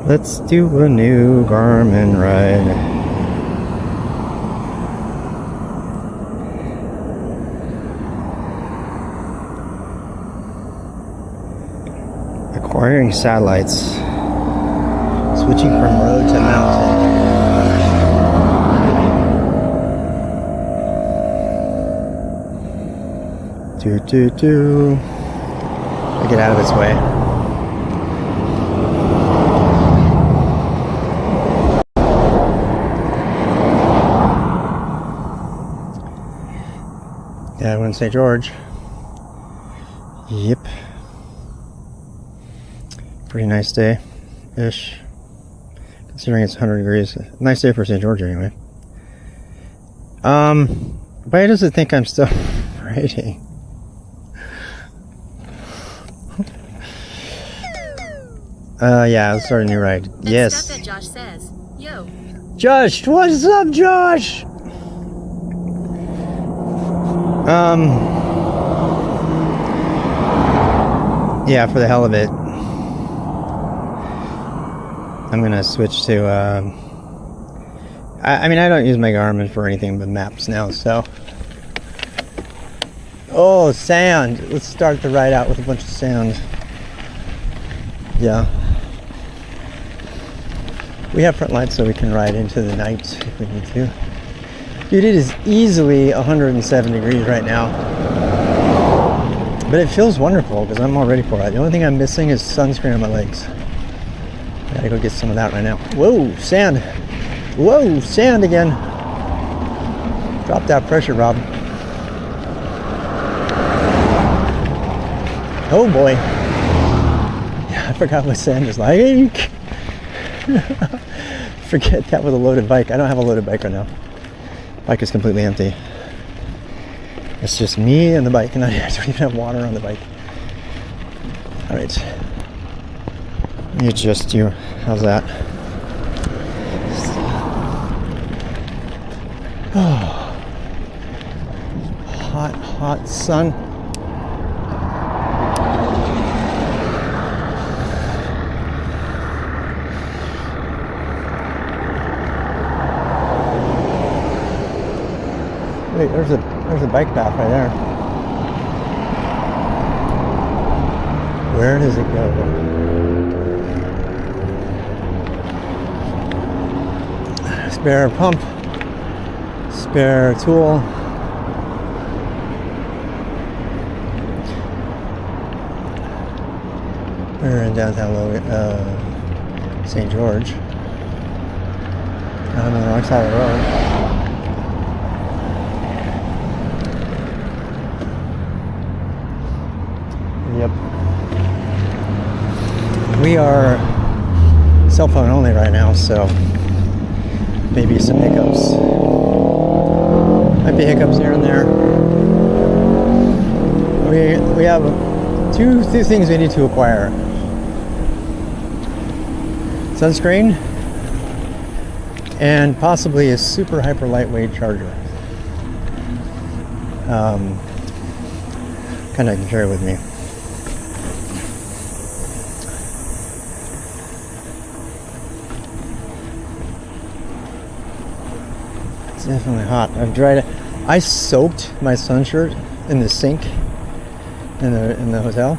Let's do a new Garmin ride. Acquiring satellites. Switching from road to mountain. Get out of its way. Yeah, I went to St. George. Yep. Pretty nice day-ish. Considering it's 100 degrees. Nice day for St. George anyway. Why does it think I'm still writing? Yeah, let's start a new ride. Yes. Stuff that Josh says. Yo. Josh, what's up, Josh? Yeah, for the hell of it, I'm gonna switch to, I mean, I don't use my Garmin for anything but maps now, so. Oh, sand. Let's start the ride out with a bunch of sand. Yeah. We have front lights so we can ride into the night if we need to. Dude, it is easily 107 degrees right now. But it feels wonderful because I'm all ready for it. The only thing I'm missing is sunscreen on my legs. Gotta go get some of that right now. Whoa, sand. Whoa, sand again. Drop that pressure, Rob. Oh boy. Yeah, I forgot what sand is like. Forget that with a loaded bike. I don't have a loaded bike right now. Bike is completely empty. It's just me and the bike, and I don't even have water on the bike. All right. Let me adjust you. How's that? Oh. Hot, hot sun. Wait, there's a bike path right there. Where does it go? Spare pump, spare tool. We're in downtown St. George. I'm on the wrong side of the road. Yep. We are cell phone only right now, so maybe some hiccups. Might be hiccups here and there. We have two things we need to acquire. Sunscreen and possibly a super hyper lightweight charger. Kind of can carry with me. It's definitely hot. I've dried it. I soaked my sun shirt in the sink in the hotel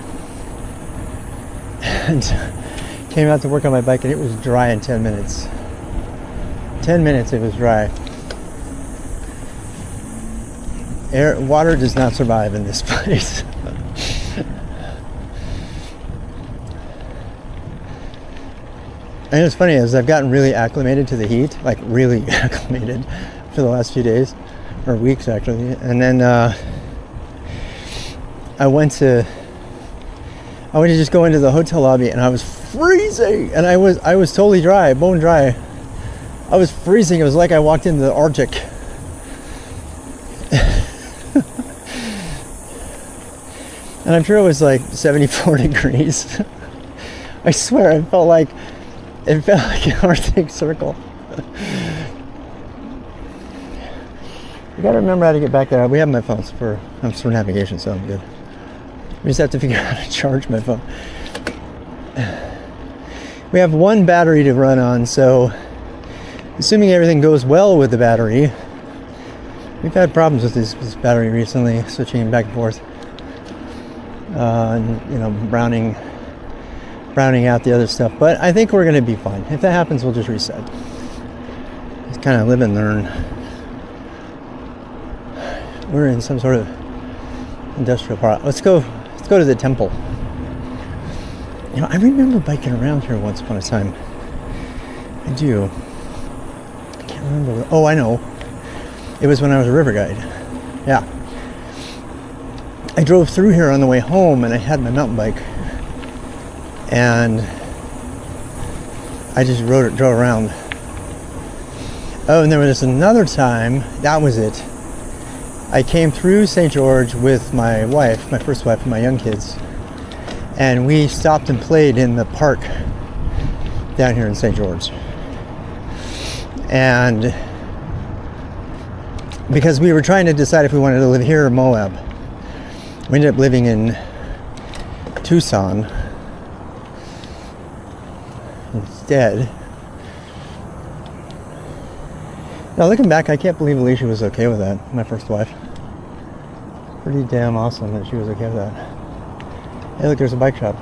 and came out to work on my bike, and it was dry in 10 minutes. 10 minutes it was dry. Water does not survive in this place. And it's funny, as I've gotten really acclimated to the heat, like really acclimated for the last few days, or weeks actually, and then I went to just go into the hotel lobby, and I was freezing, and I was totally dry, bone dry. I was freezing. It was like I walked into the Arctic. And I'm sure it was like 74 degrees. I swear, it felt like an Arctic Circle. You gotta remember how to get back there. We have my phones for navigation, so I'm good. We just have to figure out how to charge my phone. We have one battery to run on, so assuming everything goes well with the battery. We've had problems with this battery recently, switching back and forth. And, you know, browning out the other stuff. But I think we're going to be fine. If that happens, we'll just reset. Just kind of live and learn. We're in some sort of industrial park. Let's go to the temple. You know, I remember biking around here once upon a time. I do. I can't remember. Oh, I know. It was when I was a river guide. Yeah. I drove through here on the way home and I had my mountain bike. And I just drove around. Oh, and there was another time, that was it. I came through St. George with my wife, my first wife, and my young kids. And we stopped and played in the park down here in St. George. And because we were trying to decide if we wanted to live here or Moab. We ended up living in Tucson instead. Now looking back, I can't believe Alicia was okay with that, my first wife. Pretty damn awesome that she was okay with that. Hey look, there's a bike shop.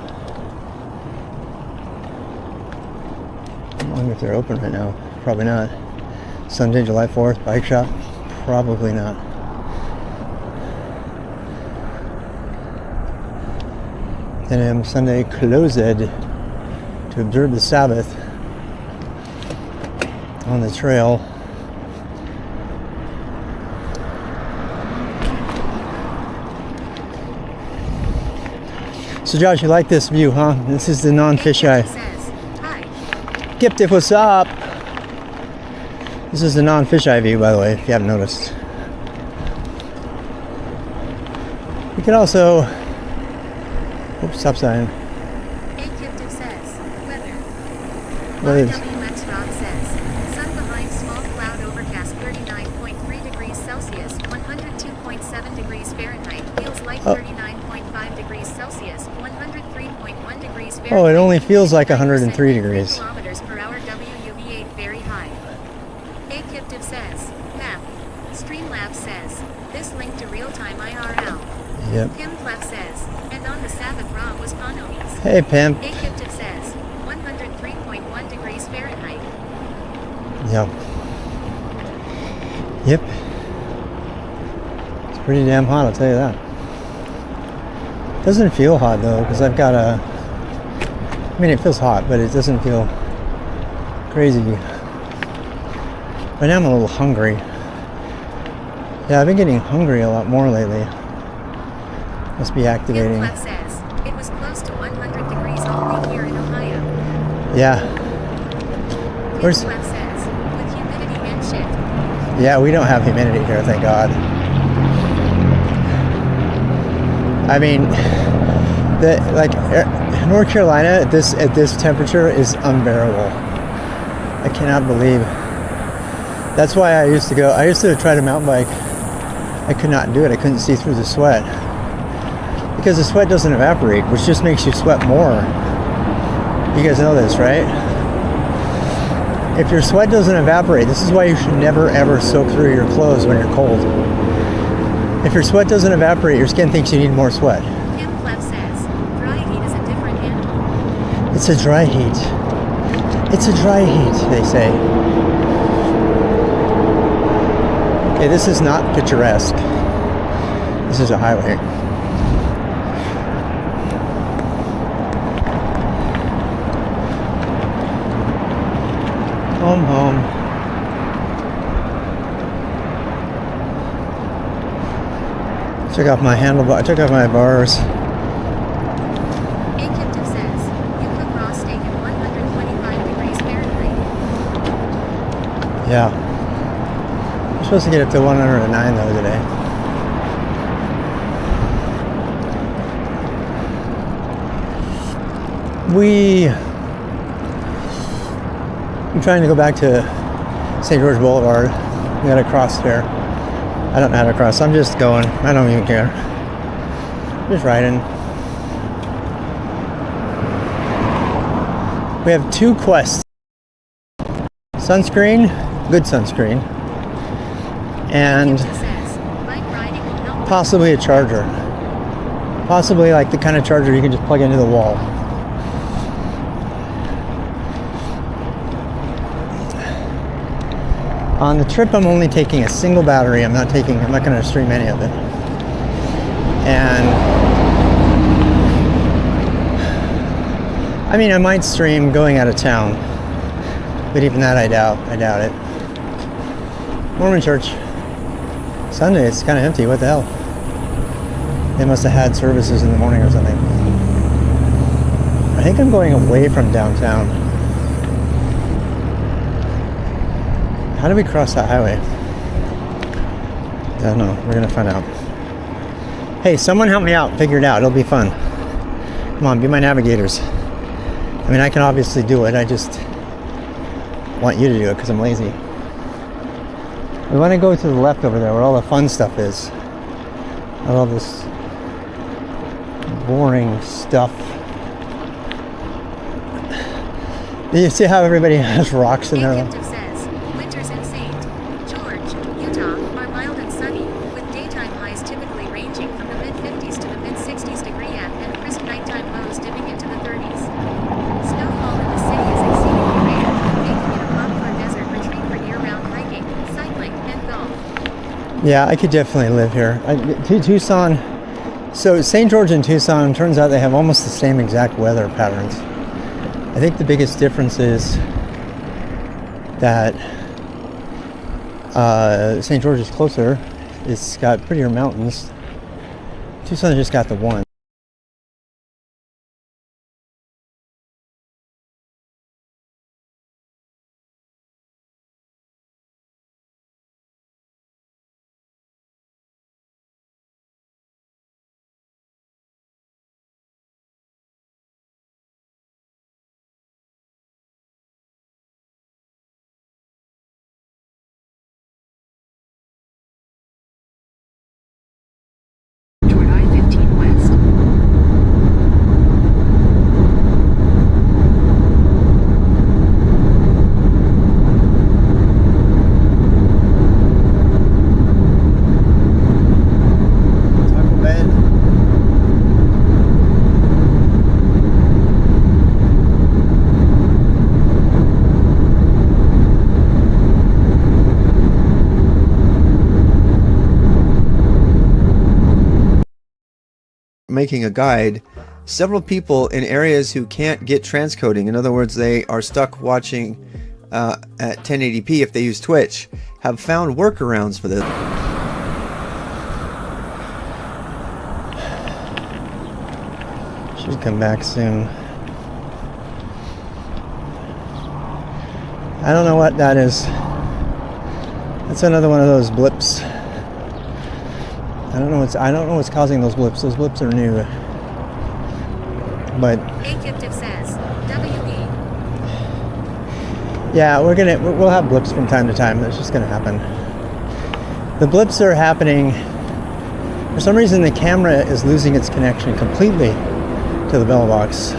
I wonder if they're open right now. Probably not. Sunday, July 4th, bike shop? Probably not. And Sunday closed to observe the Sabbath on the trail. So Josh, you like this view, huh? This is the non-fisheye. Giptif, what's up? This is the non-fisheye view, by the way, if you haven't noticed. You can also... Oops, stop sign. Giptif says, weather. What is? YWX Rob says, sun behind small cloud overcast 39.3 degrees Celsius, 102.7 degrees Fahrenheit, feels like 39.5 degrees Celsius, 103.1 degrees Fahrenheit. Oh, it only feels like 103 degrees. Kilometers per hour WUV8 very high. Giptif says, map. Streamlabs says, this link to real-time IRL. Yep. Pimplef says, and on the Sabbath Ra was Panomies. Hey, Pimp. Giptif says, 103.1 degrees Fahrenheit. Yep. Yep. It's pretty damn hot, I'll tell you that. Doesn't feel hot though, because I've got a... I mean, it feels hot, but it doesn't feel crazy. Right now I'm a little hungry. Yeah, I've been getting hungry a lot more lately. Must be activating. Pimplef says, it was close to 100 degrees all week here in Ohio. Yeah. Where's... Pimplef says, with humidity and shit. Yeah, we don't have humidity here, thank God. I mean, North Carolina at this temperature is unbearable. I cannot believe. That's why I used to try to mountain bike. I could not do it. I couldn't see through the sweat. Because the sweat doesn't evaporate, which just makes you sweat more. You guys know this, right? If your sweat doesn't evaporate, this is why you should never ever soak through your clothes when you're cold. If your sweat doesn't evaporate, your skin thinks you need more sweat. Pimplef says, dry heat is a different animal. It's a dry heat. It's a dry heat, they say. Okay, this is not picturesque. This is a highway. Home. Took off my handlebar. I took off my bars. Giptif says, you cook raw steak at 125 degrees Fahrenheit. Yeah. I'm supposed to get up to 109 though today. I'm trying to go back to St. George Boulevard. We gotta cross there. I don't know how to cross. I'm just going. I don't even care. Just riding. We have 2 quests. Sunscreen, good sunscreen, and possibly a charger. Possibly like the kind of charger you can just plug into the wall. On the trip, I'm only taking a single battery. I'm not going to stream any of it. And I mean, I might stream going out of town, but even that I doubt it. Mormon church. Sunday, it's kind of empty. What the hell? They must have had services in the morning or something. I think I'm going away from downtown. How do we cross that highway? I don't know. We're going to find out. Hey, someone help me out. Figure it out. It'll be fun. Come on, be my navigators. I mean, I can obviously do it. I just want you to do it because I'm lazy. We want to go to the left over there where all the fun stuff is. Not all this boring stuff. Do you see how everybody has rocks in their... Winters in St. George, Utah are mild and sunny, with daytime highs typically ranging from the mid-50s to the mid-60s degree and crisp nighttime lows dipping into the 30s. Snowfall in the city is exceedingly rare, making it a popular desert retreat for year-round hiking, cycling, and golf. Yeah, I could definitely live here. Tucson, so St. George and Tucson, turns out they have almost the same exact weather patterns. I think the biggest difference is that St. George is closer. It's got prettier mountains. Tucson just got the one. Making a guide, several people in areas who can't get transcoding, in other words, they are stuck watching at 1080p if they use Twitch, have found workarounds for this. Should come back soon. I don't know what that is. That's another one of those blips. I don't know what's causing those blips. Those blips are new. But Akyptiv says, WE. Yeah, we'll have blips from time to time. That's just gonna happen. The blips are happening. For some reason the camera is losing its connection completely to the bell box.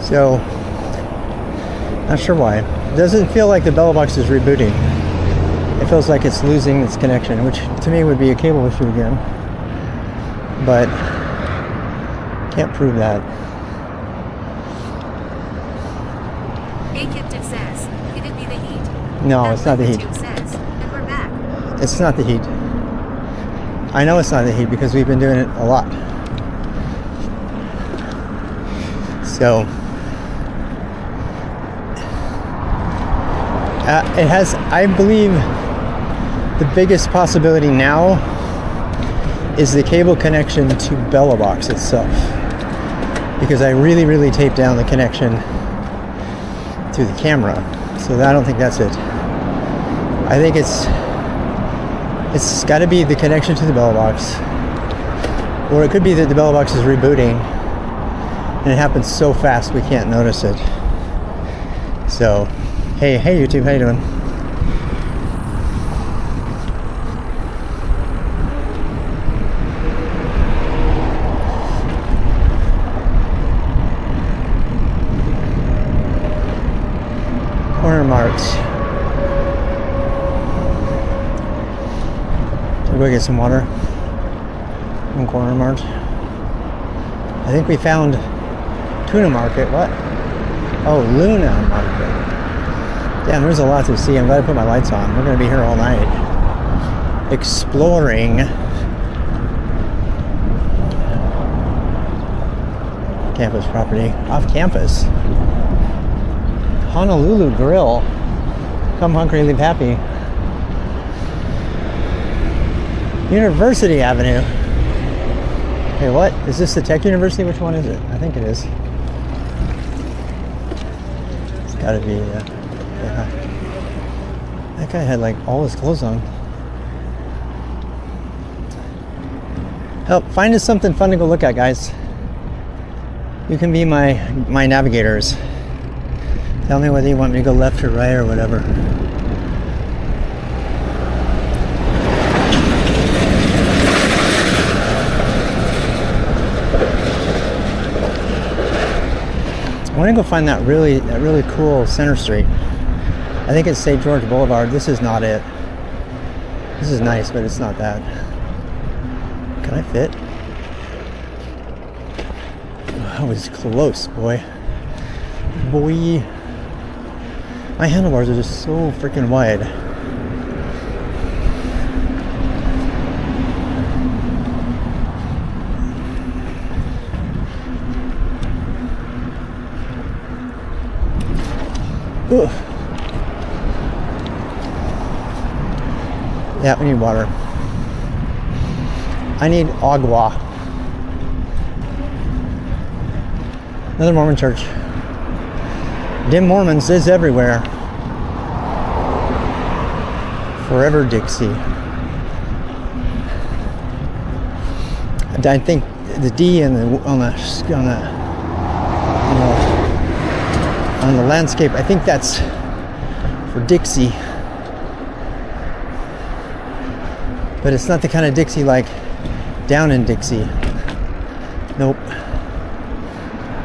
So not sure why. It doesn't feel like the bell box is rebooting. It feels like it's losing its connection, which to me would be a cable issue again. But can't prove that. Akyptiv says, could it be the heat? No, That it's not the heat. says, and we're back. It's not the heat. I know it's not the heat because we've been doing it a lot. So it has, I believe, the biggest possibility now is the cable connection to Bellabox itself, because I really taped down the connection to the camera. So I don't think that's it. I think it's got to be the connection to the Bellabox, or it could be that the Bellabox is rebooting and it happens so fast we can't notice it. So hey YouTube, how you doing? Corner Mart. We'll go get some water from Corner Mart. I think we found Tuna Market. What? Oh, Luna Market. Damn, there's a lot to see. I'm glad I put my lights on. We're going to be here all night exploring campus property. Off campus. Honolulu Grill. Come hungry, leave happy. University Avenue. Hey, what? Is this the Tech University? Which one is it? I think it is. It's gotta be, yeah. That guy had like all his clothes on. Help, find us something fun to go look at, guys. You can be my navigators. Tell me whether you want me to go left or right or whatever. I want to go find that really cool Center Street. I think it's St. George Boulevard. This is not it. This is nice, but it's not that. Can I fit? That was close, boy. Boy. My handlebars are just so freaking wide. Ugh. Yeah, we need water. I need agua. Another Mormon church. Dim Mormons is everywhere. Forever Dixie. I think the D and on the landscape, I think that's for Dixie. But it's not the kind of Dixie like down in Dixie. Nope.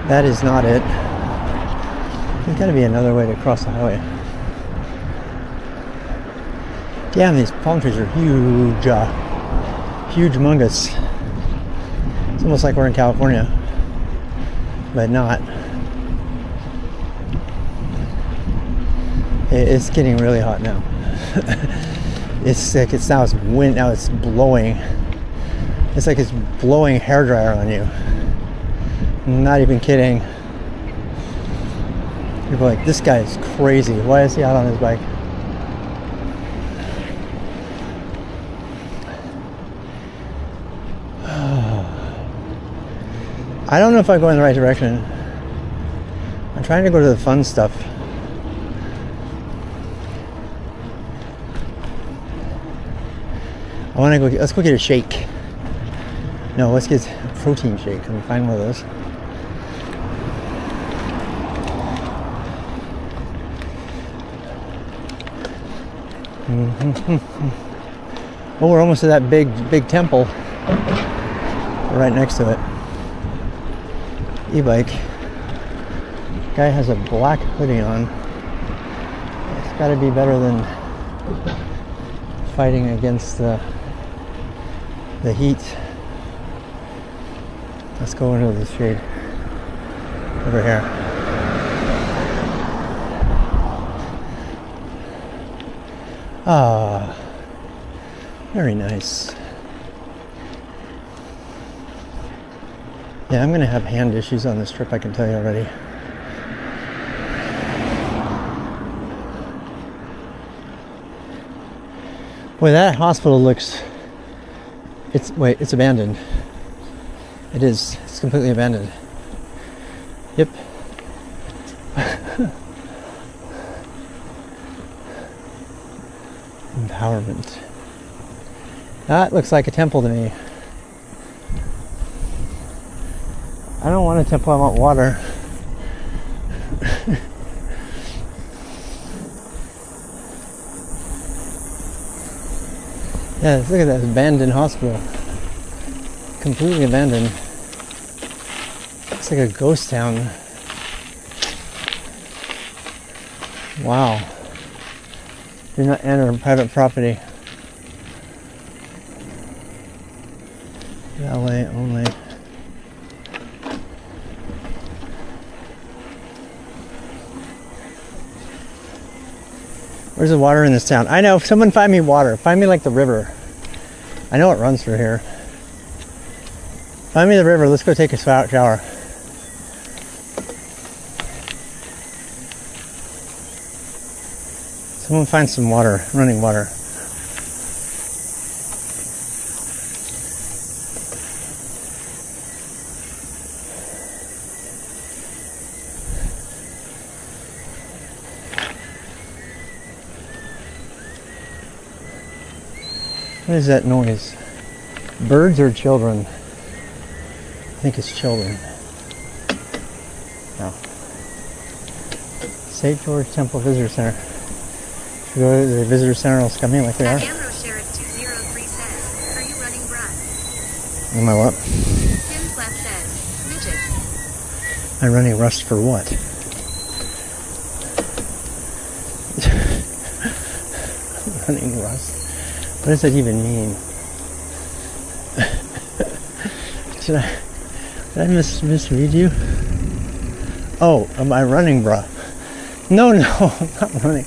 That is not it. There's gotta be another way to cross the highway. Damn, these palm trees are huge. Huge mungus. It's almost like we're in California. But not. It's getting really hot now. It's like now it's wind, now it's blowing. It's like it's blowing hairdryer on you. I'm not even kidding. People are like, this guy is crazy. Why is he out on his bike? I don't know if I go in the right direction. I'm trying to go to the fun stuff. I want to go. Let's go get a shake. No, let's get a protein shake. Can we find one of those? Oh, we're almost to that big temple. We're right next to it. E-bike. Guy has a black hoodie on. It's got to be better than fighting against the heat. Let's go into the shade over here. Ah, very nice. Yeah, I'm gonna have hand issues on this trip, I can tell you already. Boy, that hospital looks, it's abandoned. It is, it's completely abandoned. Yep. Empowerment. That looks like a temple to me. I don't want a temple, I want water. Yeah, look at that abandoned hospital. Completely abandoned. It's like a ghost town. Wow. Do not enter private property. Valet only. Where's the water in this town? I know, someone find me water. Find me like the river. I know it runs through here. Find me the river, let's go take a shower. Someone find some water, running water. What is that noise? Birds or children? I think it's children. No. St. George Temple Visitor Center. Should we go to the Visitor Center and come in like they are? Amro Sheriff 203 says, are you running, bruh? Am I what? Tim Clef says, midget. I'm running rust for what? Running rust? What does that even mean? Did I misread you? Oh, am I running, bruh? No, I'm not running.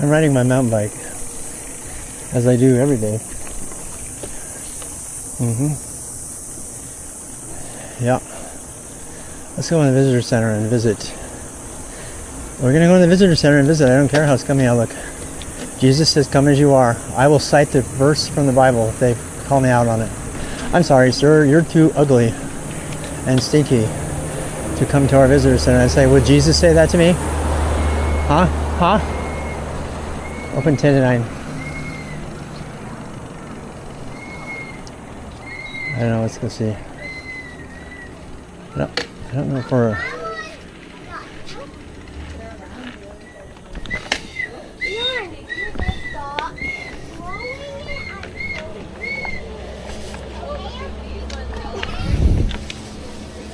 I'm riding my mountain bike, as I do every day. Yeah. Let's go in the visitor center and visit. We're gonna go in the visitor center and visit. I don't care how scummy I look. Jesus says, come as you are. I will cite the verse from the Bible if they call me out on it. I'm sorry, sir, you're too ugly and stinky to come to our visitor center. I say, would Jesus say that to me? Huh? Open 10 to 9. I don't know, let's go see. No, I don't know if we're...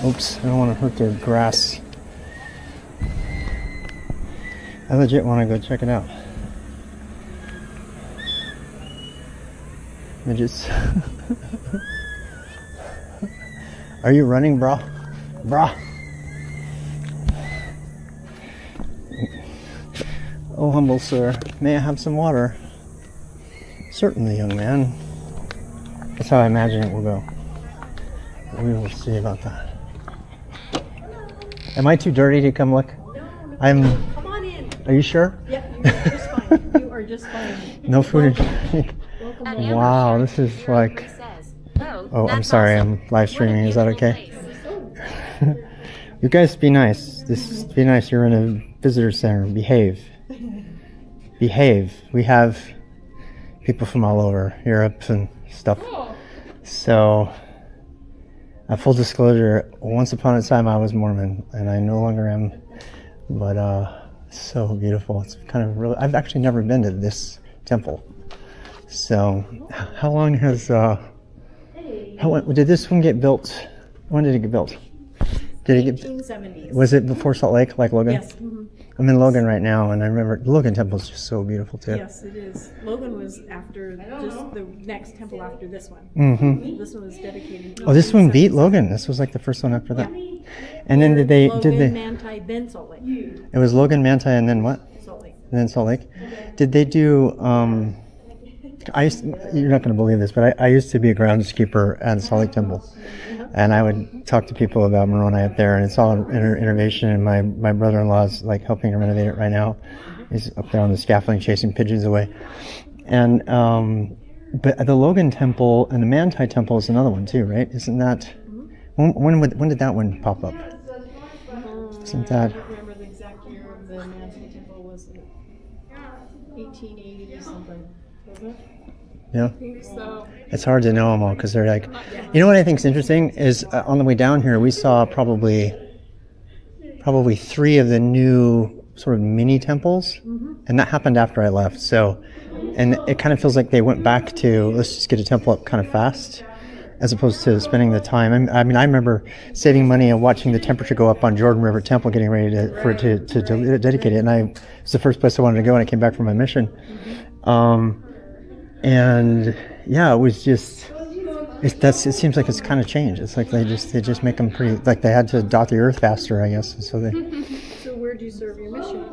Oops, I don't want to hurt their grass. I legit want to go check it out. Midgets. Are you running, brah? Brah! Oh, humble sir, may I have some water? Certainly, young man. That's how I imagine it will go. We will see about that. Am I too dirty to come look? No, Come on in. Are you sure? Yep, you're just fine. You are just fine. No food and drink. Welcome. Wow, this is like... Oh, I'm sorry, I'm live streaming. Is that okay? You guys be nice. Be nice. You're in a visitor center. Behave. Behave. We have people from all over Europe and stuff. So, full disclosure, once upon a time I was Mormon, and I no longer am. But so beautiful. It's kind of really... I've actually never been to this temple. So, how long has... did this one get built? When did it get built? Did it get 1970s. Was it before Salt Lake, like Logan? Yes. I'm in Logan right now, and I remember Logan Temple is just so beautiful too. Yes, it is. Logan was after just the next temple after this one. Mm-hmm. This one was dedicated. Oh, this one beat Logan. This was like the first one after that. And then Logan, Manti, then Salt Lake. It was Logan, Manti, and then what? Salt Lake. And then Salt Lake. Did they do? You're not going to believe this, but I used to be a groundskeeper at the Salt Lake Temple. And I would talk to people about Moroni up there, and it's all innovation. And my brother-in-law's like helping to renovate it right now. He's up there on the scaffolding, chasing pigeons away. And but the Logan Temple and the Manti Temple is another one too, right? Isn't that when did that one pop up? Isn't that? I don't remember the exact year of the Manti Temple. Was it 1880 or something? Was it? Yeah. I think so. It's hard to know them all because they're like, you know what I think is interesting is on the way down here we saw probably 3 of the new sort of mini temples, and that happened after I left. So, and it kind of feels like they went back to let's just get a temple up kind of fast, as opposed to spending the time. I mean, I remember saving money and watching the temperature go up on Jordan River Temple, getting ready for it to dedicate it. And it's the first place I wanted to go when I came back from my mission. And yeah, it was just, it seems like it's kind of changed. It's like they just make them pretty, like they had to dot the earth faster, I guess. And so So where'd you serve your mission?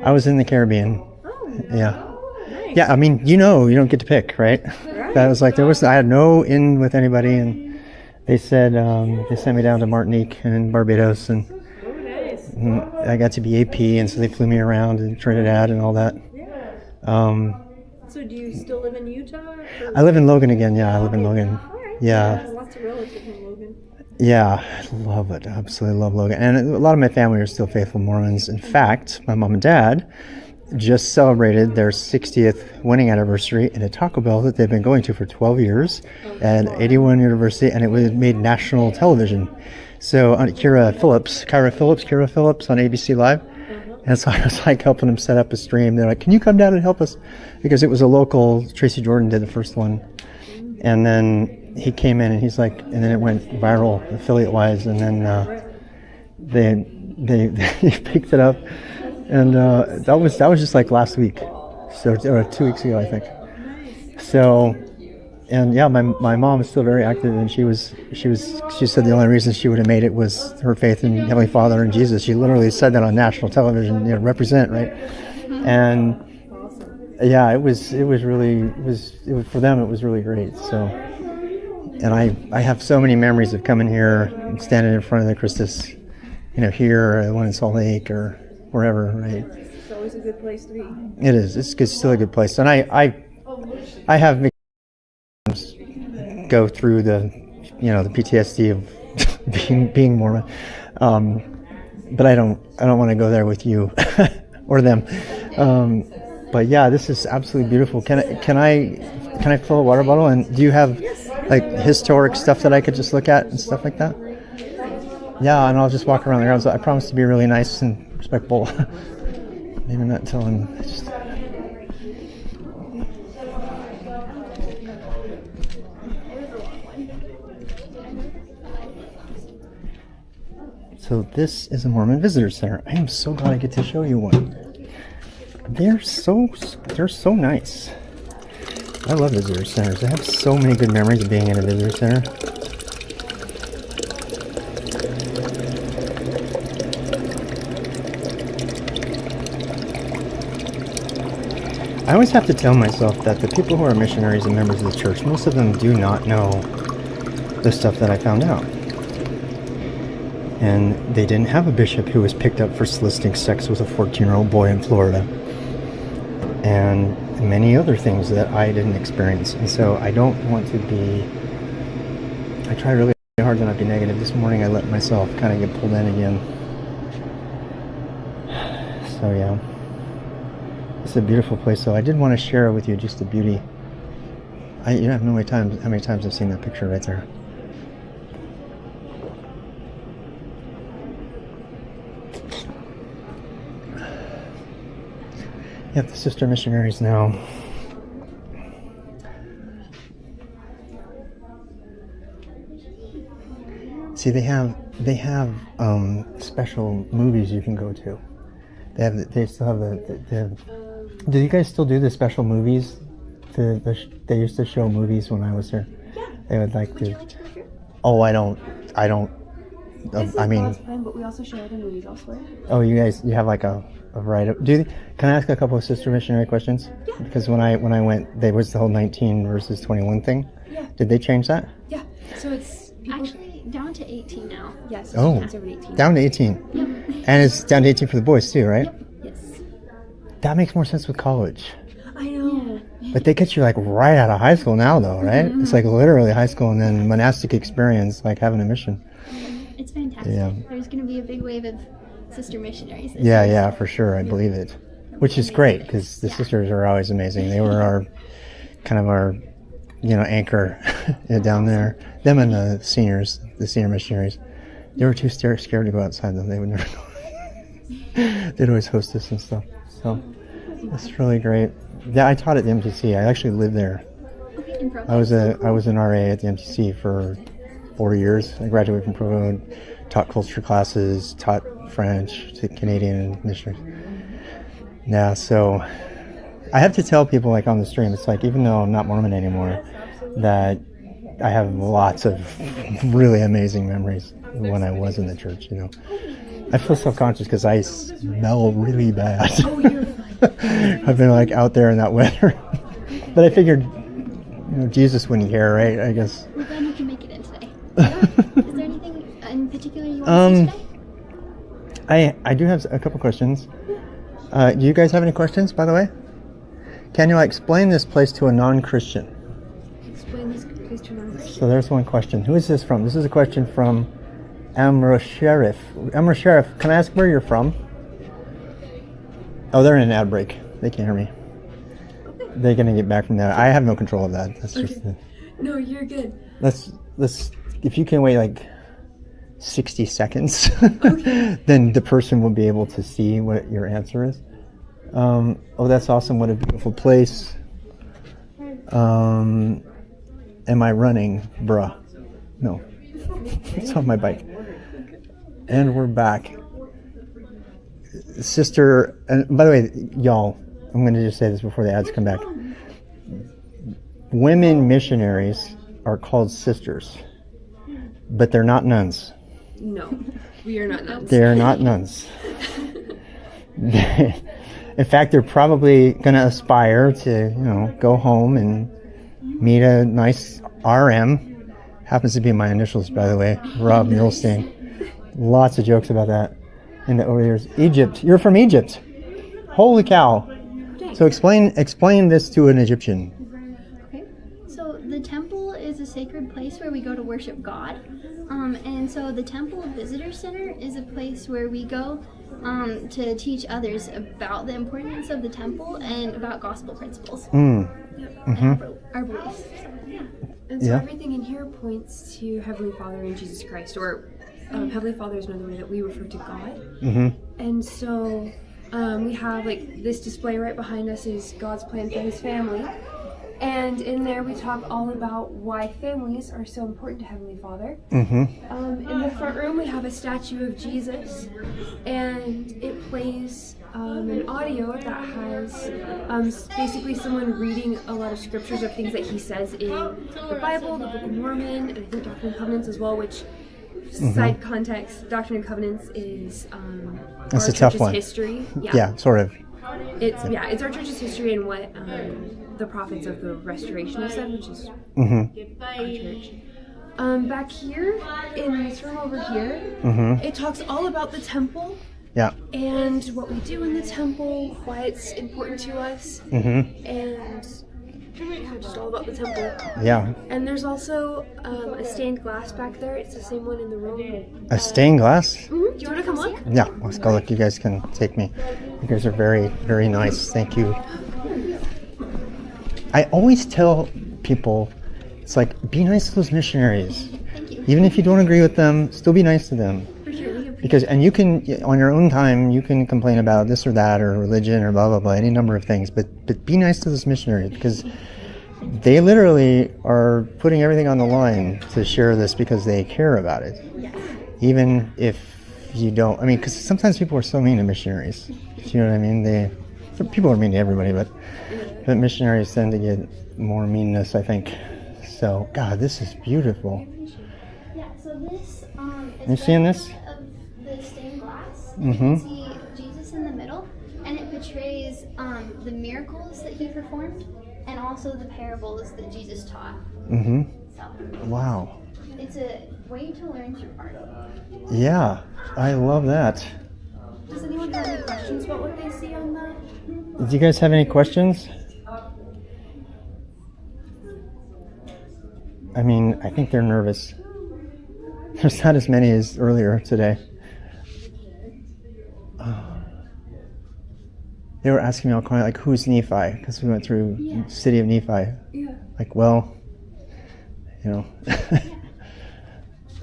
I was in the Caribbean. Oh, Yeah. nice. Yeah, I mean, you don't get to pick, right? That was like, I had no in with anybody, and they said, they sent me down to Martinique and Barbados, and Oh, nice. I got to be AP, and so they flew me around in Trinidad and all that. Yeah. So do you still live in Utah? I live in Logan again, yeah, I live in Logan. All right. Yeah. There's lots of relatives in Logan. Yeah, I love it. Absolutely love Logan. And a lot of my family are still faithful Mormons. In fact, my mom and dad just celebrated their 60th wedding anniversary in a Taco Bell that they've been going to for 12 years at 81 University, and it was made national television. So on Kira Phillips on ABC Live. And so I was like helping them set up a stream. They're like, can you come down and help us? Because it was a local, Tracy Jordan did the first one. And then he came in and he's like, and then it went viral affiliate wise. And then they picked it up. And that was just like last week. So, or 2 weeks ago, I think. So, and yeah, my mom is still very active, and she said the only reason she would have made it was her faith in Heavenly Father and Jesus. She literally said that on national television, represent, right? And yeah, it was for them, it was really great. So, and I have so many memories of coming here and standing in front of the Christus, here, or the one in Salt Lake, or wherever, right? It's always a good place to be. It is. It's still a good place, and I have go through the PTSD of being Mormon, but I don't want to go there with you or them. But yeah, this is absolutely beautiful. Can I fill a water bottle? And do you have like historic stuff that I could just look at and stuff like that? Yeah, and I'll just walk around the grounds. I promise to be really nice and respectful. Maybe not until I'm just. So this is a Mormon Visitor Center. I am so glad I get to show you one. They're so nice. I love visitor centers. I have so many good memories of being in a visitor center. I always have to tell myself that the people who are missionaries and members of the church, most of them do not know the stuff that I found out. And they didn't have a bishop who was picked up for soliciting sex with a 14-year-old boy in Florida. And many other things that I didn't experience. And so I don't want to be... I try really hard to not be negative. This morning I let myself kind of get pulled in again. So yeah. It's a beautiful place. So I did want to share with you just the beauty. You don't know how many times I've seen that picture right there. Yep, the sister missionaries now. See, they have special movies you can go to. They still have the do you guys still do the special movies? They used to show movies when I was here. Yeah. They would like to. Oh, I don't. I mean. But we also show other movies elsewhere. Oh, you have like a variety of. Can I ask a couple of sister missionary questions? Yeah. Because when I went, there was the whole 19 versus 21 thing. Yeah. Did they change that? Yeah. So it's people. Actually, down to 18 now. Yes. Oh. It's over 18. Down to 18. Yep. And it's down to 18 for the boys too, right? Yes. That makes more sense with college. I know. But they get you like right out of high school now, though, right? Mm-hmm. It's like literally high school and then monastic experience, like having a mission. It's fantastic. Yeah. There's going to be a big wave of sister missionaries. this Yeah, year. yeah, for sure. I believe it. Which is great because the sisters are always amazing. They were our anchor down there. Them and the seniors, the senior missionaries. They were too scared to go outside, though. They would never go. They'd always host us and stuff. So that's really great. Yeah, I taught at the MTC. I actually lived there. Okay, in Provo. I was an RA at the MTC for 4 years. I graduated from Provo, taught culture classes, taught French to Canadian missionaries. Yeah, so I have to tell people like on the stream, it's like even though I'm not Mormon anymore, that I have lots of really amazing memories when I was in the church, you know. I feel self-conscious because I smell really bad. Oh, you're fine. I've been like out there in that weather. But I figured, you know, Jesus wouldn't care, right? I guess. We're glad you can make it in today. Is there anything in particular you want to say today? I do have a couple questions. Do you guys have any questions, by the way? Can you explain this place to a non-Christian? Explain this place to another. So there's one question. Who is this from? This is a question from Amra Sheriff. Amra Sheriff, can I ask where you're from? Oh, they're in an ad break. They can't hear me. They're gonna get back from that. I have no control of that. That's just. No, you're good. Let's. If you can wait like 60 seconds, then the person will be able to see what your answer is. Oh, that's awesome! What a beautiful place. Am I running, bruh? No, it's on my bike. And we're back, sister. And by the way, y'all, I'm going to just say this before the ads come back. Women missionaries are called sisters, but they're not nuns. No, we are not nuns. They are not nuns. In fact, they're probably going to aspire to, you know, go home and meet a nice RM. Happens to be my initials, by the way, Rob Muirlstein. Lots of jokes about that in the over the years. Egypt. You're from Egypt. Holy cow. So explain this to an Egyptian. Okay. So the temple is a sacred place where we go to worship God. And so the Temple Visitor Center is a place where we go to teach others about the importance of the temple and about gospel principles and our beliefs. And so Yeah. everything in here points to Heavenly Father and Jesus Christ, or Heavenly Father is another way that we refer to God. And so we have like this display right behind us is God's plan for His family. And in there we talk all about why families are so important to Heavenly Father. In the front room we have a statue of Jesus, and it plays an audio that has basically someone reading a lot of scriptures of things that he says in the Bible, the Book of Mormon, and I think Doctrine and Covenants as well, which side context, Doctrine and Covenants is That's our a tough church's one. history. Yeah, sort of. It's our church's history and what the prophets of the Restoration have said, which is our church. Back here in this room over here, it talks all about the temple. Yeah. And what we do in the temple, why it's important to us, and just all about the temple. Yeah. And there's also a stained glass back there. It's the same one in the room. A stained glass? Do you want to come look? Yeah, let's go look. You guys can take me. You guys are very, very nice. Thank you. I always tell people, it's like, be nice to those missionaries. Thank you. Even if you don't agree with them, still be nice to them. Because, and you can, on your own time, you can complain about this or that or religion or blah, blah, blah, any number of things. But be nice to those missionaries because they literally are putting everything on the line to share this because they care about it. Yes. Even if you don't, I mean, because sometimes people are so mean to missionaries. You know what I mean? People are mean to everybody, but missionaries tend to get more meanness, I think. So, God, this is beautiful. Yeah, so this is You seeing this? of the stained glass. You can see Jesus in the middle, and it portrays the miracles that he performed and also the parables that Jesus taught. So Wow. it's a way to learn through art. Yeah, I love that. Does anyone have any questions about what they see on that? Do you guys have any questions? I mean, I think they're nervous. There's not as many as earlier today. They were asking me all kind of like, who's Nephi? Because we went through the city of Nephi. Yeah. Like, well, you know.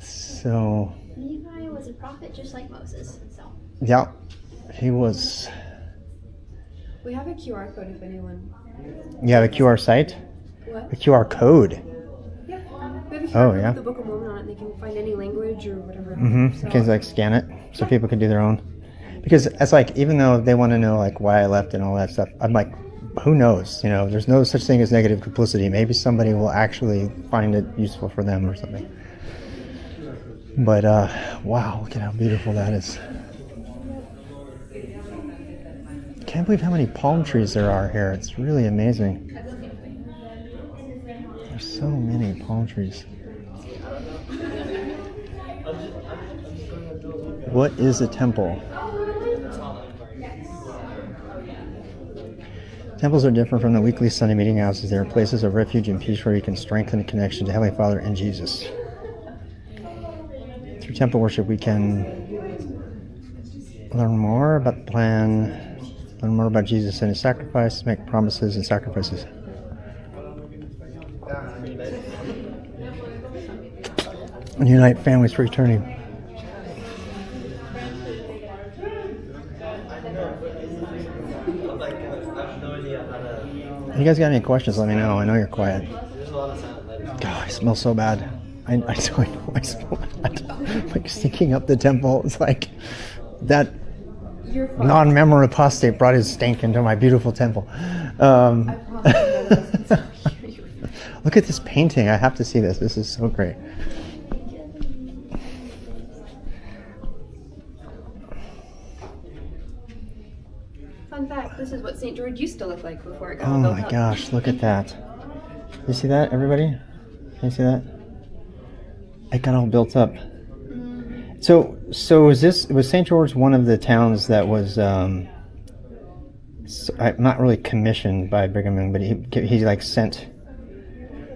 So, Nephi was a prophet just like Moses. So yeah, he was. We have a QR code if anyone. You have a QR site? What? A QR code. Yeah. We have a Oh, QR code yeah? with the Book of Mormon on it. They can find any language or whatever. Mm-hmm. So, You can like scan it so people can do their own. Because it's like, even though they want to know like why I left and all that stuff, I'm like, who knows? You know, there's no such thing as negative publicity. Maybe somebody will actually find it useful for them or something. But wow, look at how beautiful that is. Can't believe how many palm trees there are here. It's really amazing. There's so many palm trees. What is a temple? Temples are different from the weekly Sunday meeting houses. They are places of refuge and peace where you can strengthen a connection to Heavenly Father and Jesus. Through temple worship, we can learn more about the plan, learn more about Jesus and His sacrifice, make promises and sacrifices. And unite families for eternity. You guys got any questions, let me know. I know you're quiet. God, I smell so bad. I don't know, I smell bad. Like stinking up the temple. It's like that You're fine. non-memor apostate brought his stink into my beautiful temple. Look at this painting. I have to see this. This is so great. Fun fact, this is what St. George used to look like before it got Oh built my up. gosh, look at that. You see that, everybody? Can you see that? It got all built up. So was St. George one of the towns that was not really commissioned by Brigham Young, but he like sent,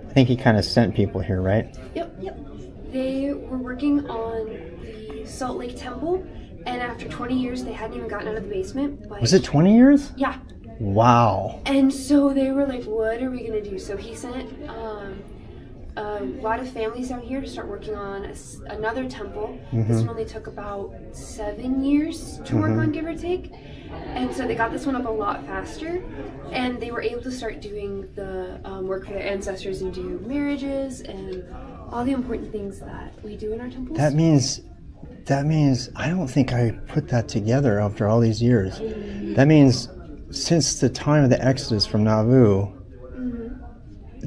I think he kind of sent people here, right? Yep. They were working on the Salt Lake Temple, and after 20 years, they hadn't even gotten out of the basement. But Was it 20 years? Yeah. Wow. And so they were like, what are we going to do? So he sent a lot of families down here to start working on another temple. This one only took about 7 years to work on, give or take. And so they got this one up a lot faster, and they were able to start doing the work for their ancestors and do marriages and all the important things that we do in our temples. That means I don't think I put that together after all these years. That means since the time of the Exodus from Nauvoo,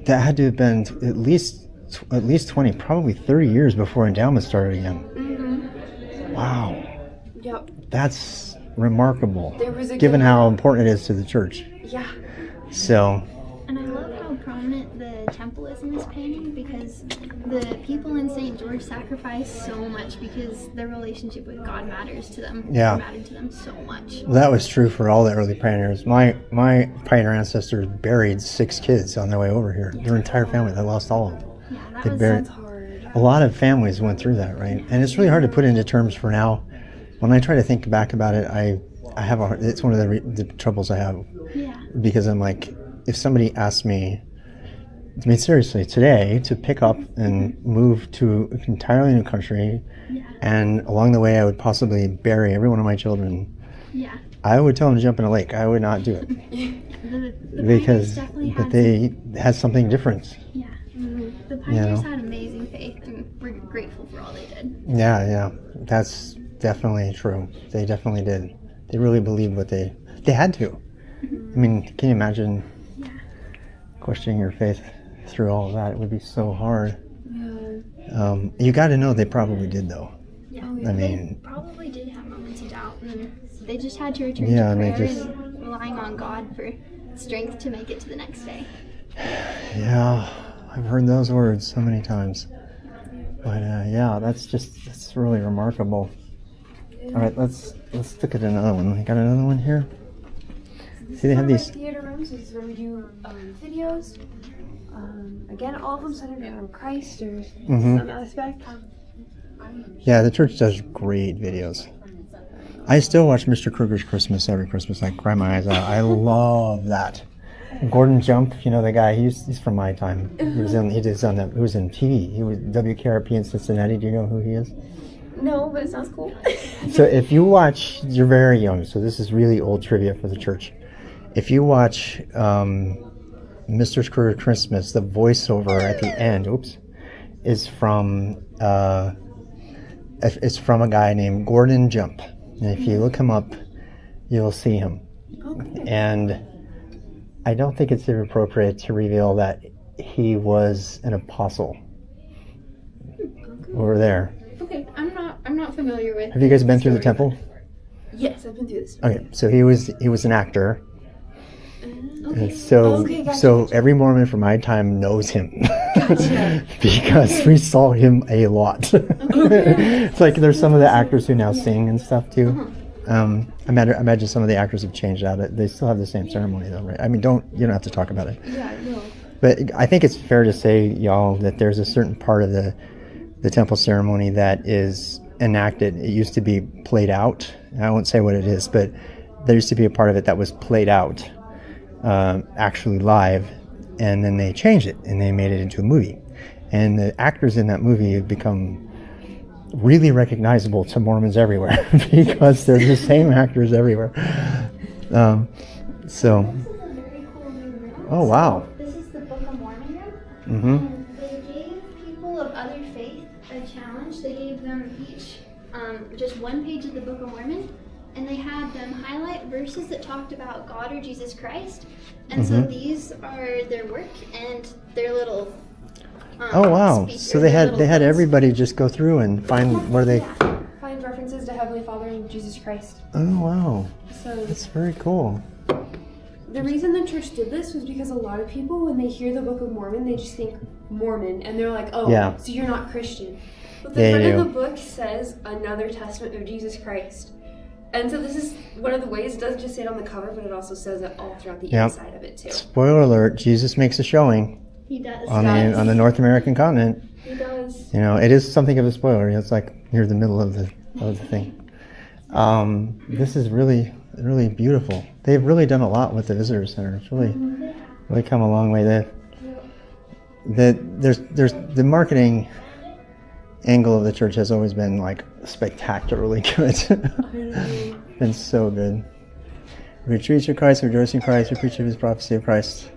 that had to have been at least 20, probably 30 years before endowment started again. Wow. Yep. That's remarkable, There was a given good- how important it is to the church. Yeah. So, And I love how prominent the temple is in this painting because the people in St. George sacrifice so much because their relationship with God matters to them. Yeah. It mattered to them so much. that was true for all the early pioneers. My pioneer ancestors buried 6 kids on their way over here. Their entire family, they lost all of them. Yeah, that They was buried. That's hard. A lot of families went through that, right? And it's really hard to put into terms for now. When I try to think back about it, I have it's one of the troubles I have, yeah. because I'm like, if somebody asked me, I mean, seriously, today to pick up and move to an entirely new country, and along the way I would possibly bury every one of my children, Yeah. I would tell them to jump in a lake. I would not do it The because pioneers definitely but had they had something different. yeah. The pioneers know. had amazing faith and we're grateful for all they did. Yeah, that's definitely true. They definitely did. They really believed what they had to. I mean, can you imagine questioning your faith through all of that? It would be so hard. Yeah. You got to know they probably did, though. Yeah. I mean, Probably did have moments of doubt and they just had to return Yeah, to and they prayer just- and relying on God for strength to make it to the next day. yeah, I've heard those words so many times. But yeah, that's really remarkable. All right, let's look at another one. We got another one here. See, they have One of these. our theater rooms. This is where we do videos. Again, all of them centered around Christ or some aspect. Yeah, the church does great videos. I still watch Mr. Kruger's Christmas every Christmas. I cry my eyes out. I love that. Gordon Jump, you know the guy. He's from my time. He was in TV. He was WKRP in Cincinnati. Do you know who he is? No, but it sounds cool. So if you watch, you're very young. So this is really old trivia for the church. If you watch Mr. Scrooge Christmas, the voiceover at the end, is from it's from a guy named Gordon Jump. And if you look him up, you'll see him. Okay. And I don't think it's inappropriate to reveal that he was an apostle over there. Okay, I'm not familiar with. Have you guys been through the temple? Yes, I've been through this. Okay, so he was an actor. Okay. And so Okay, gotcha, so gotcha. every Mormon from my time knows him. Gotcha. Because we saw him a lot. It's like there's some of the actors who now sing and stuff too. I imagine some of the actors have changed out. They still have the same ceremony though, right? I mean, you don't have to talk about it. Yeah, no. But I think it's fair to say, y'all, that there's a certain part of the temple ceremony that is enacted. It used to be played out. I won't say what it is, but there used to be a part of it that was played out, actually live, and then they changed it and they made it into a movie. And the actors in that movie have become really recognizable to Mormons everywhere because they're the same actors everywhere. Oh wow. This is the Book of Mormon room. Mm-hmm. And they gave people of other faith a challenge. They gave them each just one page of the Book of Mormon, and they had them highlight verses that talked about God or Jesus Christ. And so these are their work and their little. Oh wow. speaker, So they their had little notes. everybody just go through and find where they. Find references to Heavenly Father and Jesus Christ. Oh wow. So That's very cool. the reason the church did this was because a lot of people, when they hear the Book of Mormon, they just think Mormon, and they're like, "Oh, Yeah. so you're not Christian." But the Yeah, front you of do. the book says another testament of Jesus Christ, and so this is one of the ways. It doesn't just say it on the cover, but it also says it all throughout the Yep. inside of it too. Spoiler alert: Jesus makes a showing He does. on the North American continent. He does. You know, it is something of a spoiler. It's like near the middle of the thing. This is really beautiful. They've really done a lot with the visitor center. It's really come a long way. There's the marketing angle of the church has always been like spectacularly good. Been so good. We preach of Christ, we rejoice in Christ, we preach of His prophecy of Christ,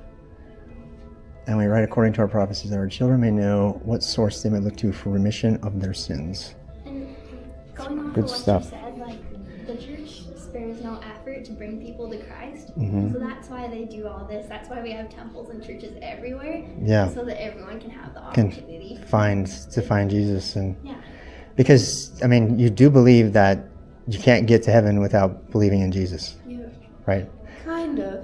and we write according to our prophecies that our children may know what source they may look to for remission of their sins. And going off Good of what stuff. you said, like the church spares no effort to bring people to Christ. Mhm. So that's why they do all this. That's why we have temples and churches everywhere. Yeah. So that everyone can have the Can opportunity. find Jesus, and Yeah. because I mean, you do believe that you can't get to heaven without believing in Jesus, Yeah. right? Kind of.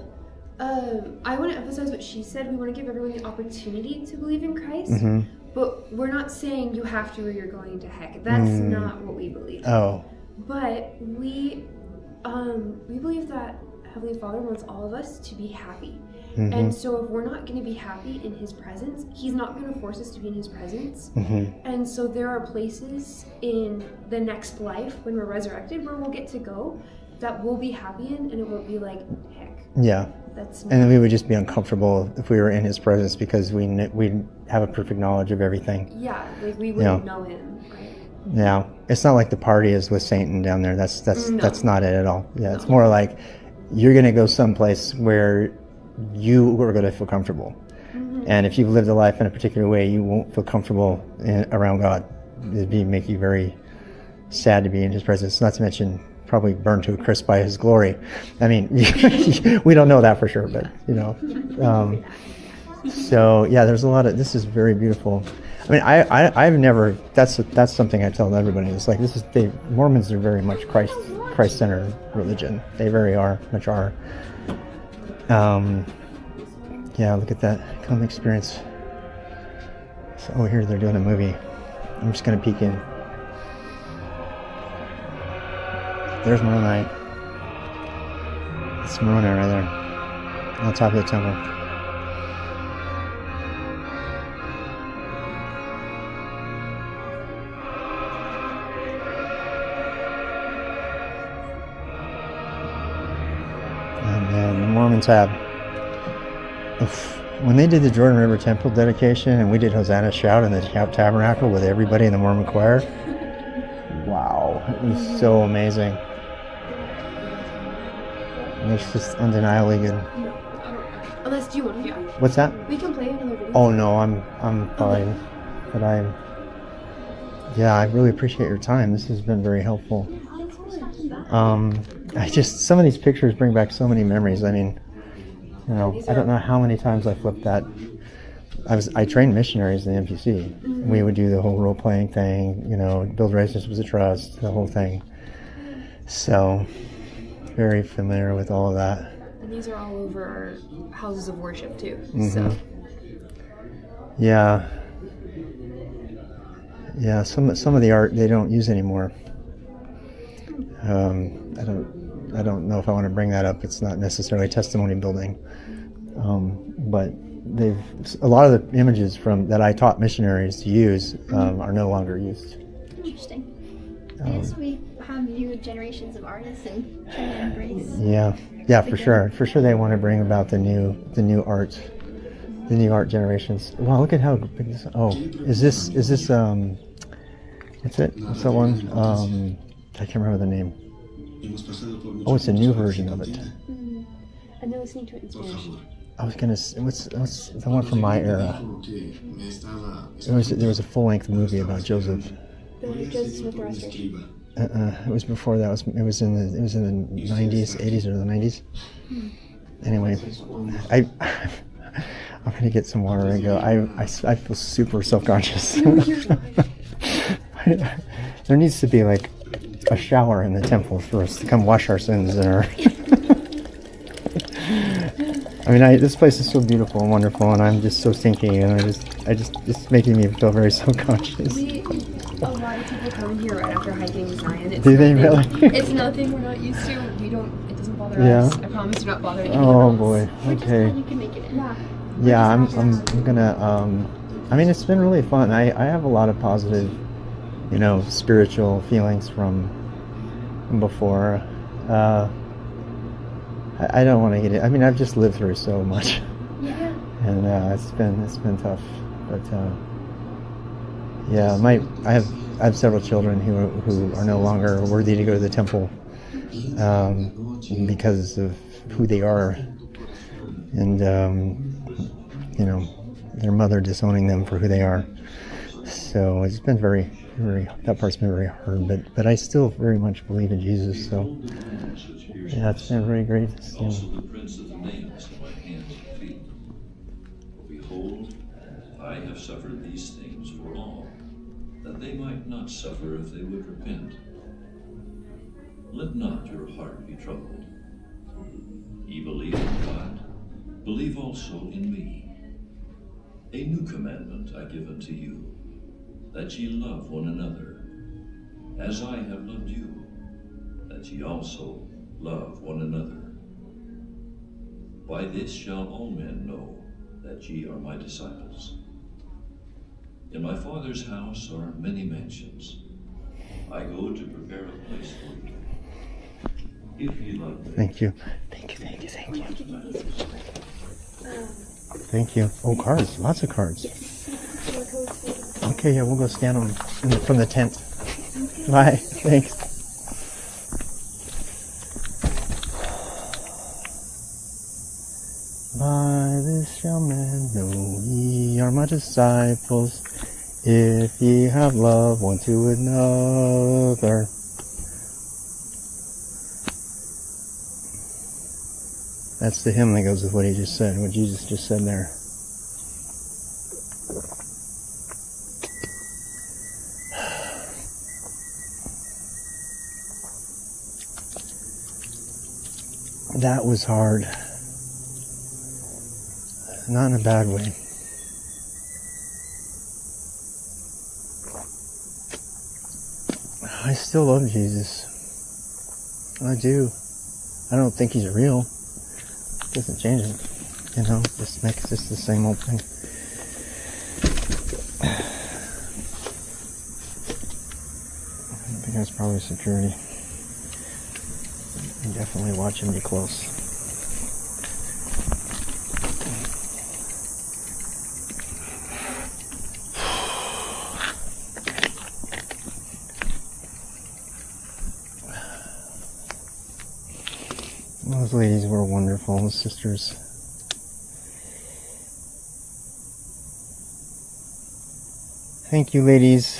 I want to emphasize what she said. We want to give everyone the opportunity to believe in Christ, Mm-hmm. but we're not saying you have to or you're going to heck. That's Mm. not what we believe. Oh, But we believe that Heavenly Father wants all of us to be happy. Mhm. And so if we're not going to be happy in His presence, He's not going to force us to be in His presence. hmm And so there are places in the next life when we're resurrected where we'll get to go that we'll be happy in, and it won't be like, heck, yeah. that's And then we would just be uncomfortable if we were in His presence because we have a perfect knowledge of everything. yeah, like we wouldn't know Him, right? Yeah, it's not like the party is with Satan down there. That's No. that's not it at all. Yeah, it's more like you're gonna go someplace where you are gonna feel comfortable, and if you've lived a life in a particular way, you won't feel comfortable around God. It'd make you very sad to be in His presence. Not to mention probably burned to a crisp by His glory. I mean, we don't know that for sure, but you know. So yeah, there's a lot of. This is very beautiful. I mean, I've never. That's something I tell everybody. It's like Mormons are very much Christ-centered religion. They very much are. Yeah, look at that come experience. So here they're doing a movie. I'm just gonna peek in. There's Moroni. It's Moroni right there, on top of the temple. And then the Mormons have, when they did the Jordan River Temple dedication and we did Hosanna Shout in the Tabernacle with everybody in the Mormon choir, wow, it was so amazing. And it's just undeniably good. Unless, do you want to? Yeah. What's that? We can play another video. Oh no, I'm fine. But I really appreciate your time. This has been very helpful. Some of these pictures bring back so many memories. I mean, you know, I don't know how many times I flipped that. I trained missionaries in the MPC. Mm-hmm. We would do the whole role-playing thing, you know, build relationships of trust, the whole thing. So, very familiar with all of that. And these are all over our houses of worship too. Mm-hmm. So Yeah. Yeah, some of the art they don't use anymore. I don't know if I want to bring that up. It's not necessarily testimony building, but a lot of the images that I taught missionaries to use are no longer used. Interesting. I guess we have new generations of artists and trying to embrace. Yeah, for sure. For sure, they want to bring about the new art, the new art generations. Wow, look at how big this. Oh, is this What's it? What's that one? I can't remember the name. Oh, it's a new version of it. and they're listening to it in Spanish. I was gonna. What's the one from my era? There was a full-length movie about Joseph. The Joseph Smith Restoration. It was before that. It was in the 90s, 80s or the 90s. Anyway, I'm gonna get some water and go. I feel super self-conscious. There needs to be like a shower in the temple for us to come wash our sins and our. I mean, this place is so beautiful and wonderful, and I'm just so stinky, and it's making me feel very self-conscious. A lot of people come here right after hiking Zion. Do they really? It's nothing we're not used to. It doesn't bother Yeah. us. I promise you're not bothering Oh anyone boy. else. Okay. You can make it in. Yeah, I'm gonna. I mean, it's been really fun. I have a lot of positive, spiritual feelings from before. I don't want to get it. I mean, I've just lived through so much, Yeah. and it's been tough. But yeah, I have several children who are no longer worthy to go to the temple because of who they are, and their mother disowning them for who they are. So it's been very, very. That part's been very hard, but I still very much believe in Jesus. So. Yeah, it's been very great. Also the prince of the nails in my hands and feet. For behold, I have suffered these things for all, that they might not suffer if they would repent. Let not your heart be troubled. Ye believe in God, believe also in me. A new commandment I give unto you, that ye love one another, as I have loved you, that ye also love one another. By this shall all men know that ye are my disciples. In my Father's house are many mansions. I go to prepare a place for you. If ye love me. Thank you. Thank you. Oh, cards. Lots of cards. Okay, yeah, we'll go scan them from the tent. Bye. Thanks. By this shall men know ye are my disciples, if ye have love one to another. That's the hymn that goes with what he just said, what Jesus just said there. That was hard. Not in a bad way. I still love Jesus. I do. I don't think he's real. Doesn't change it. Just makes just the same old thing. I think that's probably security. I'm definitely watching me close. Those ladies were wonderful, the sisters. Thank you, ladies.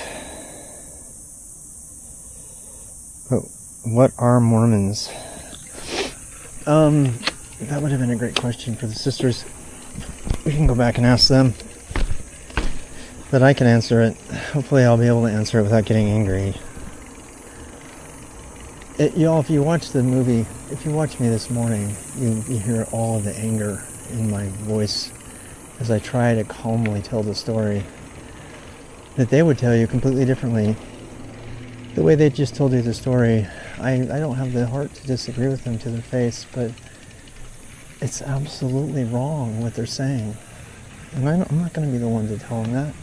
Oh, what are Mormons? That would have been a great question for the sisters. We can go back and ask them. But I can answer it. Hopefully I'll be able to answer it without getting angry. Y'all, if you watch the movie, if you watch me this morning, you hear all of the anger in my voice as I try to calmly tell the story that they would tell you completely differently. The way they just told you the story, I don't have the heart to disagree with them to their face, but it's absolutely wrong what they're saying. And I'm not going to be the one to tell them that.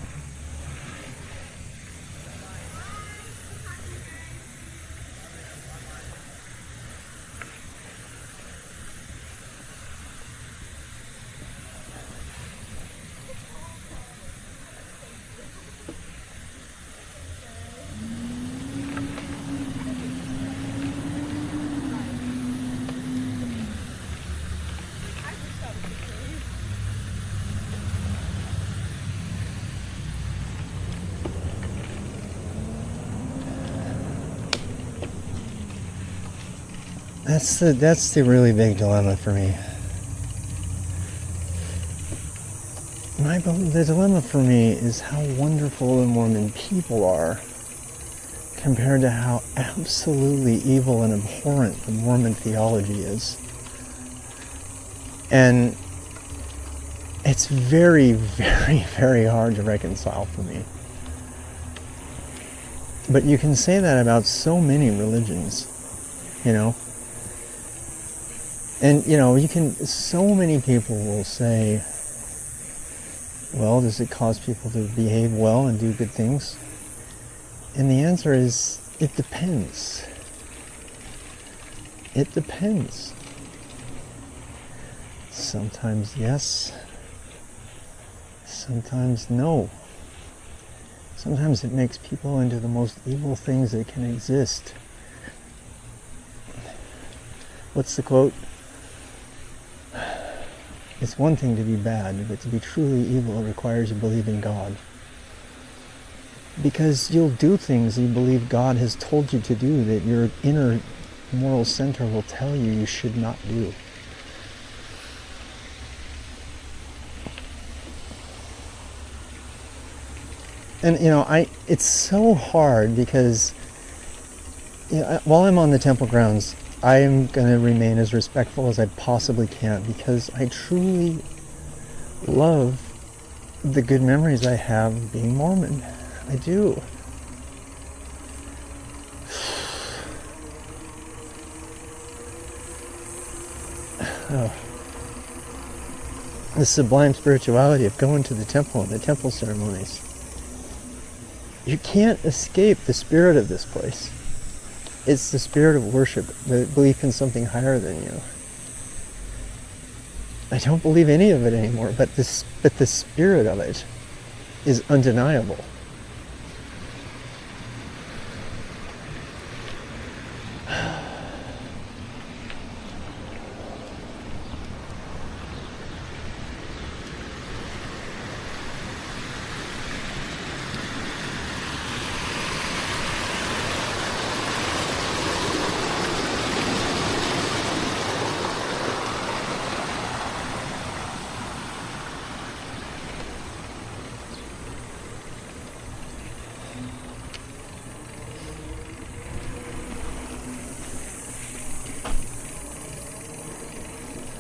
That's the really big dilemma for me. The dilemma for me is how wonderful the Mormon people are compared to how absolutely evil and abhorrent the Mormon theology is. And it's very, very, very hard to reconcile for me. But you can say that about so many religions, you know. And, you know, so many people will say, well, does it cause people to behave well and do good things? And the answer is, it depends. It depends. Sometimes yes, sometimes no. Sometimes it makes people into the most evil things that can exist. What's the quote? It's one thing to be bad, but to be truly evil requires you believe in God. Because you'll do things you believe God has told you to do that your inner moral center will tell you should not do. And, you know, it's so hard because, you know, while I'm on the temple grounds, I am going to remain as respectful as I possibly can because I truly love the good memories I have of being Mormon. I do. Oh. The sublime spirituality of going to the temple and the temple ceremonies. You can't escape the spirit of this place. It's the spirit of worship, the belief in something higher than you. I don't believe any of it anymore, but the spirit of it is undeniable.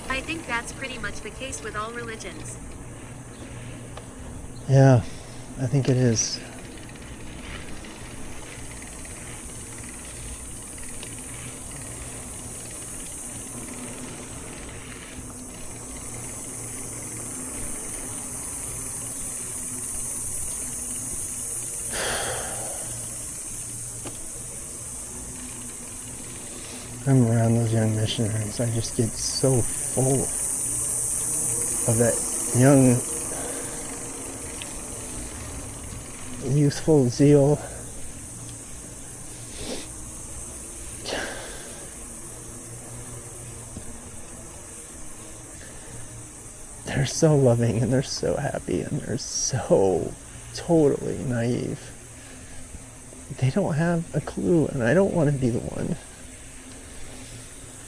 I think that's pretty much the case with all religions. Yeah, I think it is. I'm around those young missionaries. I just get so full of that young, youthful zeal. They're so loving and they're so happy and they're so totally naive. They don't have a clue, and I don't want to be the one.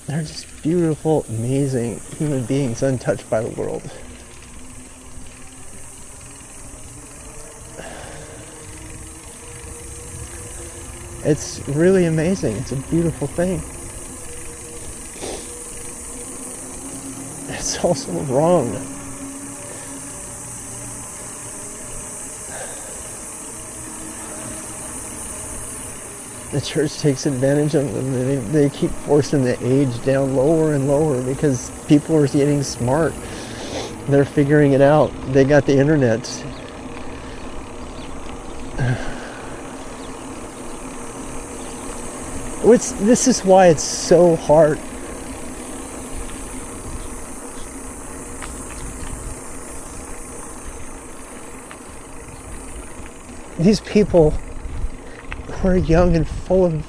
They're just beautiful, amazing human beings untouched by the world. It's really amazing. It's a beautiful thing. It's also wrong. The church takes advantage of them. They keep forcing the age down lower and lower because people are getting smart. They're figuring it out. They got the internet. This is why it's so hard. These people who are young and full of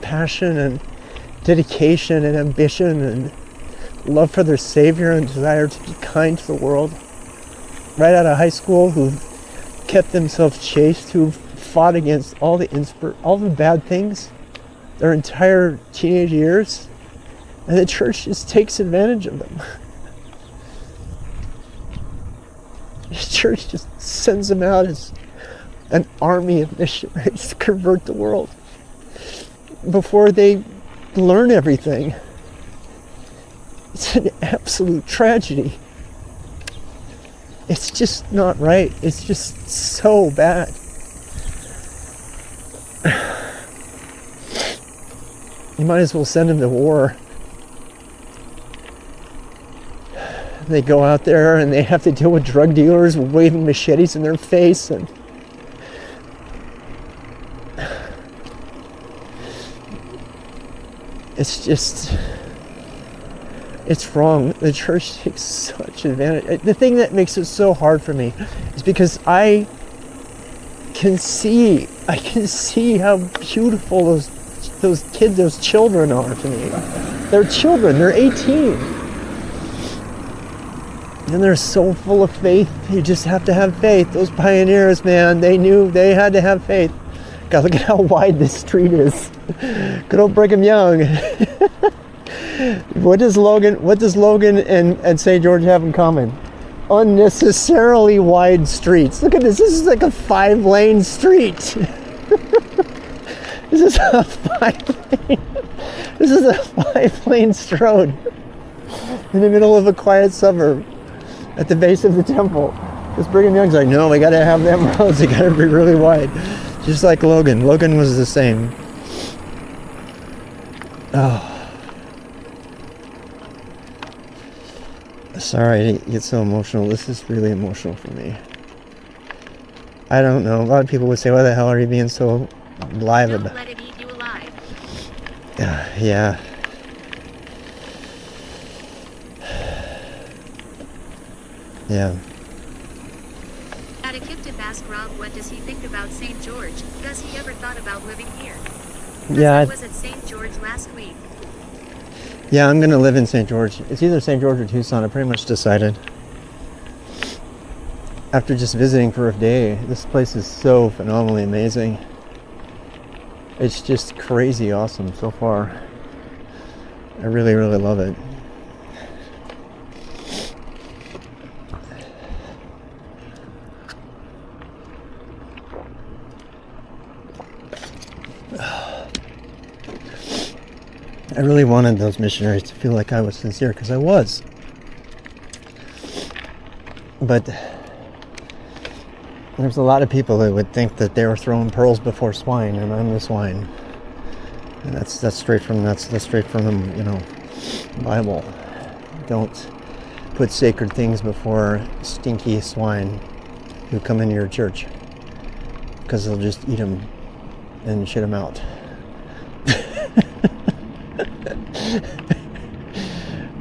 passion and dedication and ambition and love for their Savior and desire to be kind to the world, right out of high school, who've kept themselves chaste, who've fought against all the bad things their entire teenage years, and the church just takes advantage of them. The church just sends them out as an army of missionaries to convert the world before they learn everything. It's an absolute tragedy. It's just not right. It's just so bad. You might as well send them to war. They go out there and they have to deal with drug dealers waving machetes in their face, and it's wrong. The church takes such advantage. The thing that makes it so hard for me is because I can see how beautiful those kids, those children are to me. They're children. They're 18. And they're so full of faith. You just have to have faith. Those pioneers, man, they knew they had to have faith. God, look at how wide this street is. Good old Brigham Young. What does Logan and St. George have in common? Unnecessarily wide streets. Look at this. This is like a 5-lane street. This is a 5-lane road in the middle of a quiet suburb at the base of the temple. Because Brigham Young's like, no, we gotta have them roads. They gotta be really wide. Just like Logan. Logan was the same. Oh. Sorry to get so emotional. This is really emotional for me. I don't know. A lot of people would say, why the hell are you being so live Don't about let it eat you alive. Yeah. Yeah. At a Kiptip asked Rob what does he think about St. George. Does he ever thought about living here? Yeah. I was at St. George last week. Yeah, I'm gonna live in St. George. It's either St. George or Tucson. I pretty much decided. After just visiting for a day, this place is so phenomenally amazing. It's just crazy awesome so far. I really, really love it. I really wanted those missionaries to feel like I was sincere, because I was. But there's a lot of people that would think that they were throwing pearls before swine, and I'm the swine. And that's straight from the Bible. Don't put sacred things before stinky swine who come into your church, because they'll just eat them and shit them out.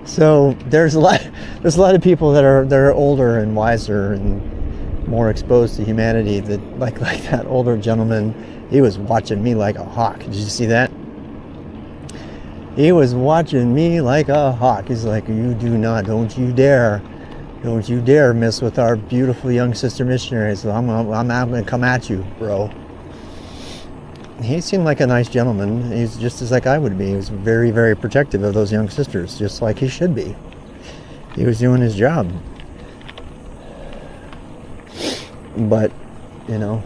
So there's a lot of people that are older and wiser and more exposed to humanity, that like that older gentleman. He was watching me like a hawk. Did you see that? He was watching me like a hawk. He's like, don't you dare Don't you dare mess with our beautiful young sister missionaries. I'm gonna come at you, bro. He seemed like a nice gentleman. He's just as like I would be. He was very, very protective of those young sisters, just like he should be. He was doing his job. But, you know,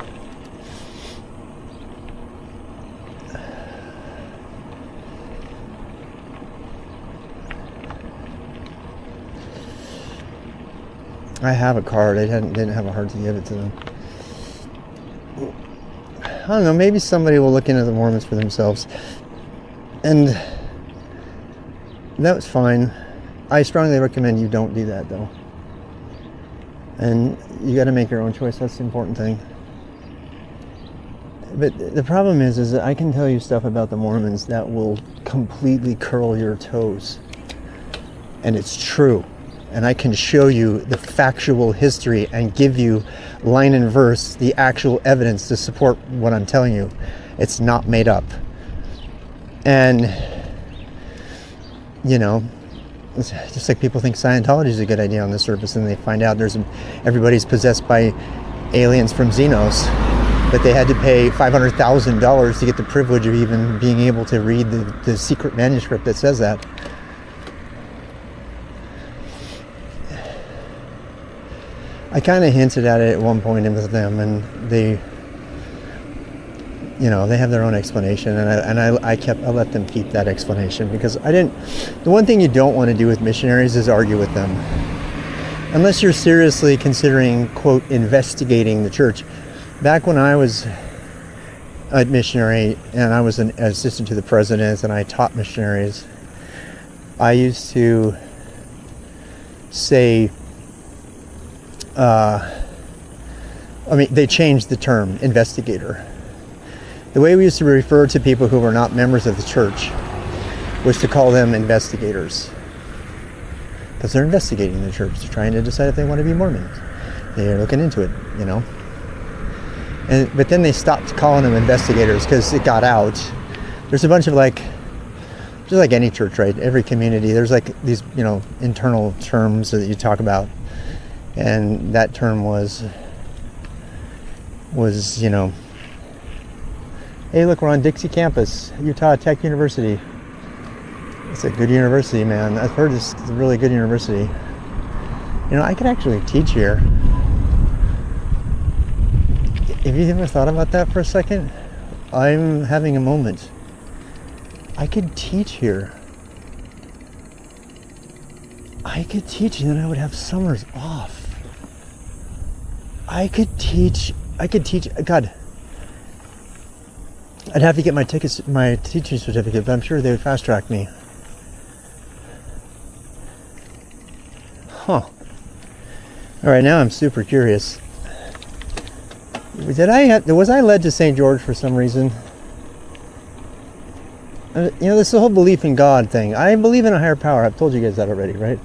I have a card. I didn't have a heart to give it to them. I don't know, maybe somebody will look into the Mormons for themselves. And that was fine. I strongly recommend you don't do that, though. And you got to make your own choice. That's the important thing. But the problem is that I can tell you stuff about the Mormons that will completely curl your toes. And it's true. And I can show you the factual history and give you line and verse the actual evidence to support what I'm telling you. It's not made up. And, you know, it's just like people think Scientology is a good idea on the surface, and they find out everybody's possessed by aliens from Xenos, but they had to pay $500,000 to get the privilege of even being able to read the secret manuscript that says that. I kind of hinted at it at one point with them, and they, you know, they have their own explanation, and I let them keep that explanation, because the one thing you don't want to do with missionaries is argue with them. Unless you're seriously considering, quote, investigating the church. Back when I was a missionary, and I was an assistant to the president, and I taught missionaries, I used to say, they changed the term investigator. The way we used to refer to people who were not members of the church was to call them investigators, because they're investigating the church. They're trying to decide if they want to be Mormons. They're looking into it, you know. But then they stopped calling them investigators because it got out. There's a bunch of just like any church, right? Every community, there's like these, you know, internal terms that you talk about. And that term was, you know, hey, look, we're on Dixie campus, Utah Tech University. It's a good university, man. I've heard it's a really good university. You know, I could actually teach here. Have you ever thought about that for a second? I'm having a moment. I could teach here. I could teach, and then I would have summers off. I could teach, God. I'd have to get my teaching certificate, but I'm sure they would fast track me. Huh. Alright, now I'm super curious. Was I led to St. George for some reason? You know, this whole belief in God thing. I believe in a higher power. I've told you guys that already, right?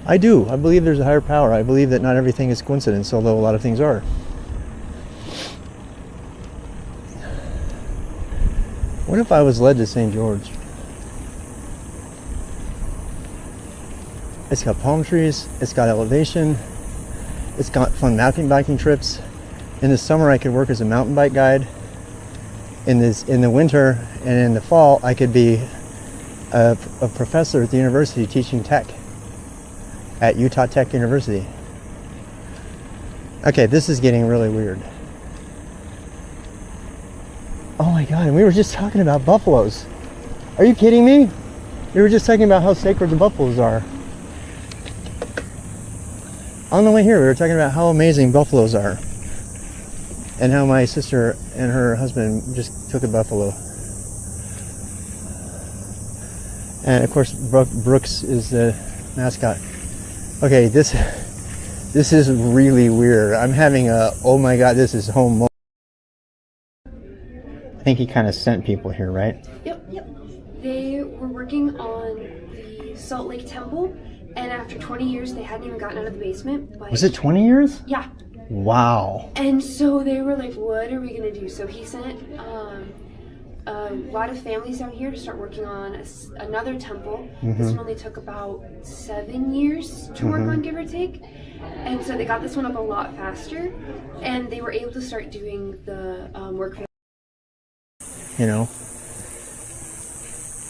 I do. I believe there's a higher power. I believe that not everything is coincidence, although a lot of things are. What if I was led to St. George? It's got palm trees. It's got elevation. It's got fun mountain biking trips. In the summer, I could work as a mountain bike guide. In the winter and in the fall, I could be a professor at the university teaching tech at Utah Tech University. Okay, this is getting really weird. Oh my God, and we were just talking about buffaloes. Are you kidding me? We were just talking about how sacred the buffaloes are. On the way here, we were talking about how amazing buffaloes are, and how my sister and her husband just took a buffalo. And of course, Brooks is the mascot. Okay, this is really weird. I'm having oh my God, this is home moment. I think he kind of sent people here, right? Yep. They were working on the Salt Lake Temple, and after 20 years, they hadn't even gotten out of the basement. But Was it 20 years? Yeah. Wow. And so they were like, what are we going to do? So he sent a lot of families down here to start working on another temple. This one only took about 7 years to work on, give or take. And so they got this one up a lot faster, and they were able to start doing the work for you know.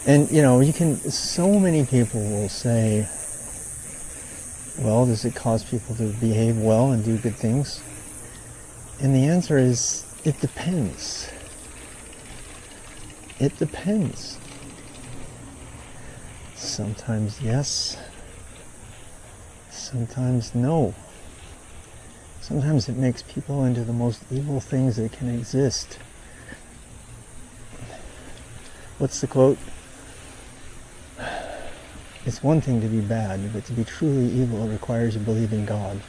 And, you know, so many people will say, well, does it cause people to behave well and do good things? And the answer is, it depends. It depends. Sometimes yes, sometimes no. Sometimes it makes people into the most evil things that can exist. What's the quote? It's one thing to be bad, but to be truly evil requires you believe in God.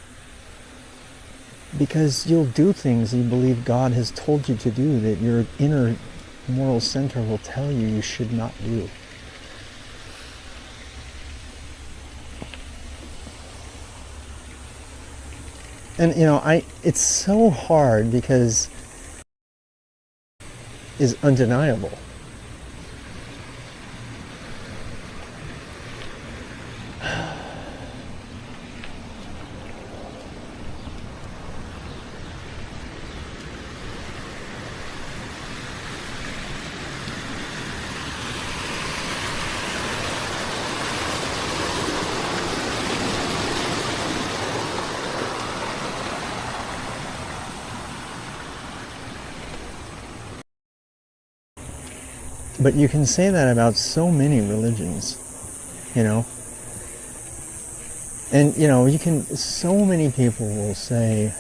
Because you'll do things you believe God has told you to do that your inner moral center will tell you should not do. And you know, it's so hard because it's undeniable. But you can say that about so many religions, you know. And, you know, so many people will say,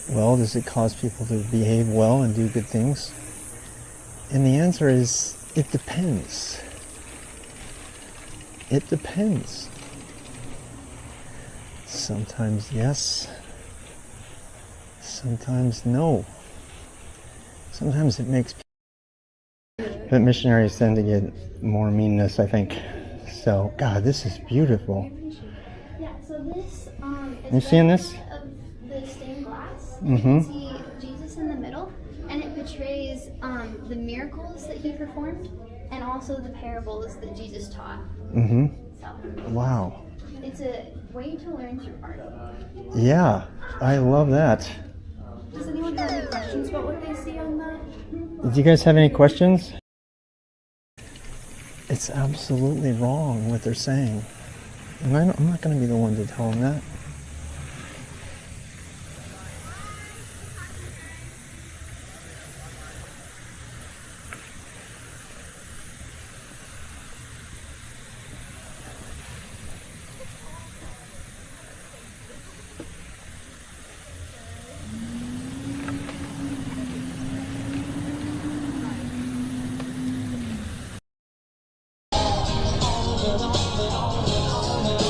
well, does it cause people to behave well and do good things? And the answer is, it depends. It depends. Sometimes yes, sometimes no. Sometimes it makes people. But missionaries tend to get more meanness, I think. So, God, this is beautiful. Yeah, so this You seeing this? Of the stained glass. Mm-hmm. You can see Jesus in the middle, and it portrays the miracles that he performed, and also the parables that Jesus taught. Mm-hmm. So, Wow. it's a way to learn through art. Yeah, I love that. Does anyone have any questions about what they see on that? Do you guys have any questions? It's absolutely wrong what they're saying. And I'm not going to be the one to tell them that.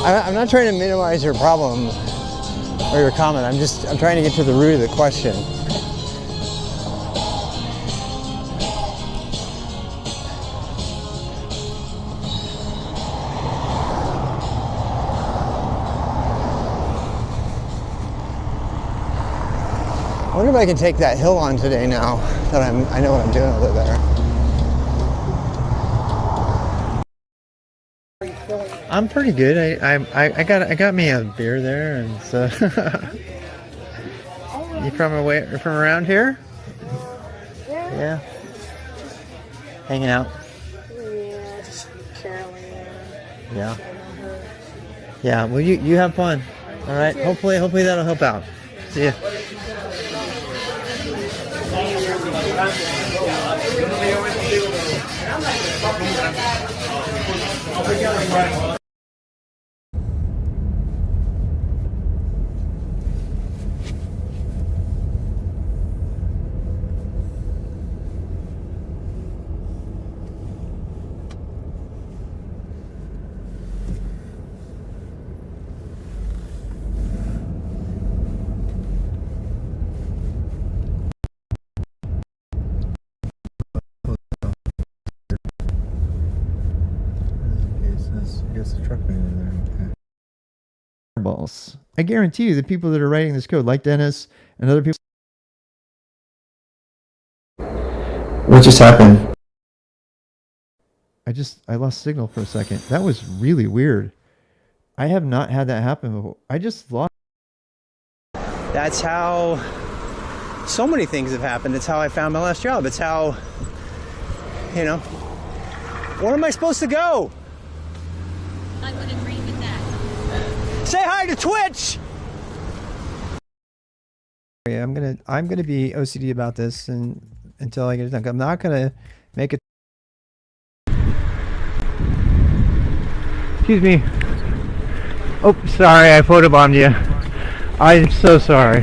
I'm not trying to minimize your problem or your comment. I'm trying to get to the root of the question. I wonder if I can take that hill on today now that I know what I'm doing over there. I'm pretty good. I got me a beer there, and so you from around here? Yeah. Hanging out. Yeah, just Carolyn. Yeah. Yeah. Well, you have fun. All right. Hopefully that'll help out. See ya. Balls. I guarantee you the people that are writing this code, like Dennis and other people. What just happened? I lost signal for a second. That was really weird. I have not had that happen before. I just lost. That's how so many things have happened. It's how I found my last job. It's how, you know, where am I supposed to go? I would agree with that. Say hi to Twitch. Yeah, I'm gonna be OCD about this and until I get it done. I'm not gonna make it. Excuse me. Oh, sorry, I photobombed you. I'm so sorry.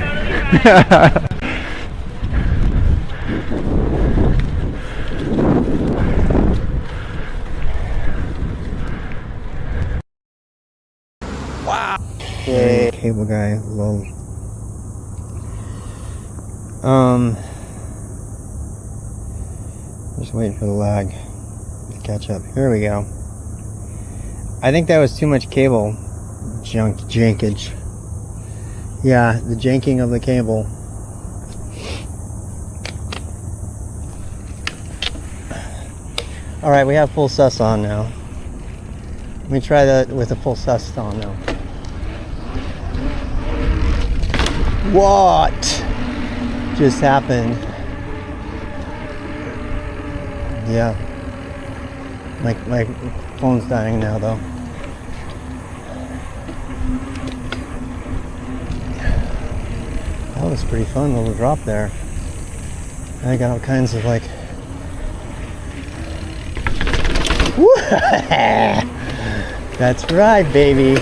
Wow. Okay. Cable guy, low. Just waiting for the lag to catch up. Here we go. I think that was too much cable jankage. Yeah, the janking of the cable. Alright, we have full sus on now. Let me try that with a full sus on now. What just happened? Yeah. My phone's dying now though. That was pretty fun little drop there. I got all kinds of like that's right, baby.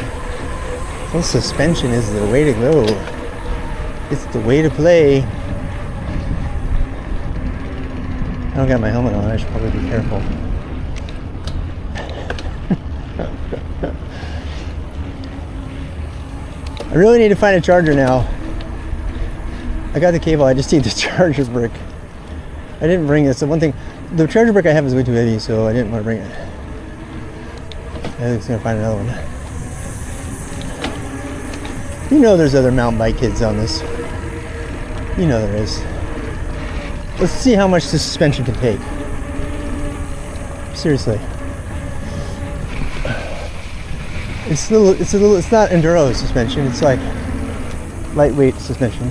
Full suspension is the way to go. It's the way to play. I don't got my helmet on. I should probably be careful. I really need to find a charger now. I got the cable. I just need the charger brick. I didn't bring this. The one thing, the charger brick I have is way too heavy, so I didn't want to bring it. I was gonna find another one. You know there's other mountain bike kids on this. You know there is. Let's see how much the suspension can take. Seriously. It's not enduro suspension, it's like lightweight suspension.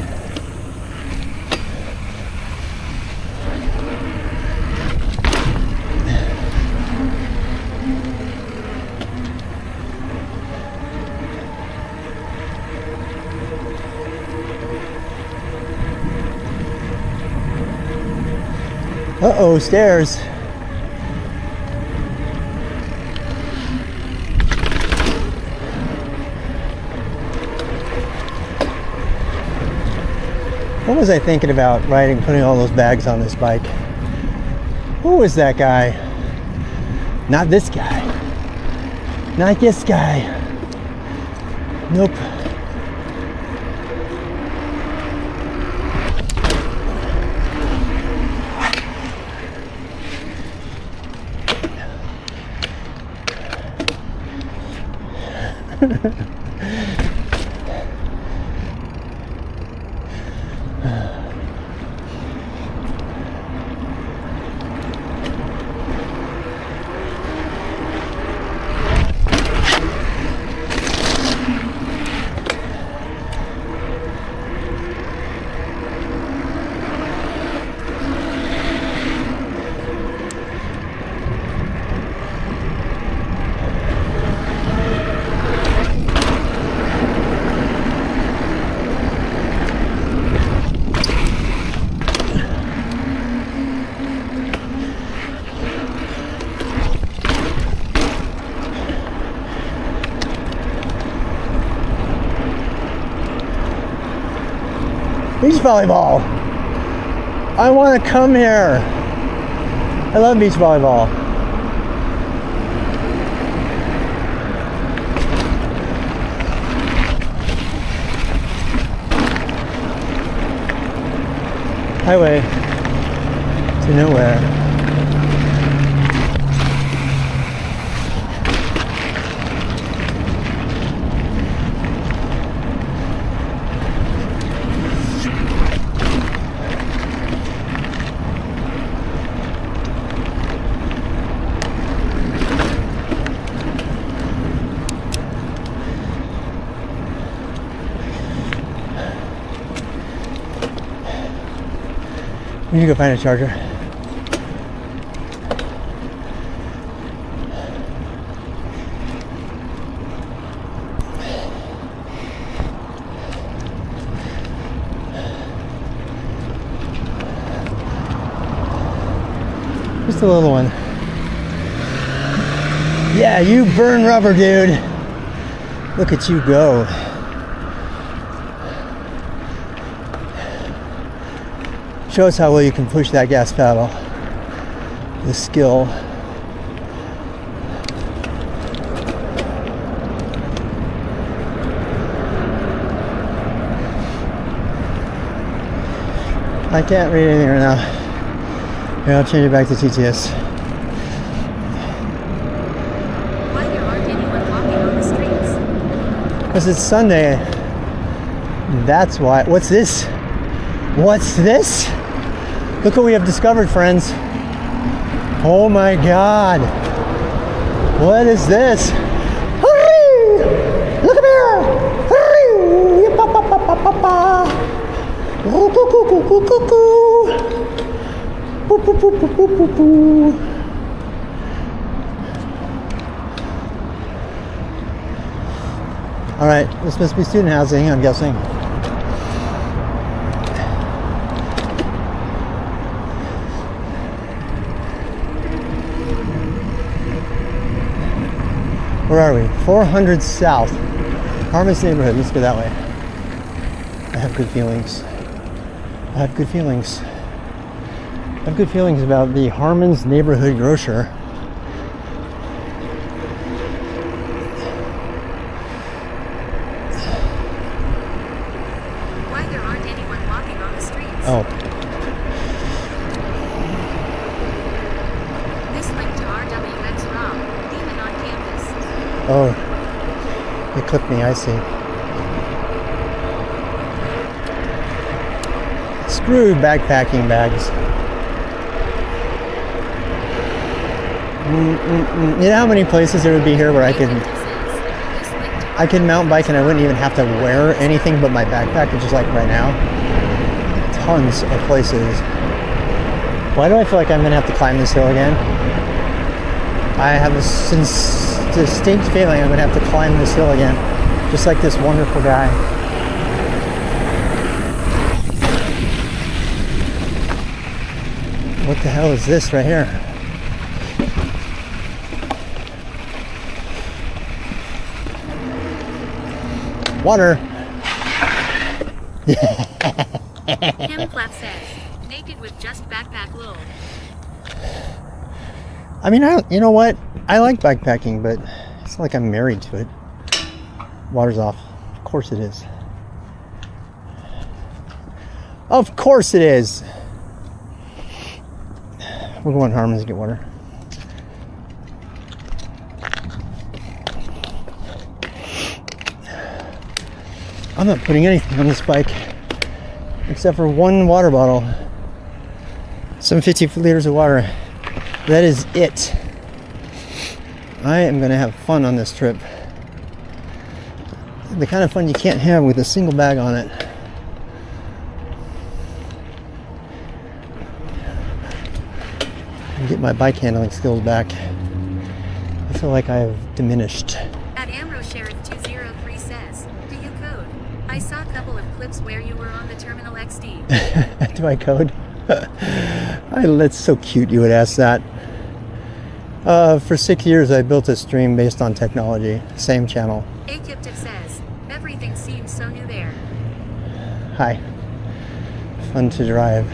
Uh-oh, stairs. What was I thinking about riding, putting all those bags on this bike? Who was that guy? Not this guy. Not this guy. Nope. Beach volleyball. I want to come here. I love beach volleyball. Highway to nowhere. We need to go find a charger. Just a little one. Yeah, you burn rubber, dude. Look at you go. Shows how well you can push that gas pedal. The skill. I can't read anything right now. Here, I'll change it back to TTS. Why there aren't anyone walking on the streets? Because it's Sunday. That's why. What's this? What's this? Look what we have discovered, friends. Oh my God. What is this? Hurry! Look up here! Hurry! Ba-ba-ba-ba-ba-ba. Coo-coo-coo-coo-coo-coo. Boo-boo-boo-boo-boo-boo. All right, this must be student housing, I'm guessing. Where are we? 400 South. Harmon's neighborhood. Let's go that way. I have good feelings. I have good feelings. I have good feelings about the Harmon's neighborhood grocer. Why there aren't anyone walking on the streets? Oh, This link to RWX ROM, Demon on campus. oh, it clipped me. I see. Screw backpacking bags. You know how many places there would be here where I could mountain bike and I wouldn't even have to wear anything but my backpack, which is like right now. Tons of places. Why do I feel like I'm gonna have to climb this hill again? I have a distinct feeling I'm gonna have to climb this hill again, just like this wonderful guy. What the hell is this right here? Water. Camflap says, naked with just backpack lol. I mean, you know what? I like backpacking, but it's not like I'm married to it. Water's off. Of course it is. Of course it is. We're going to Harmon's to get water. I'm not putting anything on this bike except for one water bottle. 750 liters of water. That is it. I am going to have fun on this trip. The kind of fun you can't have with a single bag on it. Get my bike handling skills back. I feel like I have diminished. At Amro Sheriff 203 says, do you code? I saw a couple of clips where you were on the Terminal XD. Do I code? That's so cute you would ask that. For 6 years I built a stream based on technology. Same channel. Akyptiv says, everything seems so new there. Hi. Fun to drive.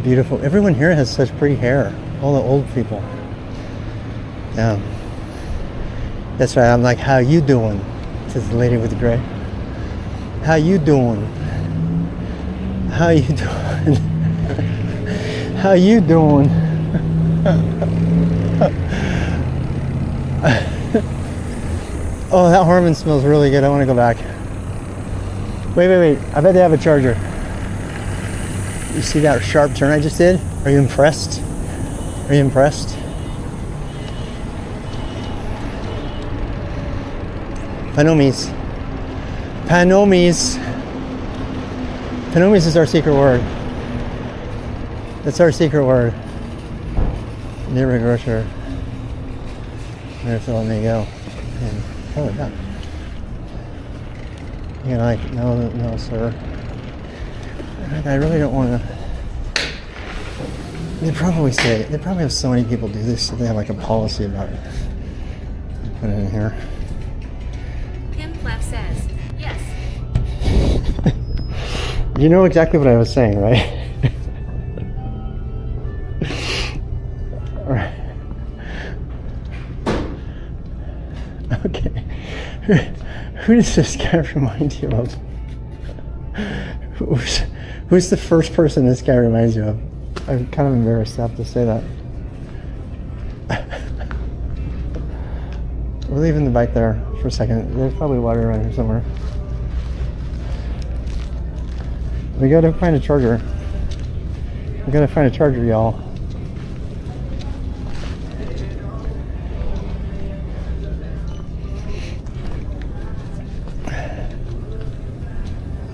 Beautiful. Everyone here has such pretty hair. All the old people. Yeah. That's right. I'm like, how you doing? Says the lady with the gray. How you doing? How you doing? How you doing? Oh, that Harmon smells really good. I want to go back. Wait. I bet they have a charger. You see that sharp turn I just did? Are you impressed? Are you impressed? Panomies. Panomies. Panomies is our secret word. That's our secret word. Neighborhood grocer. They're to let me go. And holy cow. You're like, no, sir. I really don't want to. They probably have so many people do this, so they have like a policy about it. Put it in here. Kim Clap says, yes. You know exactly what I was saying, right? Alright. Okay. Who does this guy remind you of? Who's the first person this guy reminds you of? I'm kind of embarrassed to have to say that. We're leaving the bike there for a second. There's probably water around here somewhere. We gotta find a charger. We gotta find a charger, y'all.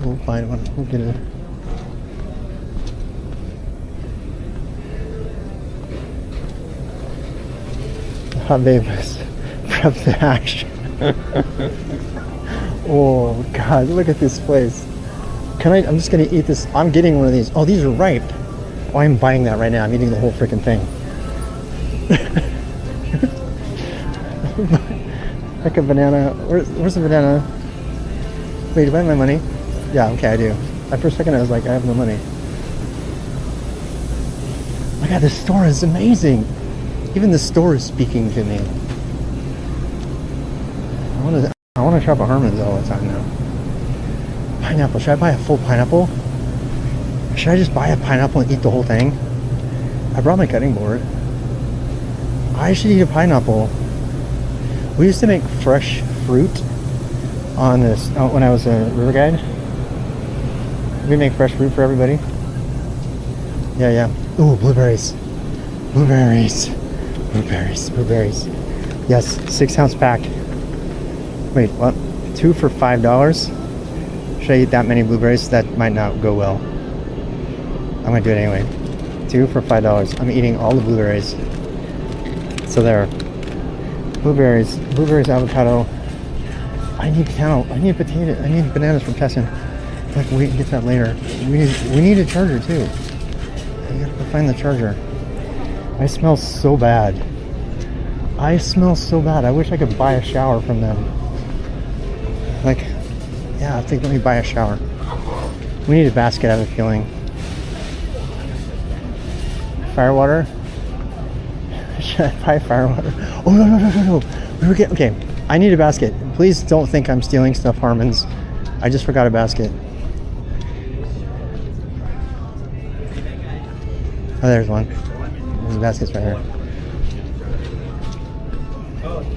We'll find one. We'll get it. Hot babe is prep to action. Oh God, look at this place. I'm just gonna eat this. I'm getting one of these. Oh, these are ripe. Oh, I'm buying that right now. I'm eating the whole freaking thing. Like a banana. Where's the banana? Wait, do I have my money? Yeah, okay, I do. For a second I was like, I have no money. My God, this store is amazing. Even the store is speaking to me. I want to shop at Harmon's all the time now. Pineapple. Should I buy a full pineapple? Should I just buy a pineapple and eat the whole thing? I brought my cutting board. I should eat a pineapple. We used to make fresh fruit on this when I was a river guide. We make fresh fruit for everybody. Yeah. Ooh, blueberries. Blueberries. Yes, 6-ounce pack. Wait, what? 2 for $5? Should I eat that many blueberries? That might not go well. I'm gonna do it anyway. 2 for $5. I'm eating all the blueberries. So there. Blueberries, avocado. I need potato. I need bananas from Tessin. Like, we can get that later. We need a charger too. I gotta find the charger. I smell so bad. I wish I could buy a shower from them. Like, yeah, I think let me buy a shower. We need a basket, I have a feeling. Firewater? Should I buy firewater? Oh, no. Okay, I need a basket. Please don't think I'm stealing stuff, Harmon's. I just forgot a basket. Oh, there's one. There's a basket's right here.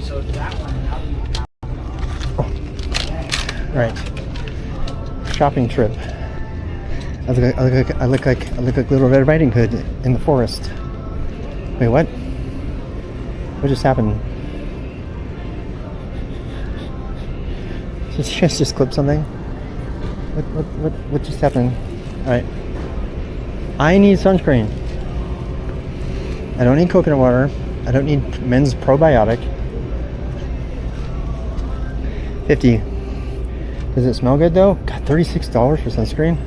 So that one. Oh. Right. Shopping trip. I look like Little Red Riding Hood in the forest. Wait, what? What just happened? Did you guys just clip something? What just happened? Alright. I need sunscreen. I don't need coconut water. I don't need men's probiotic. 50. Does it smell good though? God, $36 for sunscreen?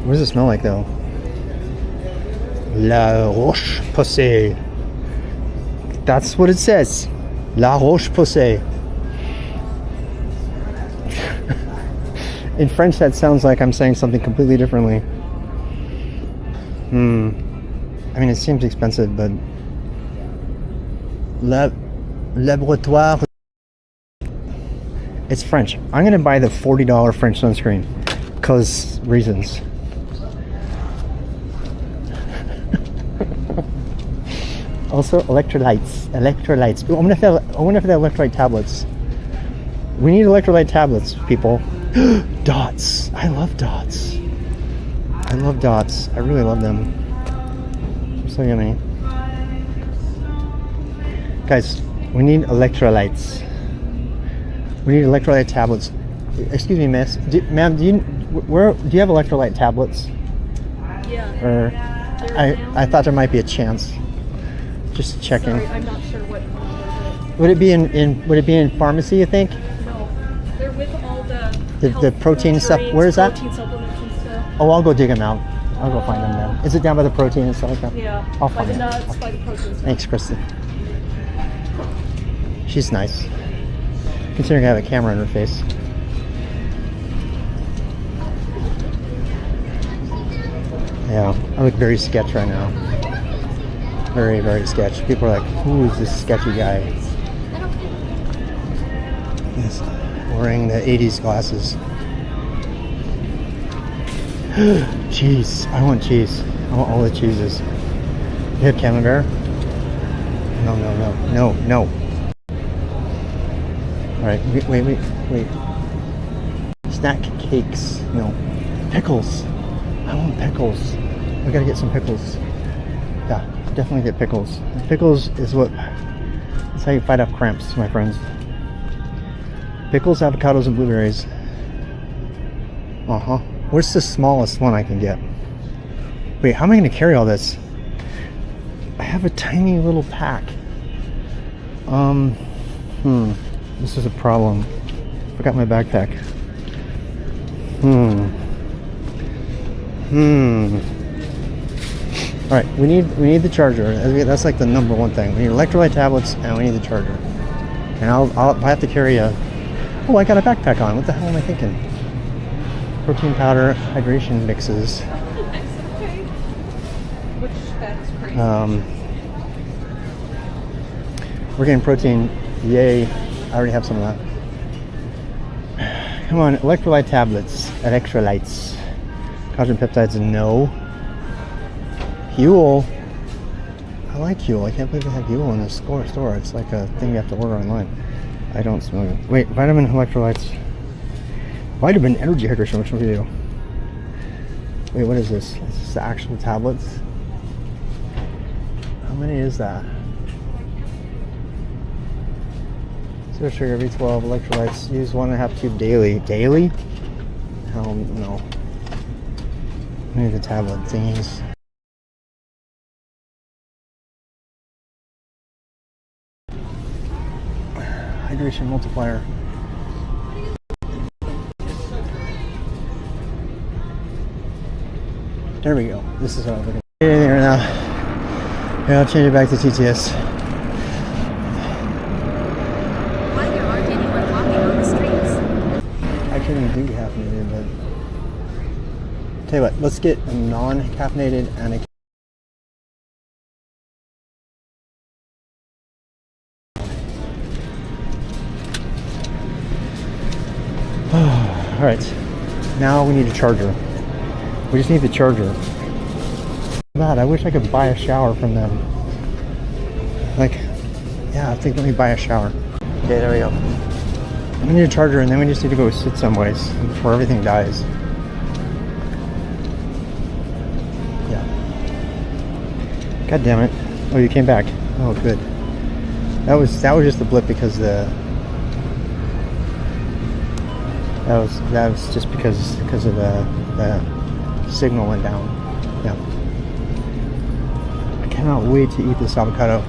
What does it smell like though? La Roche-Posay. That's what it says. La Roche-Posay. In French that sounds like I'm saying something completely differently. I mean, it seems expensive, but Laboratoire. It's French. I'm gonna buy the $40 French sunscreen, cause reasons. Also, electrolytes. Ooh, I wonder if they have electrolyte tablets. We need electrolyte tablets, people. Dots. I love dots. I really love them. They're so yummy. Guys, we need electrolytes. We need electrolyte tablets. Excuse me, miss. Ma'am, do you have electrolyte tablets? Yeah. Or there now? I thought there might be a chance. Just checking. Sorry, I'm not sure what number Would it be in pharmacy, you think? it is. No, they're with all The health protein food stuff. drinks, Where is that? Protein supplements and stuff. Oh, I'll go dig them out. I'll go find them then. Is it down by the protein and stuff like that? Yeah, I'll by find the it. nuts, by the protein stuff. Thanks, Kristen. She's nice. Considering I have a camera in her face. Yeah, I look very sketch right now. Very, very sketch. People are like, who is this sketchy guy? He's wearing the 80s glasses. Cheese. I want cheese. I want all the cheeses. You have camembert? No, no, no, no, no. Alright, wait. Snack cakes. No. Pickles. I want pickles. We gotta get some pickles. Yeah, definitely get pickles. Pickles is that's how you fight off cramps, my friends. Pickles, avocados, and blueberries. Uh-huh. Where's the smallest one I can get? Wait, how am I gonna carry all this? I have a tiny little pack. This is a problem. Forgot my backpack. Alright, we need the charger. That's like the number one thing. We need electrolyte tablets and we need the charger. And I'll have to carry a... Oh, I got a backpack on. What the hell am I thinking? Protein powder, hydration mixes. Okay. Which that's crazy. We're getting protein. Yay. I already have some of that. Come on, electrolyte tablets. Electrolytes. Collagen peptides, no. Huel. I like Huel. I can't believe they have Huel in the store. It's like a thing you have to order online. I don't smell it. Wait, vitamin electrolytes. Vitamin energy hydration. Which one do you do? Wait, what is this? Is this the actual tablets? How many is that? Zero sugar, B12, electrolytes. Use 1.5 tube daily. Daily? Hell no. I need the tablet thingies. Hydration multiplier. There we go. This is what I'm looking for. Anything right now. Yeah, I'll change it back to TTS. Why there aren't anyone walking on the streets? I can't even do caffeinated, but tell you what, let's get a non-caffeinated and a all right, now we need a charger. We just need the charger. God, I wish I could buy a shower from them. Like, yeah, I think let me buy a shower. Okay, there we go. We need a charger, and then we just need to go sit someplace before everything dies. Yeah. God damn it! Oh, you came back. Oh, good. That was just a blip because that was just because of the signal went down. Yeah. I cannot wait to eat this avocado.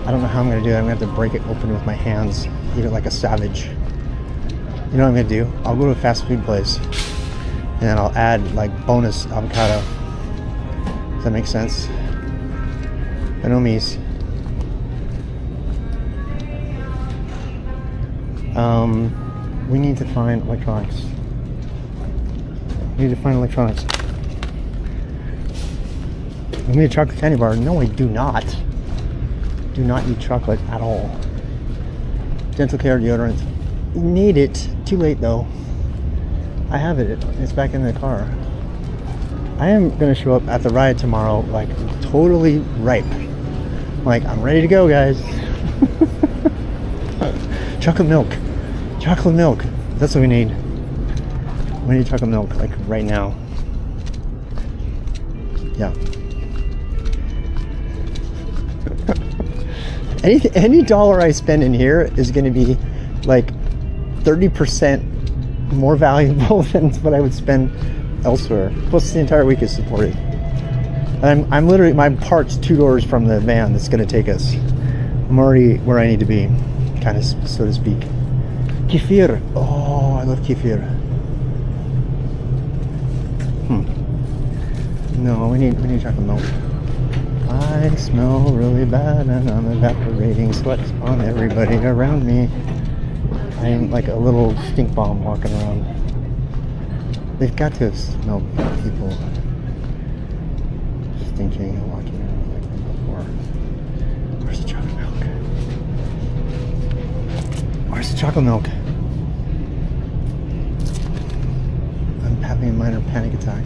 I don't know how I'm gonna do it. I'm gonna have to break it open with my hands, eat it like a savage. You know what I'm gonna do? I'll go to a fast food place and then I'll add like bonus avocado. Does that make sense? By no means. We need to find electronics. We need to find electronics. We need a chocolate candy bar. No, I do not. Do not eat chocolate at all. Dental care deodorant. Need it. Too late though. I have it. It's back in the car. I am gonna show up at the ride tomorrow like totally ripe. Like I'm ready to go, guys. Chocolate milk. Chocolate milk. That's what we need. We need chocolate milk like right now. Yeah. Any dollar I spend in here is going to be like 30% more valuable than what I would spend elsewhere. Plus the entire week is supported. And I'm literally, my park's 2 doors from the van that's going to take us. I'm already where I need to be, kind of, so to speak. Kefir. Oh, I love kefir. No, we need chocolate milk. I smell really bad and I'm evaporating sweat on everybody around me. I'm like a little stink bomb walking around. They've got to have smelled people stinking and walking around like that before. Where's the chocolate milk? Where's the chocolate milk? I'm having a minor panic attack.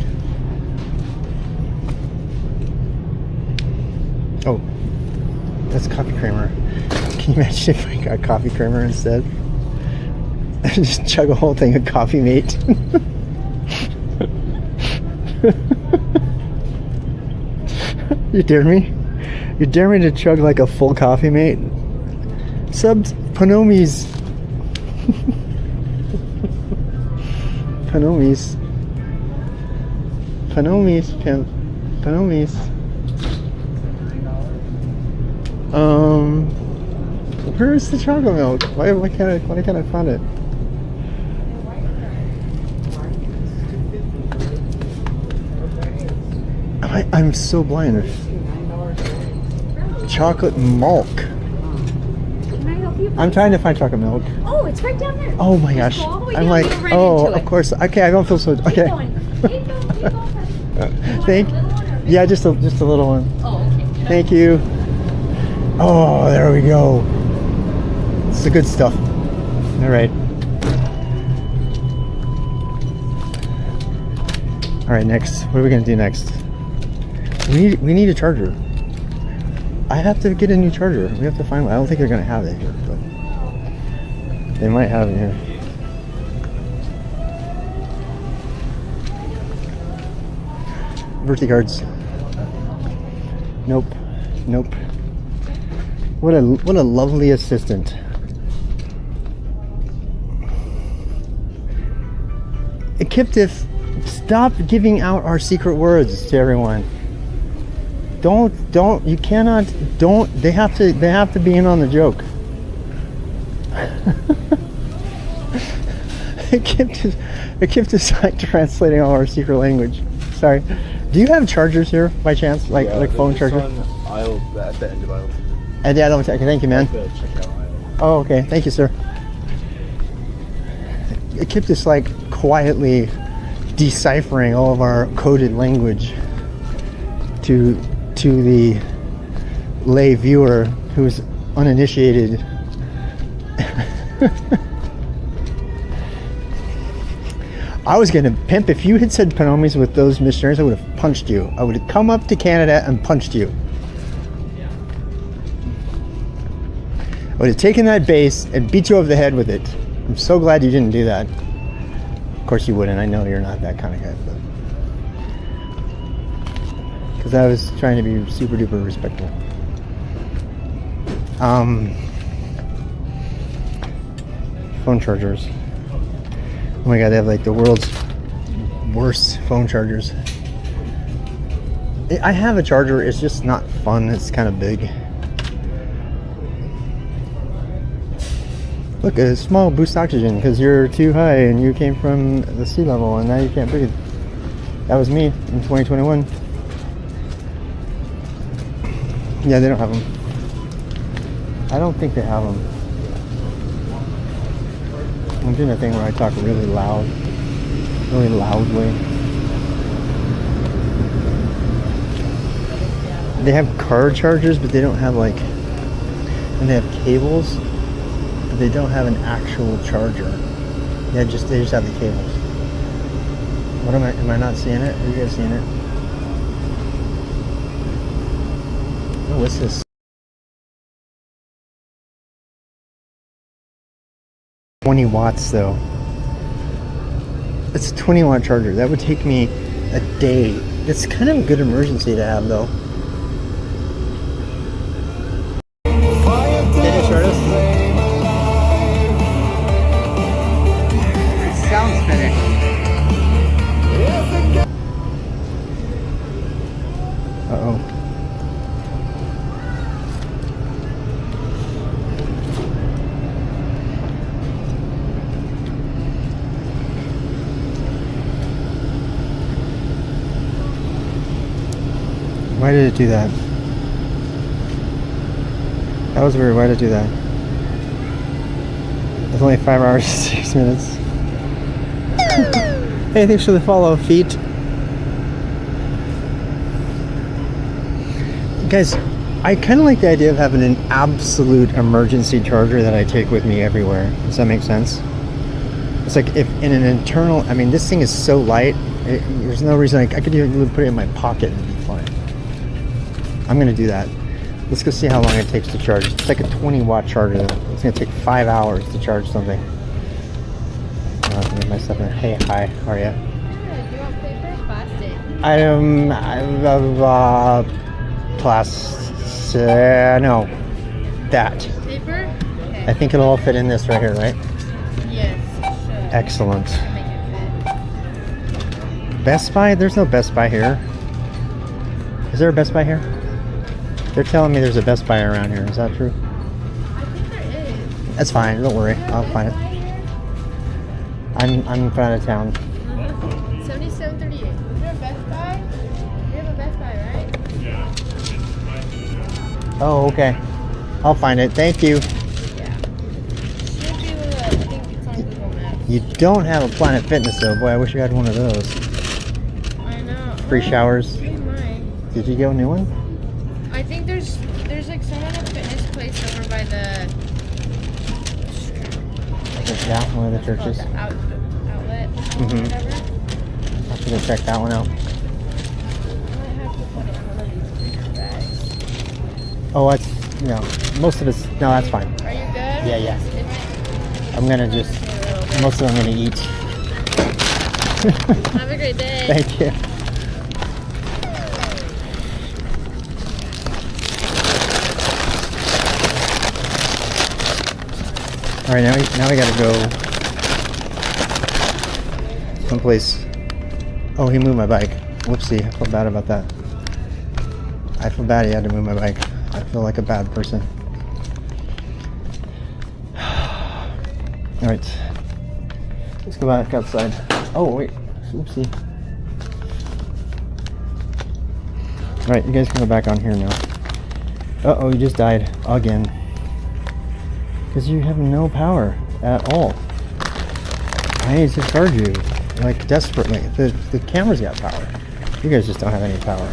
Oh, that's coffee creamer. Can you imagine if I got coffee creamer instead? Just chug a whole thing of Coffee Mate. You dare me? You dare me to chug like a full Coffee Mate? Subs Panomies. Panomies. Panomies, pimp. Panomies. Where's the chocolate milk? Why can't I find it? I'm so blind. Chocolate milk. Can I help you? I'm trying to find chocolate milk. Oh, it's right down there. Oh my gosh. Go all the way I'm down, like, go right oh, into of it. course. Okay, I don't feel so. Okay. Keep going. Keep going. Thank. Yeah, just a little one. Oh, okay. Thank you. Oh, there we go. It's the good stuff. All right. All right, next. What are we gonna do next? We need a charger. I have to get a new charger. We have to find one. I don't think they're gonna have it here, but they might have it here. Birthday cards. Nope. Nope. What a lovely assistant. Kiptif, stop giving out our secret words to everyone. You cannot, they have to be in on the joke. Kiptif's like translating all our secret language. Sorry. Do you have chargers here by chance? Like phone chargers? Aisle at the end of aisle. And yeah, okay, thank you, man. Check out aisle. Oh, okay. Thank you, sir. Kiptif's like quietly deciphering all of our coded language to the lay viewer who's uninitiated. I was gonna pimp. If you had said Panomies with those missionaries, I would have punched you. I would have come up to Canada and punched you. I would have taken that base and beat you over the head with it. I'm so glad you didn't do that. Of course you wouldn't. I know you're not that kind of guy, but because I was trying to be super duper respectful. Phone chargers. Oh my god, they have like the world's worst phone chargers. I have a charger, it's just not fun, it's kind of big. Look, a small boost oxygen because you're too high and you came from the sea level and now you can't breathe. That was me in 2021. Yeah, they don't have them. I don't think they have them. I'm doing a thing where I talk really loudly. They have car chargers, but they don't have like, and they have cables, but they don't have an actual charger. Yeah, they just have the cables. What am I not seeing it? Are you guys seeing it? Oh, what's this? 20 watts though. It's a 20 watt charger. That would take me a day. It's kind of a good emergency to have though. Can you start us? It sounds finished. Why did it do that? That was weird. Why did it do that? It's only 5 hours and 6 minutes. Hey, thanks for the follow, feet. Guys, I kind of like the idea of having an absolute emergency charger that I take with me everywhere. Does that make sense? It's like if in an internal, I mean, this thing is so light, there's no reason I could even put it in my pocket and be fine. I'm going to do that. Let's go see how long it takes to charge. It's like a 20-watt charger. It's going to take 5 hours to charge something. Get my stuff in. Hey, hi, how are you? Do you want paper or plastic? No, that. Paper? Okay. I think it'll all fit in this right here, right? Yes, it should. Excellent. Make it fit. Best Buy? There's no Best Buy here. Is there a Best Buy here? They're telling me there's a Best Buy around here. Is that true? I think there is. That's fine. Don't worry. I'll find it. I'm out of town. 7738. Is there a Best Buy? We have a Best Buy, right? Oh, okay. I'll find it. Thank you. Yeah. Should be able to, I think it's on Google Maps. You don't have a Planet Fitness though. Boy, I wish you had one of those. I know. Free showers. We might. Did you get a new one? I think there's like some kind of fitness place over by the Yeah, one of the churches. the outlet or Mhm. whatever. I should go check that one out. I might have to put it in one of these bigger bags. Oh, that's, most of it's, no, that's fine. Are you good? Yeah, yeah. It might I'm gonna just, most of them I'm gonna eat. have a great day. Thank you. All right, now we gotta go someplace. Oh, he moved my bike. Whoopsie, I feel bad about that. I feel bad he had to move my bike. I feel like a bad person. All right, let's go back outside. Oh wait, whoopsie. All right, you guys can go back on here now. Uh-oh, you just died again. Because you have no power at all. I need to charge you, like, desperately. The camera's got power. You guys just don't have any power.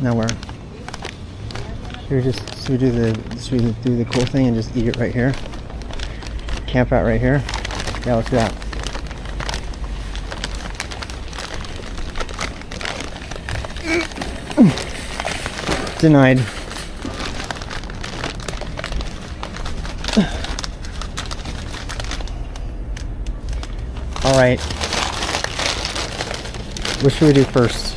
Now where? Should we do the cool thing and just eat it right here? Camp out right here? Yeah, let's do that. Denied. All right. What should we do first?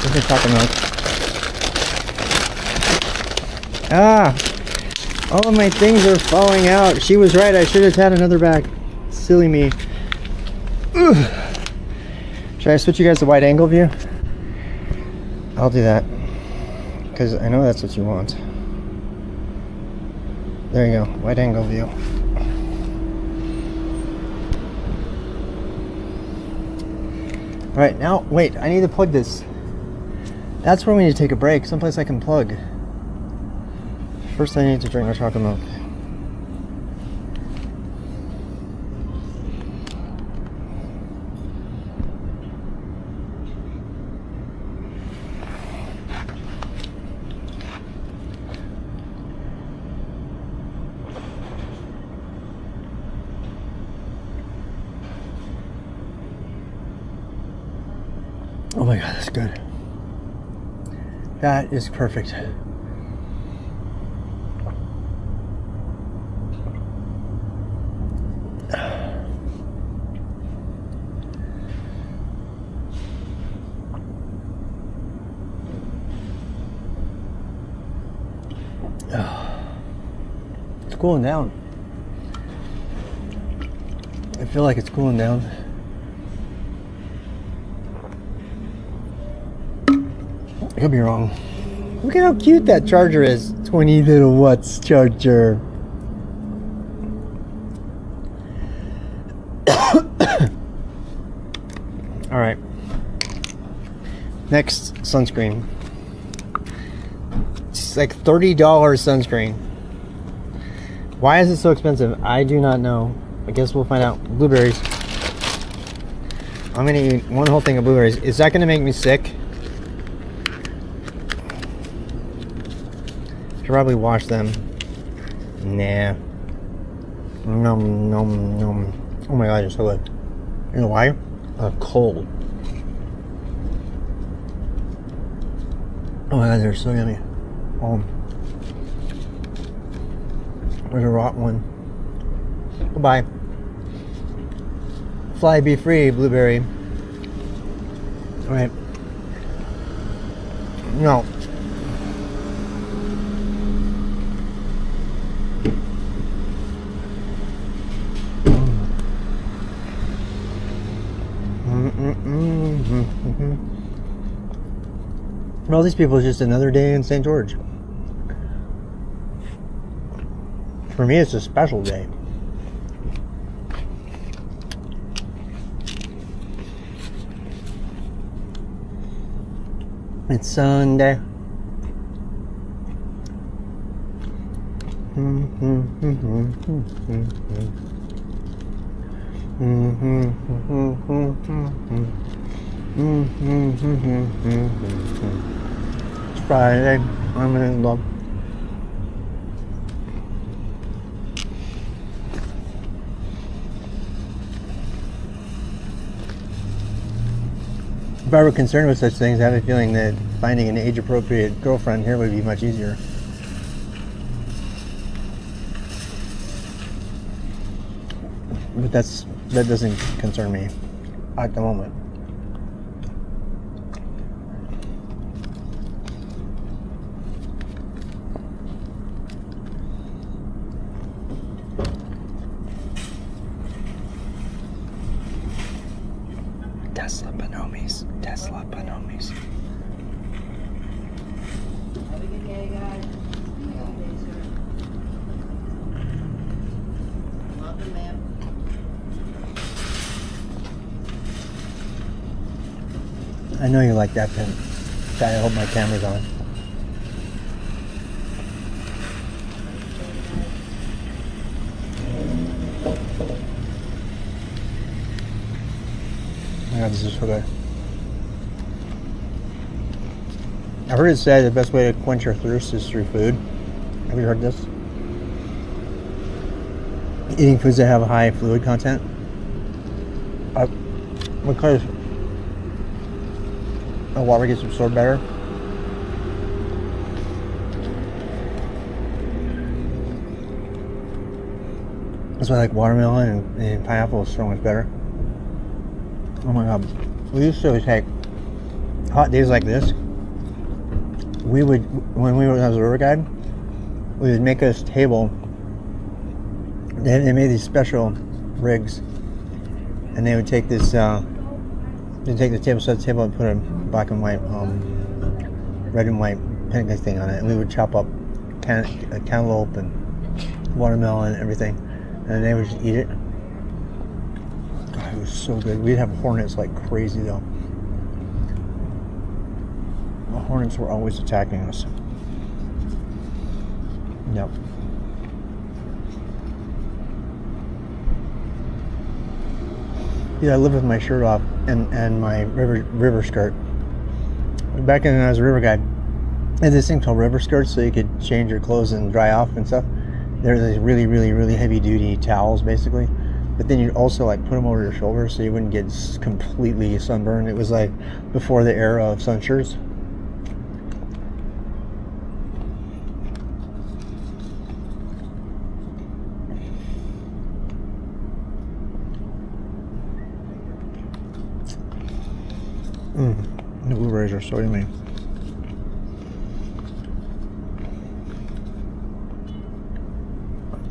We can talk about. Ah! All of my things are falling out. She was right. I should have had another bag. Silly me. Ugh. Should I switch you guys to wide angle view? I'll do that. Because I know that's what you want. There you go. Wide angle view. Alright, now, wait. I need to plug this. That's where we need to take a break. Someplace I can plug. First, I need to drink my chocolate milk. Oh my god, that's good. That is perfect. It's cooling down. I feel like it's cooling down. I could be wrong. Look at how cute that charger is. 20 little watts charger. All right. Next sunscreen. It's like $30 sunscreen. Why is it so expensive? I do not know. I guess we'll find out. Blueberries. I'm gonna eat one whole thing of blueberries. Is that gonna make me sick? Should probably wash them. Nah. Nom nom nom. Oh my god, they're so good. You know why? They're cold. Oh my god, they're so yummy. There's a rotten one. Goodbye. Fly, be free, blueberry. All right. No. For all these people, it's just another day in St. George. For me, it's a special day. It's Sunday. It's Friday. I'm in love. If I were concerned with such things, I have a feeling that finding an age-appropriate girlfriend here would be much easier. But that doesn't concern me at the moment. Tesla Bonomis. Tesla Bonomis. Have a good day, guys. Welcome, ma'am. I know you like that pen. I hope my camera's on. Oh my god, this is so good. I've heard it said the best way to quench your thirst is through food. Have you heard this? Eating foods that have a high fluid content. Because the water gets absorbed better. That's why I like watermelon and pineapple is so much better. Oh my god. We used to take hot days like this. We would, when we were as a river guide, we would make us table. They made these special rigs, and they would take this. They'd take the table, set the table, and put a black and white, red and white pancake thing on it, and we would chop up cantaloupe and watermelon and everything, and they would just eat it. God, it was so good. We'd have hornets like crazy though. The hornets were always attacking us. Yep. Yeah, I live with my shirt off and my river skirt. Back when I was a river guide, I had this thing called river skirts, so you could change your clothes and dry off and stuff. They're these really, really, really heavy duty towels, basically. But then you'd also like put them over your shoulders so you wouldn't get completely sunburned. It was like before the era of sun shirts. The blueberries are so yummy.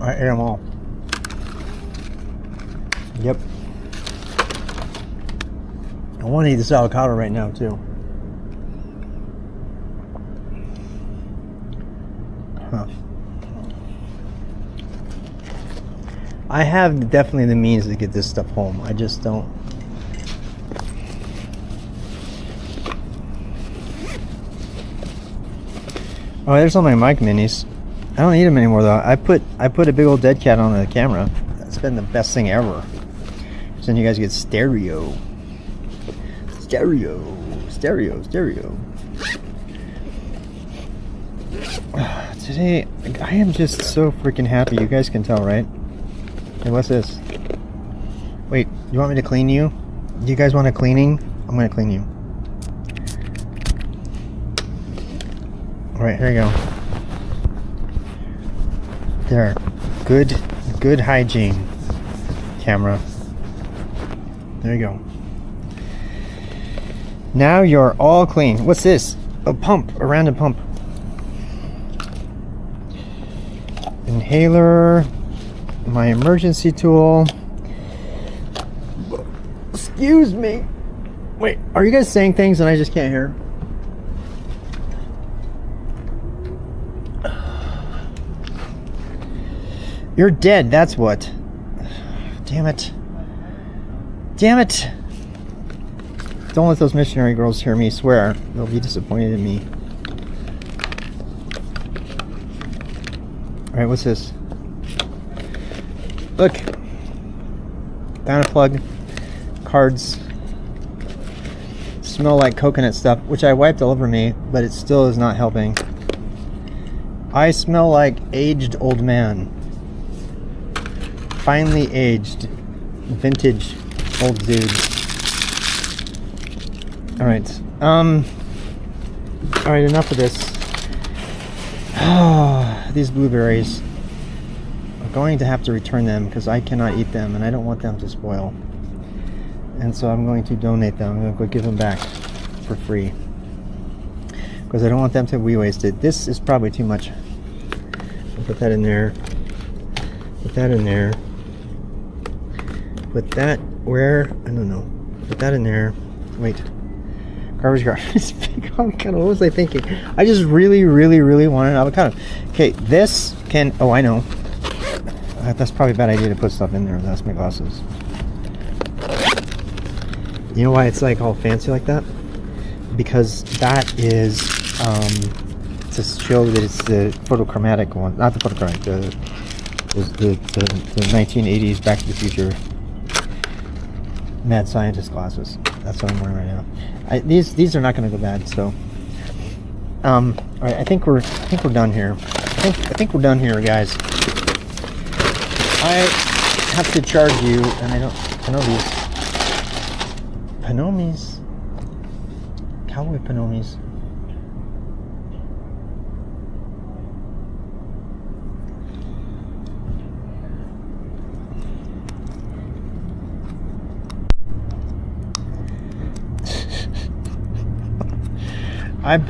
I ate them all. Yep. I want to eat this avocado right now too. Huh. I have definitely the means to get this stuff home. I just don't. Oh, there's all my mic minis. I don't need them anymore though. I put a big old dead cat on the camera. That's been the best thing ever. So then you guys get stereo. Stereo. Today, I am just so freaking happy. You guys can tell, right? Hey, what's this? Wait, you want me to clean you? Do you guys want a cleaning? I'm gonna clean you. Alright, here you go. There. Good hygiene. Camera. There you go. Now you're all clean. What's this? A pump. A random pump. Inhaler. My emergency tool. Excuse me. Wait, are you guys saying things and I just can't hear? You're dead, that's what. Damn it. Damn it. Don't let those missionary girls hear me swear. They'll be disappointed in me. Alright, what's this? Look. Found a plug. Cards. Smell like coconut stuff, which I wiped all over me, but it still is not helping. I smell like aged old man. Finely aged. Vintage old dude. Alright. Alright, enough of this. These blueberries. I'm going to have to return them because I cannot eat them and I don't want them to spoil. And so I'm going to donate them. I'm going to go give them back for free. Because I don't want them to be wasted. This is probably too much. I'll put that in there. Put that in there. Put that where? I don't know. Put that in there. Wait. Garbage. Avocado. What was I thinking? I just really want an avocado. Okay, this can... Oh, I know. That's probably a bad idea to put stuff in there. That's my glasses. You know why it's like all fancy like that? Because that is to show that it's the photochromatic one. Not the photochromatic. The 1980s Back to the Future mad scientist glasses. That's what I'm wearing right now. These are not going to go bad. So, all right. I think we're done here. I think we're done here, guys. I have to charge you, and I know these Panomies, cowboy Panomies.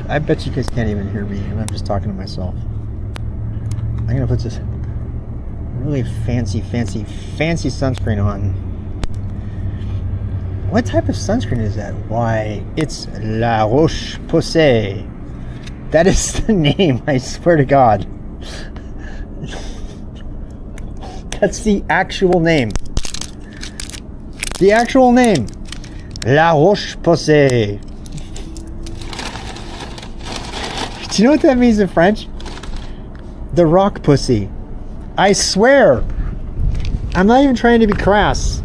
I bet you guys can't even hear me, and I'm just talking to myself. I'm gonna put this really fancy sunscreen on. What type of sunscreen is that? Why, it's La Roche-Posay. That is the name, I swear to God. That's the actual name. The actual name. La Roche-Posay. Do you know what that means in French? The rock pussy. I swear. I'm not even trying to be crass.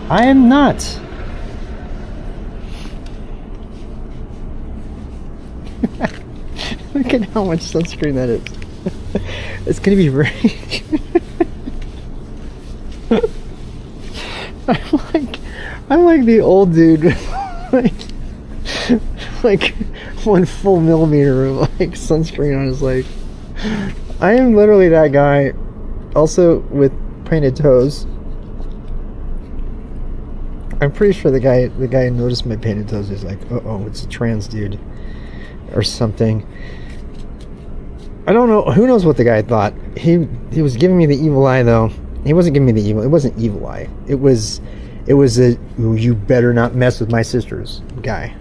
I am not. Look at how much sunscreen that is. It's gonna be very... I'm like the old dude. like 1 full millimeter of like sunscreen on his leg. I am literally that guy. Also with painted toes. I'm pretty sure the guy noticed my painted toes. He's like, uh-oh, it's a trans dude or something. I don't know. Who knows what the guy thought? He was giving me the evil eye though. He wasn't giving me the evil. It wasn't evil eye. It was a you better not mess with my sisters guy.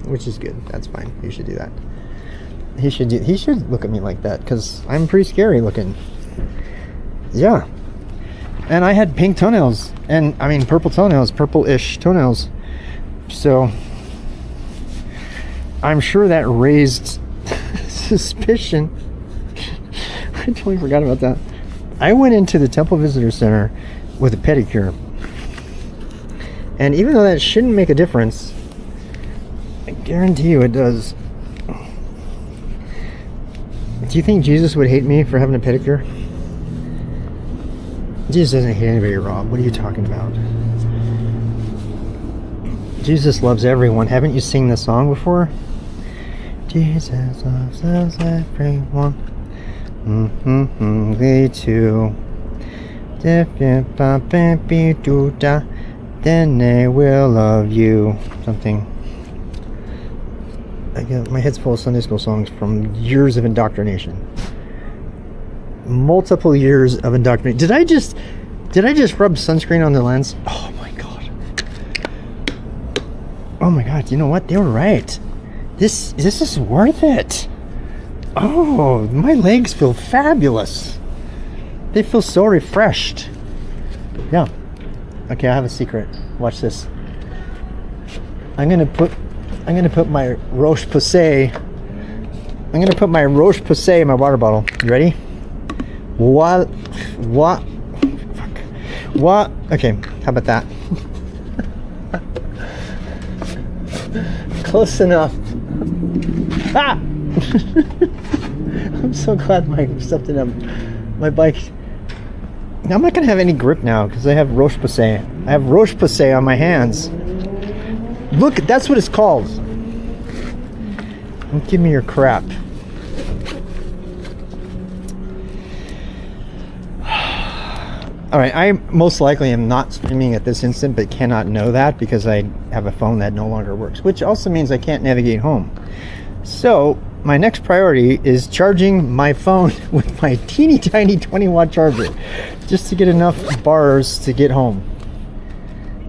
which is good. That's fine. You should do that. He should look at me like that because I'm pretty scary looking. Yeah. And I had pink toenails, and I mean purple toenails, purple-ish toenails. So I'm sure that raised suspicion. I totally forgot about that. I went into the Temple Visitor Center with a pedicure. And even though that shouldn't make a difference, I guarantee you it does. Do you think Jesus would hate me for having a pedicure? Jesus doesn't hate anybody, Rob. What are you talking about? Jesus loves everyone. Haven't you seen this song before? Jesus loves everyone. Me too. Then they will love you. Something. I get my head's full of Sunday school songs from years of indoctrination. Multiple years of indoctrination. Did I just rub sunscreen on the lens? Oh my god. Oh my god, you know what? They were right. This is worth it. Oh, my legs feel fabulous. They feel so refreshed. Yeah. Okay, I have a secret. Watch this. I'm gonna put my Roche Posay. I'm gonna put my Roche Posay in my water bottle. You ready? What? Okay, how about that? Close enough. Ah! I'm so glad something on my bike. Now, I'm not gonna have any grip now because I have Roche Posay. I have Roche Posay on my hands. Look, that's what it's called. Don't give me your crap. Alright, I most likely am not streaming at this instant, but cannot know that because I have a phone that no longer works, which also means I can't navigate home. So, my next priority is charging my phone with my teeny tiny 20-watt charger, just to get enough bars to get home.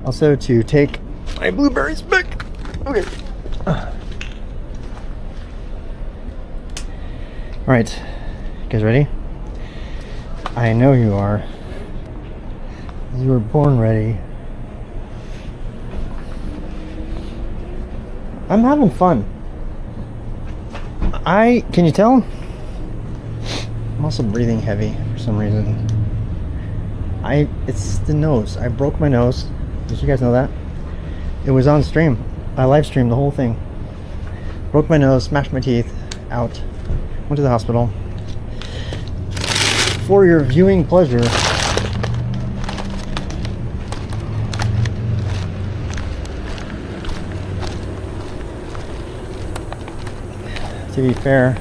Also to take my blueberries back. Okay. Alright, you guys ready? I know you are. You were born ready. I'm having fun. Can you tell? I'm also breathing heavy for some reason. It's the nose. I broke my nose. Did you guys know that? It was on stream. I live streamed the whole thing. Broke my nose, smashed my teeth, out. Went to the hospital. For your viewing pleasure, to be fair,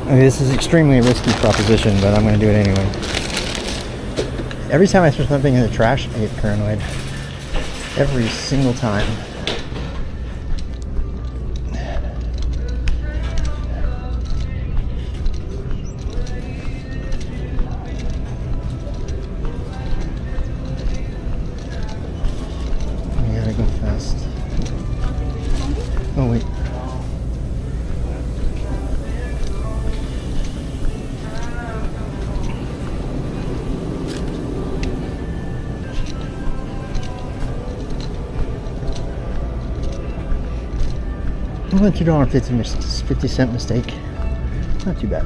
I mean, this is extremely a risky proposition, but I'm going to do it anyway. Every time I throw something in the trash, I get paranoid. Every single time. Oh wait. Well, $2.50 mistake. Not too bad.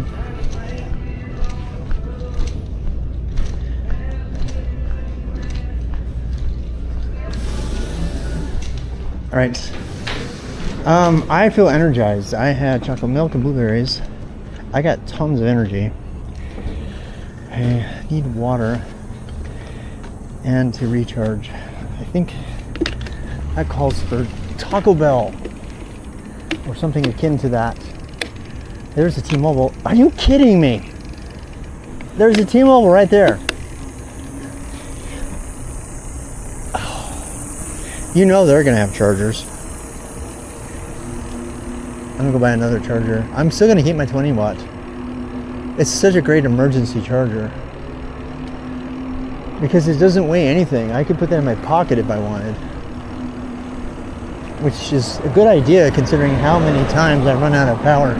All right. I feel energized. I had chocolate milk and blueberries. I got tons of energy. I need water and to recharge. I think that calls for Taco Bell or something akin to that. There's a T-Mobile. Are you kidding me? There's a T-Mobile right there. You know they're gonna have chargers. I'm gonna go buy another charger. I'm still gonna keep my 20-watt. It's such a great emergency charger. because it doesn't weigh anything. I could put that in my pocket if I wanted, which is a good idea considering how many times I run out of power.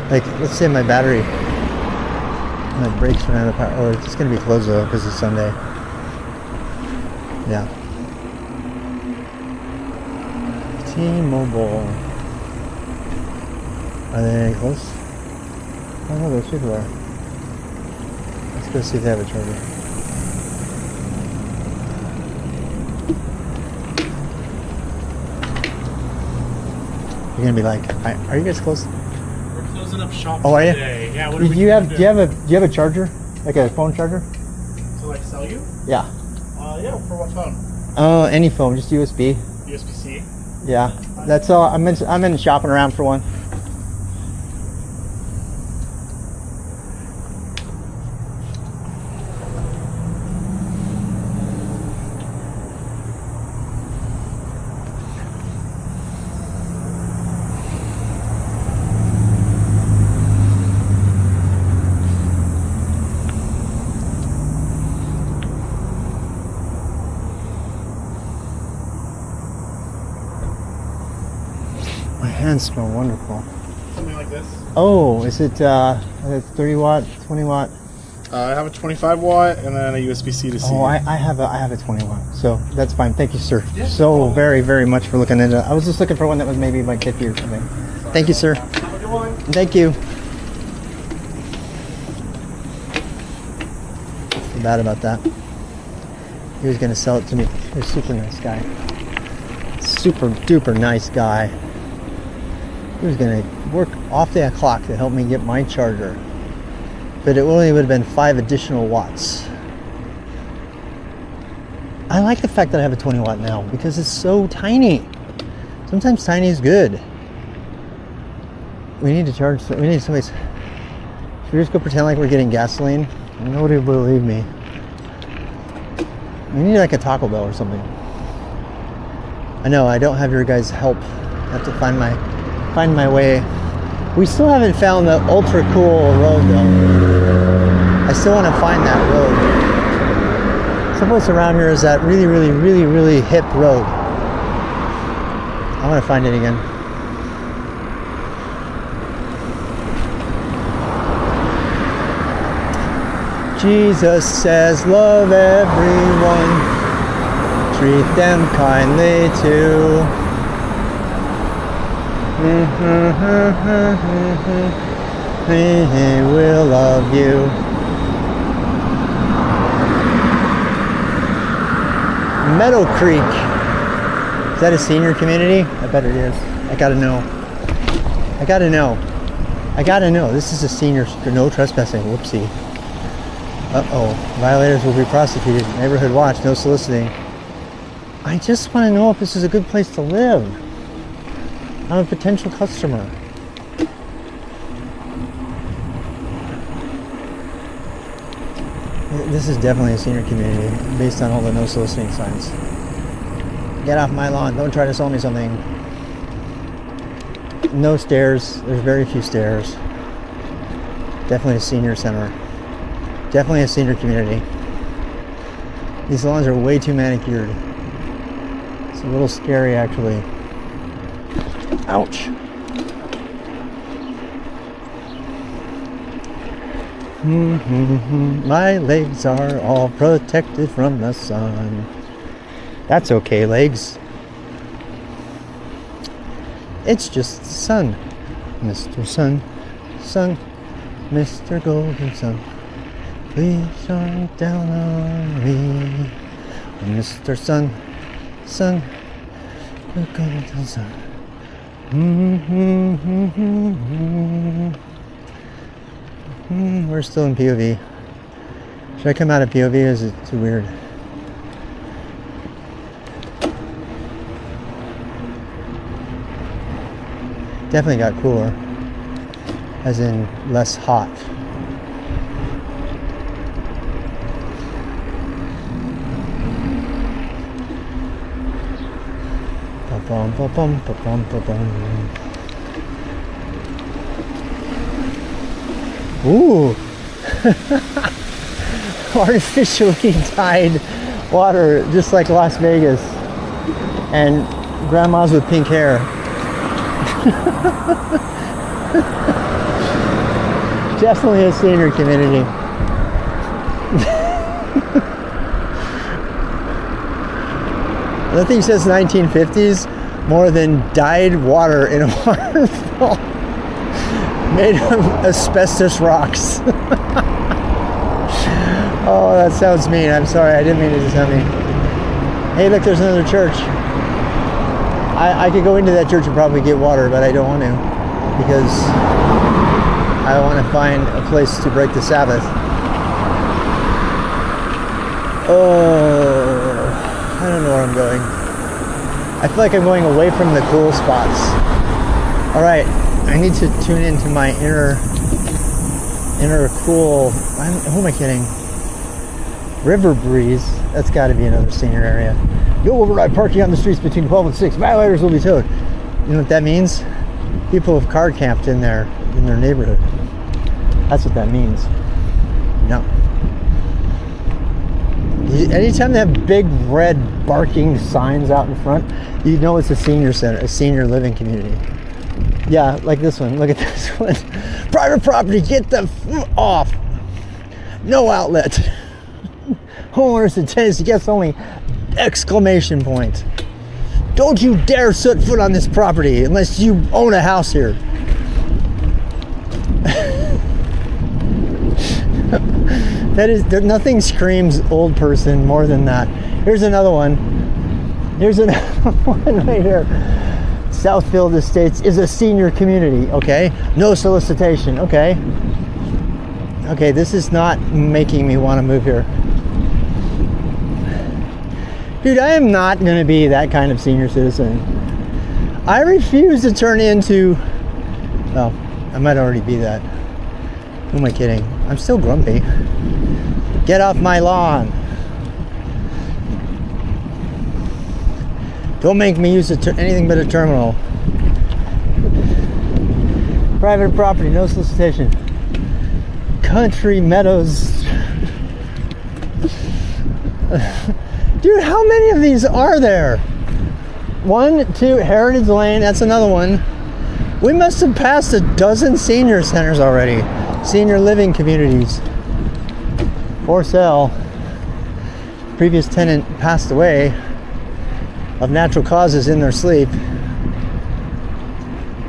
Like, let's say my battery, my brakes run out of power, or it's going to be closed though because it's Sunday. Yeah. T-Mobile. Are they any close? Oh no, those people are. Let's go see if they have a charger. You're gonna be like, are you guys close? We're closing up shop Oh, are you? today. Yeah, what Do are we you gonna have do? do you have a charger? Like a phone charger? To like sell you? Yeah. Yeah, for what phone? Oh, any phone, just USB. USB-C? Yeah. That's all. I'm in shopping around for one. My hands smell wonderful. Something like this. Oh, is it 30 watt, 20 watt? I have a 25 watt and then a USB-C to C. Oh, I have a 20 watt, so that's fine. Thank you, sir. Yeah. So very, very much for looking into it. I was just looking for one that was maybe like 50 or something. Thank you, sir. Have a good one. Thank you. Feel bad about that. He was gonna sell it to me. He's a super nice guy. Super duper nice guy. He was gonna work off the clock to help me get my charger, but it only would have been 5 additional watts. I like the fact that I have a 20 watt now because it's so tiny. Sometimes tiny is good. We need to charge. We need somebody's. Should we just go pretend like we're getting gasoline? Nobody will believe me. We need like a Taco Bell or something. I know I don't have your guys' help. I have to find my way. We still haven't found the ultra cool road though. I still want to find that road. Someplace around here is that really, really, really, really hip road. I want to find it again. Jesus says, love everyone, treat them kindly too. He will love you. Meadow Creek. Is that a senior community? I bet it is. I gotta know. I gotta know. I gotta know. This is a senior, no trespassing. Whoopsie. Uh-oh. Violators will be prosecuted. Neighborhood watch, no soliciting. I just want to know if this is a good place to live. I'm a potential customer. This is definitely a senior community based on all the no soliciting signs. Get off my lawn. Don't try to sell me something. No stairs. There's very few stairs. Definitely a senior center. Definitely a senior community. These lawns are way too manicured. It's a little scary actually. Ouch. My legs are all protected from the sun. That's okay, legs. It's just the sun. Mr. Sun, Sun, Mr. Golden Sun. Please shine down on me, Mr. Sun, Sun, the golden sun. We're still in POV. Should I come out of POV or is it too weird? Definitely got cooler, as in less hot. Ba-bum, ba-bum, ba-bum, ba-bum. Ooh. artificially dyed water, just like Las Vegas, and grandmas with pink hair. Definitely a senior community. Nothing says 1950s more than dyed water in a waterfall made of asbestos rocks. Oh, that sounds mean. I'm sorry. I didn't mean it to sound mean. Hey, look, there's another church. I could go into that church and probably get water, but I don't want to because I want to find a place to break the Sabbath. Oh, I don't know where I'm going. I feel like I'm going away from the cool spots. All right, I need to tune into my inner cool. Who am I kidding? River Breeze. That's got to be another senior area. No override parking on the streets between 12 and 6. Violators will be towed. You know what that means? People have car camped in their neighborhood. That's what that means. No. Anytime they have big red barking signs out in front, you know it's a senior center, a senior living community. Yeah, like this one. Look at this one. Private property, get the off. No outlet. Homeowners and tenants, guests only. Exclamation point. Don't you dare set foot on this property unless you own a house here. Nothing screams old person more than that. Here's another one. Here's another one right here. Southfield Estates is a senior community, okay? No solicitation, okay? Okay, this is not making me want to move here. Dude, I am not going to be that kind of senior citizen. I refuse to turn into... Well, I might already be that. Who am I kidding? I'm still grumpy. Get off my lawn. Don't make me use anything but a terminal. Private property, no solicitation. Country Meadows. Dude, how many of these are there? 1, 2, Heritage Lane, that's another one. We must have passed a dozen senior centers already. Senior living communities. For sale. Previous tenant passed away of natural causes in their sleep.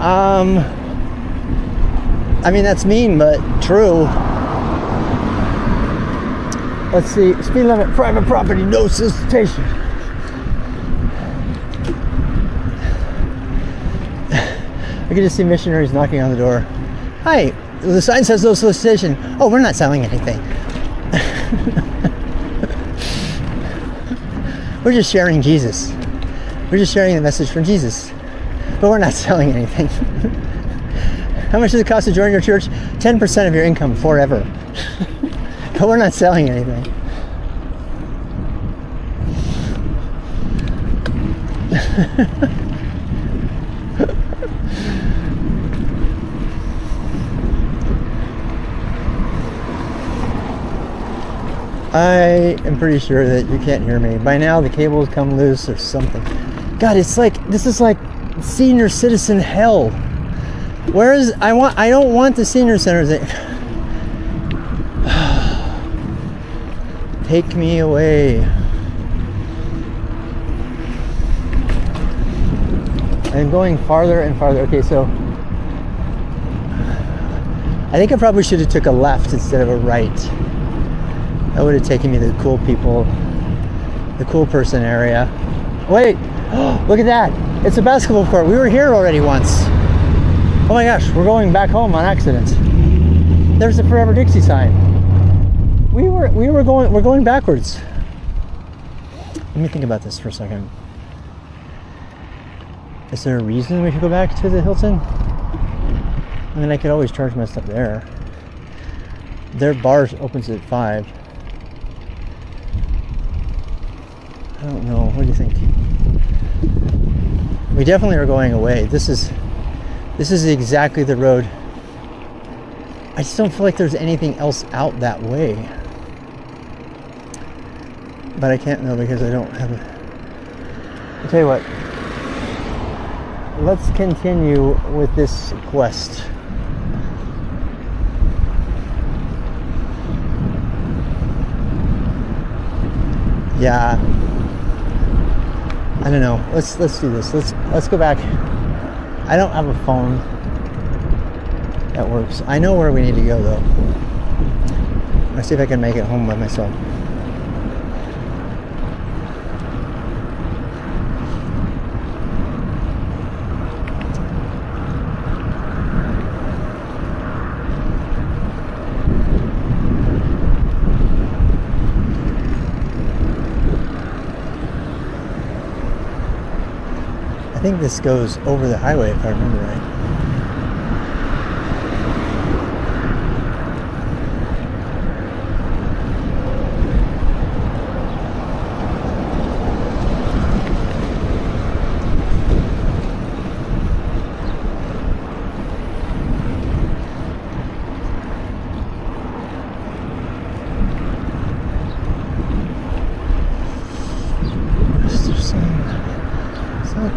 I mean, that's mean, but true. Let's see, speed limit, private property, no solicitation. I can just see missionaries knocking on the door. Hi, the sign says no solicitation. Oh, we're not selling anything. We're just sharing Jesus. We're just sharing the message from Jesus. But we're not selling anything. How much does it cost to join your church? 10% of your income forever. But we're not selling anything. I am pretty sure that you can't hear me. By now the cable has come loose or something. God, it's like, this is like senior citizen hell. Whereas I don't want the senior centers. Take me away. I'm going farther and farther. Okay, so I think I probably should have took a left instead of a right. That would have taken me to the cool people, the cool person area. Wait, look at that. It's a basketball court. We were here already once. Oh my gosh, we're going back home on accident. There's the Forever Dixie sign. We're going backwards. Let me think about this for a second. Is there a reason we should go back to the Hilton? I mean, I could always charge my stuff there. Their bar opens at 5. I don't know. What do you think? We definitely are going away. This is exactly the road. I just don't feel like there's anything else out that way. But I can't know because I don't have I'll tell you what. Let's continue with this quest. Yeah. I don't know. Let's do this. Let's go back. I don't have a phone that works. I know where we need to go though. Let's see if I can make it home by myself. I think this goes over the highway if I remember right.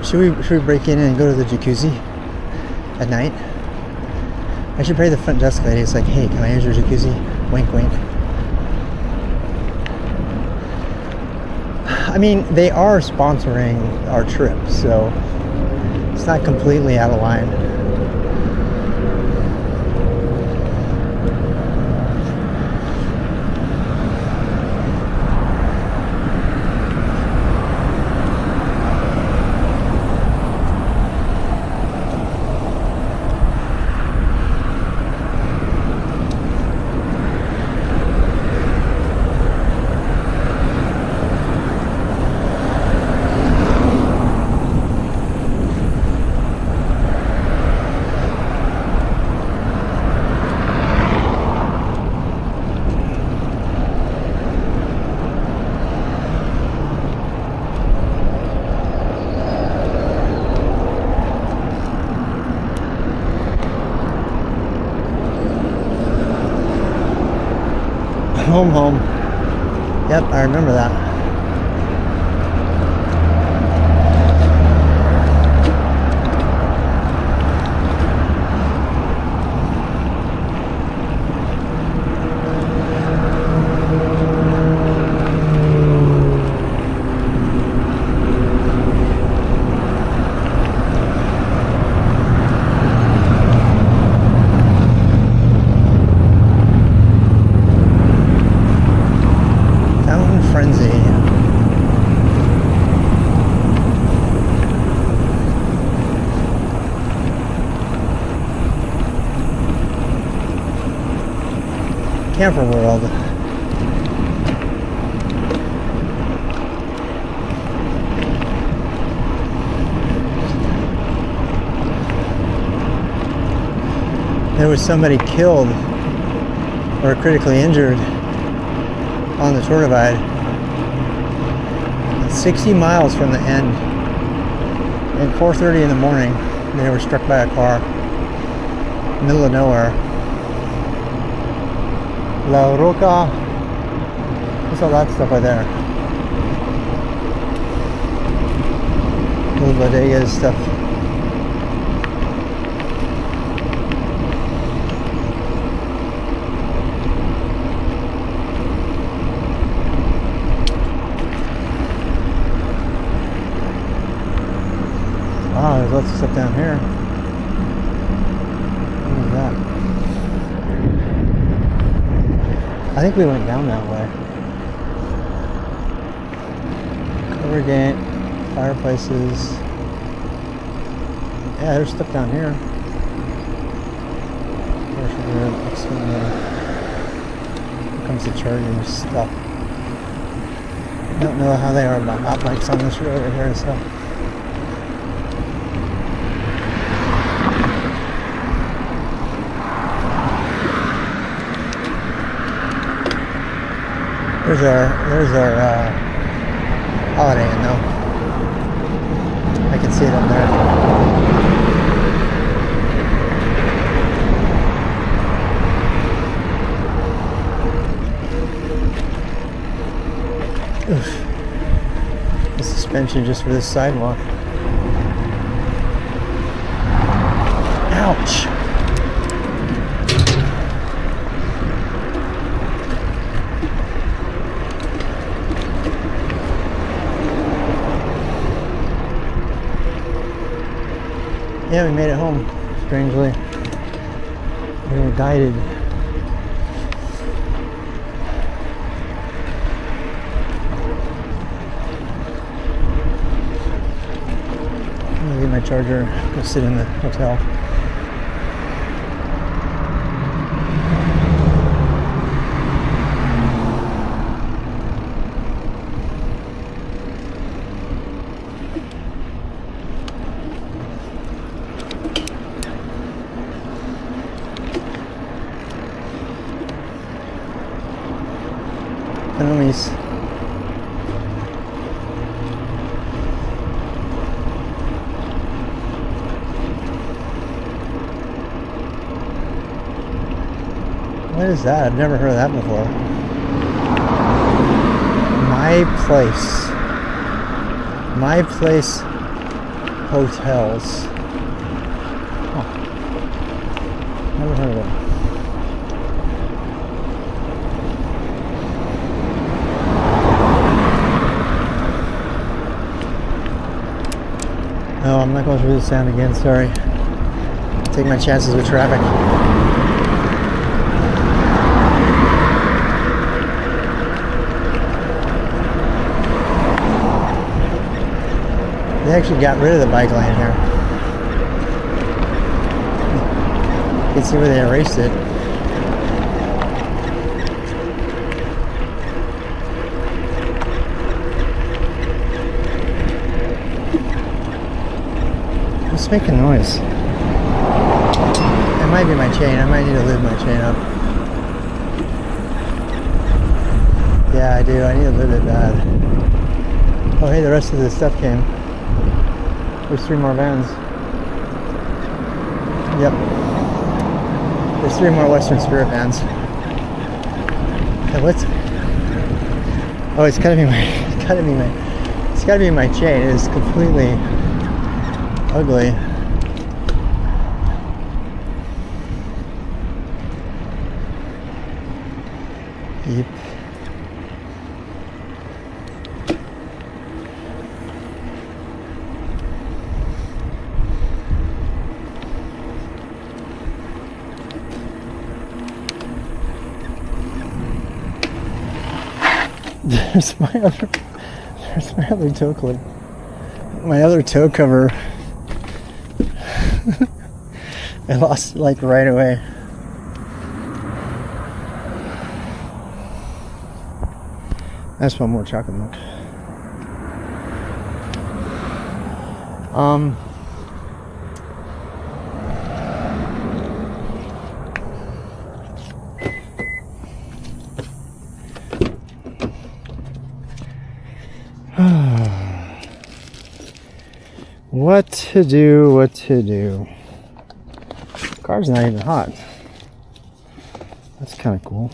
Should we break in and go to the jacuzzi at night? I should pray the front desk lady. It's like, hey, can I use your jacuzzi? Wink, wink. I mean, they are sponsoring our trip, so it's not completely out of line. Home. Yep, I remember that. Camper World. There was somebody killed or critically injured on the tour divide. 60 miles from the end. At 4:30 in the morning, they were struck by a car. Middle of nowhere. La Roca. What's all that stuff right there? Little bodegas stuff. Wow, there's lots of stuff down here. What is that? I think we went down that way. Cover gate, fireplaces. Yeah, there's stuff down here. Here comes the charging stuff. I don't know how they are about hot bikes on this road right here and stuff. There's our Holiday Inn though. I can see it up there. Oof. suspension just for this sidewalk. Ouch! Yeah, we made it home, strangely. We were guided. I'm gonna get my charger, go sit in the hotel. Enemies. What is that? I've never heard of that before. My Place. My Place Hotels. Huh. Never heard of it. No, I'm not going through the sound again, sorry. Take my chances with traffic. They actually got rid of the bike lane here. You can see where they erased it. It's making noise. It might be my chain. I might need to lube my chain up. Yeah, I do. I need to lube it bad. Oh, hey, the rest of the stuff came. There's 3 more vans. Yep. There's 3 more Western Spirit vans. Hey, what's? Oh, it's gotta be my. It's gotta be my. It's gotta be my chain. It is completely ugly. Yep. There's my other toe clip. My other toe cover. I lost it like right away. I just want more chocolate milk. What to do, what to do. Car's not even hot. That's kind of cool.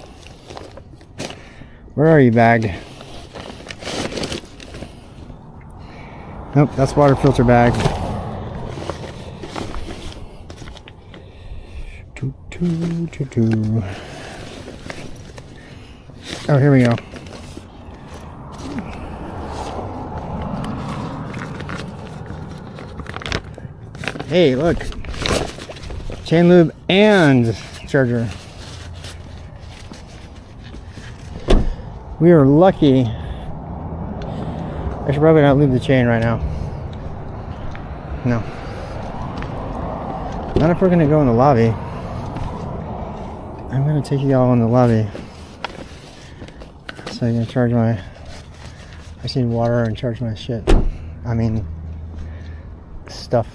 Where are you, bag? Nope, that's water filter bag. Oh, here we go. Hey, look. Chain lube and charger. We are lucky. I should probably not lube the chain right now. No. Not if we're gonna go in the lobby. I'm gonna take you all in the lobby. So I'm gonna charge my. I just need water and charge my shit. I mean, stuff.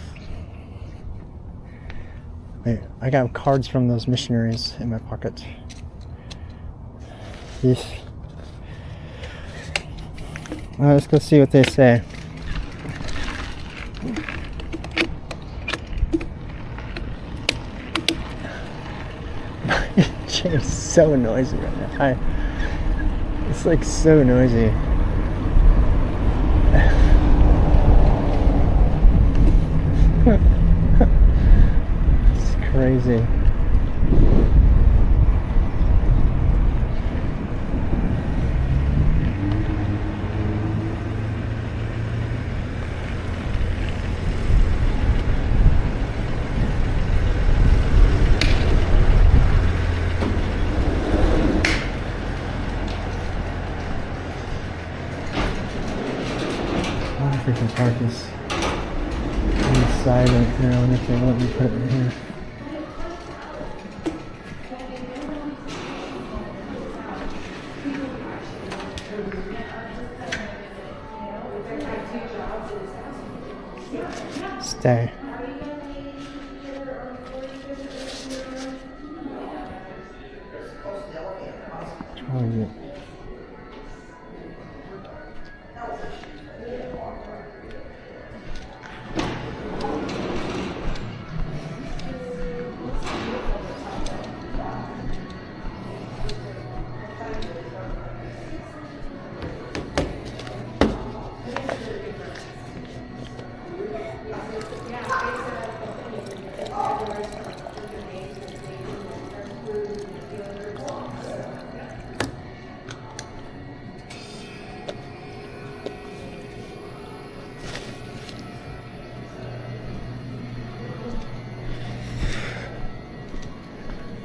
Wait, I got cards from those missionaries in my pocket. Yes. Let's go see what they say. It's so noisy right now. It's like so noisy. crazy. I wonder if we can park this on the side right there. I wonder if they let me put it in here. Stay. Target.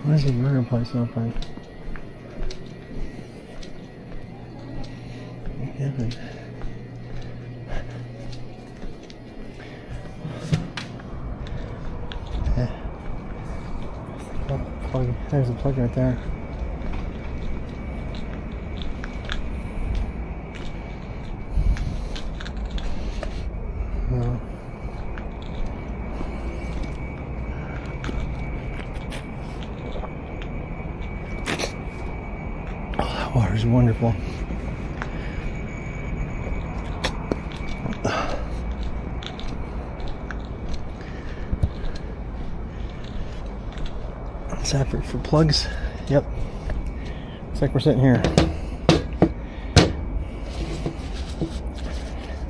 What does the burger place look like? Heaven. Plug. There's a plug right there. No. Water is wonderful. Separate for plugs. Yep. Looks like we're sitting here.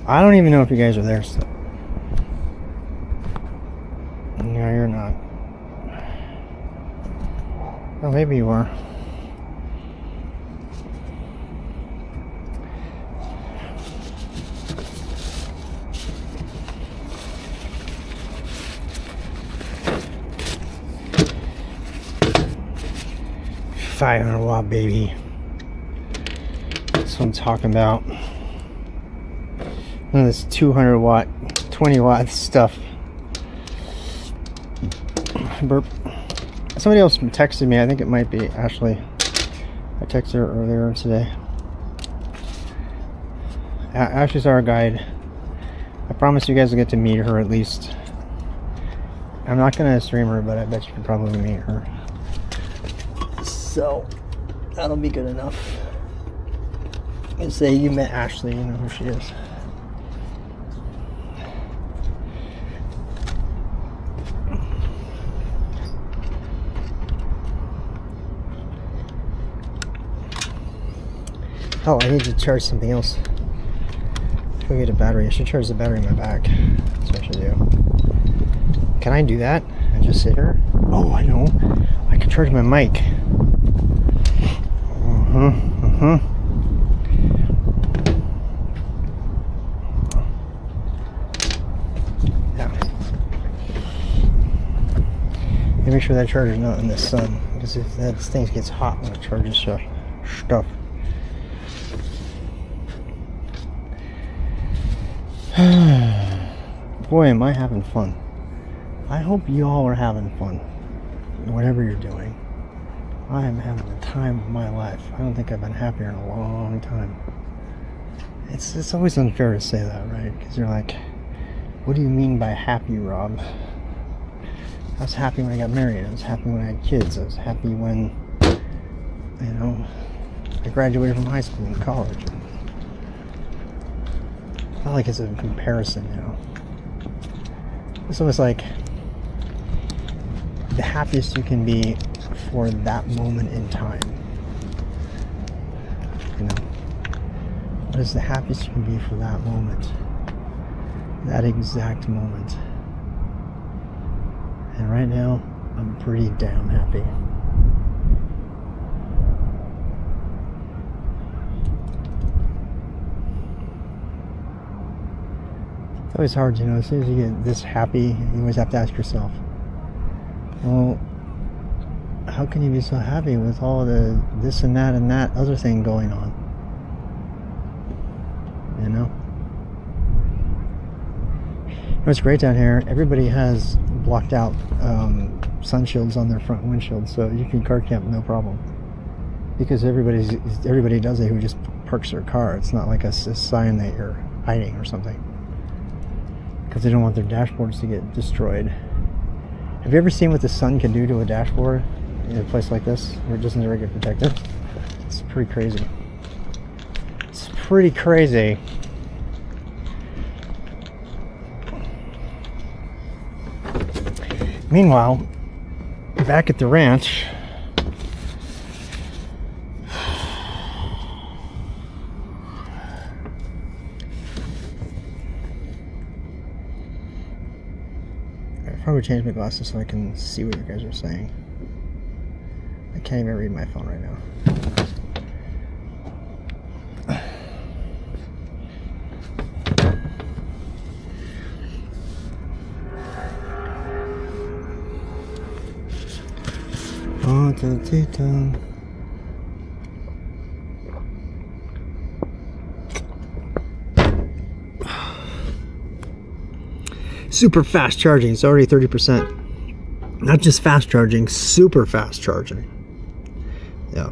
I don't even know if you guys are there still. No, you're not. Oh, maybe you are. $500-watt baby. That's what I'm talking about. None of this 200-watt, 20-watt stuff. Burp. Somebody else texted me. I think it might be Ashley. I texted her earlier today. Ashley's our guide. I promise you guys will get to meet her at least. I'm not gonna stream her, but I bet you can probably meet her. So that'll be good enough. And say you met Ashley, you know who she is. Oh, I need to charge something else. Go get a battery. I should charge the battery in my back. That's what I should do. Can I do that? And just sit here? Oh, I know. I can charge my mic. Yeah. And make sure that charger's not in the sun, because if that thing gets hot when it charges stuff. Boy, am I having fun. I hope you all are having fun. Whatever you're doing. I am having the time of my life. I don't think I've been happier in a long time. It's always unfair to say that, right? Because you're like, what do you mean by happy, Rob? I was happy when I got married. I was happy when I had kids. I was happy when, you know, I graduated from high school and college. Not like it's a comparison, you know. It's almost like the happiest you can be for that moment in time. You know, what is the happiest you can be for that moment? That exact moment. And right now, I'm pretty damn happy. It's always hard, you know, as soon as you get this happy, you always have to ask yourself, well, how can you be so happy with all the this and that other thing going on? You know? What's great down here, everybody has blocked out sun shields on their front windshield, so you can car camp no problem. Because everybody does it who just parks their car. It's not like a sign that you're hiding or something. Because they don't want their dashboards to get destroyed. Have you ever seen what the sun can do to a dashboard in a place like this where it doesn't ever get protected? It's pretty crazy. It's pretty crazy. Meanwhile, back at the ranch, I'll probably change my glasses so I can see what you guys are saying. I can't even read my phone right now. Super fast charging. It's already 30%. Not just fast charging, super fast charging. Yeah.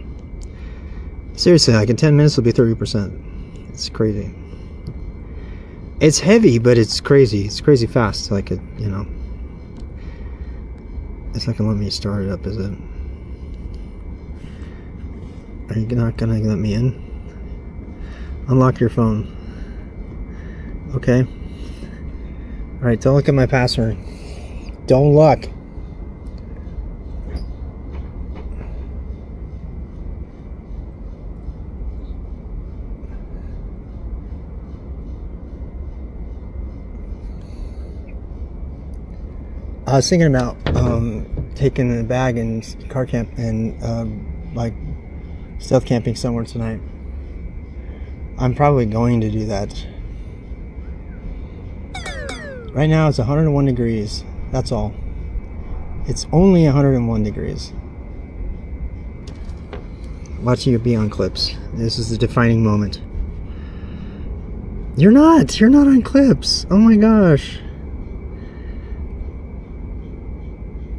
Seriously, like in 10 minutes it'll be 30%. It's crazy. It's heavy, but it's crazy. It's crazy fast. Like it, you know. It's not gonna let me start it up, is it? Are you not gonna let me in? Unlock your phone. Okay. Alright, don't look at my password. Don't look. I was thinking about taking the bag and car camp and like stealth camping somewhere tonight. I'm probably going to do that. Right now it's 101 degrees. That's all. It's only 101 degrees. Watching it be on clips. This is the defining moment. You're not on clips. Oh my gosh.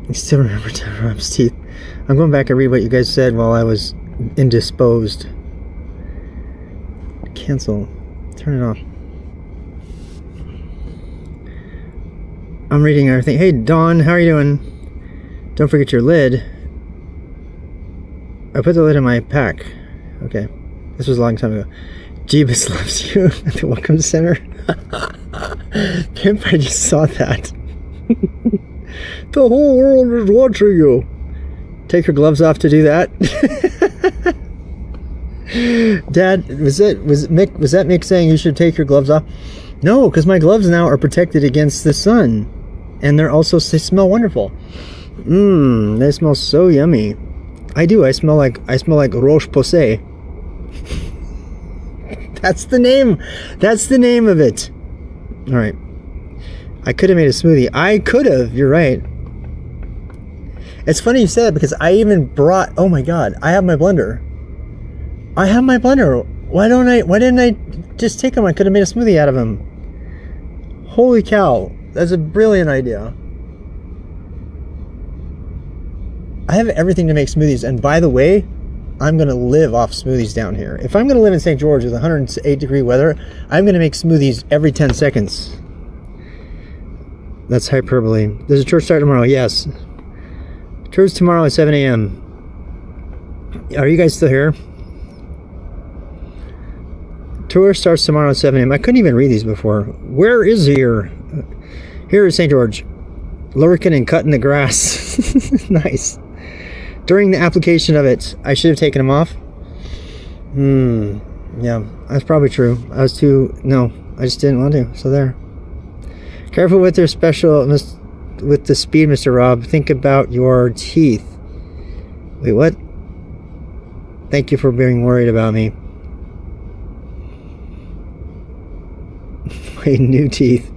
I still remember Ted Rob's teeth. I'm going back and read what you guys said while I was indisposed. Cancel. Turn it off. I'm reading everything. Hey Dawn, how are you doing? Don't forget your lid. I put the lid in my pack. Okay. This was a long time ago. Jeebus loves you at the Welcome Center. Pimp, I just saw that. The whole world is watching you. Take your gloves off to do that. Dad, was that Mick saying you should take your gloves off? No, because my gloves now are protected against the sun. And they smell wonderful. They smell so yummy. I do. I smell like Roche Posay. That's the name. That's the name of it. All right. I could have made a smoothie. I could have. You're right. It's funny you said it because I even brought. Oh my God! I have my blender. Why didn't I just take them? I could have made a smoothie out of them. Holy cow! That's a brilliant idea. I have everything to make smoothies, and by the way, I'm going to live off smoothies down here. If I'm going to live in St. George with 108 degree weather, I'm going to make smoothies every 10 seconds. That's hyperbole. Does the church start tomorrow? Yes. Church tomorrow at 7 a.m. Are you guys still here? Tour starts tomorrow at 7 a.m. I couldn't even read these before. Where is here? Here is St. George. Lurking and cutting the grass. Nice. During the application of it, I should have taken them off. Yeah, that's probably true. No, I just didn't want to. So there. Careful with their special with the speed, Mr. Rob. Think about your teeth. Wait, what? Thank you for being worried about me. Wait, new teeth.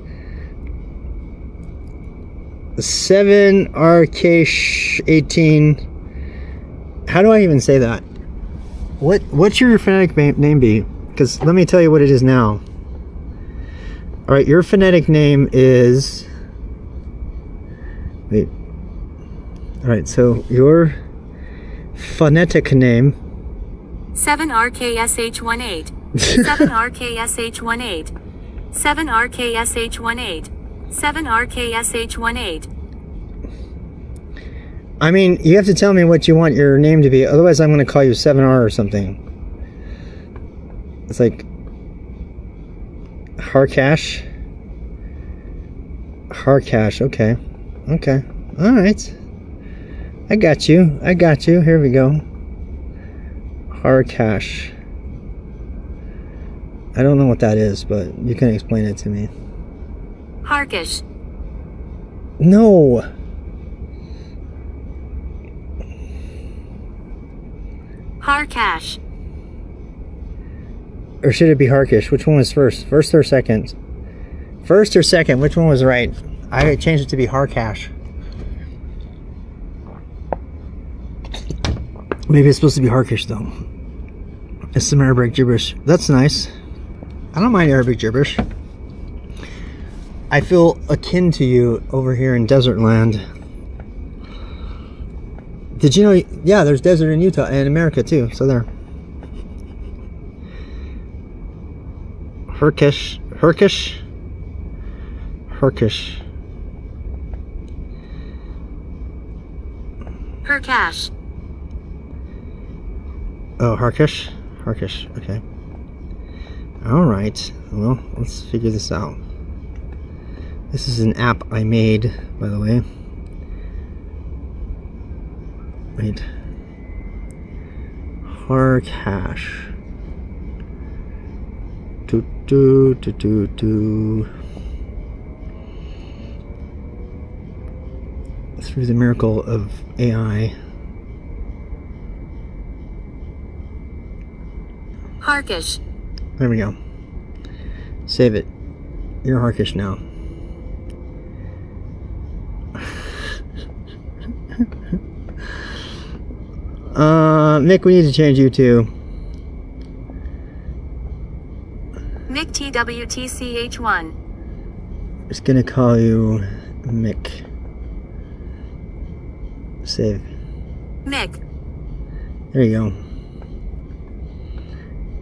7RK18. How do I even say that? What's your phonetic name be? Because let me tell you what it is now. All right, your phonetic name is. Wait. All right, so your phonetic name. 7RKSH18. 7RKSH18. 7RKSH18. 7RKSH18. I mean, you have to tell me what you want your name to be. Otherwise, I'm going to call you 7R or something. It's like Harkash. Harkash. Okay. Okay. All right. I got you. I got you. Here we go. Harkash. I don't know what that is, but you can explain it to me. Harkish. No. Harkash. Or should it be Harkish? Which one was first? First or second? First or second? Which one was right? I changed it to be Harkash. Maybe it's supposed to be Harkish though. It's some Arabic gibberish. That's nice. I don't mind Arabic gibberish. I feel akin to you over here in desert land. Did you know? Yeah, there's desert in Utah and America too. So there. Herkish. Herkish. Herkish. Herkash. Oh, Harkish? Harkish, okay. Alright, well, let's figure this out. This is an app I made, by the way. Wait. Harkash. Through the miracle of AI. Harkish. There we go. Save it. You're Harkish now. Nick, we need to change you too. Nick TWTCH1. Just gonna call you Mick. Save. Mick. There you go.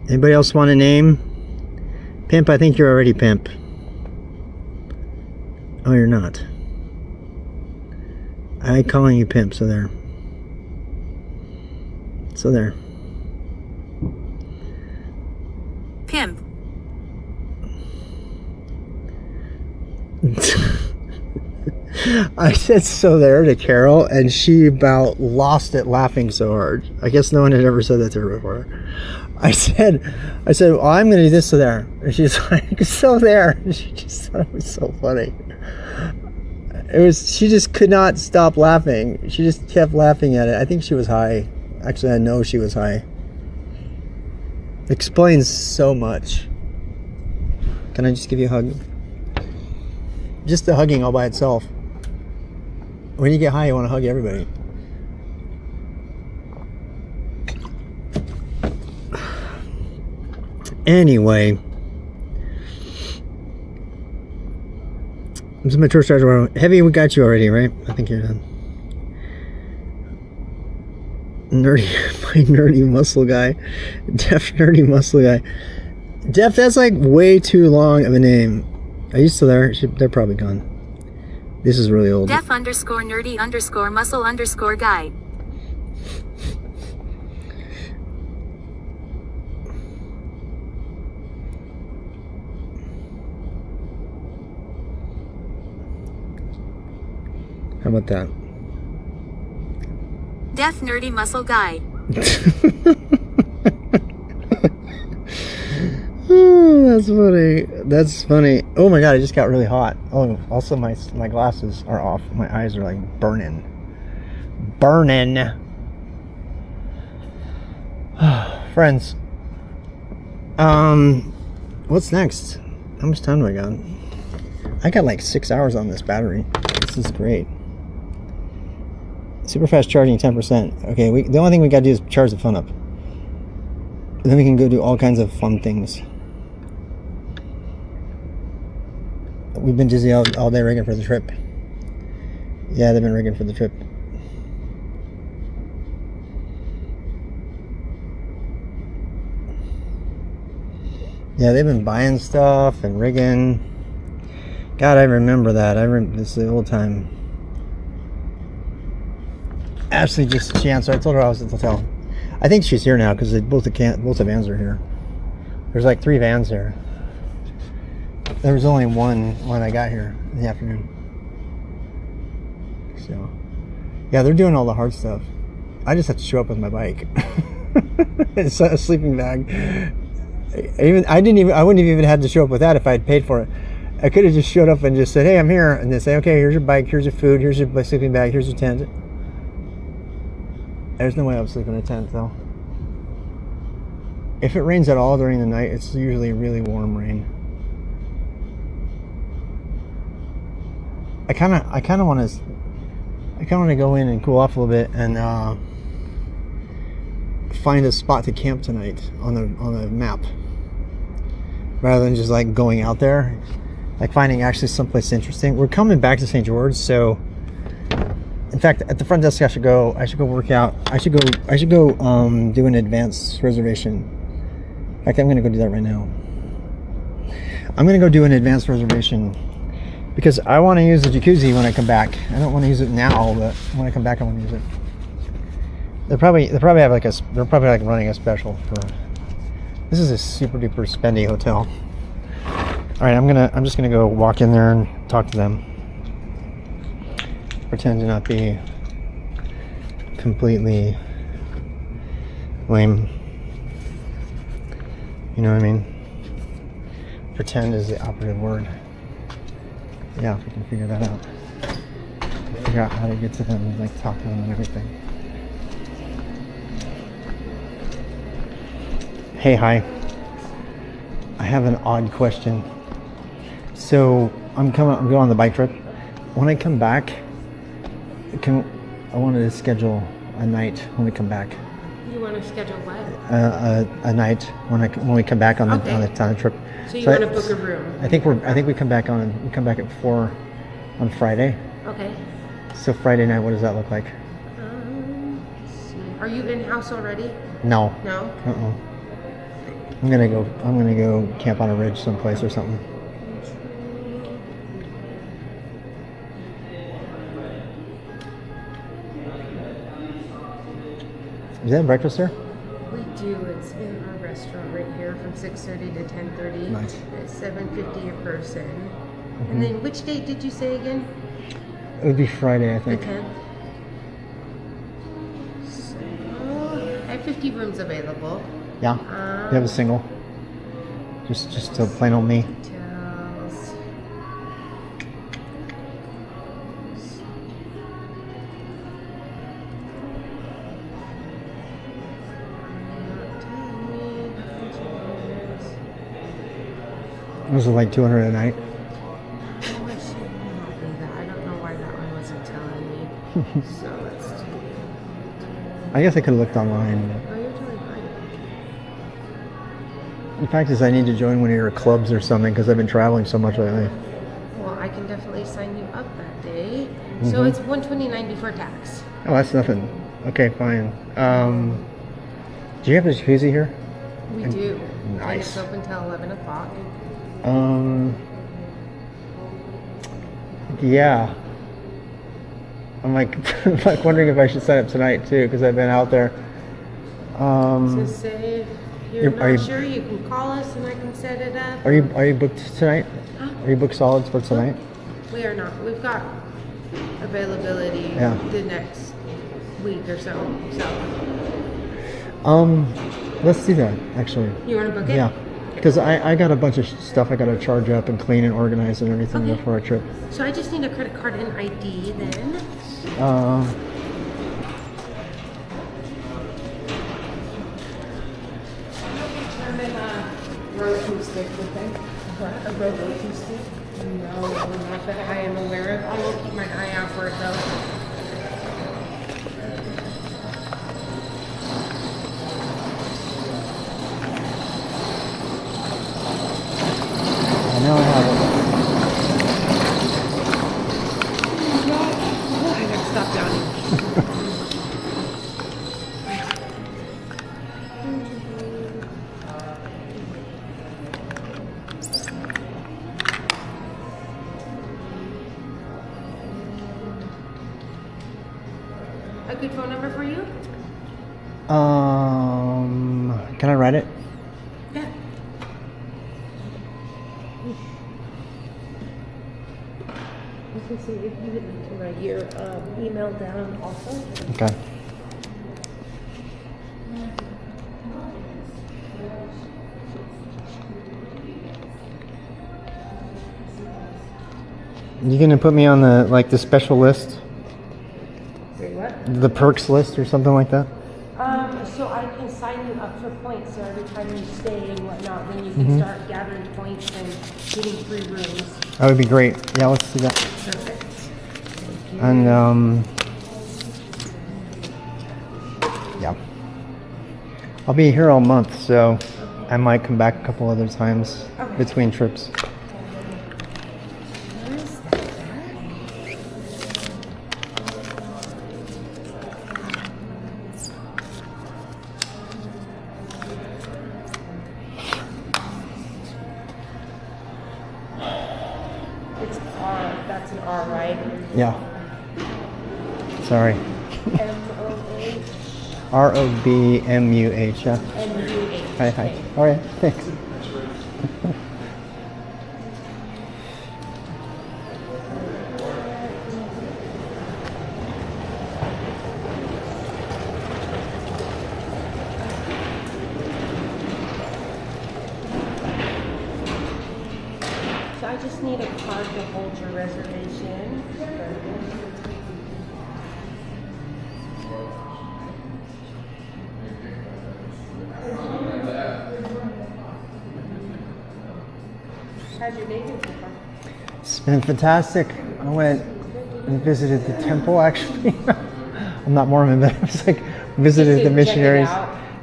Anybody else want a name? Pimp, I think you're already Pimp. Oh, you're not. I like calling you Pimp, so there. So there. Pimp. I said so there to Carol, and she about lost it laughing so hard. I guess no one had ever said that to her before. I said, well, I'm going to do this so there. And she's like, so there. And she just thought it was so funny. She just could not stop laughing. She just kept laughing at it. I think she was high. Actually, I know she was high. Explains so much. Can I just give you a hug? Just the hugging all by itself. When you get high, you want to hug everybody. Anyway, this is my church charger. Heavy, we got you already, right? I think you're done. Nerdy, my nerdy muscle guy. Deaf nerdy muscle guy. Deaf, that's like way too long of a name. Are you still there? They're probably gone. This is really old. Deaf underscore nerdy underscore muscle underscore guy. How about that? Deaf nerdy muscle guy. Oh, That's funny. That's funny. Oh my god, it just got really hot. Oh, also my glasses are off. My eyes are like burning. Burning. Friends. What's next? How much time do I got? I got like 6 hours on this battery. This is great. Super fast charging, 10%. Okay, the only thing we gotta do is charge the phone up. And then we can go do all kinds of fun things. We've been busy all day rigging for the trip. Yeah, they've been rigging for the trip. Yeah, they've been buying stuff and rigging. God, I remember that. This is the old time. Ashley she answered. I told her I was at the hotel. I think she's here now because both the vans are here. There's like 3 vans here. There was only one when I got here in the afternoon. So, yeah, they're doing all the hard stuff. I just have to show up with my bike. It's a sleeping bag. I wouldn't have even had to show up with that if I had paid for it. I could have just showed up and just said, "Hey, I'm here," and they say, "Okay, here's your bike, here's your food, here's your sleeping bag, here's your tent." There's no way I would sleep in a tent though. If it rains at all during the night, it's usually really warm rain. I kind of want to go in and cool off a little bit and find a spot to camp tonight on the map, rather than just like going out there, like finding actually someplace interesting. We're coming back to St. George, so in fact, at the front desk I should go work out. I should go do an advance reservation. In fact, I'm gonna go do that right now. I'm gonna go do an advance reservation because I want to use the jacuzzi when I come back. I don't want to use it now, but when I come back I want to use it. They're probably running a special for. This is a super duper spendy hotel. All right, I'm just gonna go walk in there and talk to them. Pretend to not be completely lame. You know what I mean? Pretend is the operative word. Yeah, if we can figure that out. Figure out how to get to them and like talk to them and everything. Hey, hi. I have an odd question. So I'm going on the bike trip. When I come back, I wanted to schedule a night when we come back. You want to schedule what? A night when we come back on the trip. So you want to book a room? I think we come back at 4 on Friday. Okay. So Friday night, what does that look like? Let's see. Are you in house already? No. No. I'm gonna go camp on a ridge someplace or something. Is that breakfast there? We do. It's in our restaurant right here from 6:30 to 10:30. Nice. It's $7.50 a person. And then which date did you say again? It would be Friday, I think. The 10th. So I have 50 rooms available. Yeah. You have a single. Just a plain old me. Details. Was it like $200 a night? Oh, it should not be that. I don't know why that one wasn't telling me. So let's do. I guess I could have looked online. Oh, you're totally fine. The fact is, I need to join one of your clubs or something because I've been traveling so much lately. Well, I can definitely sign you up that day. So it's $129 before tax. Oh, that's nothing. Okay, fine. Do you have a jacuzzi here? We do. Nice. And it's open till 11 o'clock. Yeah. I'm like wondering if I should sign up tonight too because I've been out there. So say if you're not sure, you can call us and I can set it up. Are you booked tonight? Huh? Are you booked solids for tonight? We are not. We've got availability the next week or so. Let's do that actually. You want to book it? Yeah. Because I got a bunch of stuff I got to charge up and clean and organize and everything Okay. before our trip. So I just need a credit card and ID then. Road stick, okay? What? A road stick? No, not that I am aware of. I will keep my eye out for it though. Now I have it. I gotta stop yawning. A good phone number for you? Can I write it? Yeah. I can see if you would like to write your email down also. Okay. You gonna put me on the special list? Wait, what? The perks list or something like that? So I can sign you up for points, so every time you stay and whatnot, then you can start gathering points and getting free rooms. That would be great. Yeah, let's do that. Perfect. And yeah, I'll be here all month, so I might come back a couple other times between trips. It's R. That's an R, right? Yeah. Sorry. M-O-H. ROBMUH. Yeah. M-U-H. Hi. All right. Thanks. So I just need a card to hold your reservation. How's your day been so far? It's been fantastic. I went and visited the temple. Actually, I'm not Mormon, but I was like visited the missionaries.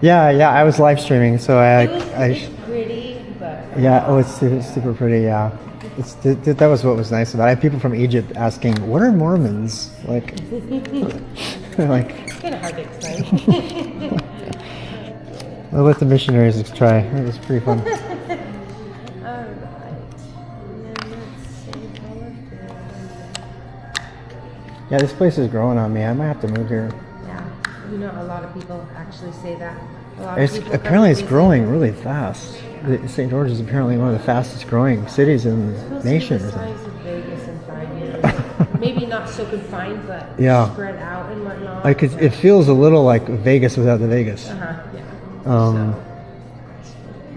Yeah. I was live streaming, so It's pretty, but yeah. Oh, it's super pretty. Yeah. That was what was nice about it. I had people from Egypt asking, "What are Mormons like?" Like, it's kind of hard to explain. I'll let the missionaries try. It was pretty fun. Alright. And then let's save all of this. Yeah, this place is growing on me. I might have to move here. Yeah. You know, a lot of people actually say that. A lot of people Apparently it's visit. growing really fast. St. George is apparently one of the fastest growing cities in the nation. The size of Vegas in 5 years. Maybe not so confined, but Yeah. spread out and whatnot. Like it feels a little like Vegas without the Vegas. Yeah.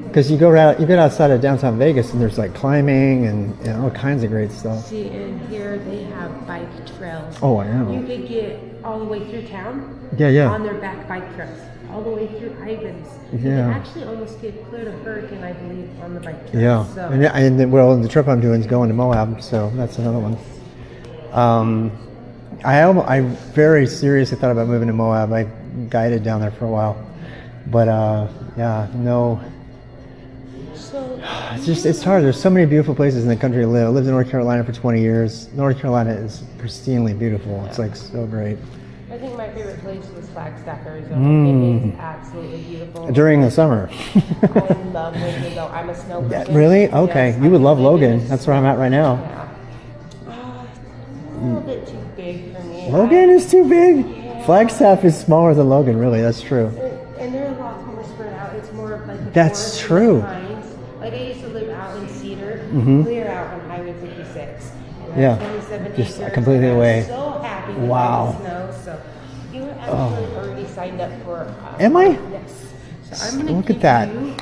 Because you get outside of downtown Vegas and there's like climbing and all kinds of great stuff. See, in here they have bike trails. Oh, I know. You could get all the way through town. Yeah. On their back bike trails, all the way through Ivans. You Yeah. can actually almost get clear to Bergen, I believe, on the bike trails. Yeah, So. and the trip I'm doing is going to Moab, so that's another one. I very seriously thought about moving to Moab. I guided down there for a while, but no. So It's hard. There's so many beautiful places in the country to live. I lived in North Carolina for 20 years. North Carolina is pristinely beautiful. It's like so great. I think my favorite place was Flagstaff, Arizona. It is absolutely beautiful. During the summer. I love Logan though. I'm a snow person. Really? Okay. Yes, You would I love live in Logan. a That's where I'm at right now. Yeah. A little bit too big for me. Logan is too big. Flagstaff is smaller than Logan, really. That's true. And they're a lot more spread out. It's more of like a That's forest true. and pines. Like I used to live out in Cedar, clear out on Highway 56. And Yeah. 27 Just acres, completely and away. I'm so happy with Wow. all the snow. So you were actually already signed up for. Am I? Yes. So I'm gonna Look give at that. you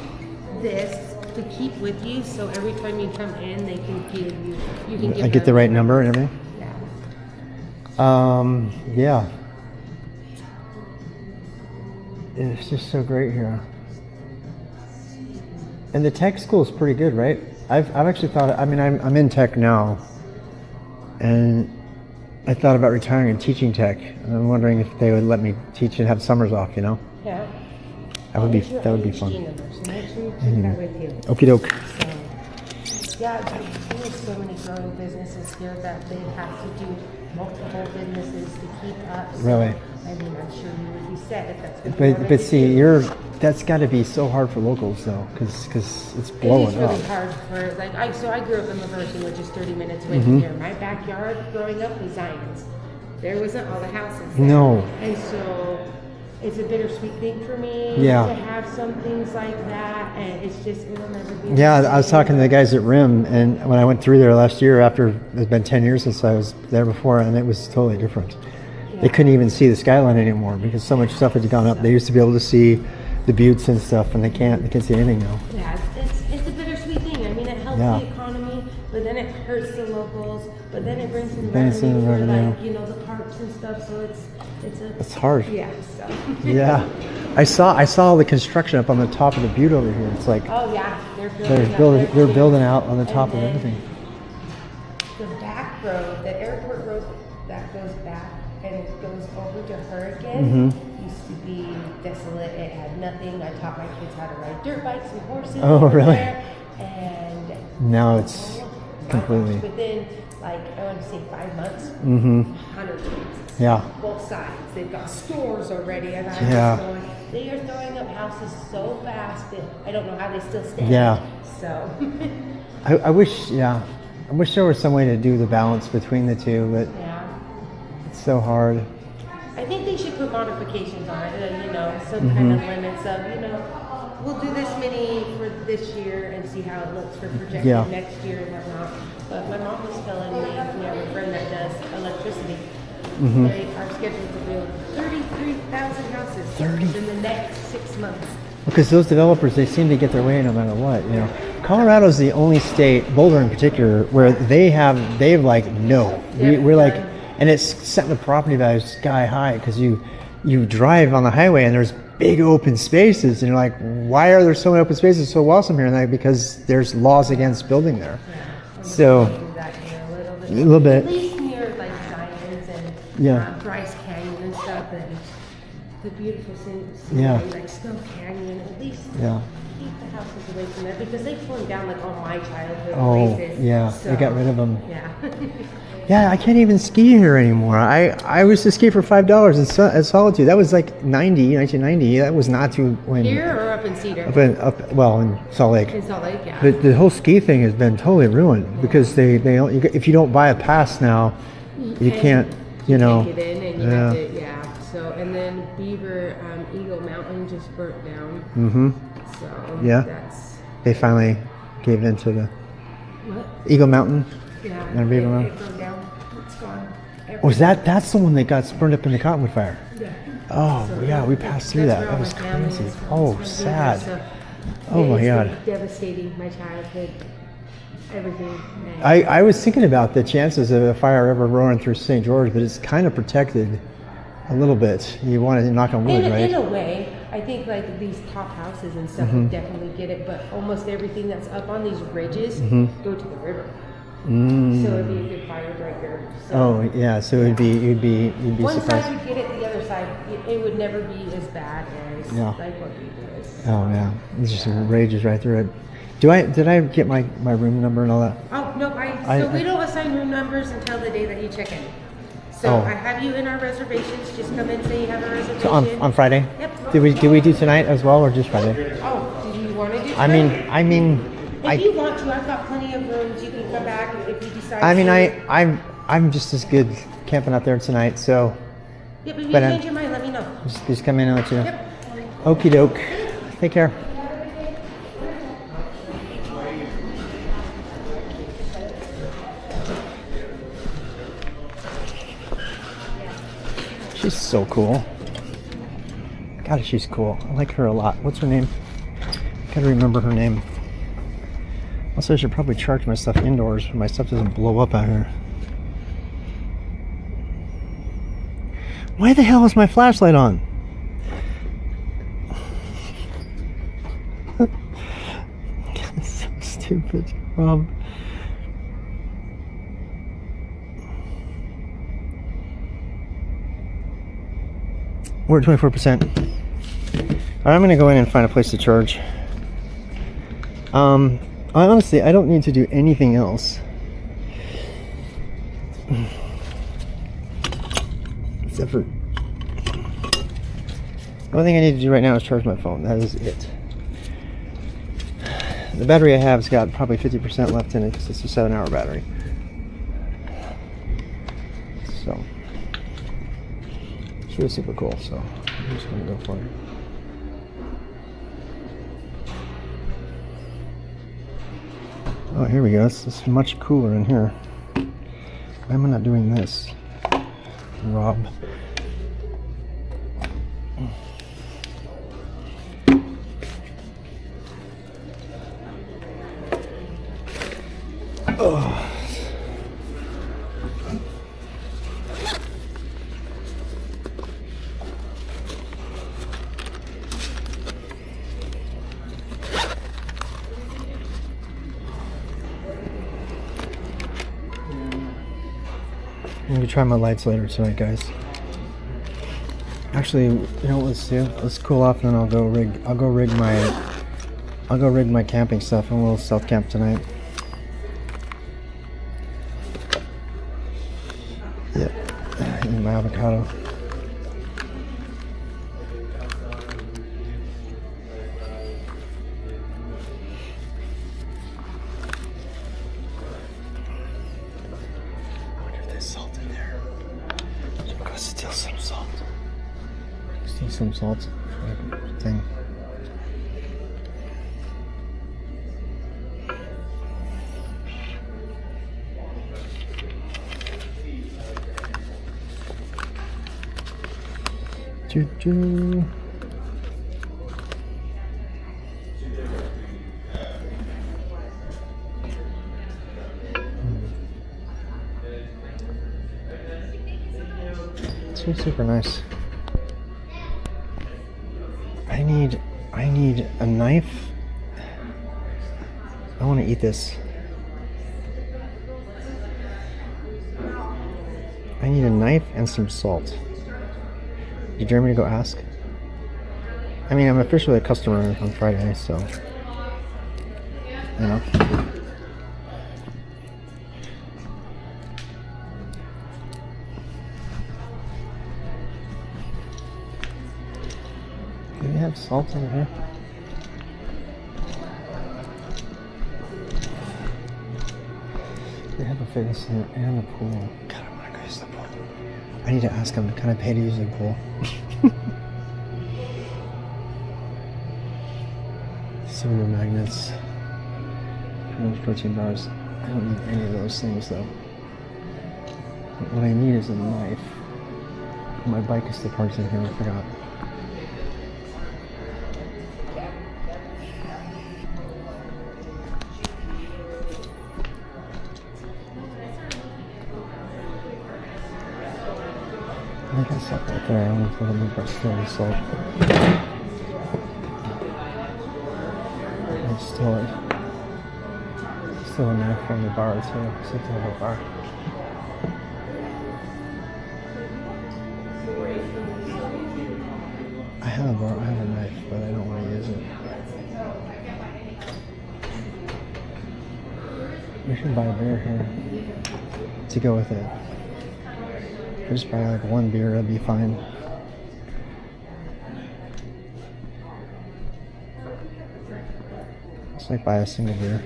this to keep with you, so every time you come in, they can feel you. You can give I get the them- right number and everything. Yeah. Yeah. It's just so great here. And the tech school is pretty good, right? I've actually thought, I mean, I'm in tech now, and I thought about retiring and teaching tech. And I'm wondering if they would let me teach and have summers off, you know? Yeah. That would be Get your that would be AHG fun. number, so make sure you keep that with you. Okie doke. So, yeah, there's so many growing businesses here that they have to do multiple businesses to keep up. So, Really? I mean, I'm sure you would be set if that's what you wanted But to see, do. that's got to be so hard for locals though, because it's It blowing is really up. hard for, like, I grew up in Laverton, which is 30 minutes away Mhm. from here. My backyard growing up was Zion's. There wasn't all the houses there. No. And so it's a bittersweet thing for me Yeah. to have some things like that, and it's just, it'll never be. Yeah, the I was same. talking to the guys at RIM, and when I went through there last year, after it's been 10 years since I was there before, and it was totally different. They couldn't even see the skyline anymore because so much stuff had gone up. They used to be able to see the buttes and stuff, and they can't see anything now. Yeah, it's a bittersweet thing. I mean, it helps Yeah. the economy, but then it hurts the locals, but then it brings in Brings in revenue for, revenue. like, you know, the parks and stuff, so It's hard. Yeah, so. Yeah, I saw the construction up on the top of the butte over here. It's like Oh, yeah, they're they're building out on the top of And then everything. The back road, the airport road that goes back and it goes over to Hurricane used to be desolate. It had nothing. I taught my kids how to ride dirt bikes and horses. Oh, over really? there, and Now it's completely. within, like, I want to say 5 months, Mm-hmm. 100 kids. Yeah. Both sides. They've got stores already. And Yeah. they are throwing up houses so fast that I don't know how they still stand. Yeah. So. I wish there was some way to do the balance between the two, but Yeah. it's so hard. I think they should put modifications on it, you know, some kind of Mhm. limits of, you know, we'll do this many for this year and see how it looks for projected Yeah. next year and whatnot. But my mom was telling me, we have a friend that does electricity. Mhm. They are scheduled to build 33,000 houses 30? in the next 6 months. Because those developers, they seem to get their way no matter what. You know, Colorado's the only state, Boulder in particular, where they've like no. We're like, and it's setting the property values sky high because you drive on the highway and there's big open spaces and you're like, why are there so many open spaces so awesome here? And like, because there's laws against building there. So a little bit. At least near like Zion's and Yeah. Bryce Canyon and stuff, and the beautiful scenery, Yeah. like Snow Canyon. At least Yeah. keep the houses away from there because they torn down like all my childhood Oh, places. yeah, So, they got rid of them. Yeah. Yeah, I can't even ski here anymore. I used to ski for $5 at Solitude. That was like 1990. That was not too when Here or up in Cedar? well in Salt Lake. In Salt Lake, yeah. But the whole ski thing has been totally ruined because they don't, if you don't buy a pass now, you And can't, you know. Can't get in and you have to, yeah. So and then Beaver Eagle Mountain just burnt down. Mm-hmm. So Yeah. that's They finally gave in to the what? Eagle Mountain. Yeah. And Beaver Mountain. It burned down. It's gone. Was that's the one that got burned up in the Cottonwood Fire? Yeah. Oh, So yeah, we passed through that's that. where all That was my family crazy. is from. Oh, It's from sad. Beaver, so Oh my it's been God. devastating my childhood, everything. And I was thinking about the chances of a fire ever roaring through St. George, but it's kind of protected a little bit. You want to knock on wood, in right? a way, I think like these top houses and stuff Mhm. would definitely get it, but almost everything that's up on these ridges Mhm. go to the river. Mm. So it'd be a good fire breaker. So Oh yeah, so you'd be one surprised. side would get it, the other side it would never be as bad as Yeah. like what Beaver is. Oh yeah, it just rages right through it. Did I get my room number and all that? Oh no, we don't assign room numbers until the day that you check in. So Oh. I have you in our reservations. Just come in, say you have a reservation. So on Friday? Yep. Did we do tonight as well or just Friday? Oh, do you want to do? I mean, if you want to, I've got plenty of rooms. You can come back if you decide. I mean, to. I'm just as good camping out there tonight. So Yep, if you but, change your mind, let me know. just come in and let you know. Yep. Okie doke. Take care. She's so cool. God, she's cool. I like her a lot. What's her name? Gotta remember her name. Also, I should probably charge my stuff indoors so my stuff doesn't blow up out here. Why the hell is my flashlight on? It's so stupid, Rob. We're at 24%. I'm gonna go in and find a place to charge. Honestly, I don't need to do anything else. Except for... The only thing I need to do right now is charge my phone. That is it. The battery I have's got probably 50% left in it because it's a 7-hour battery. So... It's really super cool, so I'm just gonna go for it. Oh, here we go. It's much cooler in here. Why am I not doing this, Rob? Oh. I'm gonna try my lights later tonight, guys. Actually, you know what let's do? Let's cool off and then I'll go rig my camping stuff and we'll stealth camp tonight. Yep. Eat my avocado. Some salt thing. Choo-choo. It's super nice. I need a knife. I want to eat this. I need a knife and some salt. Did you dare me to go ask? I mean, I'm officially a customer on Friday, so you know. Do they have salt over here? They have a fitness center and a pool. God, I want to go use the pool. I need to ask them, can I pay to use the pool? Soda magnets. Those protein bars. I don't need any of those things though. But what I need is a knife. My bike is still parked in here, I forgot. I think I saw it right there. I don't know if it'll move right still. So it's still a knife from the bar too. Still have a bar. I have a bar. I have a knife, but I don't want to use it. We should buy a beer here to go with it. If I just buy like one beer, that'd be fine. Just like buy a single beer.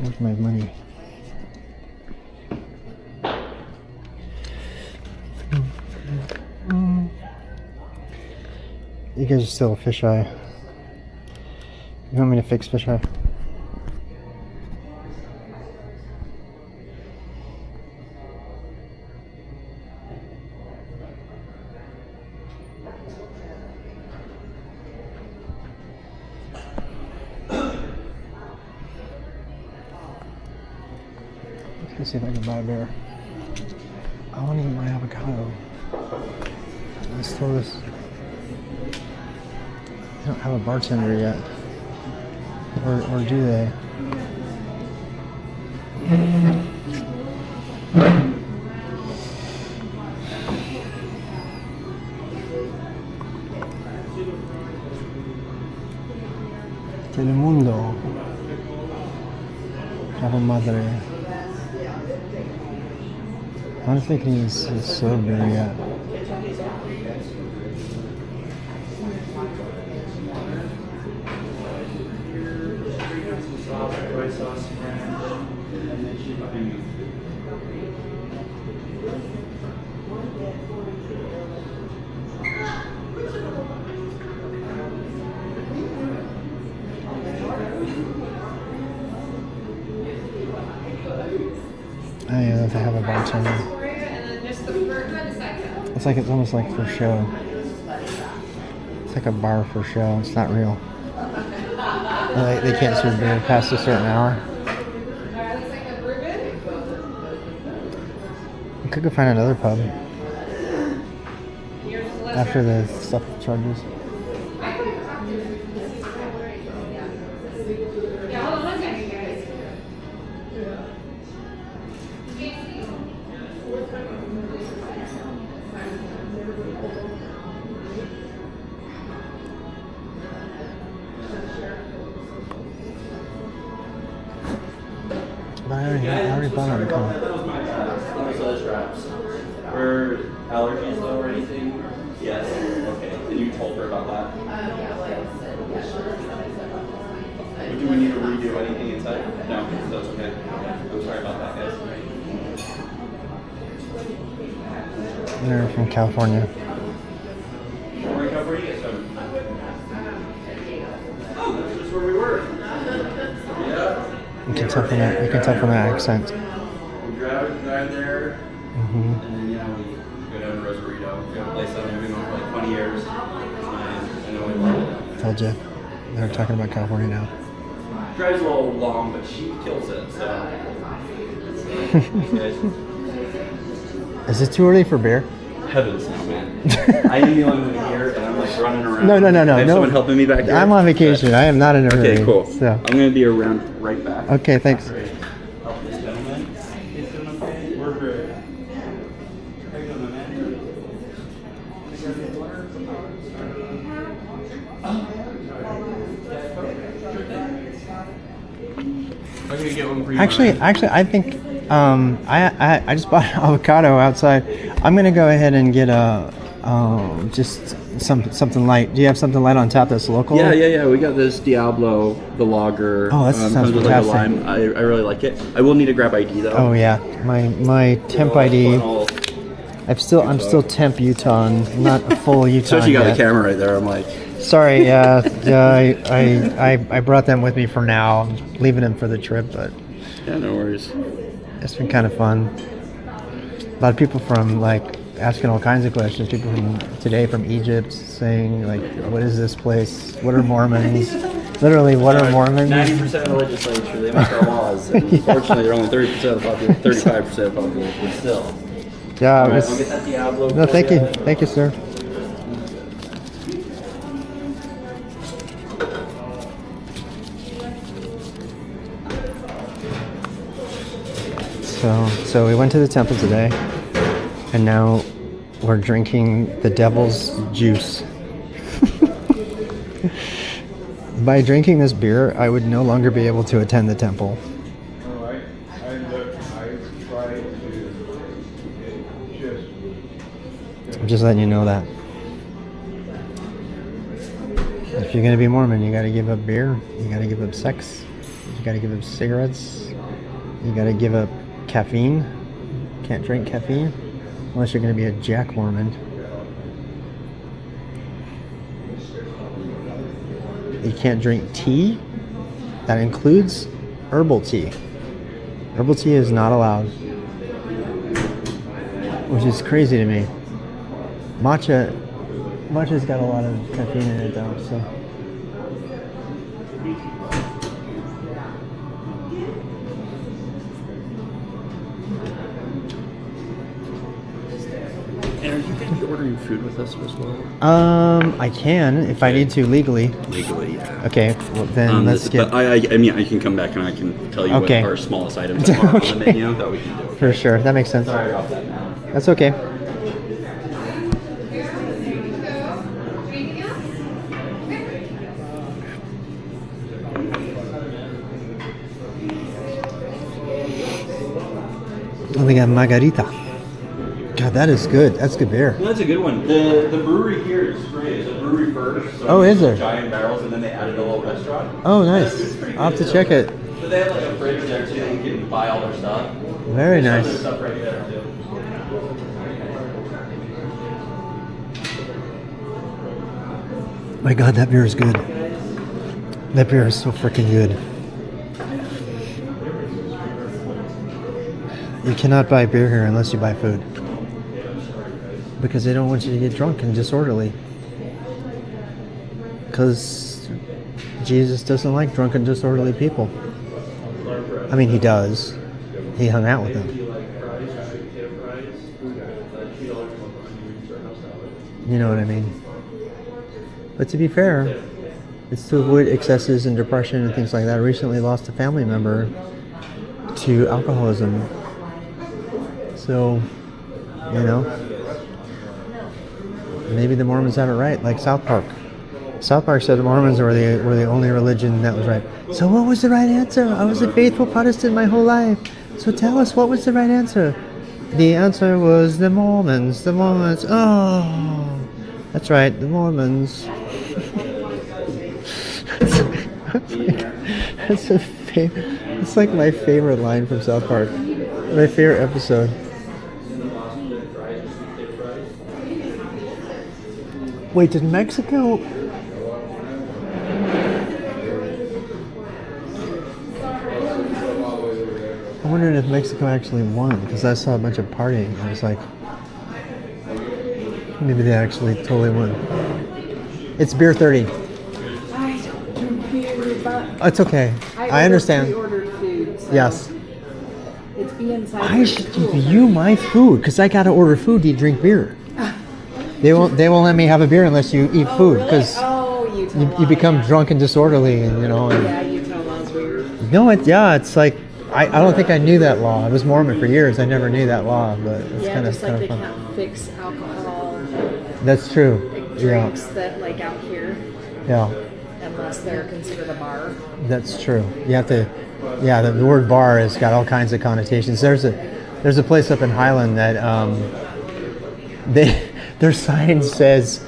Where's my money? You guys are still a fisheye. You want me to fix fisheye? Let's see if I can buy a beer. I want to eat my avocado. Let's throw this. They don't have a bartender yet. Or do they? Telemundo. Cava Madre. I don't think he's served there yet. Oh yeah, they have a bartender. It's almost like for show. It's like a bar for show. It's not real. They can't serve beer past a certain hour. I could go find another pub after the stuff charges. I already bought it. For allergies though or anything? Yes. Okay. And you told her about that? Do we need to redo anything inside? No, that's okay. I'm sorry about that, guys. They're from California. We're in California, so. Oh, that's just where we were. Yeah. You can tell from that accent. We drive there, Mm-hmm. and then we go down to Rosarito. We have a place down there. We've been going for like 20 years. It's nice. I know we love it. Told you. They're talking about California now. Drives a little long, but she kills it. So. Is it too early for beer? Heavens no, man. I am the only one here, and I'm like running around. No. I have someone helping me back here. I'm on vacation. I am not in a hurry. Okay, cool. So. I'm going to be around right back. Okay, thanks. Help this gentleman. He's doing okay. We're great. How you doing, my man? I'm going to get one for you. Actually, I think I just bought an avocado outside. I'm gonna go ahead and get a just something light. Do you have something light on tap that's local? Yeah. We got this Diablo, the lager. Oh, that sounds comes with like a fantastic. lime. I really like it. I will need a grab ID though. Oh yeah, my temp ID. I'm still temp Utah, not a full Utah. So you got yet. the camera right there. I'm like. Sorry, I brought them with me for now. I'm leaving them for the trip, but yeah, no worries. It's been kind of fun. A lot of people from asking all kinds of questions. People from Egypt saying what is this place? What are Mormons? Literally, what are Mormons? 90% of the legislature, they make our laws. And unfortunately, they're only 30% of the population, 35% of the population, but still. Yeah, All right, I'll get that Diablo. No, thank you, sir. So we went to the temple today, and now we're drinking the devil's juice. By drinking this beer, I would no longer be able to attend the temple. I'm just letting you know that. If you're going to be Mormon, you got to give up beer, you got to give up sex, you got to give up cigarettes, you got to give up caffeine. Can't drink caffeine unless you're going to be a Jack Mormon. You can't drink tea. That includes herbal tea. Herbal tea is not allowed, which is crazy to me. Matcha's got a lot of caffeine in it though, so. Are you going to be ordering food with us as well? I can if I need to legally. Legally, yeah. Okay, well then let's get. But I mean, I can come back and I can tell you Okay. what our smallest items are on the menu that we can do. For sure, that makes sense. Sorry about that, man. That's okay. Oh, they got margarita. God, that is good. That's good beer. No, that's a good one. The brewery here is great. It's a brewery first. So Oh, is there? Giant barrels, and then they added a little restaurant. Oh, Yeah, nice. it's pretty I'll have to good. check it. But they have like a fridge there too. You can buy all their stuff. Very There's nice. other stuff right there too. My God, that beer is good. That beer is so freaking good. You cannot buy beer here unless you buy food. Because they don't want you to get drunk and disorderly. Because Jesus doesn't like drunk and disorderly people. I mean, he does. He hung out with them. You know what I mean? But to be fair, it's to avoid excesses and depression and things like that. I recently lost a family member to alcoholism. So, you know, maybe the Mormons have it right, like South Park. South Park said the Mormons were the only religion that was right. So what was the right answer? I was a faithful Protestant my whole life. So tell us, what was the right answer? The answer was the Mormons. The Mormons. Oh, that's right, the Mormons. It's like my favorite line from South Park. My favorite episode. Wait, did Mexico... I'm wondering if Mexico actually won, because I saw a bunch of partying. I was like, maybe they actually totally won. It's beer 30. I don't drink beer, but It's okay. I understand. Pre-ordered food. So Yes. It's be inside. I should give you my food, because I gotta order food to drink beer. They won't let me have a beer unless you eat food, because you become drunk and disorderly, and you know. And, Yeah, Utah law's weird. no, it's like I don't think I knew that law. I was Mormon for years. I never knew that law, but it's Yeah, kind of just like they fun. can't fix alcohol That's true. like Yeah, drinks that like out here yeah, unless they're considered a bar. that's true. You have to. Yeah, the word bar has got all kinds of connotations. There's a place up in Highland that their sign says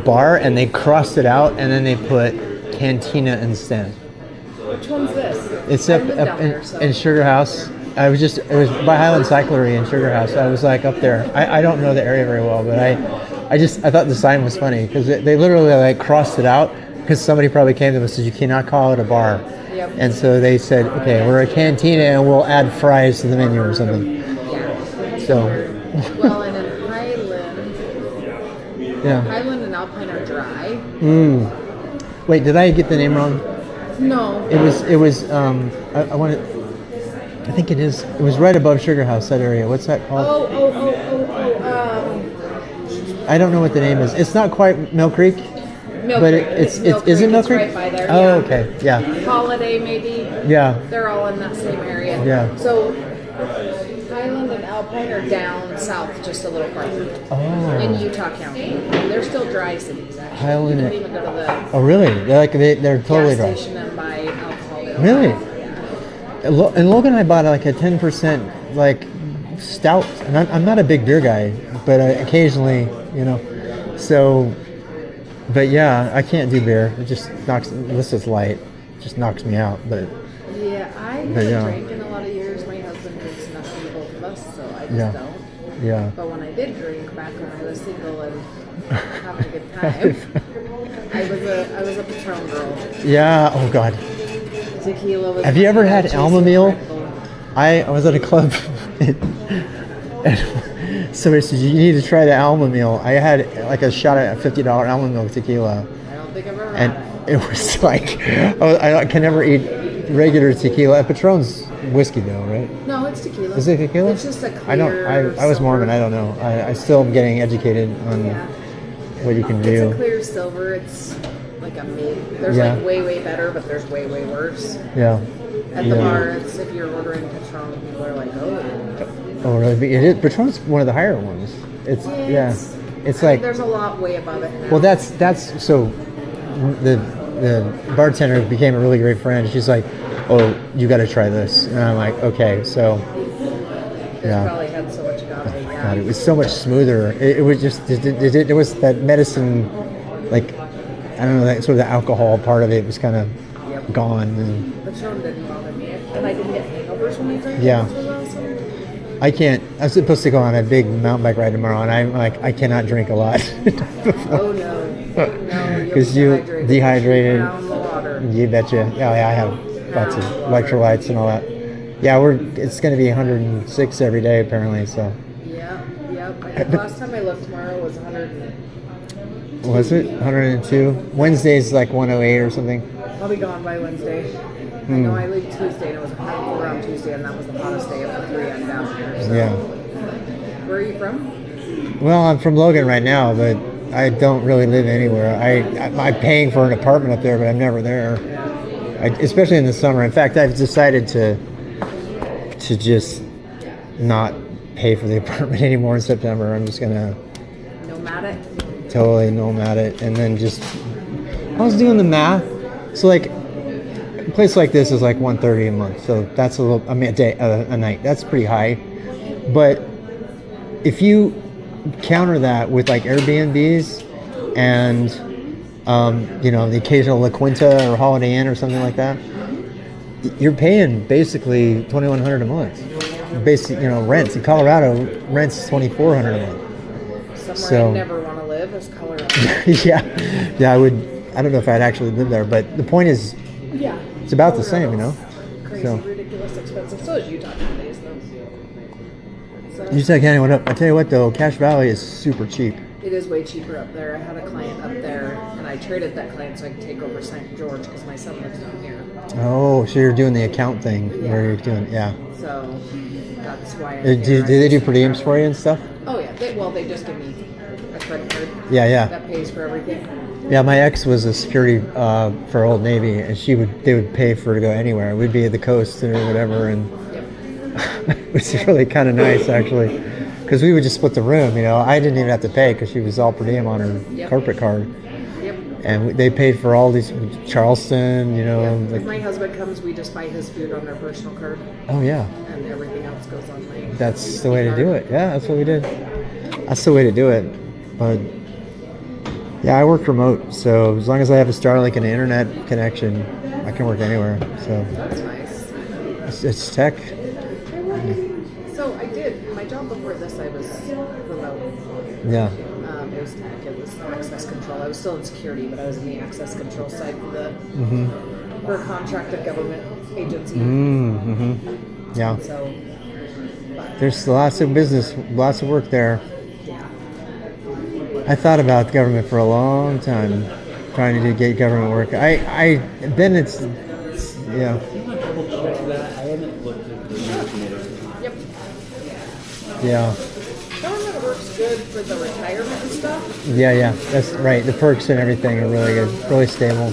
bar, and they crossed it out, and then they put cantina instead. Which one's this? It's I up live down there, so. in Sugar House. It was by Highland Cyclery in Sugar House. I was like up there. I don't know the area very well, but I thought the sign was funny, because they literally like crossed it out, because somebody probably came to them and said you cannot call it a bar. Yep. And so they said, okay, we're a cantina and we'll add fries to the menu or something. Yeah. So Well, and in Highland, yeah. Highland and Alpine are dry. Wait, did I get the name wrong? No. It was I wanted. I think it is. It was right above Sugar House, that area. What's that called? Oh. I don't know what the name is. It's not quite Mill Creek. Mill But Creek. it's Mill is it Creek. Mill It's Creek? right by there, Oh, yeah. okay. Yeah. Holiday maybe. Yeah. They're all in that same area. Yeah. So Highland and Alpine are down south just a little farther. In Oh. Utah County. They're still dry cities actually. Highland You and- can't even go to the Oh, really? They're totally gas dry. station and buy alcohol. They don't Really? have- Yeah. And Logan and I bought like a 10% like stout, and I'm not a big beer guy, but occasionally, you know. So, but yeah, I can't do beer. It just knocks. Unless it's light, it just knocks me out. But Yeah, I But haven't yeah. drank in a lot of years. My husband drinks enough for the both of us, so I just Yeah. don't. yeah, But when I did drink back when I was single and having a good time, I was a Patron girl. yeah. Oh God. Tequila was. Have you ever had chasing Alma Meal? Red Bull. I was at a club, and somebody said you need to try the Alma Meal. I had like a shot at $50 Alma Meal tequila, I don't think I've ever and had it. it was like I can never eat regular tequila. Patron's whiskey though, right? No, it's tequila. Is it tequila? It's just a clear. I don't. I was Mormon. I don't know. I still am getting educated on what you can do. It's a clear silver. It's like a mid. There's Yeah. like way better, but there's way worse. Yeah. At the bar, it's, if you're ordering Patron, people are like, oh. Oh, really? But it is. Patron's one of the higher ones. It's It's I like mean, there's a lot way above it now. well, that's so. The bartender became a really great friend. She's like, "Oh, you got to try this," and I'm like, "Okay." So There's probably had so much agave. Yeah. God, it was so much smoother. It was just there was that medicine, like I don't know, that sort of the alcohol part of it was kind of gone. And Patron didn't bother me, and I didn't get hangovers when I drank. Yeah. Which was awesome. I can't. I'm supposed to go on a big mountain bike ride tomorrow, and I'm like, I cannot drink a lot. Oh no, Because you dehydrated. Down the water. You betcha. Yeah, I have lots of electrolytes and all that. Yeah, it's going to be 106 every day apparently. So. Yep. I think last time I looked, tomorrow was 100. Was it 102? Wednesday's like 108 or something. I'll be gone by Wednesday. I know I leave Tuesday, and it was 104 on Tuesday, and that was the hottest day of the 3 I'm down here. So. Yeah. Where are you from? Well, I'm from Logan right now, but I don't really live anywhere. I'm paying for an apartment up there, but I'm never there. Especially in the summer. In fact, I've decided to just not pay for the apartment anymore in September. I'm just gonna totally nomad it, and then just I was doing the math. So like a place like this is like $130 a month. So that's a little. I mean a night. That's pretty high. But if you counter that with like Airbnbs and the occasional La Quinta or Holiday Inn or something like that, you're paying basically $2,100 a month. Basic, rents in Colorado, rents $2,400 a month. Somewhere I never want to live is Colorado. yeah, I would. I don't know if I'd actually live there, but the point is, it's about the same, Crazy, ridiculous, expensive. So is Utah nowadays, though. So. Utah County went up. I tell you what, though, Cache Valley is super cheap. It is way cheaper up there. I had a client up there, and I traded that client so I could take over St. George because my son lives down here. Oh, so you're doing the account thing where you're doing, So that's why. Do they do per diems for you and stuff? Oh yeah. They just give me a credit card. Yeah. That pays for everything. Yeah, my ex was a security for Old Navy, and they would pay for her to go anywhere. We'd be at the coast or whatever, and it was really kind of nice actually, because we would just split the room. I didn't even have to pay because she was all per diem on her corporate card. And they paid for all these Charleston, If my husband comes, we just buy his food on our personal card. Oh yeah. And everything else goes on my. That's the way to do it. Yeah, that's what we did. That's the way to do it. But yeah, I work remote, so as long as I have a Starlink and an internet connection, I can work anywhere. So that's nice. It's tech. So I did my job before this. I was remote. Yeah. It was tech. It was access control. I was still in security, but I was in the access control side for a contracted government agency. Yeah. So. There's lots of business, lots of work there. Yeah. I thought about the government for a long time, trying to get government work. Then it's yeah. I haven't looked at the Yep. Yeah. Government works good for the retirement and stuff. Yeah. That's right. The perks and everything are really good, really stable.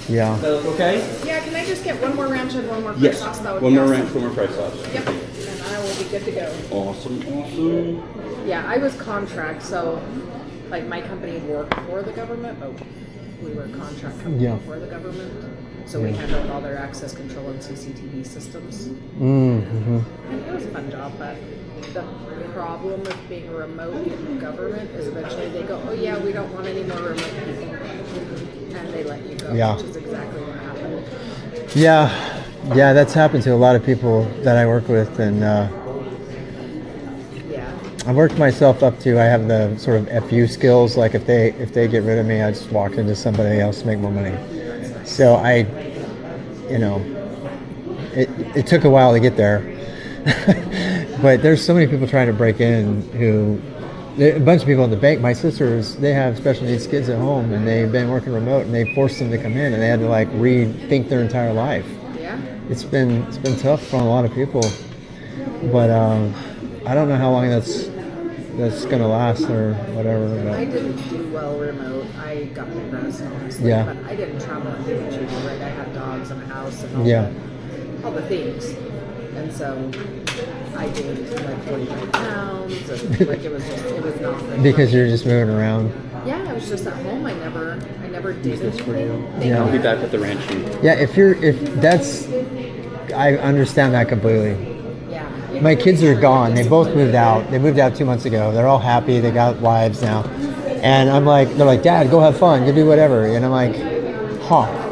Yeah. Okay? Yeah, can I just get one more ranch and one more Yes. price sauce? That would One be more awesome. ranch, one more price sauce. Yep. And I will be good to go. Awesome. Yeah, I was contract, so like my company worked for the government, but we were a contract company for the government. So we handled all their access control and CCTV systems. And it was a fun job, but the problem with being remote in government is eventually they go, oh yeah, we don't want any more remote people. And they let you go, which is exactly what happened. Yeah, that's happened to a lot of people that I work with, and I've worked myself up to. I have the sort of FU skills. Like if they get rid of me, I just walk into somebody else to make more money. So it took a while to get there, but there's so many people trying to break in who A bunch of people in the bank. My sisters, they have special needs kids at home, and they've been working remote, and they forced them to come in, and they had to like rethink their entire life. Yeah. It's been tough for a lot of people, but I don't know how long that's gonna last or whatever. But. I didn't do well remote. I got depressed, honestly. Yeah. But I didn't travel and do what you do, right? I had dogs and a house and all the things. And so I gained like 45 pounds. And like it was not very Because fun. you're just moving around. Yeah, I was just at home. I never did anything. Yeah. I'll be back at the ranch. Yeah, I understand that completely. Yeah. My kids are gone. They both moved out. They moved out 2 months ago. They're all happy. They got lives now. And they're like, Dad, go have fun. Go do whatever. And I'm like,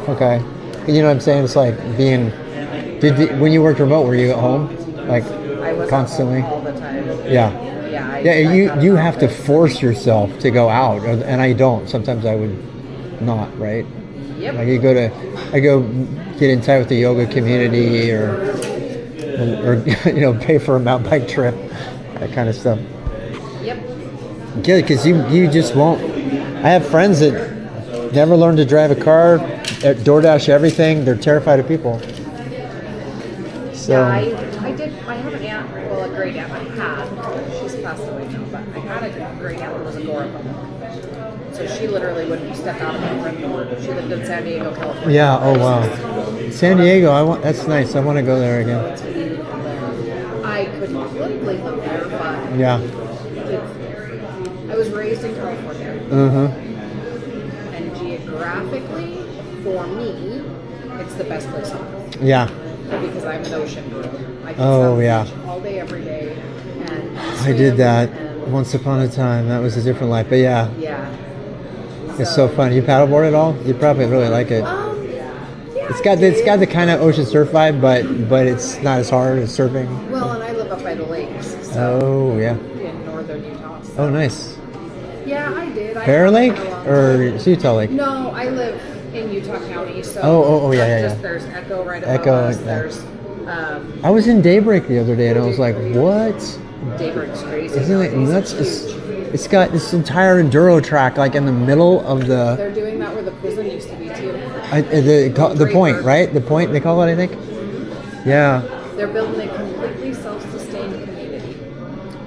okay. You know what I'm saying? It's like when you worked remote, were you at home? Like I was constantly? all the time. Yeah. Yeah. You have to force yourself to go out. And I don't. Sometimes I would not, right? Yep. Like I go get in touch with the yoga community or pay for a mountain bike trip, that kind of stuff. Yep. Good, because you just won't. I have friends that never learned to drive a car, DoorDash everything. They're terrified of people. So Yeah, I did. I have an aunt, well, a great aunt. I had. She's passed away now, but I had a great aunt that was agoraphobic. So she literally wouldn't step out of my front door. She lived in San Diego, California. Yeah. Oh wow. San Diego. That's nice. I want to go there again. I couldn't politically live there, but Yeah. I was raised in California. And geographically, for me, it's the best place on earth. Yeah. Because I'm an ocean girl. I can Oh, yeah. all day, every day. And I did swim that and- once upon a time. That was a different life. But yeah, Yeah. it's so fun. You paddleboard at all? You probably really like it. Yeah, It's got the kind of ocean surf vibe, but it's not as hard as surfing. Well, and I live up by the lakes. So Oh yeah. in northern Utah. So. Oh nice. Yeah, I did. Bear I Lake for a long or time. Utah Lake? No, I live in Utah County. So Oh, yeah. just, there's Echo right above Echo, us. yeah. There's I was in Daybreak the other day and I was like, what? Daybreak's crazy. Isn't it nowadays. nuts? It's got this entire enduro track like in the middle of the They're doing that where the prison used to be too. the point, right? The point they call it, I think. Yeah. They're building a completely self-sustained community.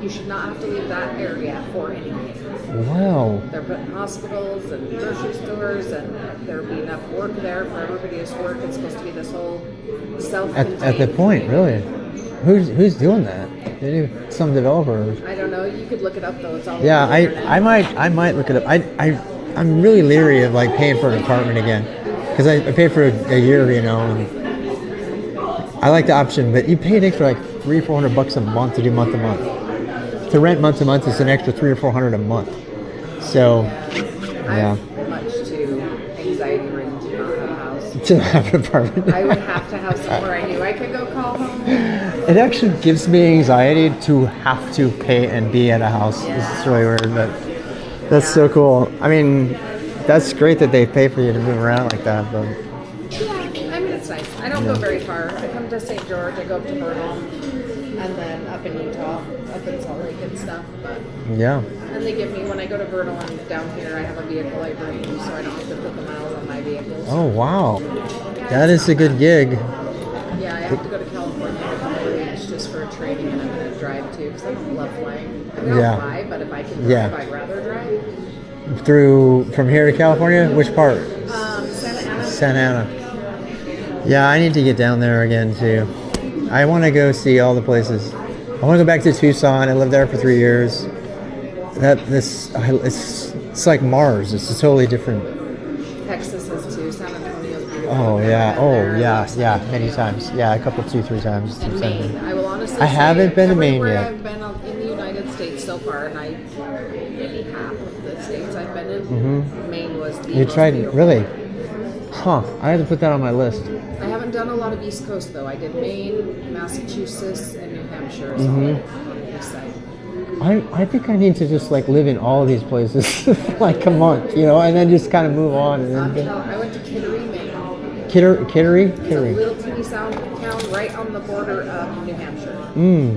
You should not have to leave that area for anything. Wow. They're putting hospitals and grocery stores, and there'll be enough work there for everybody to work. It's supposed to be this whole self-contained. At the point, really. Who's doing that? They do some developer. I don't know. You could look it up though. It's all. Yeah, over the internet. I might look it up. I'm really leery of like paying for an apartment again, because I pay for a year, you know. And I like the option, but you pay an extra like $300-400 a month to do month to month. To rent month to month is an extra $300 or $400 a month. So, yeah. I'm much too anxiety-ridden to not have a house. To have an apartment. I would have to have somewhere I knew I could go call home. It actually gives me anxiety to have to pay and be at a house. This is really weird, but that's so cool. I mean, that's great that they pay for you to move around like that, but Yeah, I mean, it's nice. I don't go very far. I come to St. George, I go up to Vernal, and then up in Utah, up in Salt Lake and stuff. But yeah. and they give me, when I go to Vernal and down here, I have a vehicle I bring, so I don't have to put the miles on my vehicles. Oh, wow. That is a good gig. Yeah, I have to go to California in a couple of weeks just for training, and I'm going to drive too, because I don't love flying. I mean, Yeah. I'll fly, but if I can drive, Yeah. I'd rather drive. From here to California? Which part? Santa Ana. Santa Ana. Yeah, I need to get down there again too. I want to go see all the places. I want to go back to Tucson. I lived there for 3 years. It's like Mars. It's a totally different. Texas is too. San Antonio's beautiful. Oh yeah. I've Oh been there. yeah. Many times. Yeah, a couple, 2-3 times. And Maine. I will honestly I say haven't been to Maine everywhere yet. I've been in the United States so far, and maybe half of the states I've been in, Mm-hmm. Maine was the You most tried beautiful. really? Huh. I had to put that on my list. I haven't done a lot of East Coast though. I did Maine, Massachusetts, and New Hampshire. So Mm-hmm. on the east side. I think I need to just like live in all of these places like a month, you know, and then just kind of move on. And then I went to Kittery, Maine. Kittery? It's a little teeny town right right on the border of New Hampshire.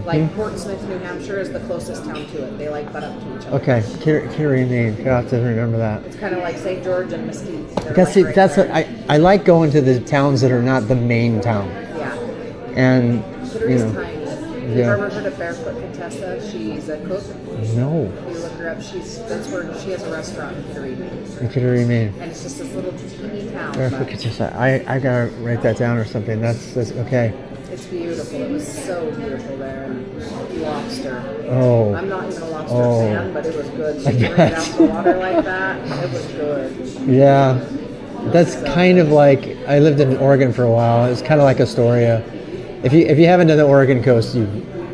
Like Portsmouth, New Hampshire is the closest town to it. They like butt up to each other. Okay, Carrie name. I have to remember that. It's kind of like St. George and Mesquite. They're Because like see, right that's there. what I like going to the towns that are not the main town. Yeah. And Kittery's you know, tiny. Have you yeah. ever heard of Barefoot Contessa? She's a cook. No, You look her up. That's where she has a restaurant in Kittery, in Kittery, Maine. and it's just this little teeny town. Barefoot but Contessa. I gotta write that down or something. That's okay. It's beautiful. It was so beautiful there. And lobster. Oh. I'm not even a lobster Oh. fan, but it was good. I She bring it bet. out the water like that. It was good. Yeah, that's kind of like I lived in Oregon for a while. It's kind of like Astoria. If you haven't done the Oregon coast, you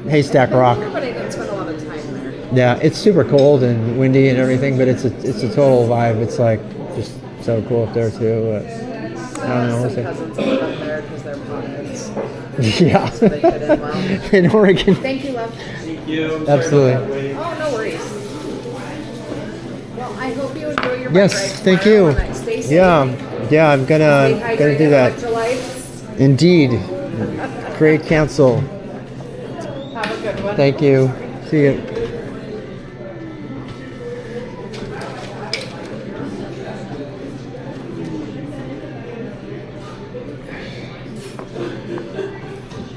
Haystack Rock. But I didn't spend a lot of time there. Yeah, it's super cold and windy and everything, but it's a total vibe. It's like just so cool up there too. I don't know. Some cousins live up there because they're potheads. Yeah. So they fit in well. In Oregon. Thank you, love. Thank you. Absolutely. Oh, no worries. Well, I hope you enjoy your bike Yes, ride thank tomorrow, you. and stay safe. Yeah, I'm Stay gonna hydrated, do that. electrolytes. Indeed. Great counsel. Have a good one. Thank you. See you.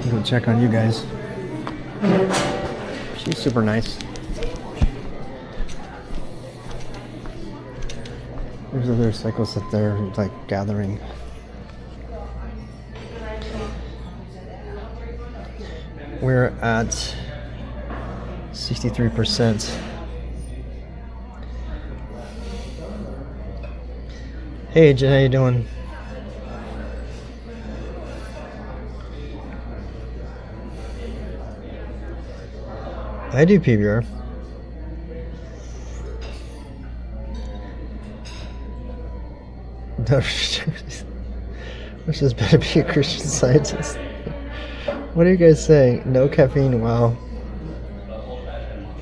I'm gonna check on you guys. She's super nice. There's other cyclists up there like gathering. We're at 63%. Hey Jen, how you doing? I do PBR. Which is better be a Christian Scientist. What are you guys saying? No caffeine, wow.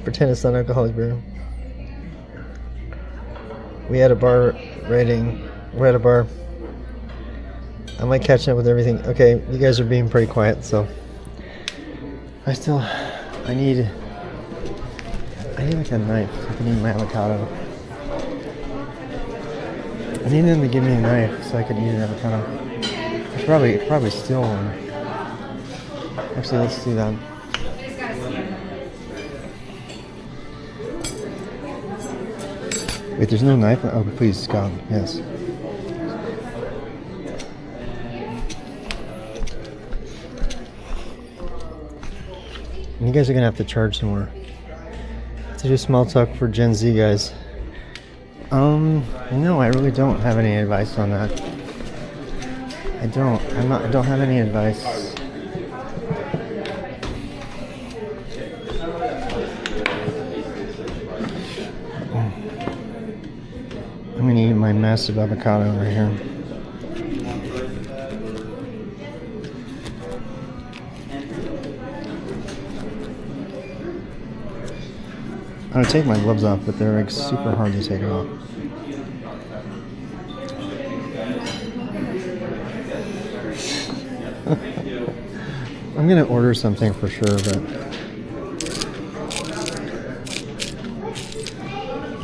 Pretend it's not alcoholic beer. We had a bar rating. We're at a bar. I'm like catching up with everything. Okay, you guys are being pretty quiet, so I need like a knife. I can eat my avocado. I need them to give me a knife so I can eat an avocado. I should probably steal one. Actually, let's do that. Wait, there's no knife? Oh, please, God, yes. You guys are gonna have to charge some more. To do small talk for Gen Z guys. No, I really don't have any advice on that. I don't have any advice. I'm gonna eat my massive avocado right here. I would take my gloves off, but they're like super hard to take off. I'm gonna order something for sure, but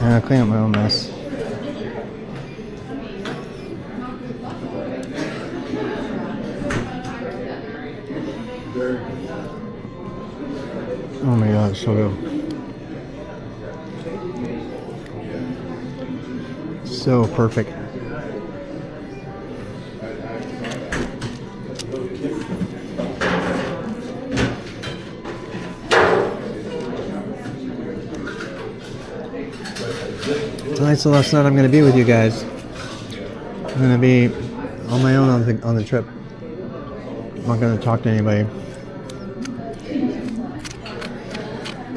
I'll clean up my own mess. Oh my God, it's so good. So perfect. Tonight's the last night I'm going to be with you guys. I'm going to be on my own on the trip. I'm not going to talk to anybody.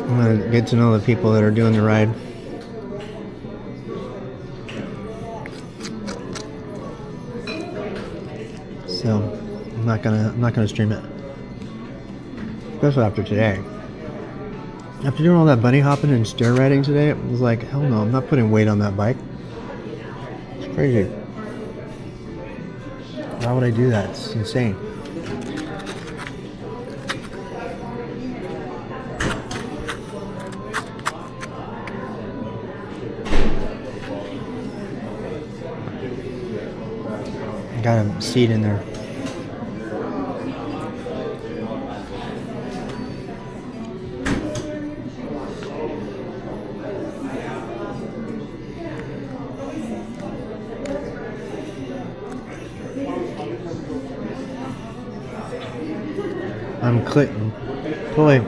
I'm going to get to know the people that are doing the ride. So I'm not gonna stream it, especially after today. After doing all that bunny hopping and stair riding today, it was like, hell no, I'm not putting weight on that bike. It's crazy. Why would I do that? It's insane. got a seed in there. I'm clicking. Play.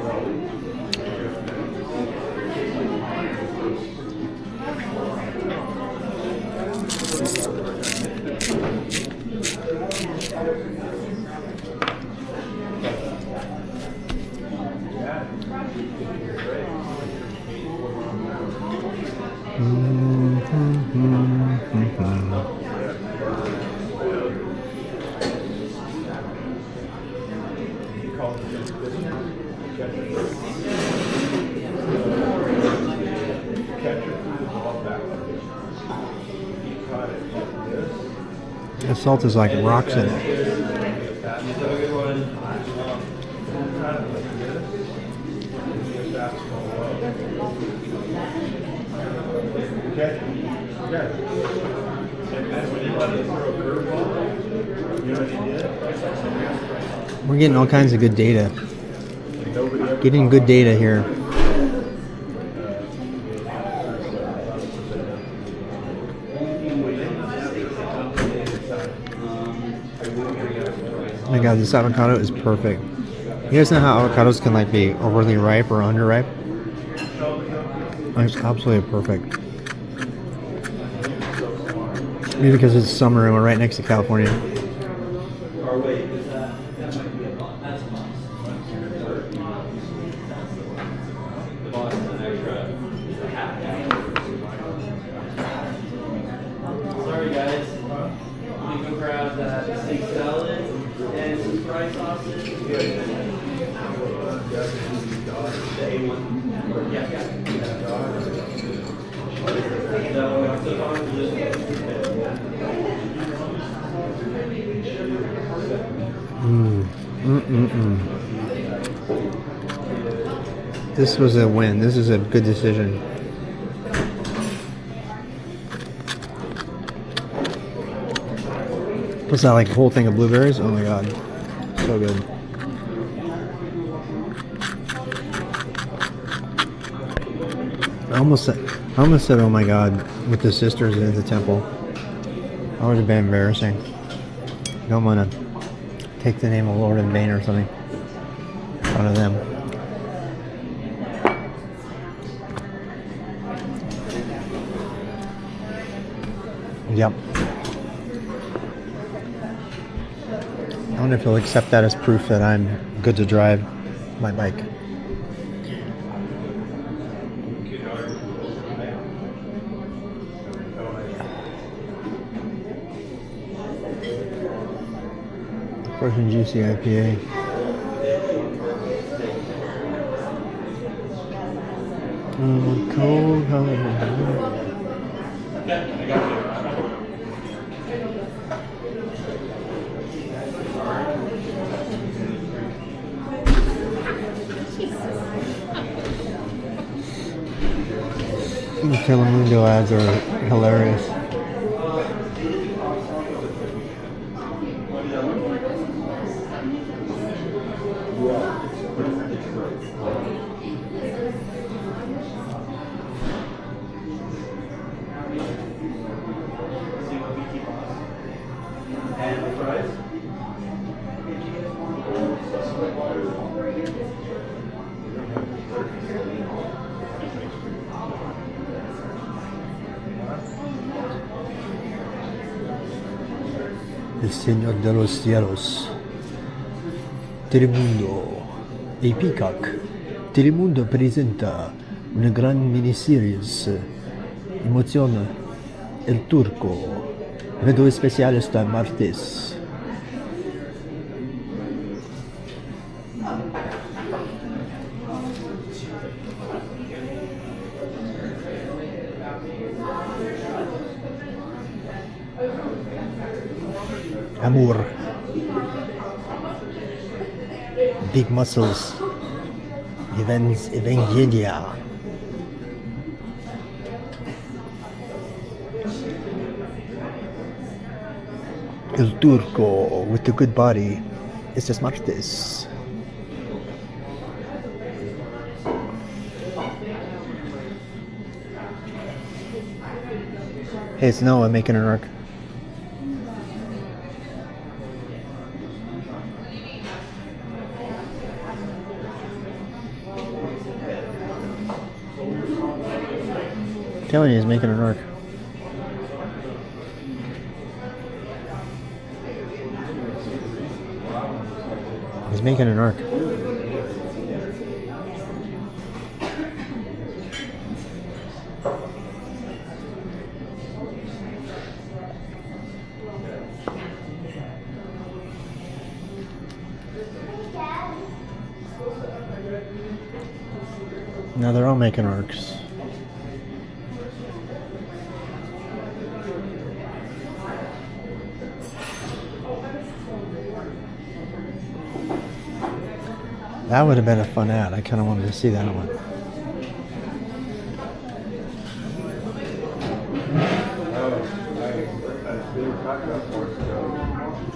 The salt is like rocks in it. We're getting all kinds of good data. Getting good data here. Oh my god, this avocado is perfect. You guys know how avocados can like be overly ripe or underripe? It's absolutely perfect. Maybe because it's summer and we're right next to California. Sorry guys, you can grab that steak salad and some fried sausage. The A1. Yeah. This was a win. This is a good decision. What's that, like a whole thing of blueberries? Oh my god. So good. I almost said, oh my god, with the sisters in the temple. That would have been embarrassing. I don't want to take the name of Lord in vain or something in front of them. Yep. I wonder if he'll accept that as proof that I'm good to drive my bike. Fresh and juicy IPA. Cold harbor. The Telemundo ads are hilarious. El Señor de los Cielos, Telemundo e Peacock. Telemundo presenta una gran miniseries, Emozione, El Turco, video especial esta martes. Amor, Big Muscles, Evangelia. El Turco with the good body. Estas martes. Hey, it's Noah making an arc. I'm telling you, he's making an arc. He's making an arc. Now they're all making arcs. That would have been a fun ad. I kind of wanted to see that one.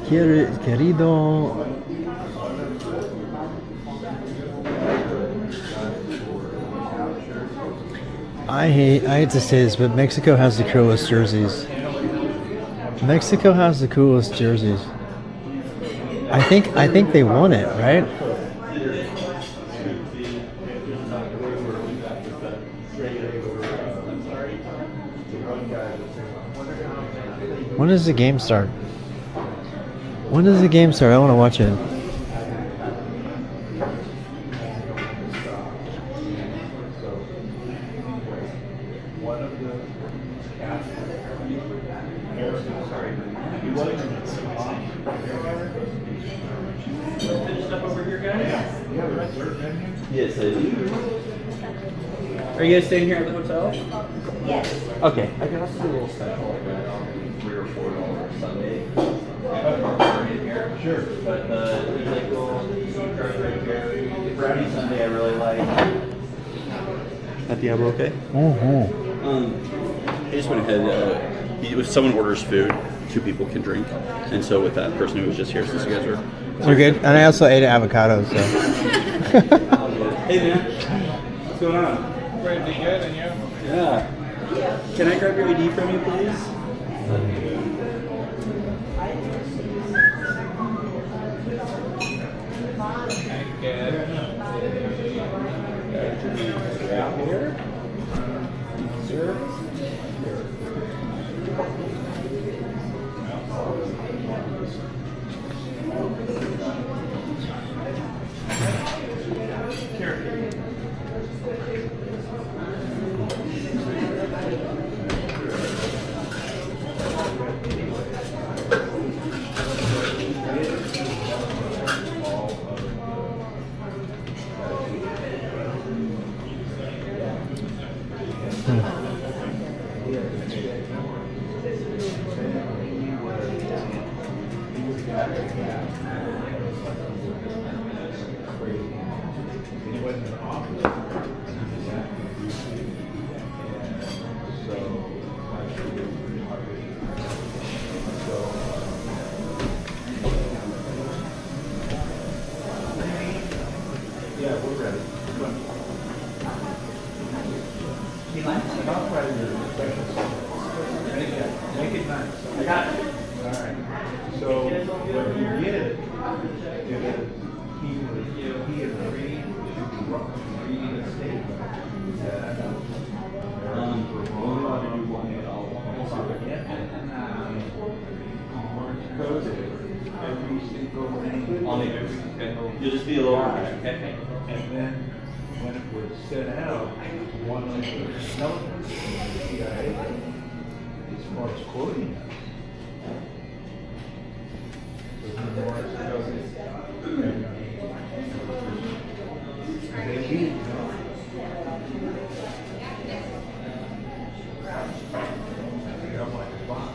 Querido. I hate to say this, but Mexico has the coolest jerseys. Mexico has the coolest jerseys. I think they won it, right? When does the game start? When does the game start? I want to watch it. Yes, I do. Are you guys staying here at the hotel? Yes. Okay. I can also do a little special like that on $3 or $4 Sunday. Sure. But there's like little cards right here. Brownie Sunday I really like. At Diablo, okay? I just went ahead. If someone orders food, 2 people can drink. And so with that person who was just here, since you guys were... We're good. And I also ate avocados, so. Hey man, what's going on? Pretty good, and you? Yeah. Can I grab your ID from you, please? Here. Sir. You'll just be a little okay? And then when it was set out, one of the intelligence CIA, as far as quoting us, was Morris they beat it. I'm like a box.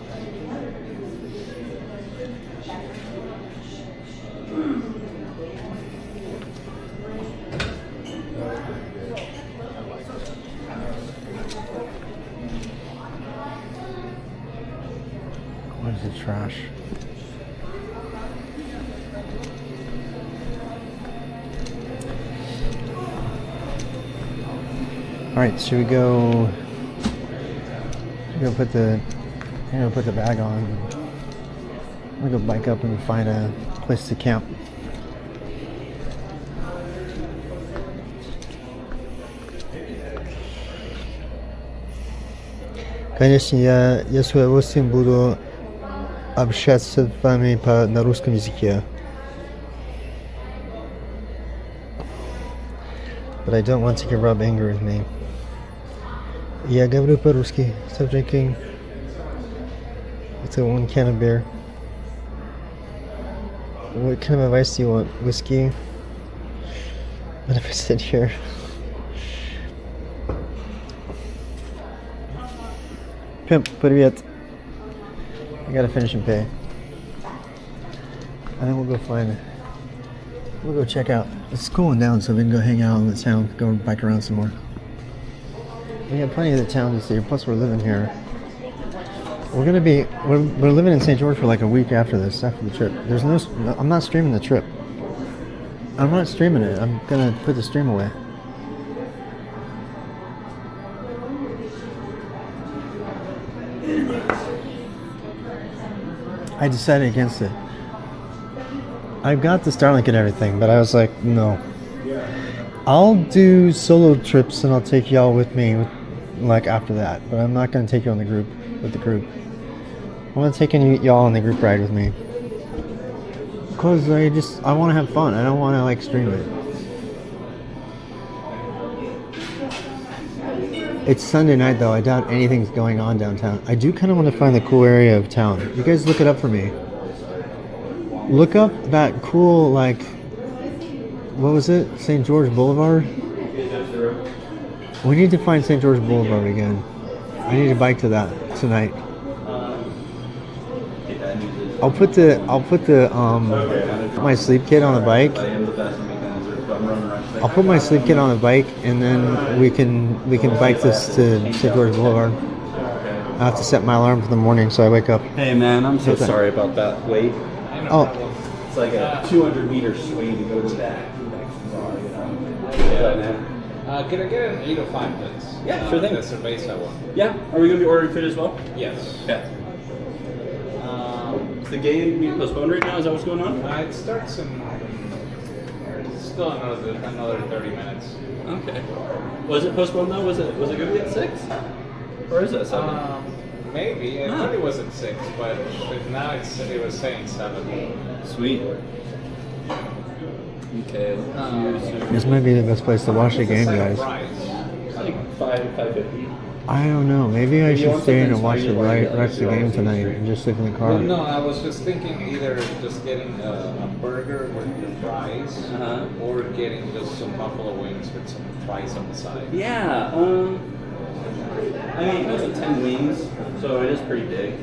What is the trash? Alright, should we go... I'm gonna put the bag on. I'm gonna go bike up and find a place to camp. Конечно, я с удовольствием буду общаться с вами на русском языке. But I don't want you to rub anger with me. Я говорю по-русски. Stop drinking. It's a 1 can of beer. What kind of advice do you want? Whiskey? What if I sit here? Pimp, привет. I gotta finish and pay. And then we'll go check out. It's cooling down, so we can go hang out in the town, go bike around some more. We have plenty of the town to see, plus we're living here. We're living in St. George for like a week after this, after the trip. I'm not streaming the trip. I'm not streaming it. I'm gonna put the stream away. I decided against it. I've got the Starlink and everything, but I was like, no. I'll do solo trips and I'll take y'all with me, like after that. But I'm not gonna take you on the group with the group. I'm gonna take y'all on the group ride with me. Cause I want to have fun. I don't want to like stream it. It's Sunday night though. I doubt anything's going on downtown. I do kind of want to find the cool area of town. You guys look it up for me. Look up that cool, like, what was it? St. George Boulevard? We need to find St. George Boulevard again. I need to bike to that tonight. I'll put my sleep kit on the bike. I'll put my sleep kit on the bike, and then we can bike this to St. George Boulevard. I have to set my alarm for the morning so I wake up. Hey man, I'm so sorry about that wait. Oh. It's like a 200-meter swing to go to that. Can I get an 805 please? Yeah, sure thing. The cerveza one. Yeah. Are we going to be ordering food as well? Yes. Yeah. Is the game being postponed right now? Is that what's going on? It starts in still another 30 minutes. Okay. Was it postponed though? Was it going to be at 6? Or is it 7? Maybe. I thought it was at 6, but now it was saying 7. Sweet. Okay. This might be the best place to watch the game, guys. I think 550. I don't know. Maybe I should stay in and watch the rest of the game tonight and just sleep in the car. Well, no, I was just thinking either just getting a burger with the fries, or getting just some buffalo wings with some fries on the side. Yeah. I mean, it comes with 10 wings, so it is pretty big.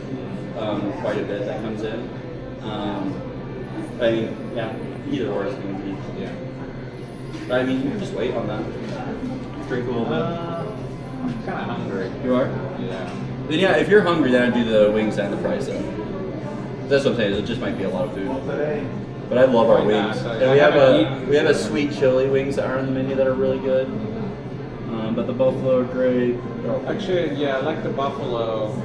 Quite a bit that comes in. I mean, yeah, either or is going to be. Yeah. But I mean, you can just wait on that. Drink a little bit. I'm kind of hungry. You are? Yeah. Then yeah, if you're hungry, then I'd do the wings and the fries then. That's what I'm saying. It just might be a lot of food. But I love our wings. And we have a sweet chili wings that are on the menu that are really good. But the buffalo are great. Actually, yeah, I like the buffalo.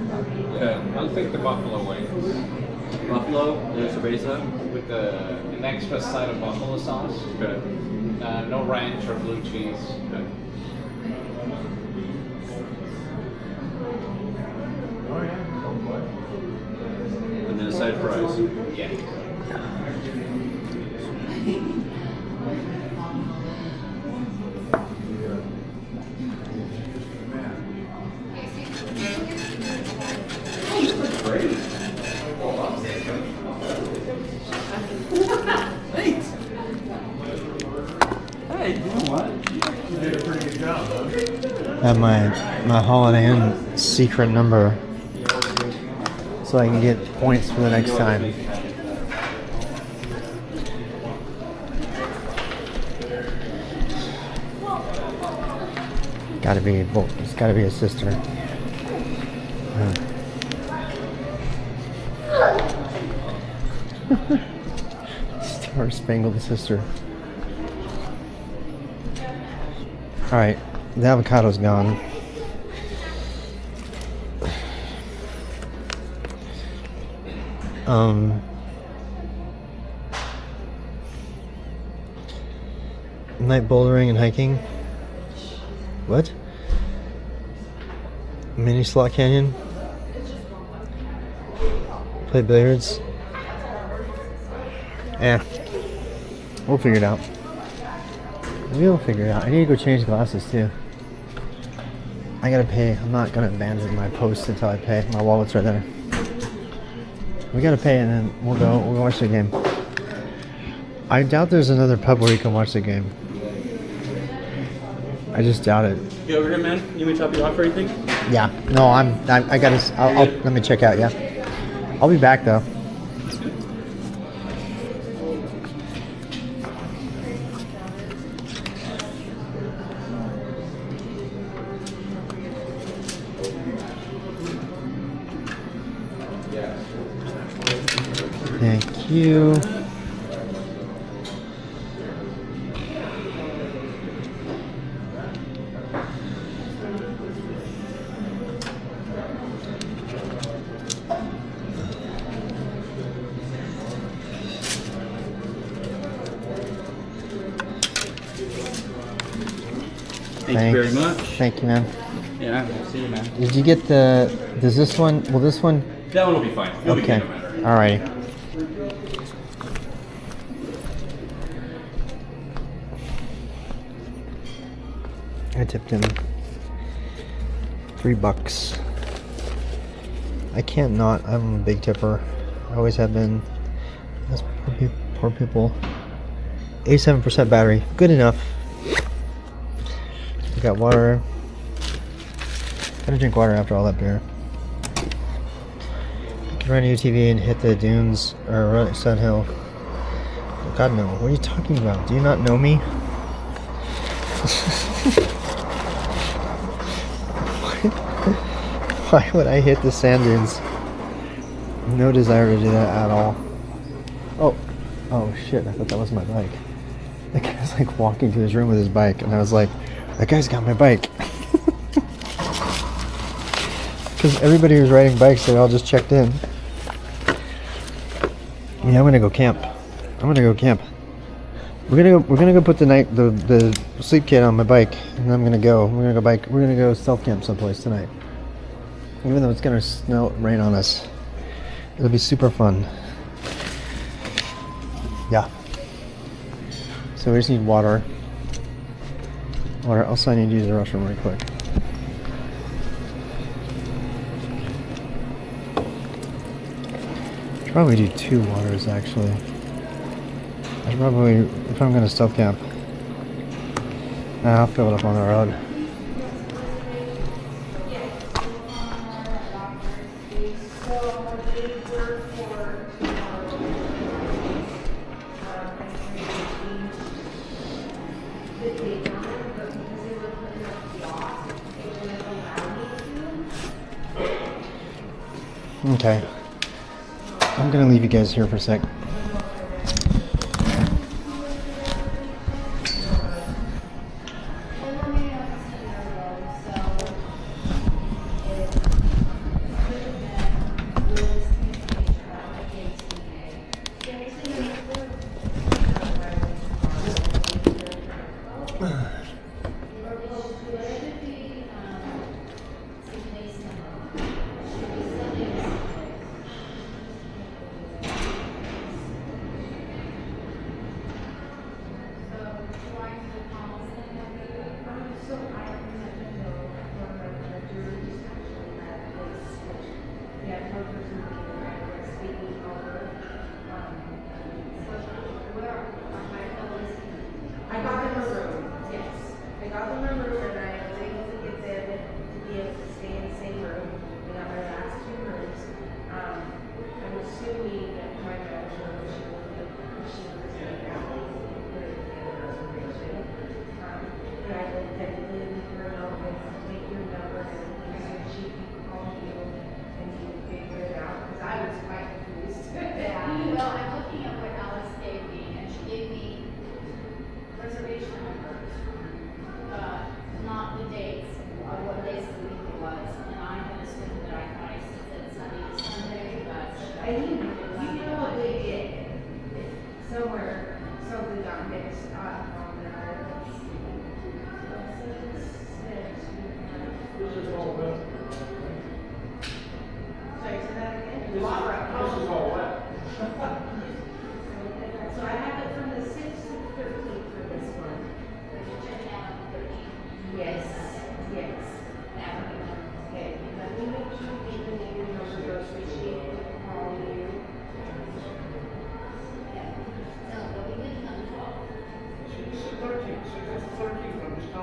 Yeah, I'll take the buffalo wings. Buffalo, the cerveza? With an extra side of buffalo sauce. Okay. No ranch or blue cheese. Okay. And then a side of fries. Yeah. Hey, you know what? You did a pretty good job, huh? I have my Holiday Inn secret number so I can get points for the next time. It's gotta be a sister. Star Spangled Sister. Alright, The avocado's gone. Night bouldering and hiking. What? Mini slot canyon. Play billiards. We'll figure it out. We'll figure it out. I need to go change glasses too. I gotta pay. I'm not gonna abandon my post until I pay. My wallet's right there. We gotta pay and then we'll go watch the game. I doubt there's another pub where you can watch the game. I just doubt it. You over here, man? You want me to top you off or anything? Yeah. No, I gotta. I'll let me check out. Yeah. I'll be back though. Thank you. Thank you very much. Thank you, man. Yeah, I'll see you, man. Did you get does this one, will this one? That one will be fine. You'll be Okay. good no matter. Alrighty. I tipped him $3. I can't not. I'm a big tipper. I always have been. That's poor people. 87% battery. Good enough. We got water. Gotta drink water after all that beer. I can run a UTV and hit the dunes or run Sun Hill. God no. What are you talking about? Do you not know me? Why would I hit the sand dunes? No desire to do that at all. Oh shit, I thought that was my bike. The guy was like walking to his room with his bike and I was like, that guy's got my bike. Because everybody was riding bikes, they all just checked in. Yeah, I'm gonna go camp. We're gonna go put the sleep kit on my bike and I'm gonna go. We're gonna go self camp someplace tonight. Even though it's gonna rain on us. It'll be super fun. Yeah. So we just need water. Also I need to use the restroom really quick. I should probably do 2 waters actually. I should probably, if I'm gonna stealth camp. I'll fill it up on the road. Okay. I'm gonna leave you guys here for a sec.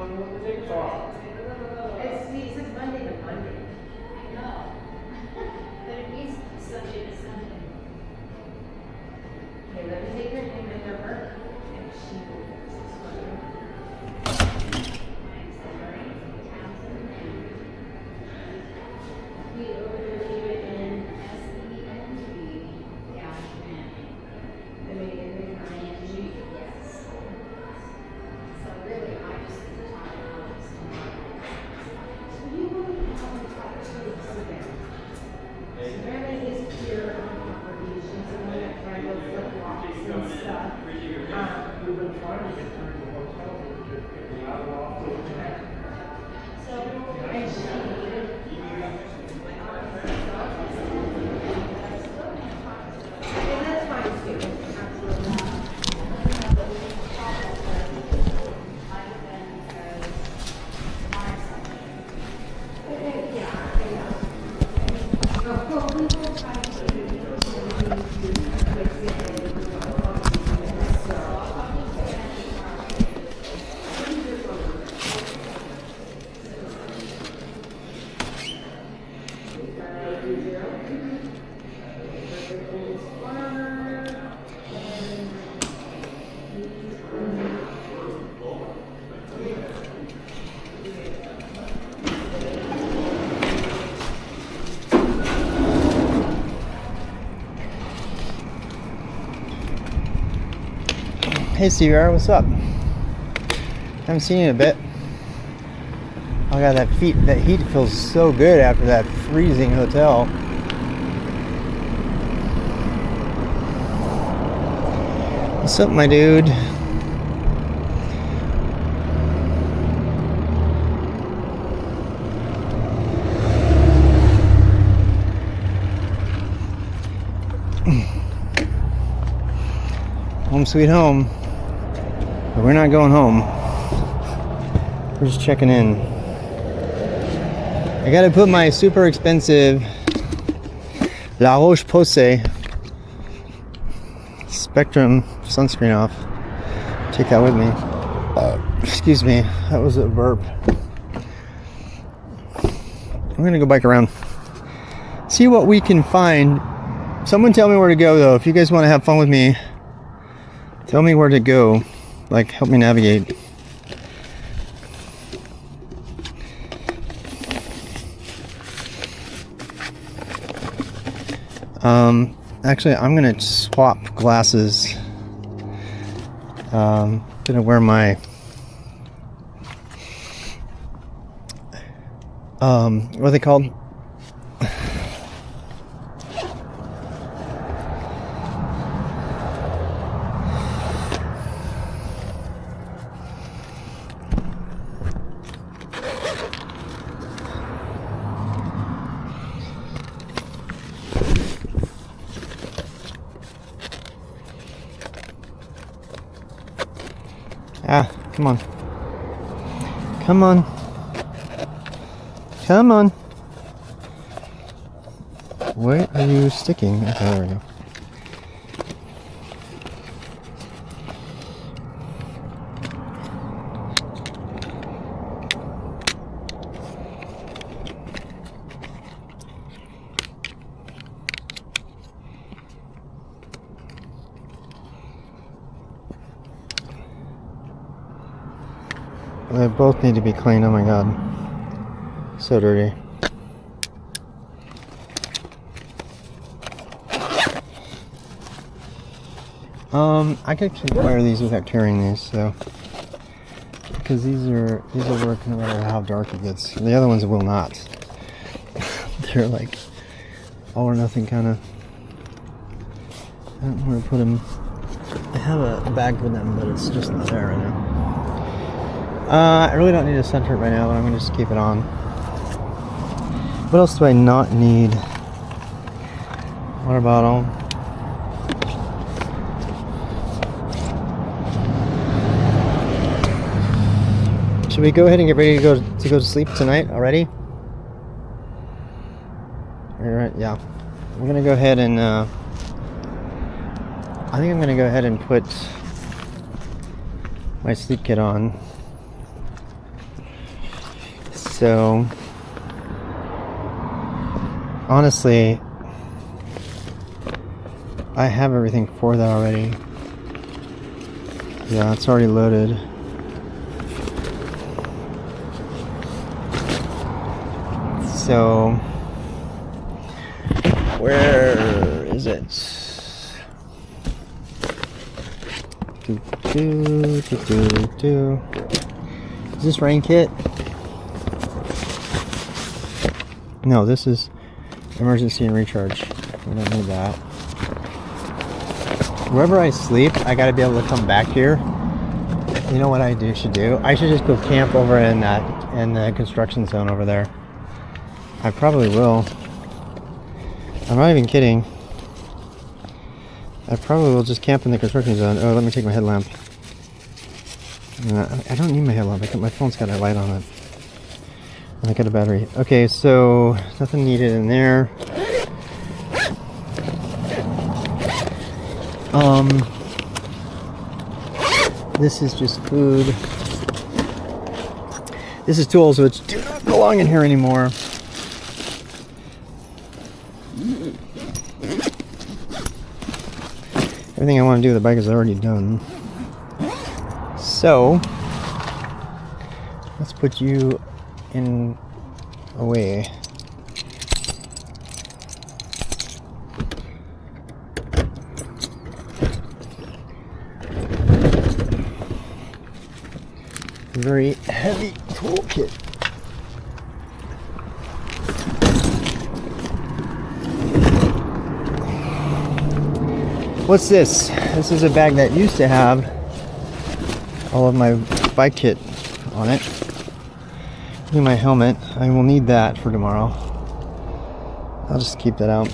It says Monday to Monday. No. But it needs to be Sunday to Sunday. Okay, let me take her name and number. And she will fix this for you. We overdo it in SENV-ING. Yes. So really, I just taught it how to start. So you will have to talk to the student. Savannah is pure on property. She's the one that handles the blocks and stuff. We've been trying to get through the hotel, but just getting out of office. So, and she and that's fine too. Absolutely. Hey CR, what's up? Haven't seen you in a bit. Oh god, that heat feels so good after that freezing hotel. What's up, my dude? Home sweet home. But we're not going home. We're just checking in. I gotta put my super expensive La Roche-Posay Spectrum sunscreen off. Take that with me. Excuse me, that was a burp. I'm gonna go bike around. See what we can find. Someone tell me where to go though. If you guys want to have fun with me, tell me where to go. Like, help me navigate. Actually, I'm gonna swap glasses. Gonna wear my what are they called? Ah, come on. Come on. Come on. Where are you sticking? Okay, there we go. They both need to be cleaned. Oh my god. So dirty. I could actually wear these without tearing these, so because these will work no matter how dark it gets. The other ones will not. They're like all or nothing kind of. I don't know where to put them. I have a bag for them, but it's just not there right now. I really don't need to center it right now, but I'm going to just keep it on. What else do I not need? Water bottle. Should we go ahead and get ready to go to sleep tonight already? Alright, yeah. I'm going to go ahead and I think I'm going to go ahead and put my sleep kit on. So, honestly, I have everything for that already. Yeah, it's already loaded. So, where is it? Is this rain kit? No, this is emergency and recharge. We don't need that. Wherever I sleep, I gotta be able to come back here. You know what I should do? I should just go camp over in the construction zone over there. I probably will. I'm not even kidding. I probably will just camp in the construction zone. Oh, let me take my headlamp. I don't need my headlamp. My phone's got a light on it. And I got a battery. Okay, so nothing needed in there. This is just food. This is tools which do not belong in here anymore. Everything I want to do with the bike is already done. So, let's put you in away. Very heavy toolkit. What's this? This is a bag that used to have all of my bike kit on it. Including my helmet. I will need that for tomorrow. I'll just keep that out.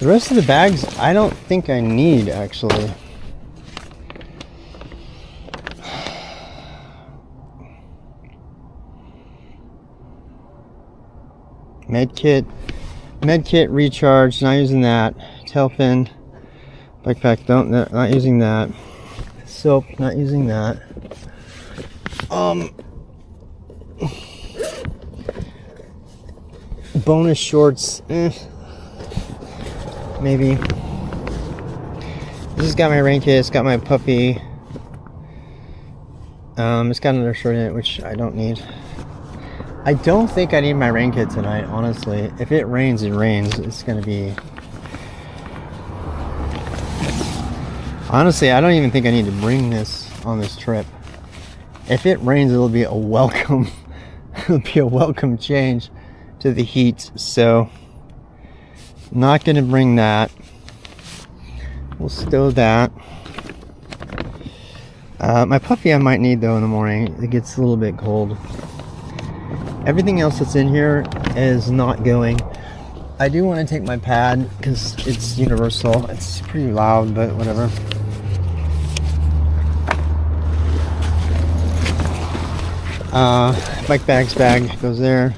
The rest of the bags, I don't think I need, actually. Medkit recharge, not using that. Tail fin, bike pack, not using that. Soap, not using that. Bonus shorts, maybe. This has got my rain kit, it's got my puppy. It's got another shirt in it, which I don't need. I don't think I need my rain kit tonight, honestly. If it rains, it rains. It's gonna be... Honestly, I don't even think I need to bring this on this trip. If it rains, it'll be a welcome... it'll be a welcome change to the heat. So, not gonna bring that. We'll stow that. My puppy I might need though in the morning. It gets a little bit cold. Everything else that's in here is not going. I do want to take my pad because it's universal. It's pretty loud, but whatever. Bike bags bag goes there.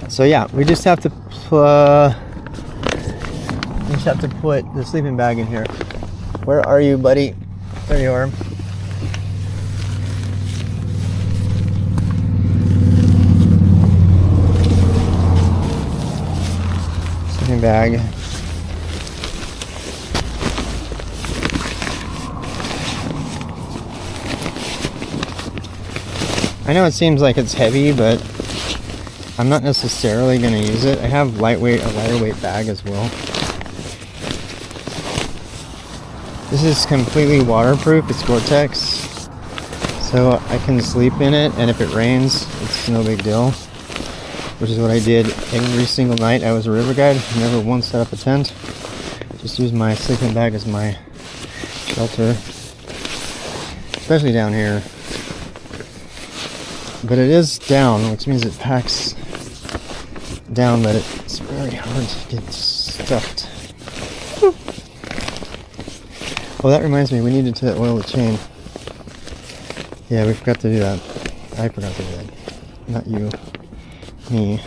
So yeah, we just have to put the sleeping bag in here. Where are you, buddy? There you are. Sleeping bag. I know it seems like it's heavy, but I'm not necessarily going to use it. I have a lighter weight bag as well. This is completely waterproof. It's Gore-Tex, so I can sleep in it, and if it rains, it's no big deal. Which is what I did every single night I was a river guide. Never once set up a tent. Just used my sleeping bag as my shelter, especially down here. But it is down, which means it packs down, but it's very hard to get stuffed. Oh, that reminds me, we needed to oil the chain. Yeah, we forgot to do that. I forgot to do that. Not you. Me.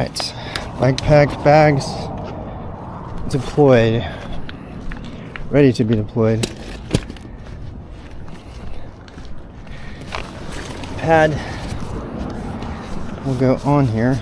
Alright, bike pack bags deployed, ready to be deployed. Pad will go on here.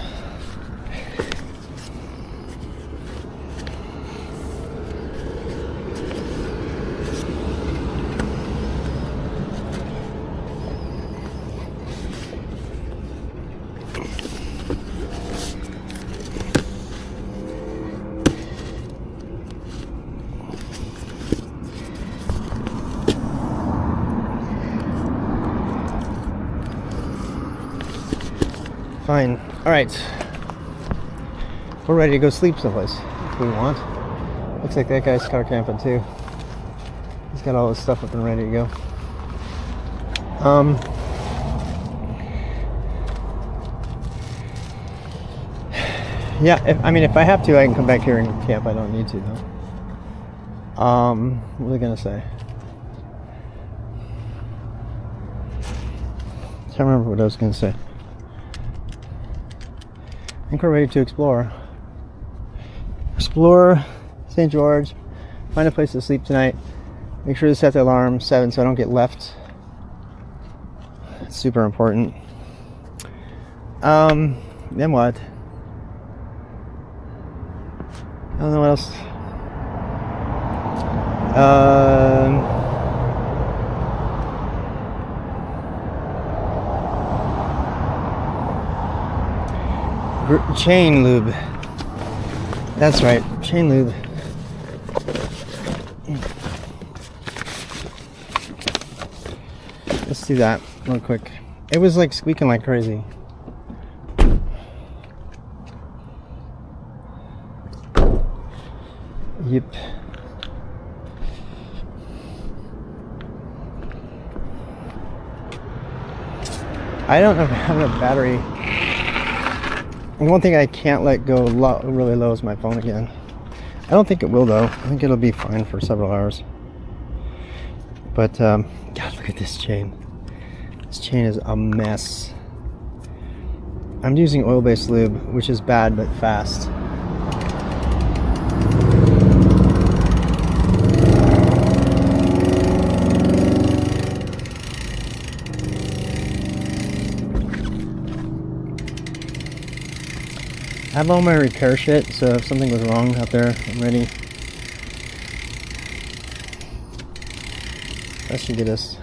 Fine. Alright. We're ready to go sleep someplace if we want. Looks like that guy's car camping too. He's got all his stuff up and ready to go. Yeah, if I have to, I can come back here and camp. I don't need to though. What was I gonna say? Can't remember what I was gonna say. I think we're ready to explore. Explore St. George, find a place to sleep tonight. Make sure to set the alarm 7 so I don't get left. It's super important. Then what? I don't know what else. Chain lube. That's right, chain lube. Let's do that real quick. It was like squeaking like crazy. Yep. I don't know if I have enough battery. One thing I can't let go really low is my phone again. I don't think it will though. I think it'll be fine for several hours. But God, look at this chain. This chain is a mess. I'm using oil-based lube, which is bad but fast. I have all my repair shit, so if something goes wrong out there, I'm ready. That should get us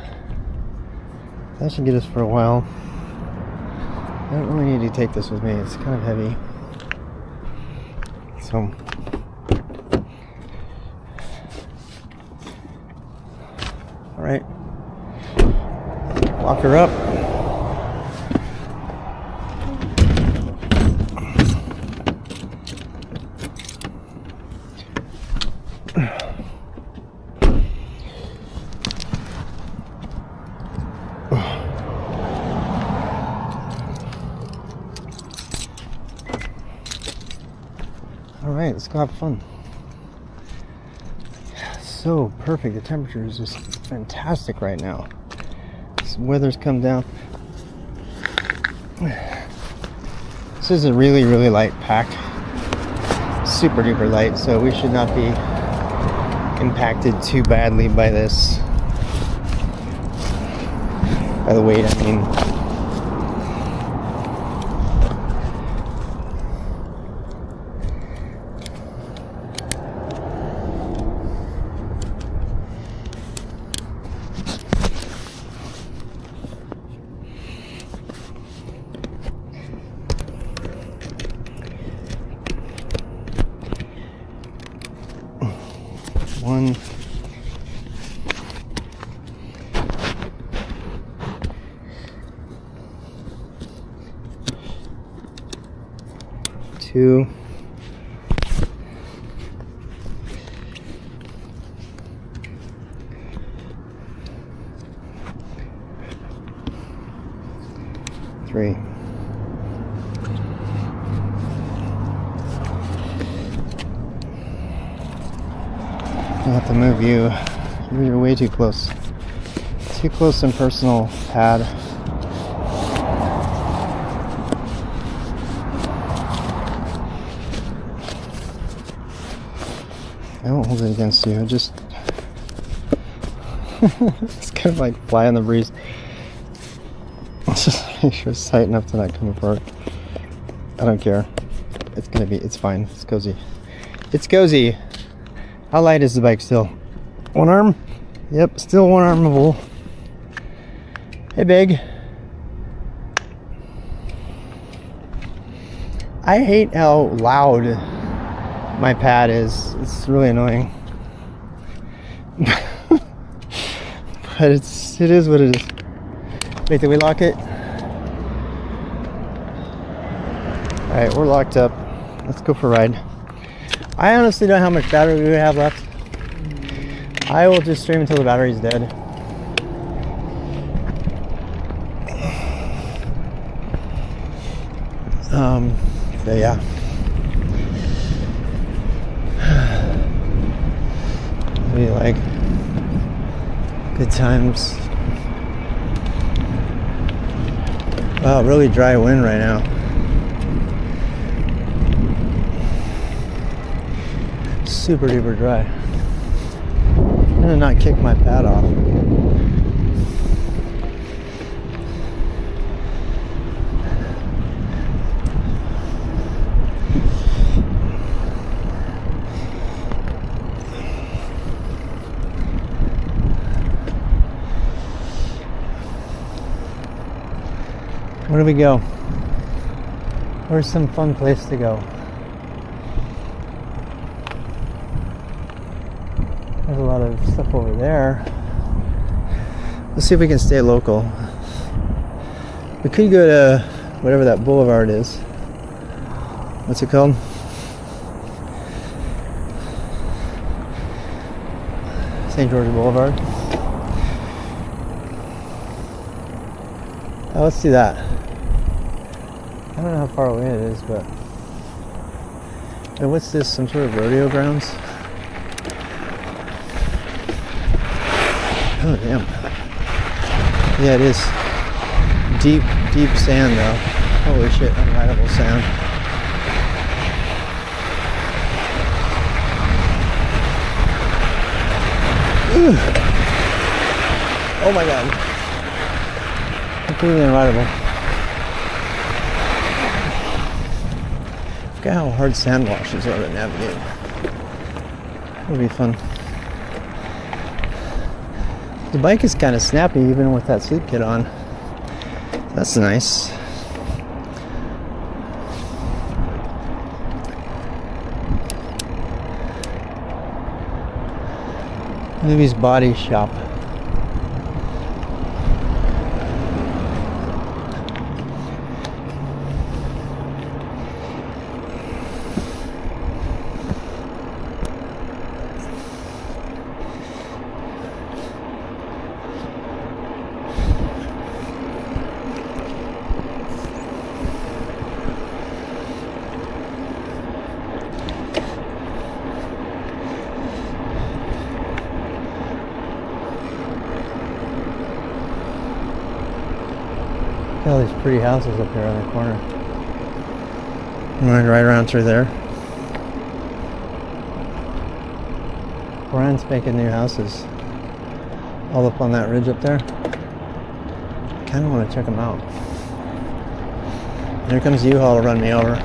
for a while. I don't really need to take this with me, it's kind of heavy. So alright. Lock her up. Alright, let's go have fun. So perfect. The temperature is just fantastic right now. This weather's come down. This is a really, really light pack. Super duper light, so we should not be impacted too badly by this. By the weight, I mean. One, two, three. I have to move you. You're way too close. Too close and personal, pad. I won't hold it against you. Just it's kind of like fly on the breeze. Let's just make sure it's tight enough to not come apart. I don't care. It's fine. It's cozy. It's cozy. How light is the bike still? One arm? Yep, still one armable. Hey, big. I hate how loud my pad is. It's really annoying. But it is what it is. Wait, did we lock it? Alright, we're locked up. Let's go for a ride. I honestly don't know how much battery we have left. I will just stream until the battery's dead. So yeah. Maybe like good times. Wow, really dry wind right now. Super duper dry. I'm gonna not kick my pad off. Where do we go? Where's some fun place to go? There's a lot of stuff over there. Let's see if we can stay local. We could go to whatever that boulevard is. What's it called? St. George Boulevard. Oh, let's do that. I don't know how far away it is, but... And what's this? Some sort of rodeo grounds? Oh, damn. Yeah, it is. Deep, deep sand, though. Holy shit, unrideable sand. Ooh. Oh my god. Completely unrideable. Look at how hard sand washes are to navigate. It'll be fun. The bike is kind of snappy even with that sleep kit on. That's nice. Louis Body Shop. All these pretty houses up here on the corner. I'm going right around through there. Brand spanking new houses. All up on that ridge up there. Kind of want to check them out. And here comes U-Haul to run me over.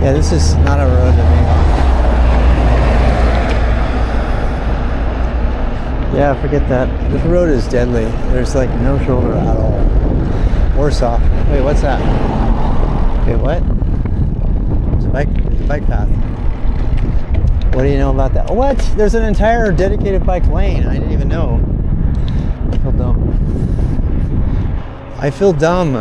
Yeah, this is not a road to me. Yeah, forget that. This road is deadly. There's like no shoulder at all. Worse off. Wait, what's that? Wait, what? There's a bike path. What do you know about that? What? There's an entire dedicated bike lane. I didn't even know. I feel dumb. I feel dumb.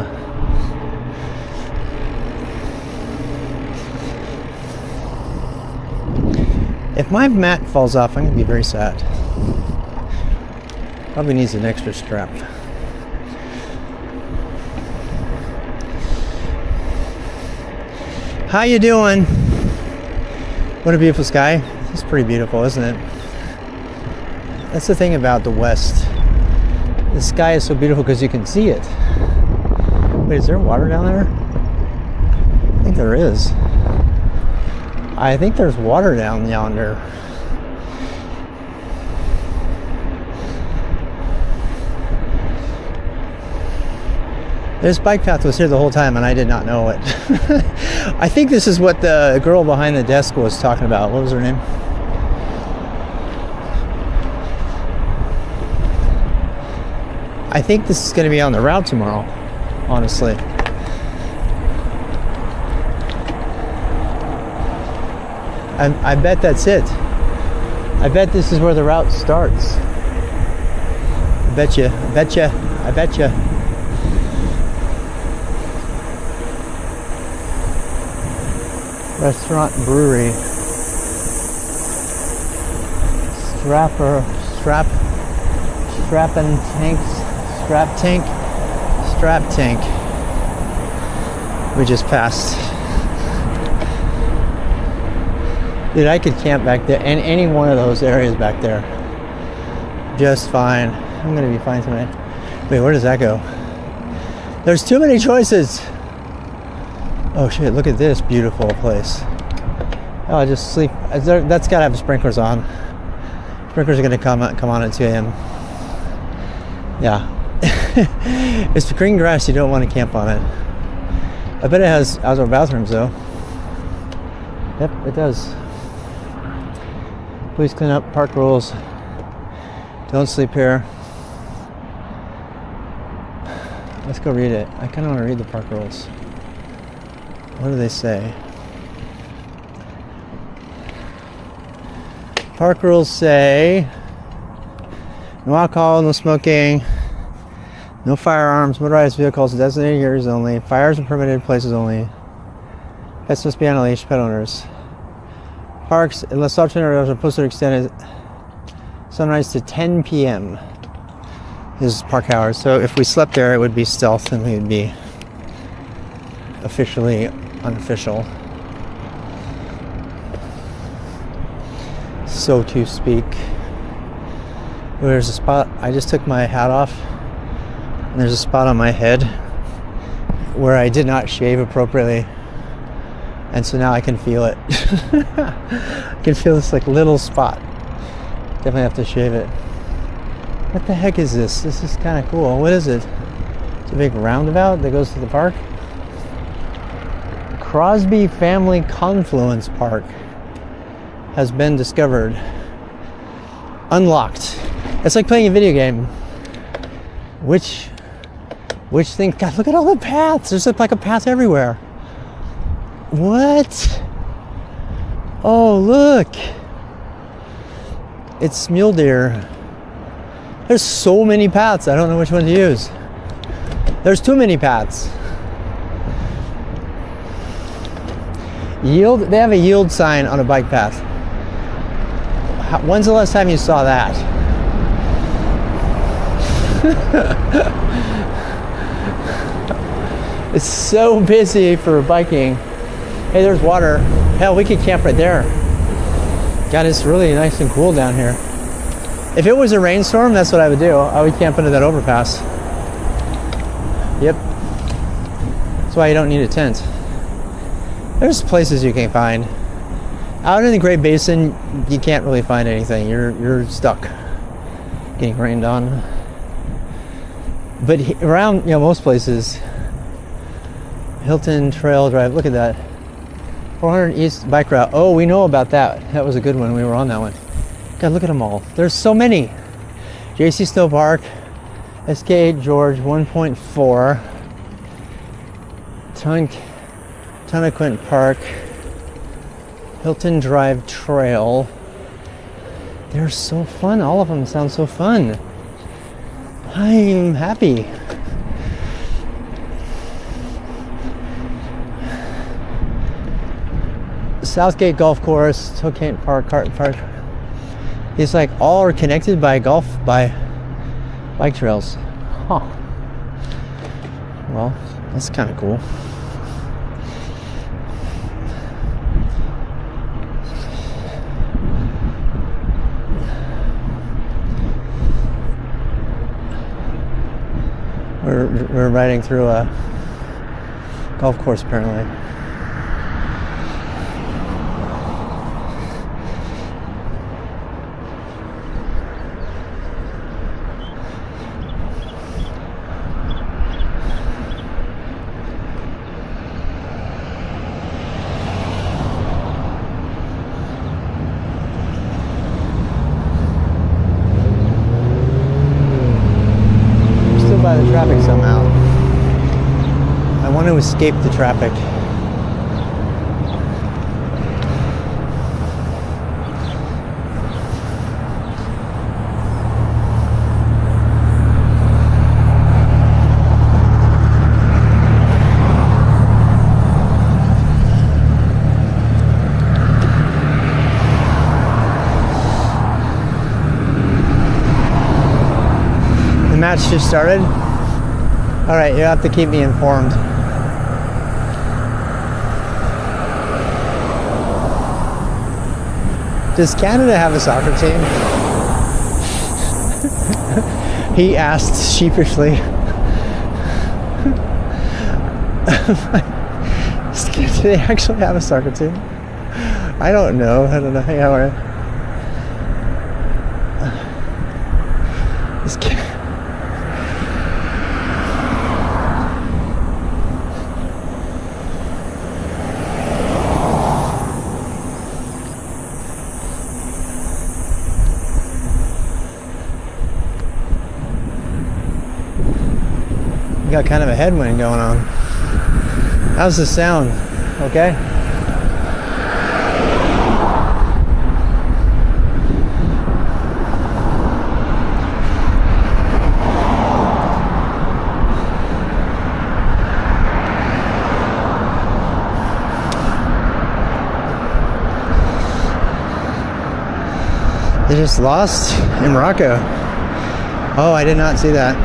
If my mat falls off, I'm going to be very sad. Probably needs an extra strap. How you doing? What a beautiful sky. It's pretty beautiful, isn't it? That's the thing about the West. The sky is so beautiful because you can see it. Wait, is there water down there? think there is. I think there's water down yonder. This bike path was here the whole time and I did not know it. I think this is what the girl behind the desk was talking about. What was her name? I think this is going to be on the route tomorrow, honestly. I bet that's it. I bet this is where the route starts. I bet you. Restaurant, brewery. Strap tank. We just passed. Dude, I could camp back there in any one of those areas back there. Just fine. I'm gonna be fine tonight. Wait, where does that go? There's too many choices. Oh shit, look at this beautiful place. Oh, I just sleep. That's gotta have sprinklers on. Sprinklers are gonna come on at 2 a.m. Yeah. It's green grass, you don't want to camp on it. I bet it has outdoor bathrooms though. Yep, it does. Please clean up, park rules. Don't sleep here. Let's go read it. I kind of want to read the park rules. What do they say? Park rules say no alcohol, no smoking, no firearms, motorized vehicles, designated areas only, fires in permitted places only, pets must be on a leash, pet owners. Parks, unless alternate are posted extended sunrise to 10 p.m. is park hours. So if we slept there, it would be stealth and we would be officially unofficial, so to speak. There's a spot, I just took my hat off and there's a spot on my head where I did not shave appropriately, and so now I can feel it. I can feel this like little spot. Definitely have to shave it. What the heck is this? This is kind of cool. What is it? It's a big roundabout that goes to the park. Crosby Family Confluence Park has been discovered. Unlocked. It's like playing a video game. Which thing? God, look at all the paths. There's like a path everywhere. What? Oh, look. It's mule deer. There's so many paths. I don't know which one to use. There's too many paths. Yield. They have a yield sign on a bike path. When's the last time you saw that? It's so busy for biking. Hey, there's water. Hell, we could camp right there. God, it's really nice and cool down here. If it was a rainstorm, that's what I would do. I would camp under that overpass. Yep. That's why you don't need a tent. There's places you can find. Out in the Great Basin, you can't really find anything. You're stuck getting rained on. But around, most places, Hilton Trail Drive, look at that. 400 East bike route. Oh, we know about that. That was a good one. We were on that one. God, look at them all. There's so many. JC Snow Park, SK George 1.4, Tunnequint Park, Hilton Drive Trail. They're so fun. All of them sound so fun. I'm happy. Southgate Golf Course, Tokane Park, Carton Park. It's like all are connected by bike trails. Huh. Well, that's kind of cool. We're riding through a golf course apparently. escape the traffic. The match just started. All right, you have to keep me informed. Does Canada have a soccer team? He asked sheepishly. Do they actually have a soccer team? I don't know. Hey, how are you? This kid. Got kind of a headwind going on. How's the sound? Okay? They just lost in Morocco. Oh, I did not see that.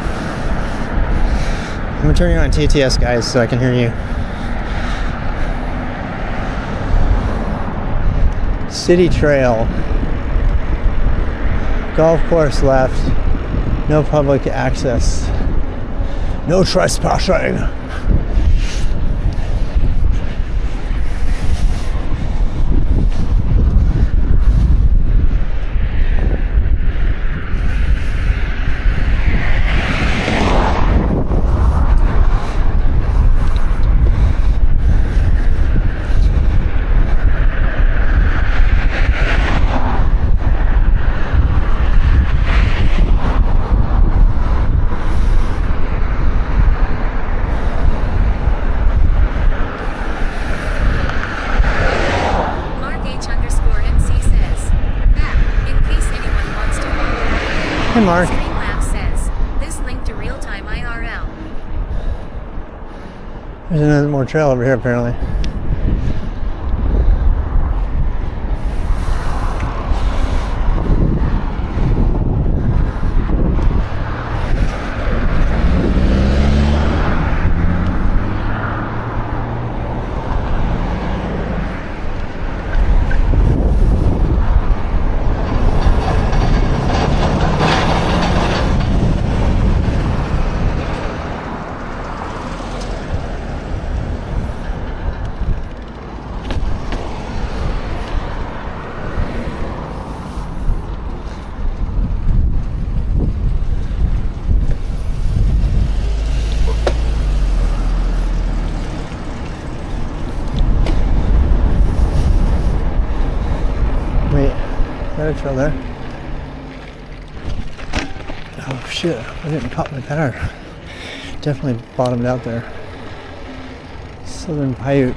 I'm gonna turn you on TTS, guys, so I can hear you. City Trail. Golf course left. No public access. No trespassing. Hey, Mark. Streamlabs says, this link to real-time IRL. There's another more trail over here, apparently. A trail there. Oh shit, I didn't pop my tire. Definitely bottomed out there. Southern Paiute.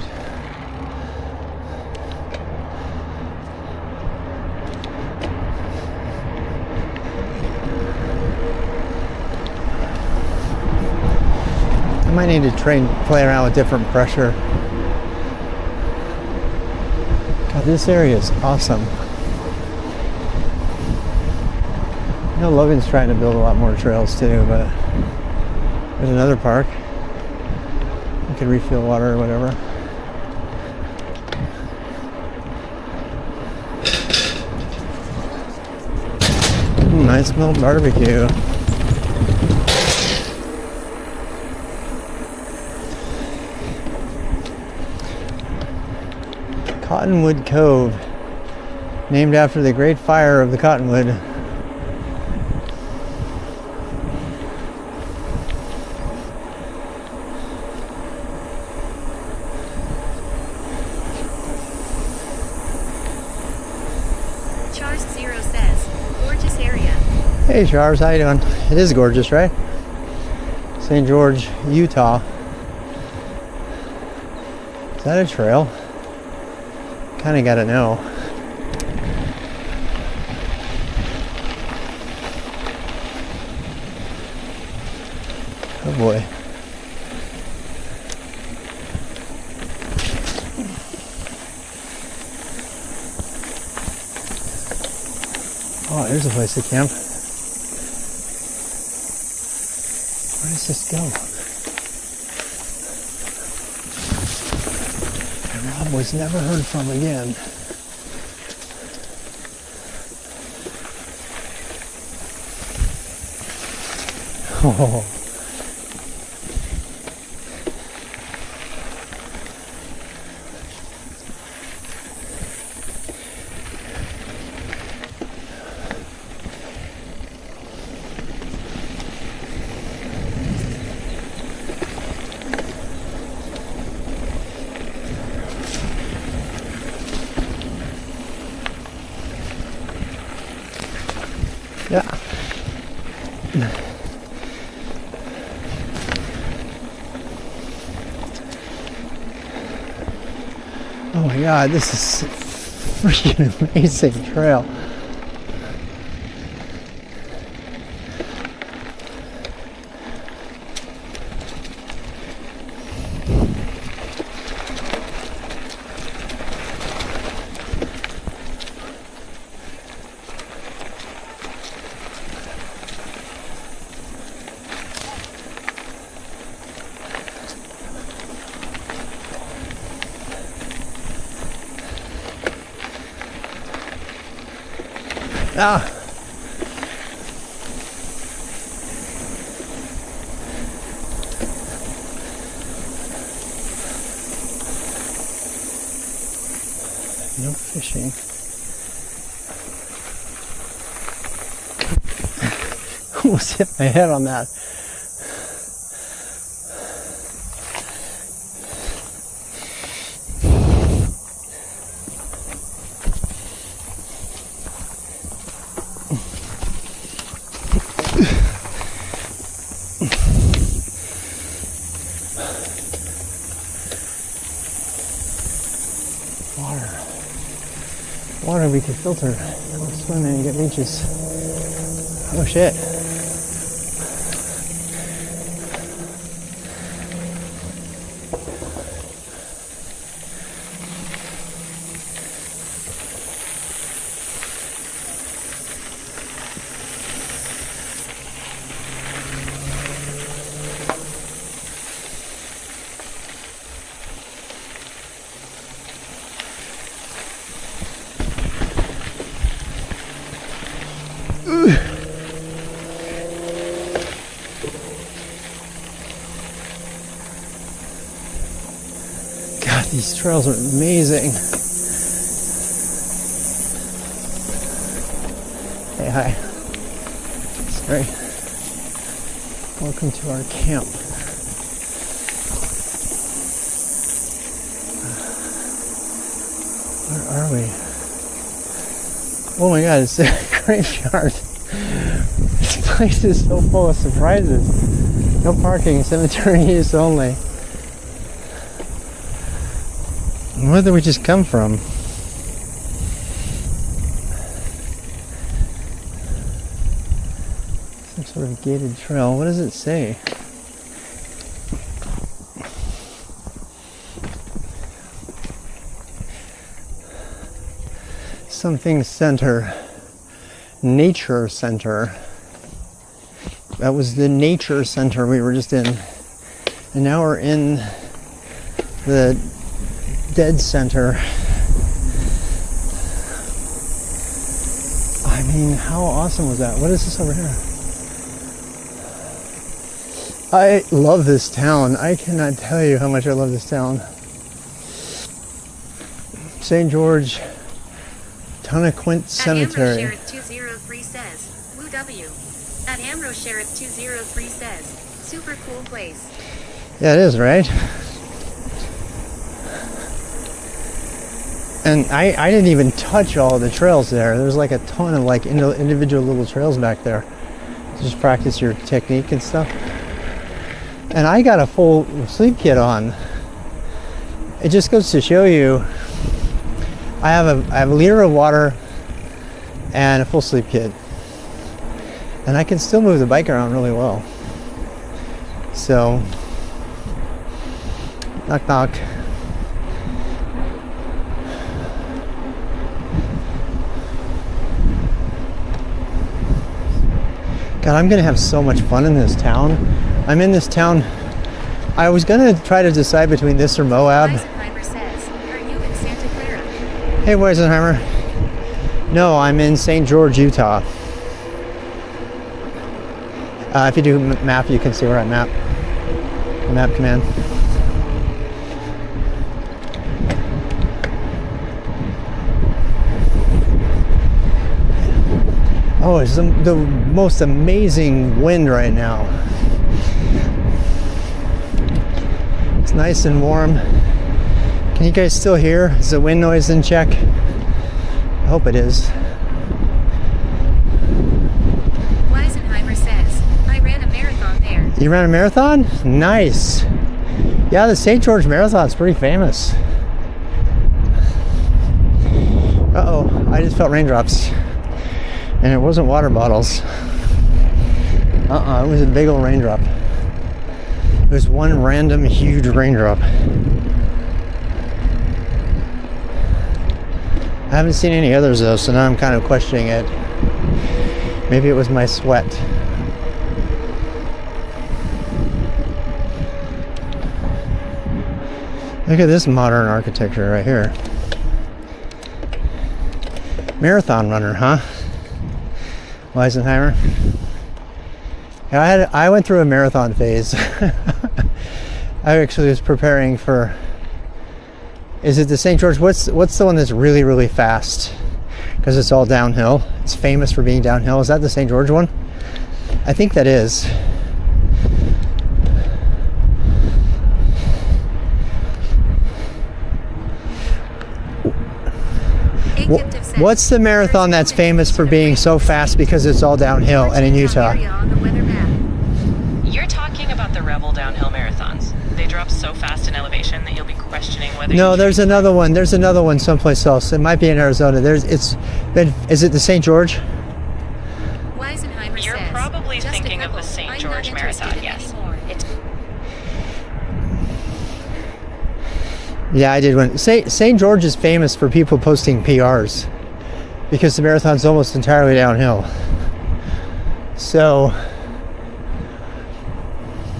I might need to play around with different pressure. God, this area is awesome. I know Logan's trying to build a lot more trails too, but there's another park. You can refill water or whatever. Nice smelled barbecue. Cottonwood Cove, named after the Great Fire of the Cottonwood. Hey Charles, how you doing? It is gorgeous, right? St. George, Utah. that a trail? Kind of gotta know. Oh boy. Oh, there's a place to camp. Where does this go? And Rob was never heard from again. Oh. Yeah. Oh my God, this is a freaking amazing trail. Ah. No fishing. Almost hit my head on that. Water we could filter, go swim in and get leeches. Oh shit. God, these trails are amazing. Hey, hi. Sorry. Welcome to our camp. Where are we? Oh my God, it's a graveyard. This place is so full of surprises. No parking, cemetery use only. Where did we just come from? Some sort of gated trail. What does it say? Something center. Nature center. That was the nature center we were just in. And now we're in the dead center. I mean, how awesome was that? What is this over here? I love this town. I cannot tell you how much I love this town. St. George Tonnequint Cemetery. At Ambrose Sheriff 203 says, Woo W. At Ambrose Sheriff 203 says, super cool place. Yeah, it is, right? And I didn't even touch all the trails there. There's like a ton of like individual little trails back there. Just practice your technique and stuff. And I got a full sleep kit on. it just goes to show you, I have a liter of water and a full sleep kit, and I can still move the bike around really well. So, knock knock. God, I'm gonna have so much fun in this town. I'm in this town. I was gonna try to decide between this or Moab. Weisenheimer says, are you in Santa Clara? Hey, Weisenheimer. No, I'm in St. George, Utah. If you do map, you can see where I'm at. Map command. Oh, it's the most amazing wind right now. It's nice and warm. Can you guys still hear? Is the wind noise in check? I hope it is. Weisenheimer says, I ran a marathon there. You ran a marathon? Nice. Yeah, the St. George Marathon's pretty famous. Uh-oh, I just felt raindrops. And it wasn't water bottles. It was a big old raindrop. It was one random huge raindrop. I haven't seen any others though, so now I'm kind of questioning it. Maybe it was my sweat. Look at this modern architecture right here. Marathon runner, huh? Weisenheimer. Yeah, I went through a marathon phase. I actually was preparing for. Is it the St. George? What's the one that's really, really fast? Because it's all downhill. It's famous for being downhill. Is that the St. George one? I think that is. What's the marathon that's famous for being so fast because it's all downhill and in Utah? You're talking about the Rebel downhill marathons. They drop so fast in elevation that you'll be questioning whether. No, there's another one. There's another one someplace else. It might be in Arizona. Is it the St. George? Weisenheimer You're says, probably thinking of the St. George Marathon, yes. Yeah, I did one. St. George is famous for people posting PRs because the marathon's almost entirely downhill. So.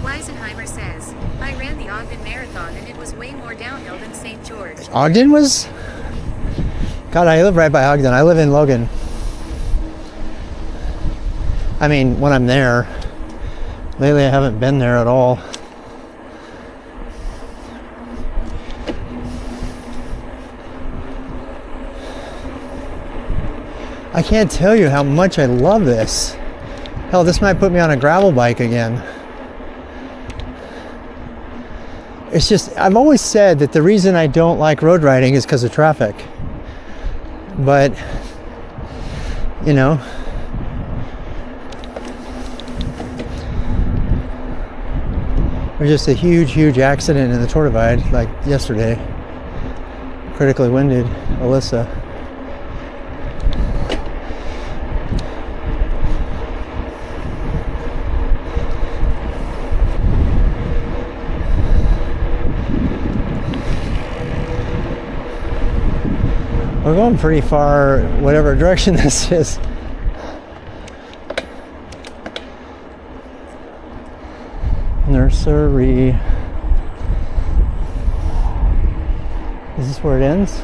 Weisenheimer says, I ran the Ogden Marathon and it was way more downhill than St. George. Ogden was? God, I live right by Ogden. I live in Logan. I mean, when I'm there. Lately, I haven't been there at all. I can't tell you how much I love this. Hell, this might put me on a gravel bike again. It's just, I've always said that the reason I don't like road riding is because of traffic. But, you know, there's just a huge accident in the Tour Divide, like yesterday. Critically winded Alyssa. We're going pretty far, whatever direction this is. Nursery. Is this where it ends?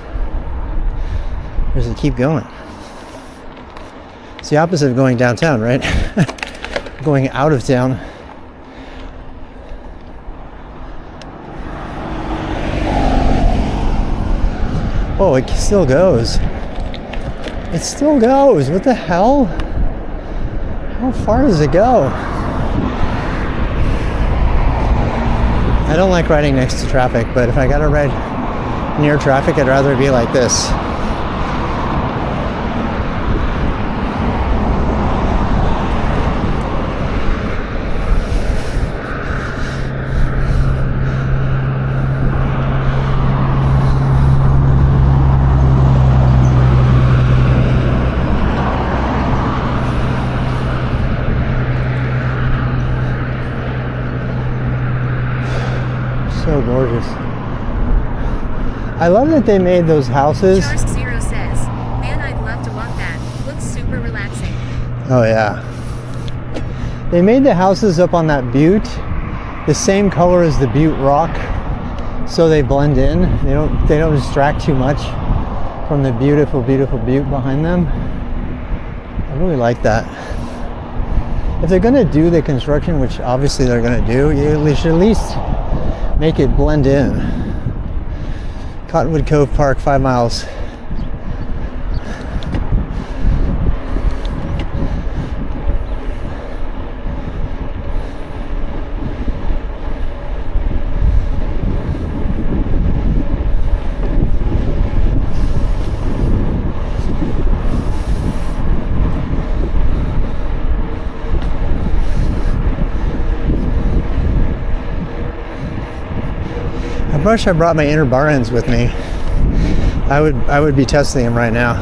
Or does it keep going? It's the opposite of going downtown, right? Going out of town. Oh, it still goes. It still goes. What the hell? How far does it go? I don't like riding next to traffic, but if I gotta ride near traffic, I'd rather be like this. gorgeous. I love that they made those houses. Charles Zero says, man, I'd love to walk that. Looks super relaxing. Oh yeah. They made the houses up on that butte the same color as the butte rock, so they blend in. They don't distract too much from the beautiful, beautiful butte behind them. I really like that. If they're gonna do the construction, which obviously they're gonna do, you should at least make it blend in. Cottonwood Cove Park, 5 miles. I wish I brought my inner bar ends with me. I would be testing them right now.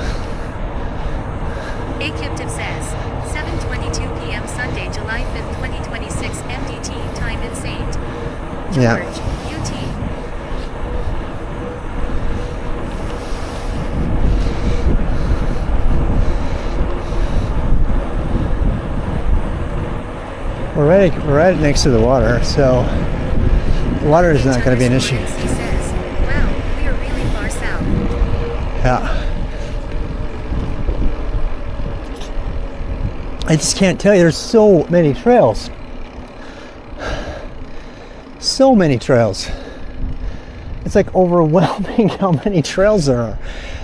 Akyptiv says, 7:22 p.m. Sunday, July 5th, 2026 MDT time in St. George, Yeah. UT. We're right next to the water, so the water is not going to be an issue. He says, wow, we are really far south. Yeah. I just can't tell you, there's so many trails. So many trails. It's like overwhelming how many trails there are.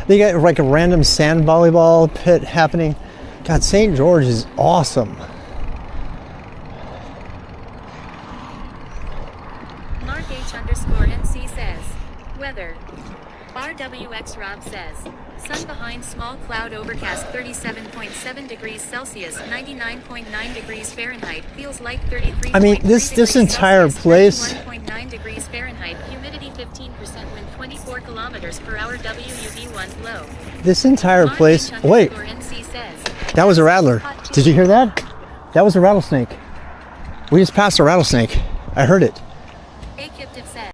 They got like a random sand volleyball pit happening. God, St. George is awesome. Mark H_NC says, weather. RWX Rob says, sun behind small cloud overcast 37.7 degrees Celsius, 99.9 degrees Fahrenheit, feels like 33. I mean, this entire place. 1.9 degrees Fahrenheit, humidity 15%, wind 24 kilometers per hour, WUV1 low. This entire Mark place. Wait, H_NC says, that was a rattler. Did you hear that? That was a rattlesnake. We just passed a rattlesnake. I heard it. Akyptiv says.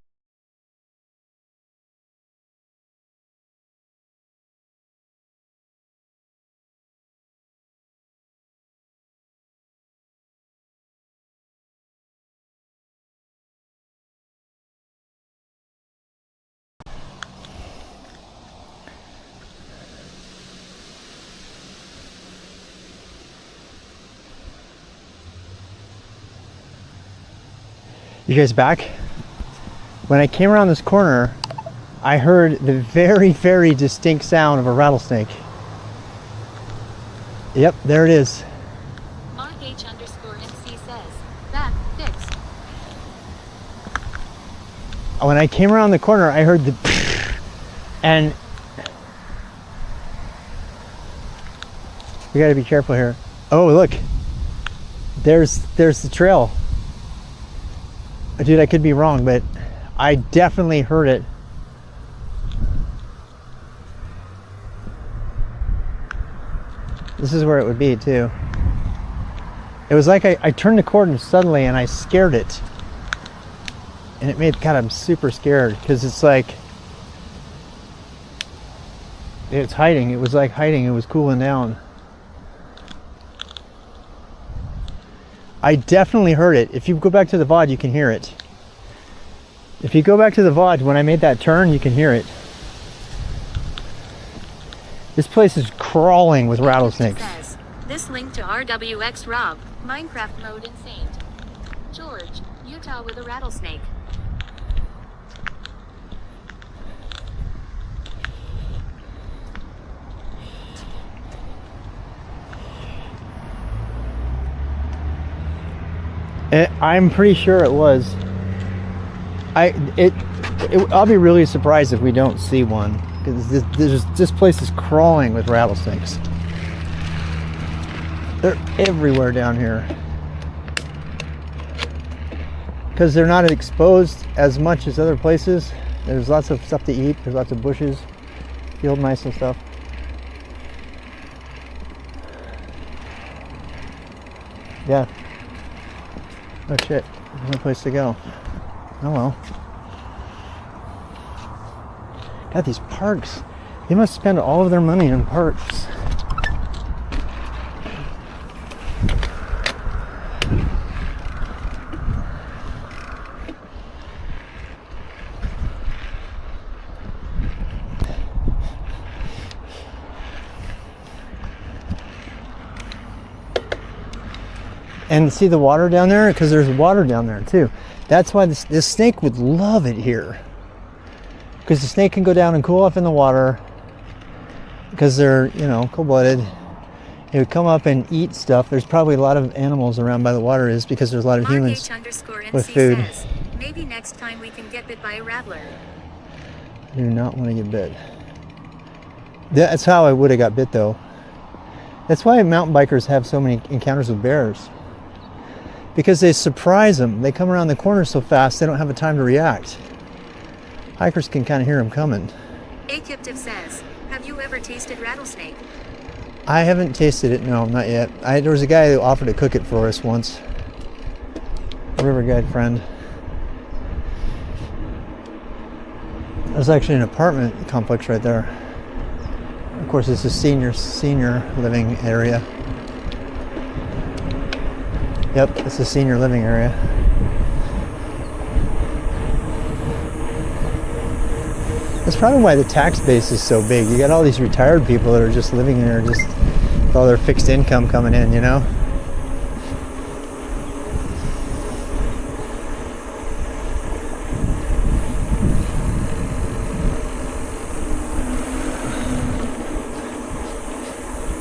You guys back? When I came around this corner, I heard the very, very distinct sound of a rattlesnake. Yep, there it is. Mark H_NC says, back, fixed. When I came around the corner, I heard the and we gotta be careful here. Oh, look. There's the trail. Dude, I could be wrong, but I definitely heard it. This is where it would be too. It was like I turned the corner suddenly and I scared it. And it made, God, I'm super scared because it's like, it's hiding. It was like hiding. It was cooling down. I definitely heard it. If you go back to the VOD, you can hear it. If you go back to the VOD, when I made that turn, you can hear it. This place is crawling with rattlesnakes. Says, this link to RWX Rob, Minecraft mode in St. George, Utah with a rattlesnake. I'm pretty sure it was. I'll be really surprised if we don't see one, because this place is crawling with rattlesnakes. They're everywhere down here because they're not exposed as much as other places. There's lots of stuff to eat. There's lots of bushes, field mice and stuff. Yeah. Oh shit, there's no place to go. Oh well. God, these parks. They must spend all of their money on parks. And see the water down there? Because there's water down there too. That's why this snake would love it here. Because the snake can go down and cool off in the water. Because they're, you know, cold-blooded. It would come up and eat stuff. There's probably a lot of animals around by the water is because there's a lot of humans with food. Says, maybe next time we can get bit by a rattler. I do not want to get bit. That's how I would have got bit though. That's why mountain bikers have so many encounters with bears. Because they surprise them. They come around the corner so fast they don't have a time to react. Hikers can kind of hear them coming. Akyptiv says, have you ever tasted rattlesnake? I haven't tasted it, no, not yet. There was a guy who offered to cook it for us once. A river guide friend. There's actually an apartment complex right there. Of course, it's a senior living area. Yep, it's a senior living area. That's probably why the tax base is so big. You got all these retired people that are just living there, just with all their fixed income coming in, you know?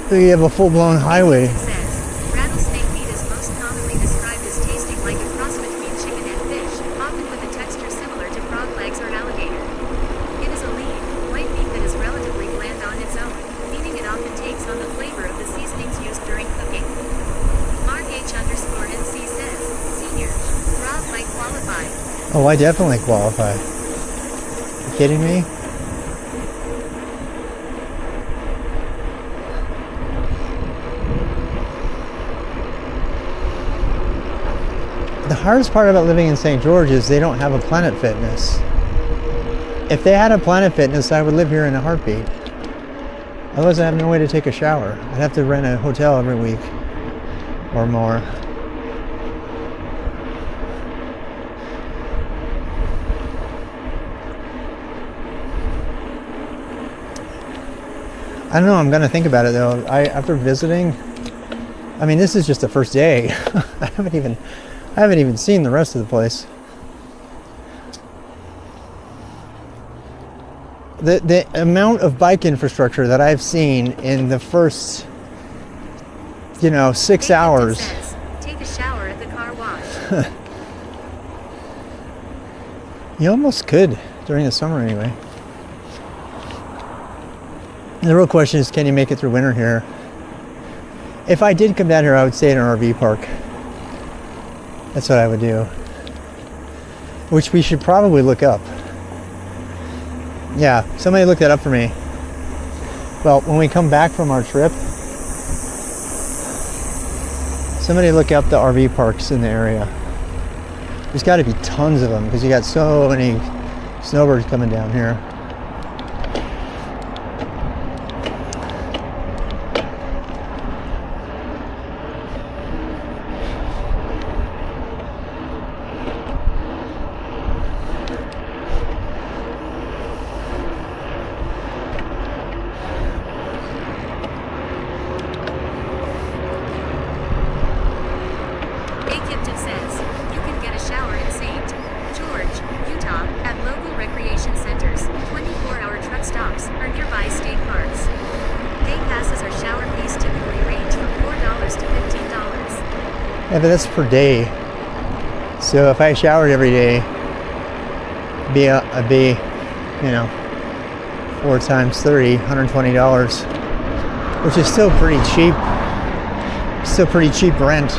So you have a full-blown highway. Rattlesnake meat is most commonly described as tasting like a cross between chicken and fish, often with a texture similar to frog legs or alligator. It is a lean, white meat that is relatively bland on its own, meaning it often takes on the flavor of the seasonings used during cooking. Mark_NC says, Senior, Rob might qualify. Oh, I definitely qualify. You kidding me? The hardest part about living in St. George is they don't have a Planet Fitness. If they had a Planet Fitness, I would live here in a heartbeat. Otherwise, I have no way to take a shower. I'd have to rent a hotel every week or more. I don't know, I'm gonna think about it though. After visiting, I mean, this is just the first day. I haven't even seen the rest of the place. The amount of bike infrastructure that I've seen in the first, 6 hours. Says, take a shower at the car wash. You almost could during the summer anyway. The real question is, can you make it through winter here? If I did come down here, I would stay in an RV park. That's what I would do. Which we should probably look up. Yeah, somebody look that up for me. Well, when we come back from our trip, somebody look up the RV parks in the area. There's got to be tons of them because you got so many snowbirds coming down here. Akyptiv says, you can get a shower in St. George, Utah, at local recreation centers, 24-hour truck stops, or nearby state parks. Day passes or shower fees typically range from $4 to $15. Yeah, but that's per day. So if I showered every day, it'd be 4 times 30, $120, which is still pretty cheap. Still pretty cheap rent.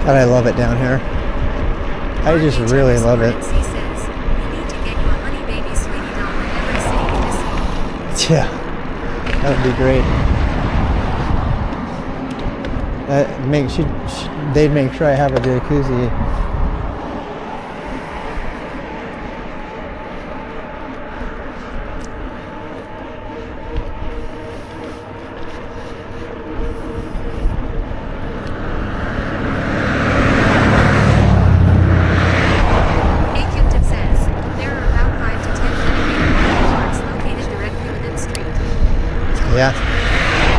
God, I love it down here. I just really love it. Yeah, that would be great. They'd make sure I have a jacuzzi. Acumptive says, there are about 5 to 10 dedicated water parks located directly within the street. Yeah.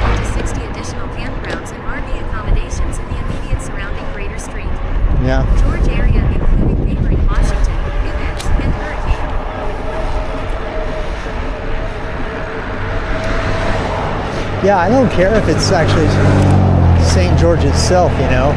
Up to 60 additional campgrounds and RV accommodations in the immediate surrounding Greater Street. Yeah. George area including neighboring Washington, Newlands, and Hurricane. Yeah, I don't care if it's actually St. George itself, you know.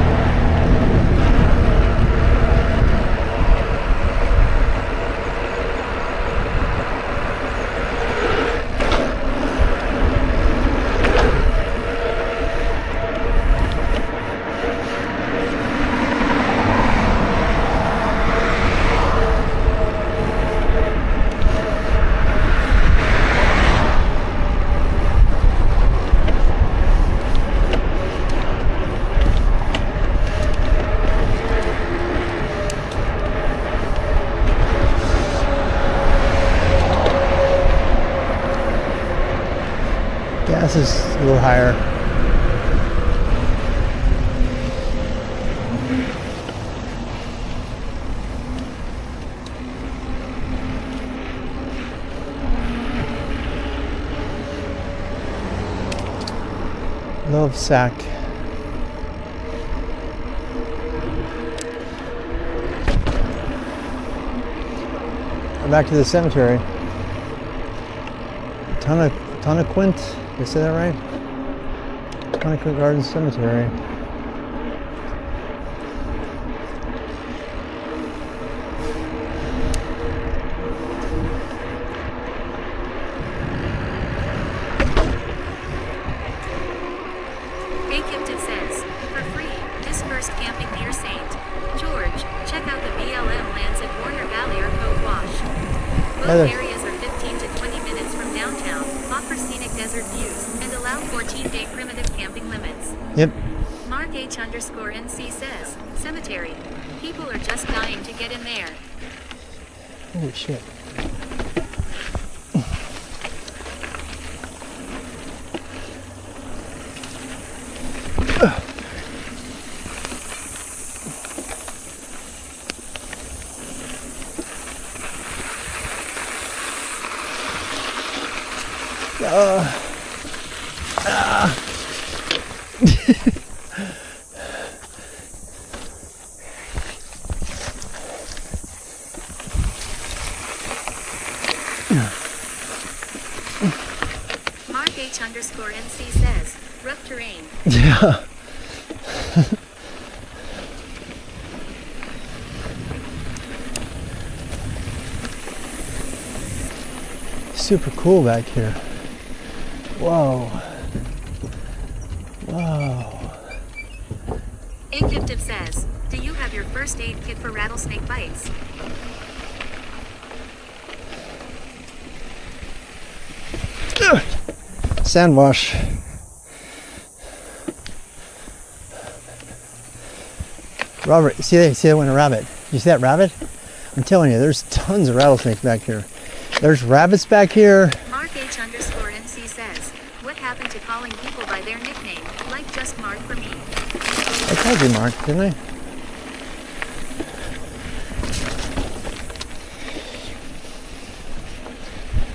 Gas is a little higher. Love sack. Back to the cemetery. Tonnequint, did I say that right? Tonnequint Garden Cemetery. Acumptive says, for free, dispersed camping near St. George. Check out the BLM lands at Warner Valley or Cove Wash. Both areas are 15 to 20 minutes from downtown, offer scenic desert views, and allow 14-day primitive camping limits. Yep. Mark H_NC says, cemetery. People are just dying to get in there. Holy shit. Mark H_NC says, rough terrain. Yeah. Super cool back here. Whoa. Whoa. Acumptive says, do you have your first aid kit for rattlesnake bites? Sand wash. Robert, see that one, a rabbit. You see that rabbit? I'm telling you, there's tons of rattlesnakes back here. There's rabbits back here. Mark H_NC says, what happened to calling people by their nickname, like just Mark for me? I told you Mark, didn't I?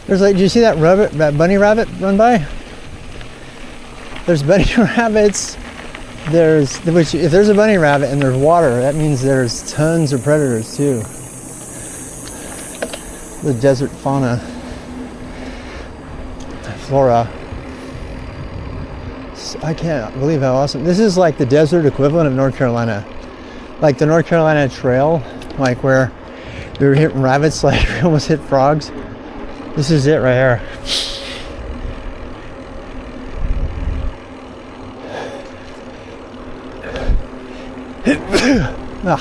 There's like, did you see that rabbit, that bunny rabbit run by? There's bunny rabbits. Which if there's a bunny rabbit and there's water, that means there's tons of predators too. The desert fauna, flora. I can't believe how awesome. This is like the desert equivalent of North Carolina. Like the North Carolina Trail, like where we were hitting rabbits, like we almost hit frogs. This is it right here. Ah.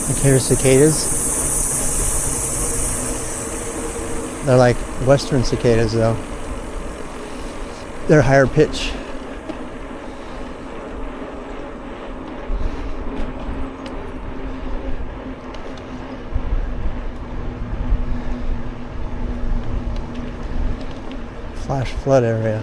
You hear cicadas. They're like western cicadas though. They're higher pitch. Flash flood area.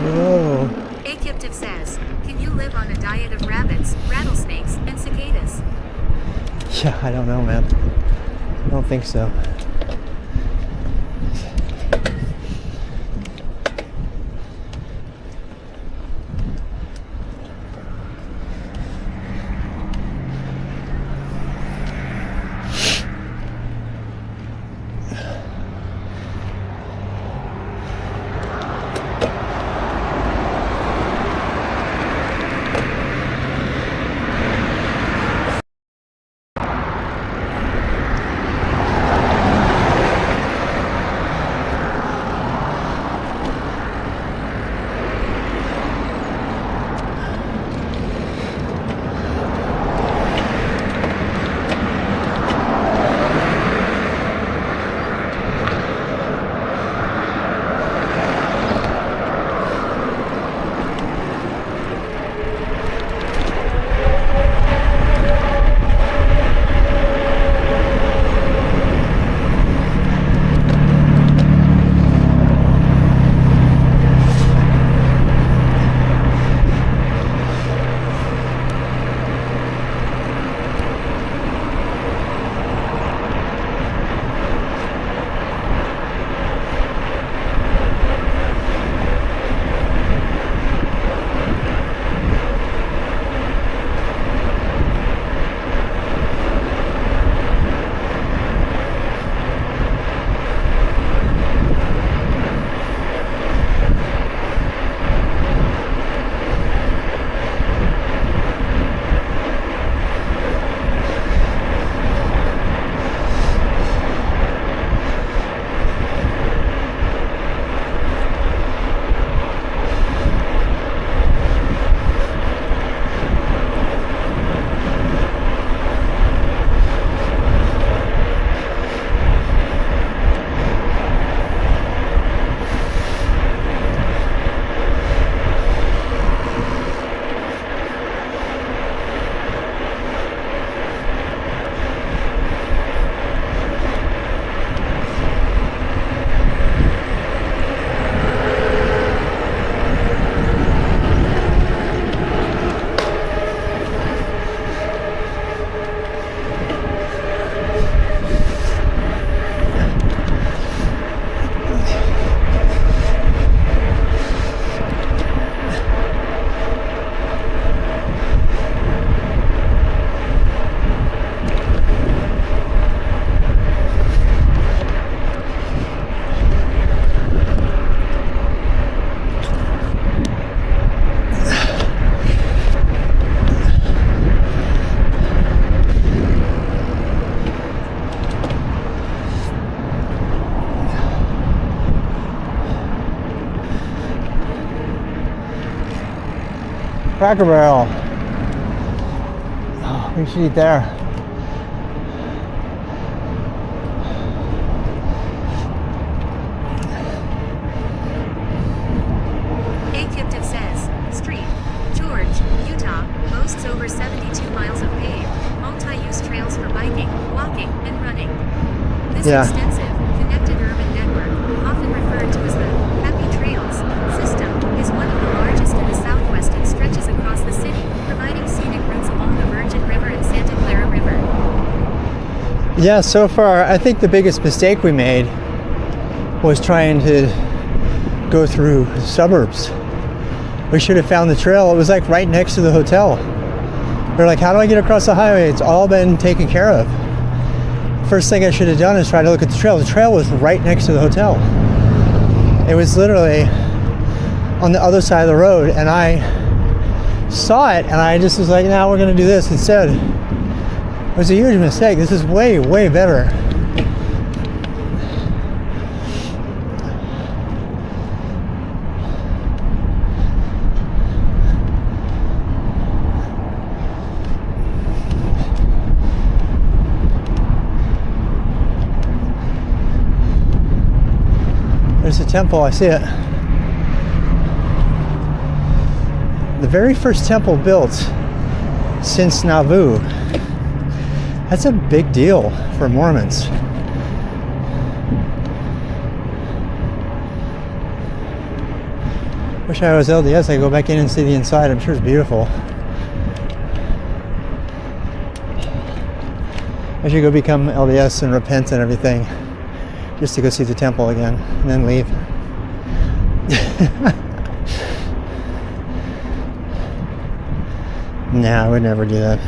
Whoa. Akyptiv says, can you live on a diet of rabbits, rattlesnakes, and cicadas? Yeah, I don't know, man. I don't think so. Cracker Barrel. Oh, we should eat there. Akyptiv says, Street, George, Utah, boasts over 72 miles of paved, multi-use trails for biking, walking, and running. This extensive, connected urban network, often referred to as the Happy Trails system, is one of the largest in the Southwest and stretches across the city, providing scenic routes along the Virgin River and Santa Clara River. Yeah, so far, I think the biggest mistake we made was trying to go through suburbs. We should have found the trail. It was like right next to the hotel. We're like, how do I get across the highway? It's all been taken care of. First thing I should have done is try to look at the trail. The trail was right next to the hotel. It was literally on the other side of the road, and I saw it, and I just was like, nah, we're gonna do this instead. It was a huge mistake. This is way, way better. temple. I see it. The very first temple built since Nauvoo. That's a big deal for Mormons. Wish I was LDS. I could go back in and see the inside. I'm sure it's beautiful. I should go become LDS and repent and everything, just to go see the temple again and then leave. Nah, I would never do that.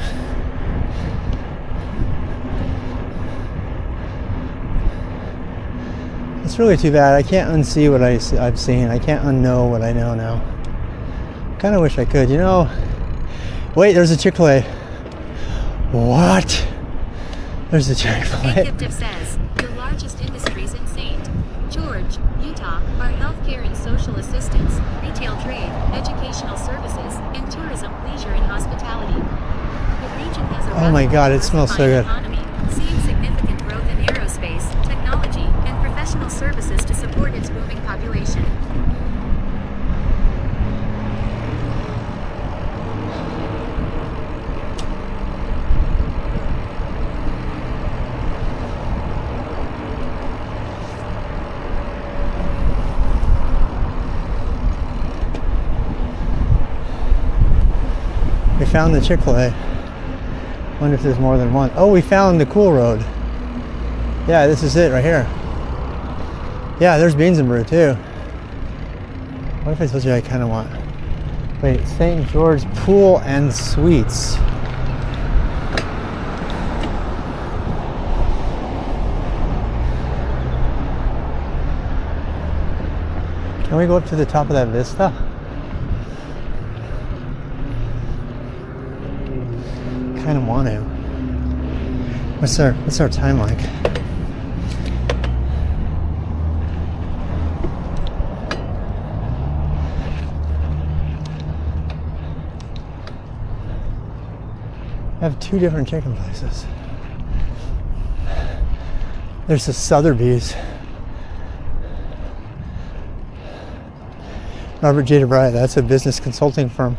It's really too bad. I can't unsee what I've seen. I can't unknow what I know now. Kind of wish I could. You know, wait, there's a Chick-fil-A. What? There's a Chick-fil-A. Addictive says, the largest industries in St. George, Utah, are healthcare and social assistance, retail trade, educational services, and tourism, leisure, and hospitality. The region has a Oh my God, it smells so good. economy, seeing significant growth in aerospace, technology, and professional services to support its booming population. We found the Chick-fil-A. Wonder if there's more than one. Oh, we found the cool road. Yeah, this is it right here. Yeah, there's Beans and Brew too. What if I told you I kind of want? Wait, St. George Pool and Suites. Can we go up to the top of that vista? Kind of want to. What's our time like? I have two different chicken places. There's the Sotheby's. Robert J. DeBry, that's a business consulting firm.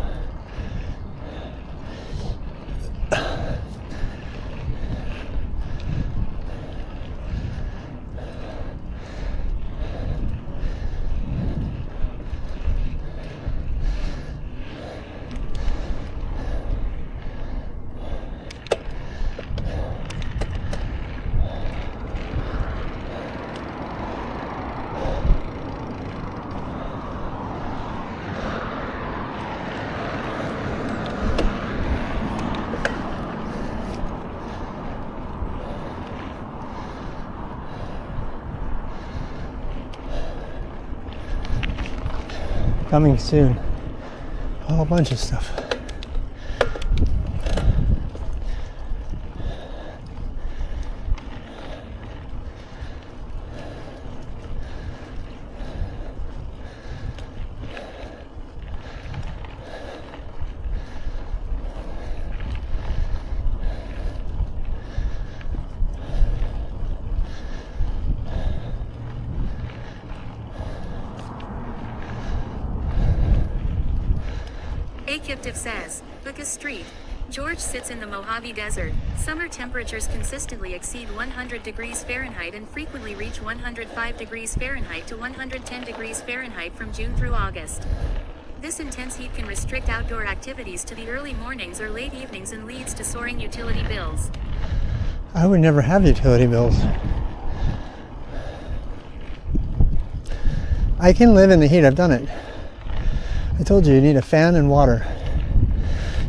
Coming soon. A whole bunch of stuff. Akiptiv says, Bukka Street. George sits in the Mojave Desert. Summer temperatures consistently exceed 100 degrees Fahrenheit and frequently reach 105 degrees Fahrenheit to 110 degrees Fahrenheit from June through August. This intense heat can restrict outdoor activities to the early mornings or late evenings and leads to soaring utility bills. I would never have utility bills. I can live in the heat. I've done it. I told you need a fan and water.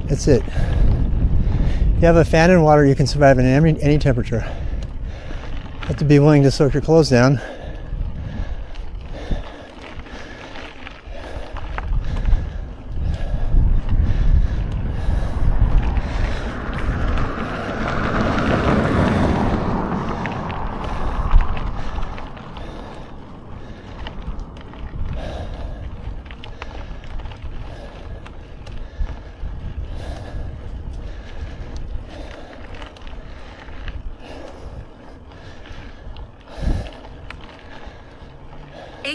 That's it. You have a fan and water, you can survive in any temperature. You have to be willing to soak your clothes down.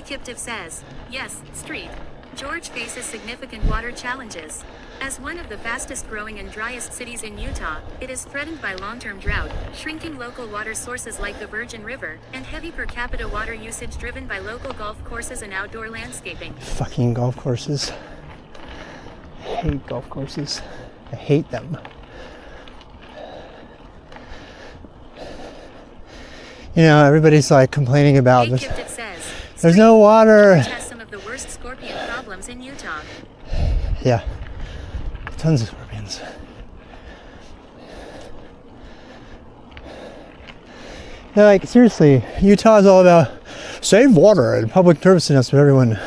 Akiptiv says, yes, Street. George faces significant water challenges. As one of the fastest growing and driest cities in Utah, it is threatened by long-term drought, shrinking local water sources like the Virgin River, and heavy per capita water usage driven by local golf courses and outdoor landscaping. Fucking golf courses. I hate golf courses. I hate them. You know, everybody's like complaining about this. Akiptiv says, There's no water. George has some of the worst scorpion problems in Utah. Yeah. Tons of scorpions. Yeah, like, seriously, Utah is all about save water and public service announcements for everyone.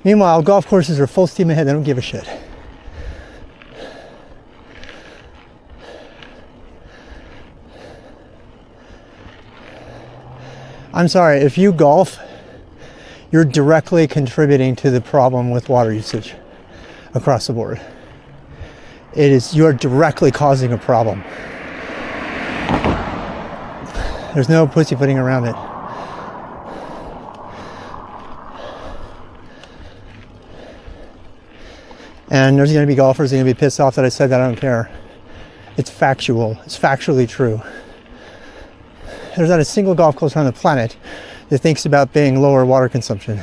Meanwhile, golf courses are full steam ahead. They don't give a shit. I'm sorry, if you golf, you're directly contributing to the problem with water usage across the board. You are directly causing a problem. There's no pussyfooting around it. And there's going to be golfers that are going to be pissed off that I said that. I don't care. It's factual. It's factually true. There's not a single golf course on the planet that thinks about being lower water consumption.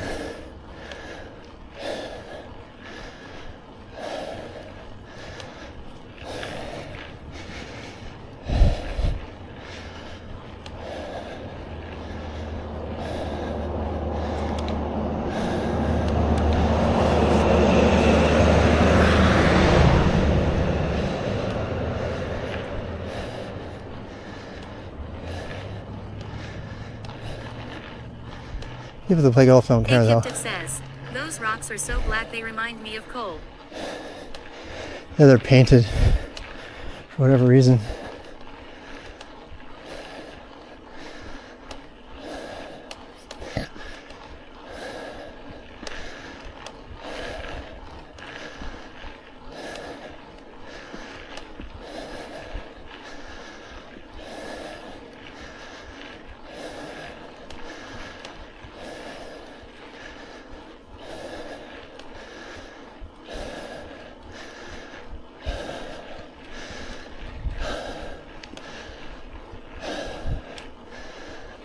People that play golf don't care though. Akiptiv says, those rocks are so black they remind me of coal. Yeah, they're painted for whatever reason.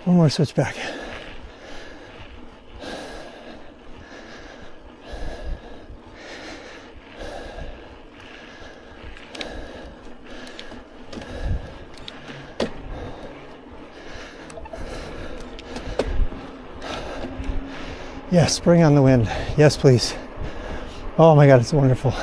One more switchback. Yes, bring on the wind. Yes, please. Oh my God, it's wonderful.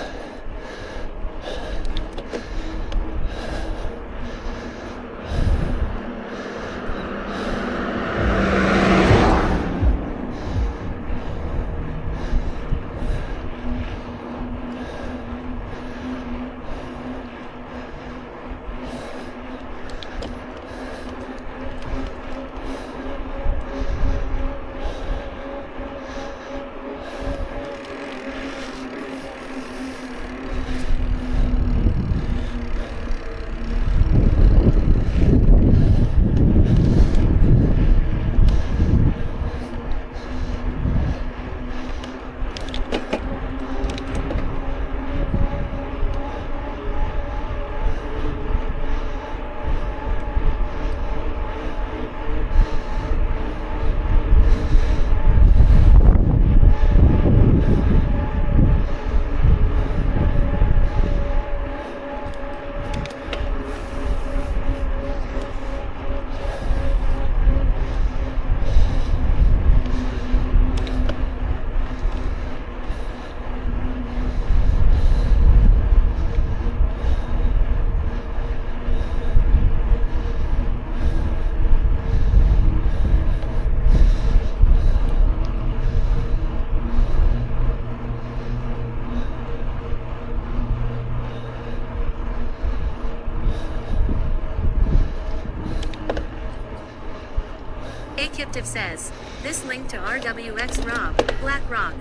Akiptiv says, this link to RWX Rob, Black Rock.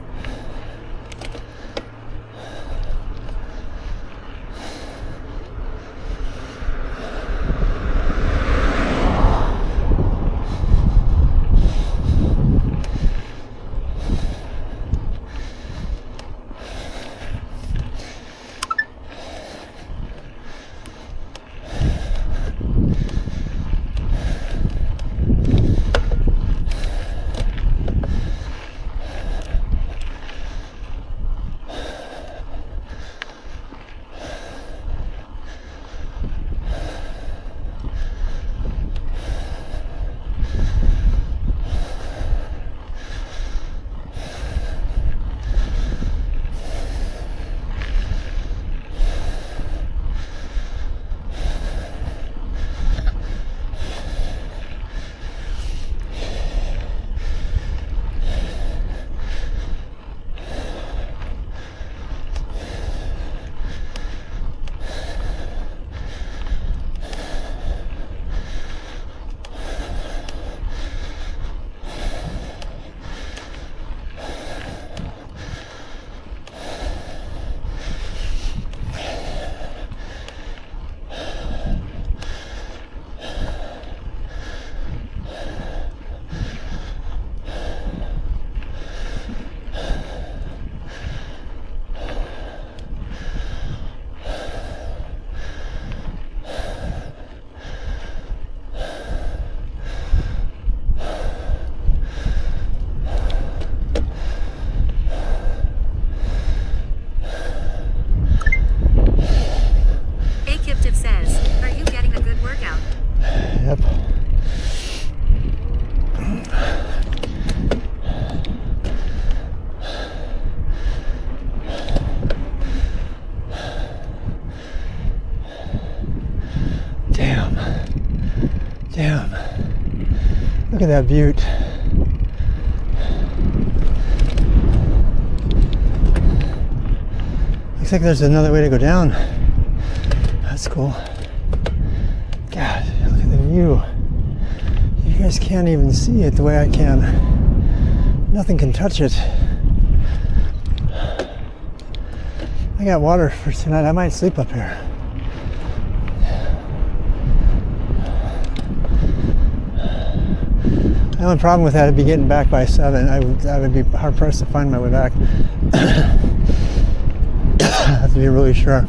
Look at that butte. Looks like there's another way to go down. That's cool. God, look at the view. You guys can't even see it the way I can. Nothing can touch it. I got water for tonight. I might sleep up here. The only problem with that would be getting back by 7. I would be hard pressed to find my way back. I have to be really sure.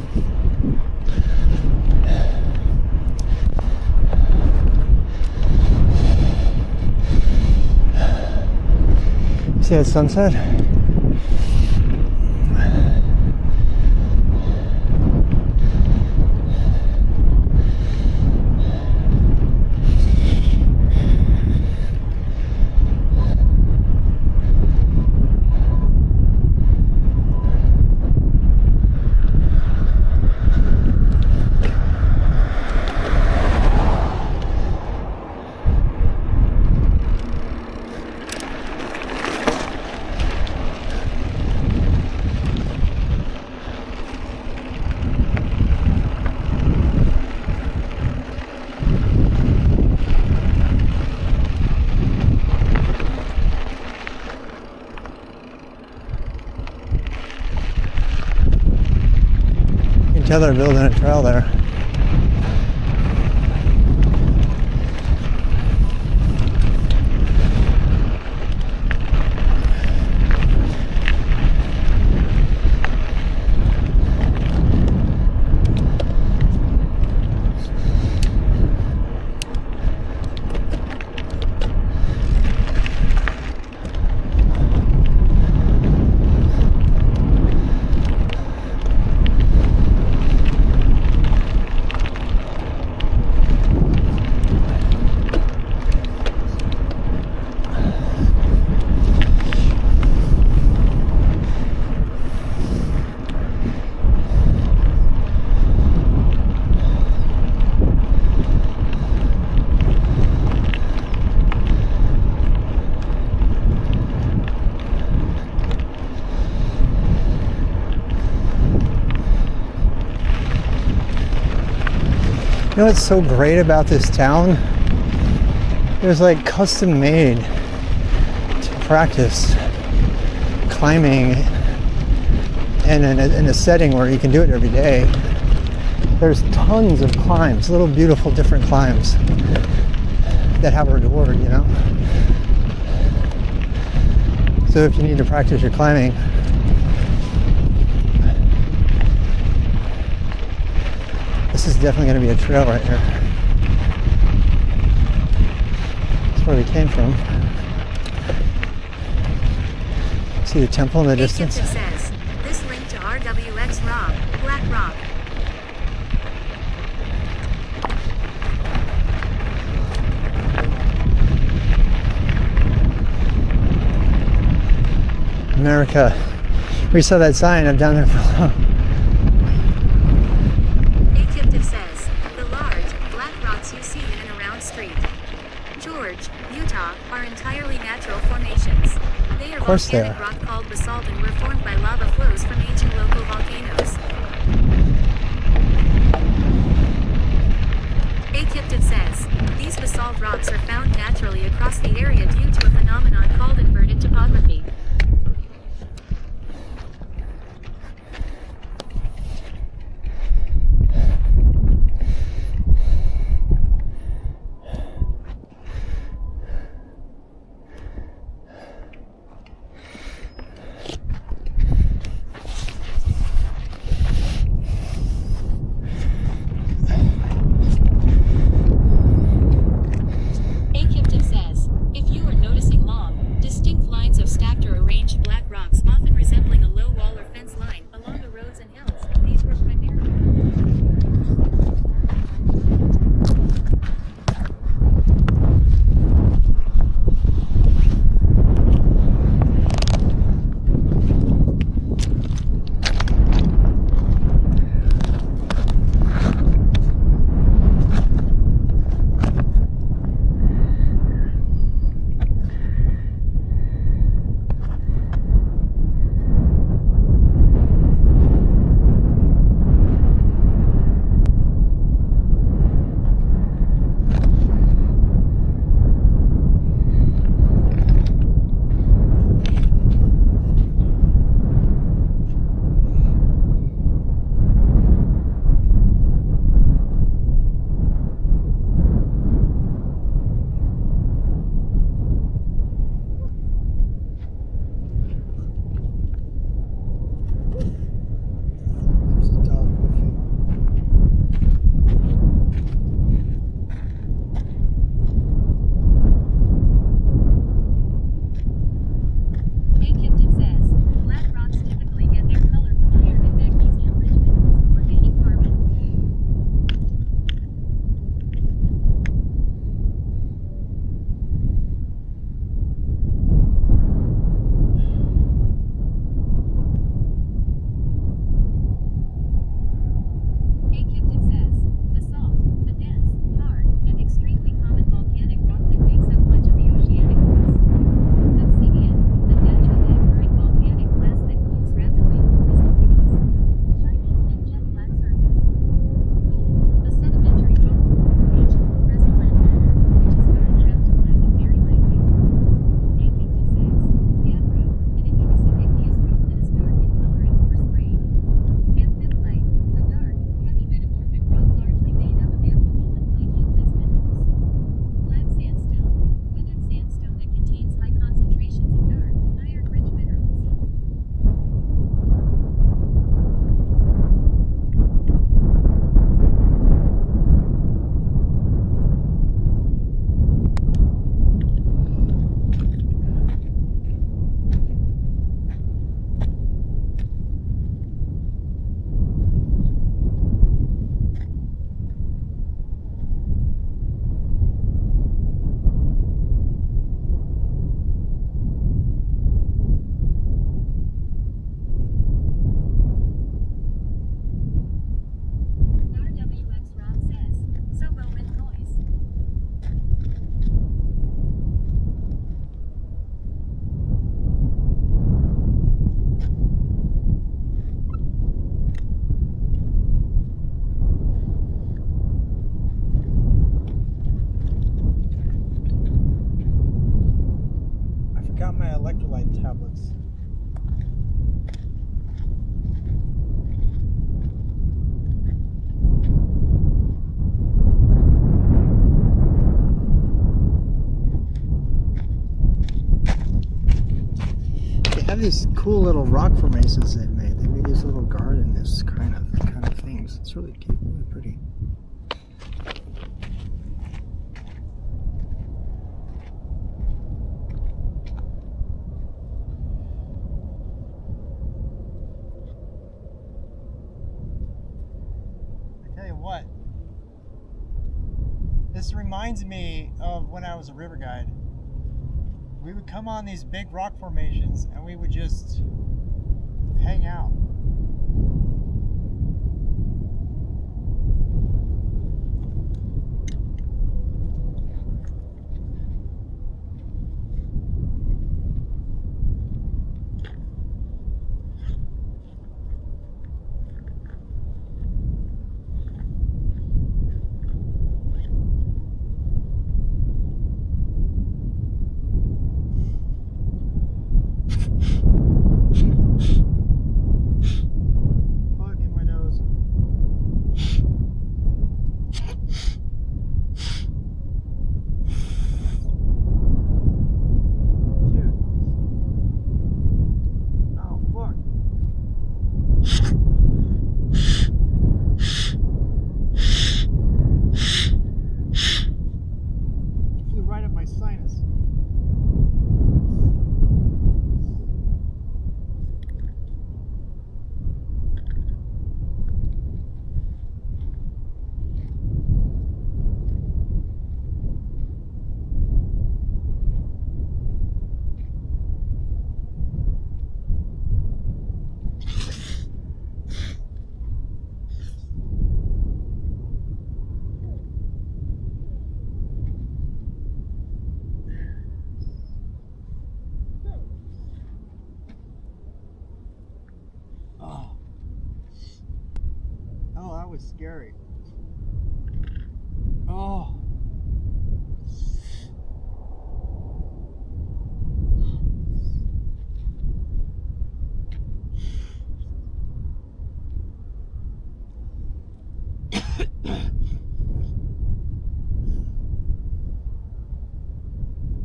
See that sunset? You can tell they're building a trail there. You know what's so great about this town? It was like custom made to practice climbing and in a setting where you can do it every day. There's tons of climbs, little beautiful different climbs that have a reward, you know? So if you need to practice your climbing, this is definitely going to be a trail right here. That's where we came from. See the temple in the distance? It says, this link to RWX Rock, Black Rock. America. We saw that sign. I'm down there for long. It says, the large, black rocks you see in and around St. George, Utah, are entirely natural formations. They are volcanic rock called basalt and were formed by lava flows from ancient local volcanoes. It says, these basalt rocks are found naturally across the area due to a phenomenon called inverted topography. Stacked or these cool little rock formations they've made. They made these little gardens, kind of things. It's really cute, really pretty. I tell you what, this reminds me of when I was a river guide. We would come on these big rock formations and we would just hang out. That was scary. Oh.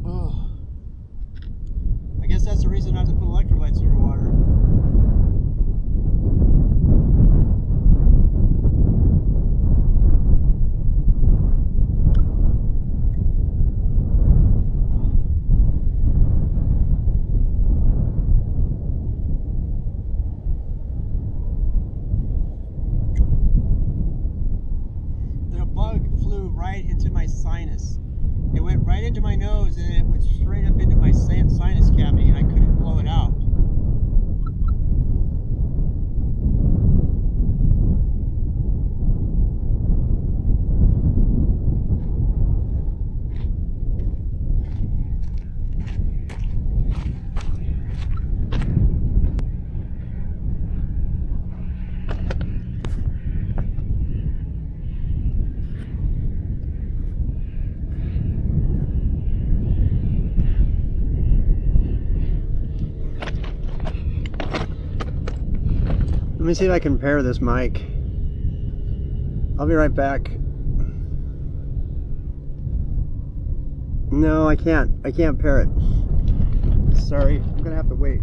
Oh. I guess that's the reason not to put electrolytes in your water. Into my sinus. It went right into my nose and it went straight up into my sinus cavity and I couldn't blow it out. Let me see if I can pair this mic. I'll be right back. No, I can't. I can't pair it. Sorry, I'm gonna have to wait.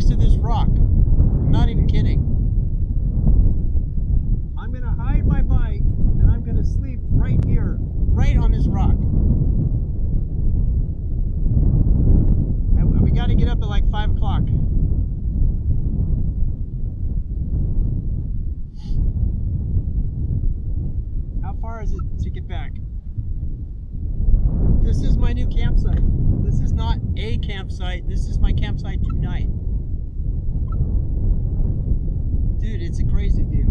to this rock. I'm not even kidding. I'm gonna hide my bike and I'm gonna sleep right here, right on this rock. And we gotta get up at like 5 o'clock. How far is it to get back? This is my new campsite. This is not a campsite. This is my campsite tonight. Dude, it's a crazy view.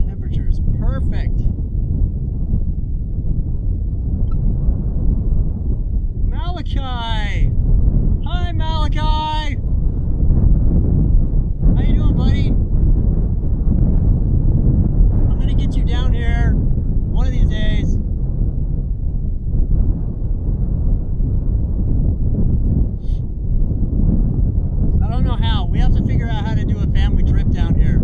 Temperature is perfect. Malachi! Hi, Malachi! How you doing, buddy? I'm gonna get you down here one of these days. I don't know how. We have to figure out how to do a family trip down here.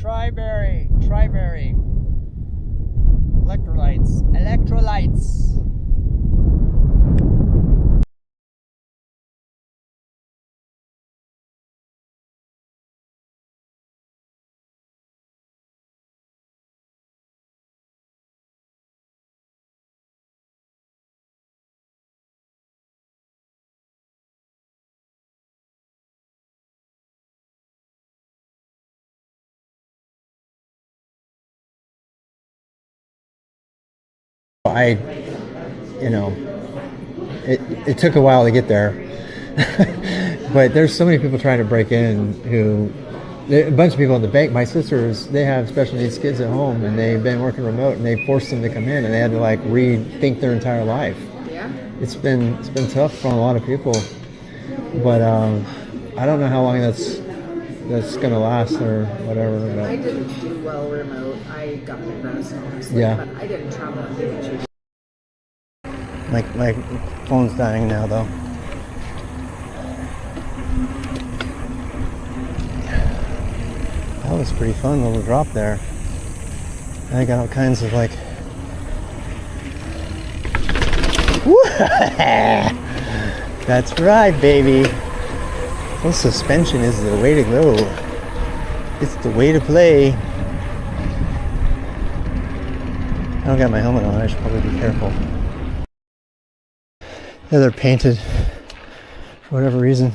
Tri-berry. Electrolytes. It took a while to get there, but there's so many people trying to break in a bunch of people in the bank. My sisters, they have special needs kids at home and they've been working remote and they forced them to come in and they had to like rethink their entire life. Yeah. It's been tough for a lot of people, but I don't know how long that's going to last or whatever. But I didn't do well remote. I got depressed, honestly. Yeah. But I didn't travel and do what you. My phone's dying now, though. That was pretty fun, little drop there. I got all kinds of like. That's right, baby. Full suspension is the way to go. It's the way to play. I don't got my helmet on. I should probably be careful. Yeah, they're painted for whatever reason.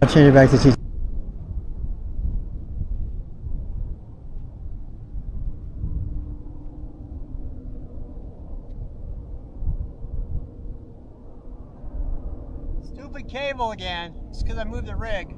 I'll change it back to T. Stupid cable again. It's because I moved the rig.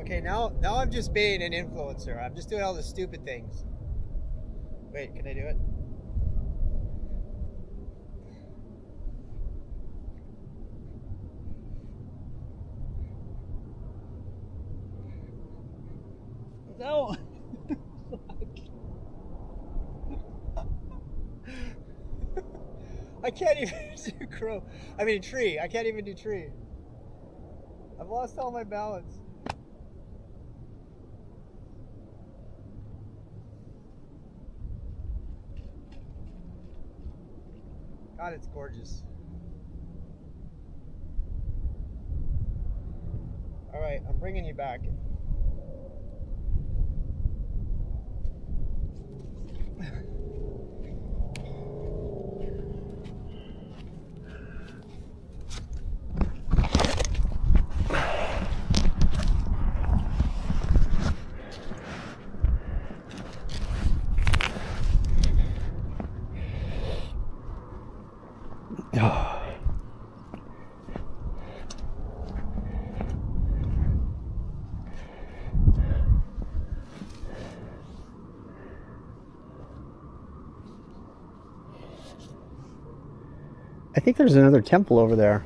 Okay, now I'm just being an influencer. I'm just doing all the stupid things. Wait, can I do it? No. I can't even do crow. I mean tree. I can't even do tree. I've lost all my balance. God, it's gorgeous. All right, I'm bringing you back. I think there's another temple over there.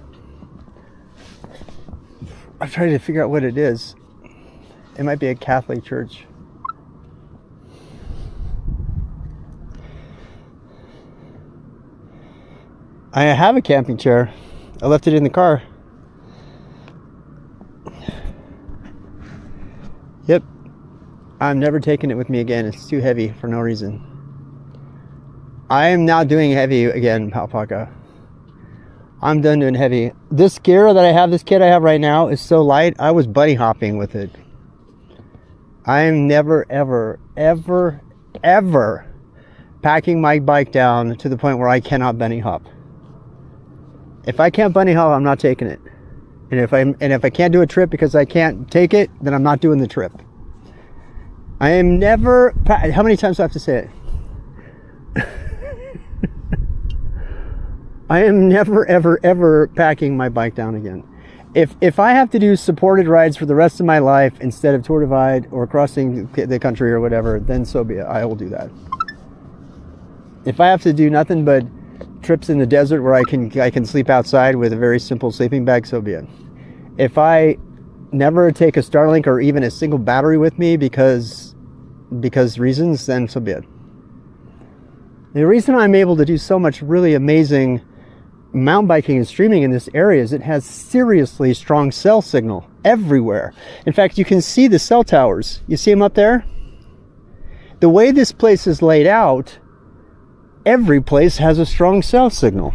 I'm trying to figure out what it is. It might be a Catholic church. I have a camping chair. I left it in the car. Yep. I'm never taking it with me again. It's too heavy for no reason. I am now doing heavy again, Alpaca. I'm done doing heavy. This gear that I have, this kit I have right now is so light, I was bunny hopping with it. I am never, ever, ever, ever packing my bike down to the point where I cannot bunny hop. If I can't bunny hop, I'm not taking it. And if I can't do a trip because I can't take it, then I'm not doing the trip. I am never, how many times do I have to say it? I am never, ever, ever packing my bike down again. If I have to do supported rides for the rest of my life instead of Tour Divide or crossing the country or whatever, then so be it. I will do that. If I have to do nothing but trips in the desert where I can sleep outside with a very simple sleeping bag, so be it. If I never take a Starlink or even a single battery with me because reasons, then so be it. The reason I'm able to do so much really amazing mountain biking and streaming in this area is it has seriously strong cell signal everywhere. In fact, you can see the cell towers. You see them up there? The way this place is laid out, every place has a strong cell signal.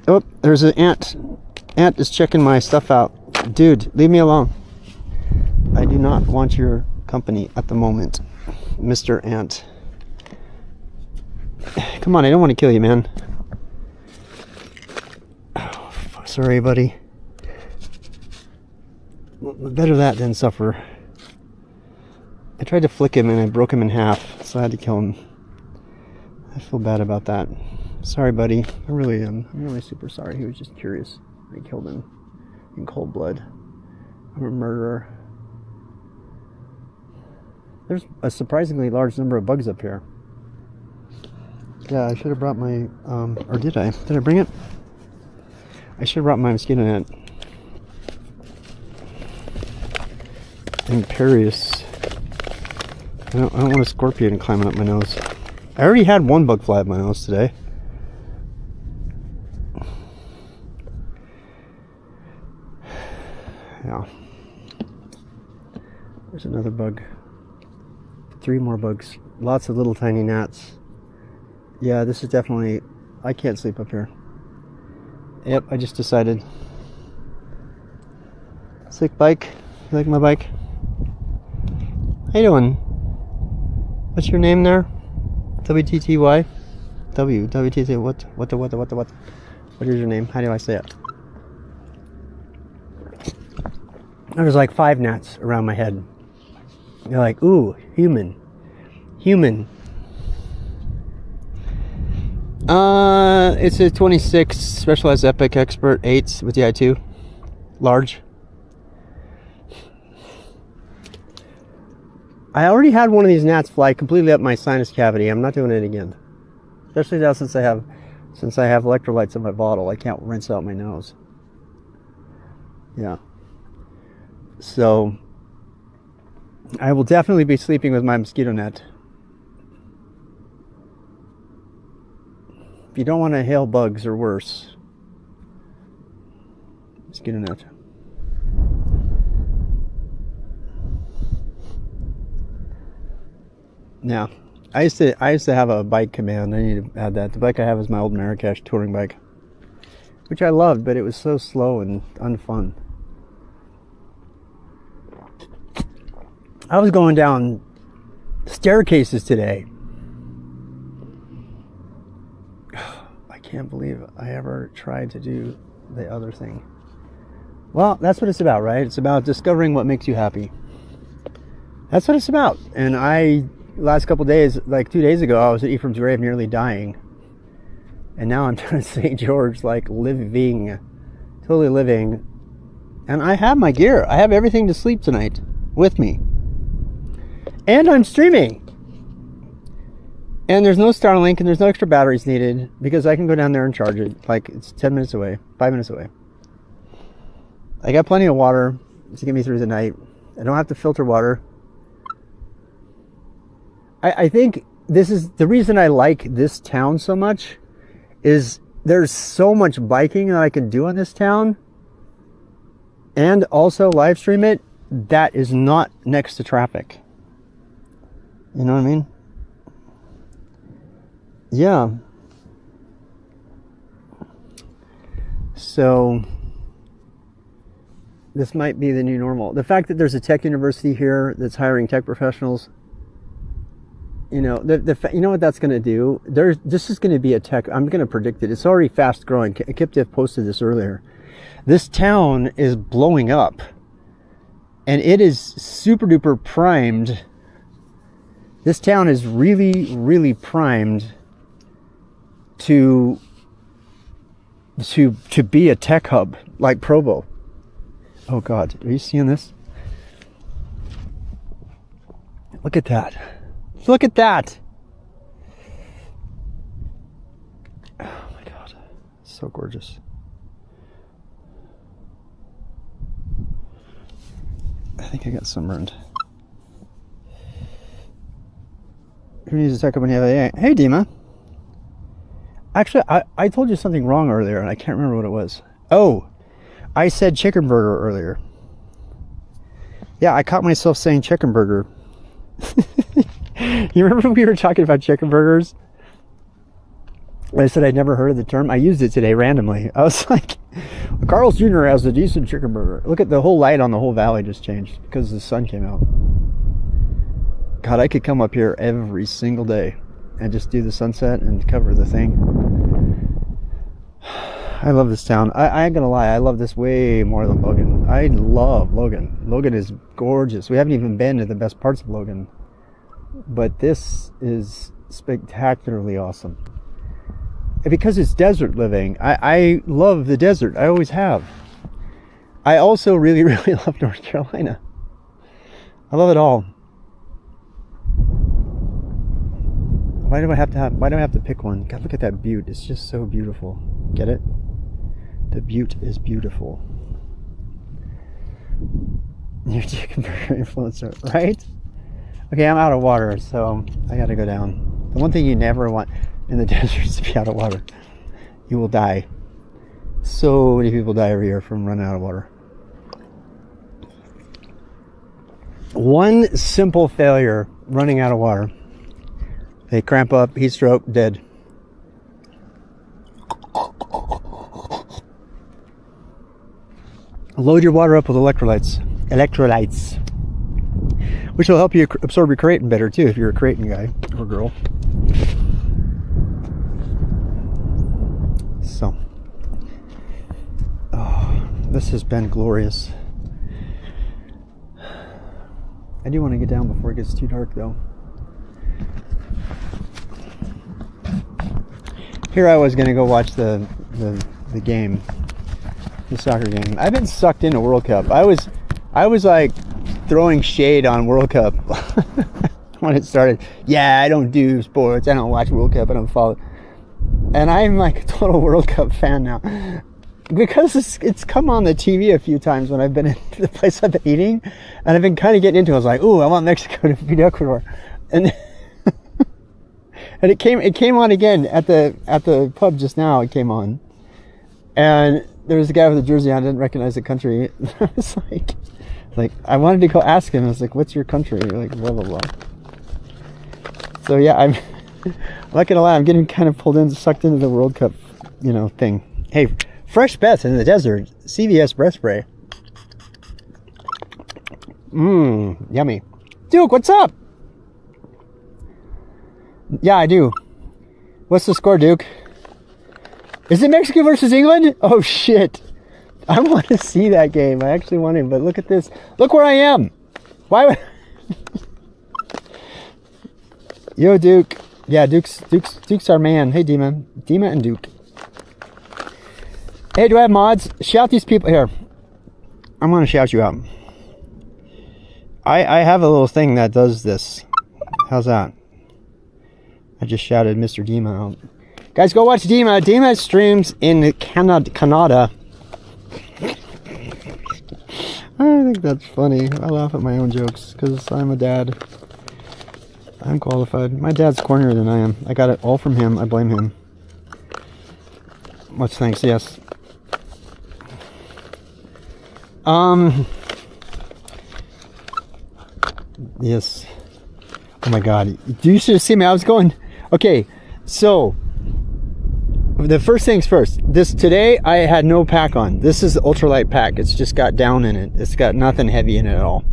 Oh, there's an ant. Ant is checking my stuff out. Dude, leave me alone. I do not want your company at the moment, Mr. Ant. Come on, I don't want to kill you, man. Sorry, buddy. Better that than suffer. I tried to flick him and I broke him in half, so I had to kill him. I feel bad about that. Sorry, buddy. I really am. I'm really super sorry. He was just curious. I killed him in cold blood. I'm a murderer. There's a surprisingly large number of bugs up here. Yeah, I should have brought my, or did I? Did I bring it? I should have brought my mosquito net. Imperious. I don't want a scorpion climbing up my nose. I already had one bug fly up my nose today. Yeah. There's another bug. 3 more bugs. Lots of little tiny gnats. Yeah, this is definitely... I can't sleep up here. Yep, I just decided. Sick bike. You like my bike? How you doing? What's your name there? WTTY? WTT, what? What is your name? How do I say it? There's like 5 gnats around my head. You're like, ooh, human. It's a 26 Specialized Epic Expert 8 with the i2. Large. I already had one of these gnats fly completely up my sinus cavity. I'm not doing it again. Especially now since I have electrolytes in my bottle. I can't rinse out my nose. Yeah. So I will definitely be sleeping with my mosquito net. If you don't want to inhale bugs or worse, mosquito net. Now, I used to have a bike command. I need to add that. The bike I have is my old Marrakesh touring bike, which I loved, but it was so slow and unfun. I was going down staircases today. I can't believe I ever tried to do the other thing. Well, that's what it's about, right? It's about discovering what makes you happy. That's what it's about. And last couple days, like 2 days ago, I was at Ephraim's grave nearly dying. And now I'm down at St. George, like living, totally living. And I have my gear. I have everything to sleep tonight with me. And I'm streaming. And there's no Starlink and there's no extra batteries needed because I can go down there and charge it. Like it's 10 minutes away, 5 minutes away. I got plenty of water to get me through the night. I don't have to filter water. I think this is the reason I like this town so much is there's so much biking that I can do in this town and also live stream it that is not next to traffic. You know what I mean? Yeah. So this might be the new normal. The fact that there's a tech university here that's hiring tech professionals, you know, you know what that's going to do? This is going to be a tech. I'm going to predict it. It's already fast growing. Kiptip posted this earlier. This town is blowing up, and it is super duper primed. This town is really, really primed to be a tech hub like Provo. Oh God, are you seeing this? Look at that. Look at that. Oh my God, so gorgeous. I think I got sunburned. Who needs to talk about any? Hey, Dima. Actually, I told you something wrong earlier, and I can't remember what it was. Oh, I said chicken burger earlier. Yeah, I caught myself saying chicken burger. You remember when we were talking about chicken burgers? I said I'd never heard of the term. I used it today randomly. I was like, Carl's Jr. has a decent chicken burger. Look at the whole light on the whole valley just changed because the sun came out. God, I could come up here every single day and just do the sunset and cover the thing. I love this town. I ain't gonna lie, I love this way more than Logan. I love Logan. Logan is gorgeous. We haven't even been to the best parts of Logan, but this is spectacularly awesome. And because it's desert living, I love the desert. I always have. I also really, really love North Carolina. I love it all. Why do I have to pick one? God, look at that butte. It's just so beautiful. Get it? The butte is beautiful. Your chicken burger influencer, right? Okay, I'm out of water, so I gotta go down. The one thing you never want in the desert is to be out of water. You will die. So many people die every year from running out of water. One simple failure, running out of water. They cramp up, heat stroke, dead. Load your water up with electrolytes, which will help you absorb your creatine better too if you're a creatine guy or girl. So, oh, this has been glorious. I do want to get down before it gets too dark though. Here I was going to go watch the game, the soccer game. I've been sucked into World Cup. I was like throwing shade on World Cup when it started. Yeah, I don't do sports. I don't watch World Cup. I don't follow. And I'm like a total World Cup fan now because it's come on the TV a few times when I've been in the place I've been eating, and I've been kind of getting into it. I was like, ooh, I want Mexico to beat Ecuador, and it came on again at the pub just now. It came on, and there was a guy with a jersey on. I didn't recognize the country. I was like I wanted to go ask him. I was like, "What's your country?" Like blah blah blah. So yeah, I'm not gonna lie. I'm getting kind of sucked into the World Cup, thing. Hey, fresh bets in the desert. CVS breath spray. Yummy. Duke, what's up? Yeah, I do. What's the score, Duke? Is it Mexico versus England? Oh, shit. I want to see that game. I actually want to, but look at this. Look where I am. Why would... Yo, Duke. Yeah, Duke's our man. Hey, Dima. Dima and Duke. Hey, do I have mods? Shout these people. Here. I'm going to shout you out. I have a little thing that does this. How's that? I just shouted Mr. Dima out. Guys, go watch Dima. Dima streams in Canada. I think that's funny. I laugh at my own jokes because I'm a dad. I'm qualified. My dad's cornier than I am. I got it all from him. I blame him. Much thanks, yes. Yes. Oh my god. You should have seen me. I was going... Okay, so... The first things first. Today, I had no pack on. This is the ultralight pack. It's just got down in it. It's got nothing heavy in it at all.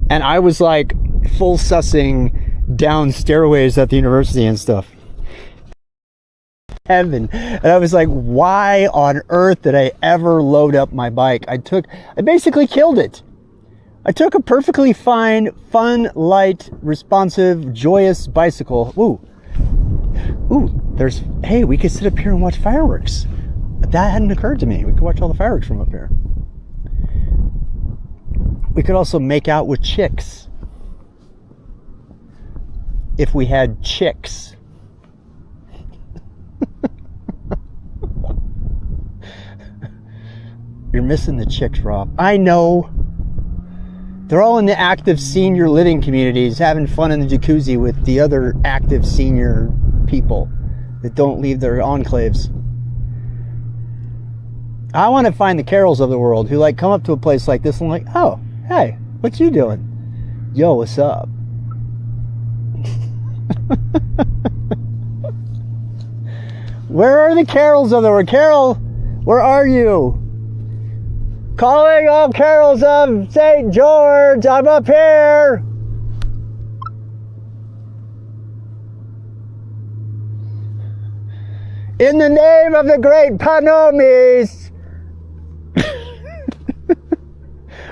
And I was like full sussing down stairways at the university and stuff. Heaven. And I was like, why on earth did I ever load up my bike? I basically killed it. I took a perfectly fine, fun, light, responsive, joyous bicycle. Hey, we could sit up here and watch fireworks. That hadn't occurred to me. We could watch all the fireworks from up here. We could also make out with chicks. If we had chicks. You're missing the chicks, Rob. I know. They're all in the active senior living communities having fun in the jacuzzi with the other active senior people that don't leave their enclaves. I want to find the Carols of the world who like come up to a place like this and like, oh, hey, what you doing? Yo, what's up? Where are the Carols of the world? Carol, where are you? Calling all Carols of St. George, I'm up here. In the name of the great Panomies,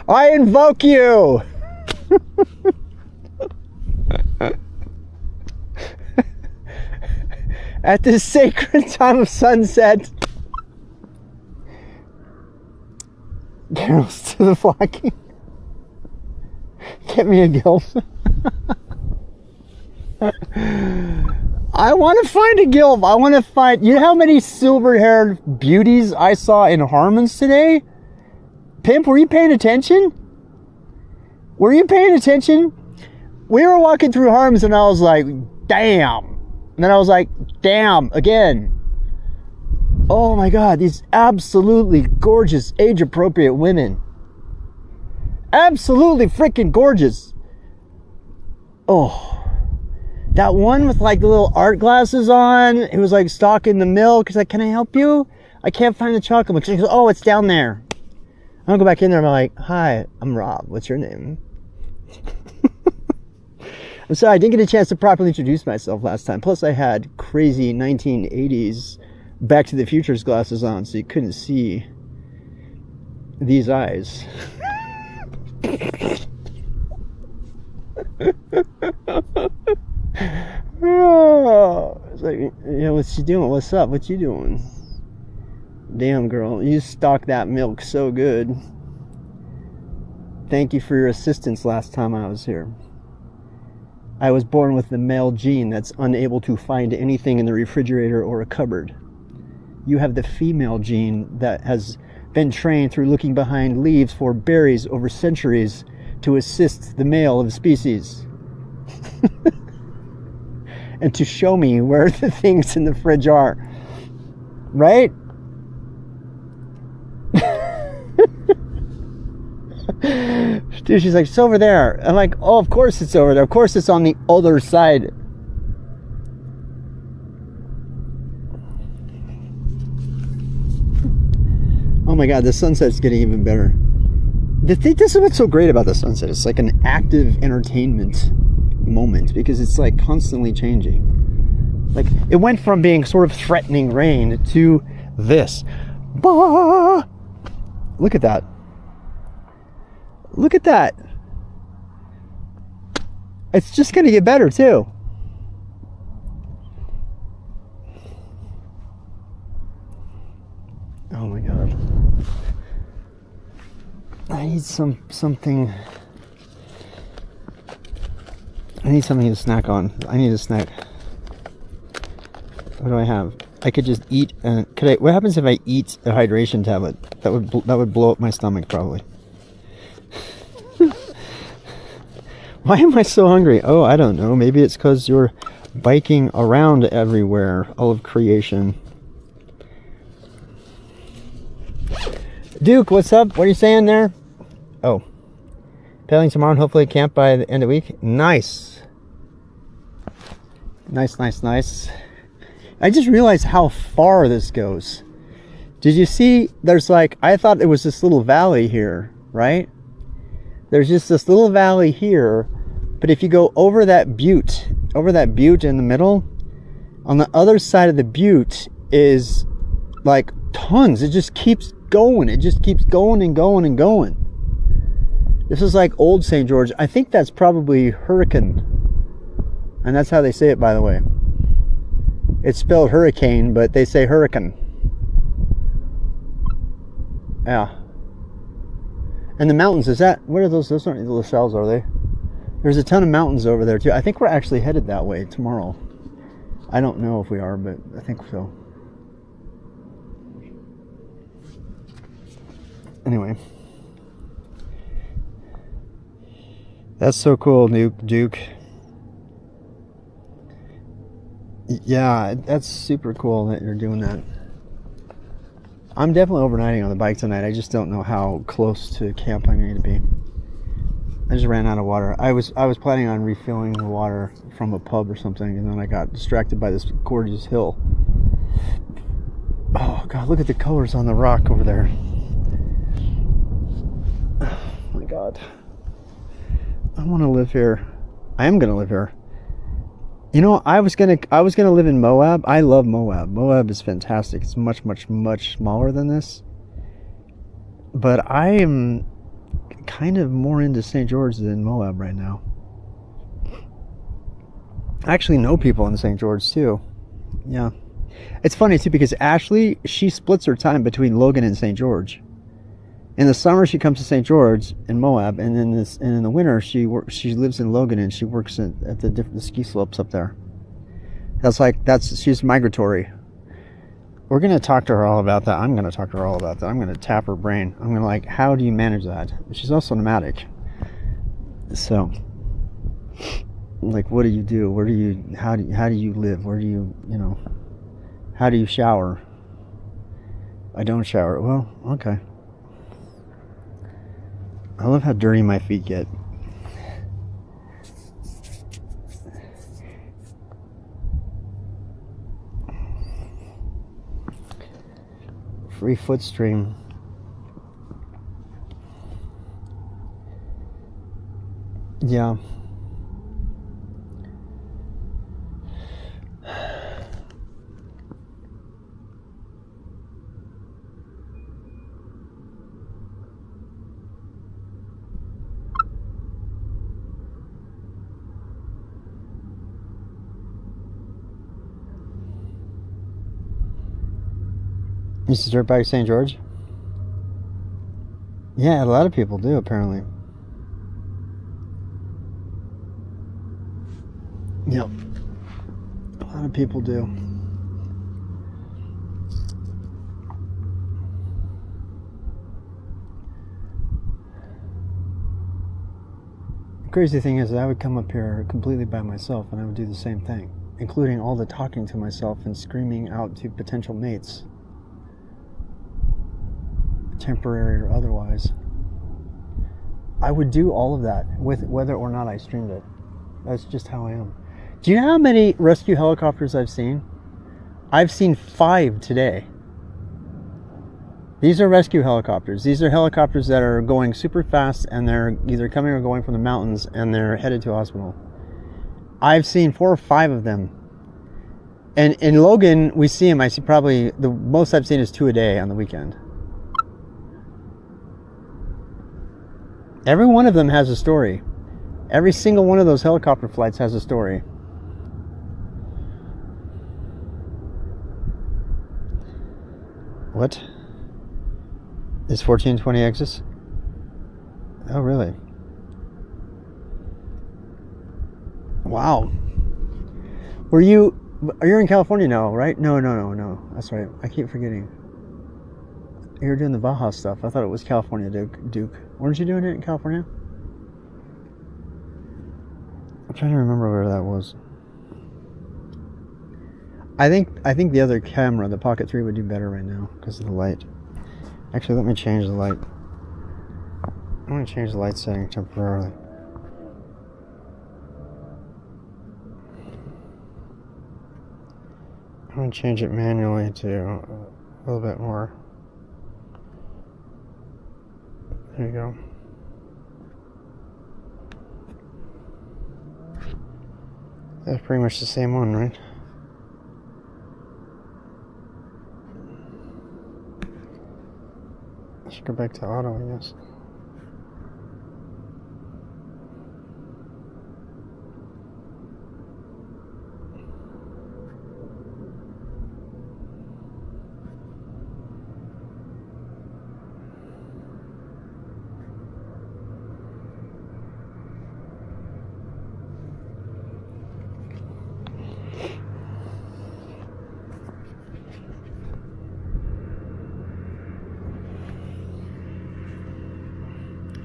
I invoke you. At this sacred time of sunset, carols to the flocking. Get me a gilf. I want to find a gilf. I want to find... You know how many silver-haired beauties I saw in Harmons today? Pimp, were you paying attention? Were you paying attention? We were walking through Harmons and I was like, damn. And then I was like, damn, again. Oh my God, these absolutely gorgeous, age-appropriate women. Absolutely freaking gorgeous. Oh. That one with like the little art glasses on, it was like stocking the milk. He's like, can I help you? I can't find the chocolate milk. She goes, oh, it's down there. I'm gonna go back in there. I'm like, hi, I'm Rob. What's your name? I'm sorry, I didn't get a chance to properly introduce myself last time. Plus, I had crazy 1980s Back to the Future's glasses on, so you couldn't see these eyes. Oh, it's like, yeah, what's she doing? What's up? What you doing? Damn, girl, you stocked that milk so good. Thank you for your assistance last time I was here. I was born with the male gene that's unable to find anything in the refrigerator or a cupboard. You have the female gene that has been trained through looking behind leaves for berries over centuries to assist the male of the species. And to show me where the things in the fridge are. Right? Dude, she's like, it's over there. I'm like, oh, of course it's over there. Of course it's on the other side. Oh my God, the sunset's getting even better. This is what's so great about the sunset. It's like an active entertainment moment because it's like constantly changing. Like it went from being sort of threatening rain to this. Bah! Look at that. Look at that. It's just going to get better too. Oh my God. I need something. I need something to snack on. I need a snack. What do I have? I could just eat. What happens if I eat a hydration tablet? That would blow up my stomach probably. Why am I so hungry? Oh, I don't know. Maybe it's because you're biking around everywhere, all of creation. Duke, what's up? What are you saying there? Oh. Paddling tomorrow and hopefully camp by the end of the week. Nice. Nice, nice, nice. I just realized how far this goes. Did you see? There's like, I thought there was this little valley here, right? There's just this little valley here, but if you go over that butte in the middle, on the other side of the butte is like tons. It just keeps going. It just keeps going and going and going. This is like old St. George. I think that's probably Hurricane. And that's how they say it, by the way. It's spelled hurricane, but they say hurricane. Yeah. And the mountains, is that, what are those? Those aren't the LaSalle's, are they? There's a ton of mountains over there too. I think we're actually headed that way tomorrow. I don't know if we are, but I think so. Anyway. That's so cool, Duke. Yeah, that's super cool that you're doing that. I'm definitely overnighting on the bike tonight. I just don't know how close to camp I'm going to be. I just ran out of water. I was planning on refilling the water from a pub or something, and then I got distracted by this gorgeous hill. Oh God, look at the colors on the rock over there. Oh my God. I want to live here. I am going to live here. You know, I was gonna live in Moab. I love Moab. Moab is fantastic. It's much, much, much smaller than this. But I am kind of more into St. George than Moab right now. I actually know people in St. George too. Yeah. It's funny too because Ashley, she splits her time between Logan and St. George. In the summer she comes to St. George in Moab, and in the winter she lives in Logan and she works at the ski slopes up there. She's migratory. We're gonna talk to her all about that. I'm gonna talk to her all about that. I'm gonna tap her brain. I'm gonna how do you manage that? She's also nomadic. So what do you do? How do you live? Where do you how do you shower? I don't shower. Well, okay. I love how dirty my feet get. Free foot stream. Yeah. Used to dirt bike St. George? Yeah, a lot of people do apparently. Yep. A lot of people do. The crazy thing is that I would come up here completely by myself and I would do the same thing, including all the talking to myself and screaming out to potential mates. Temporary or otherwise. I would do all of that with whether or not I streamed it. That's just how I am. Do you know how many rescue helicopters I've seen? I've seen 5 today. These are rescue helicopters. These are helicopters that are going super fast and they're either coming or going from the mountains and they're headed to a hospital. I've seen 4 or 5 of them. And in Logan, we see them. I see probably the most I've seen is 2 a day on the weekend. Every one of them has a story. Every single one of those helicopter flights has a story. What? Is 1420 exits? Oh, really? Wow. Are you in California now, right? No. That's right. I keep forgetting. You're doing the Baja stuff. I thought it was California, Duke. Weren't you doing it in California? I'm trying to remember where that was. I think the other camera, the Pocket 3, would do better right now because of the light. Actually, let me change the light. I'm going to change the light setting temporarily. I'm going to change it manually to a little bit more. There you go. That's pretty much the same one, right? I should go back to auto, I guess.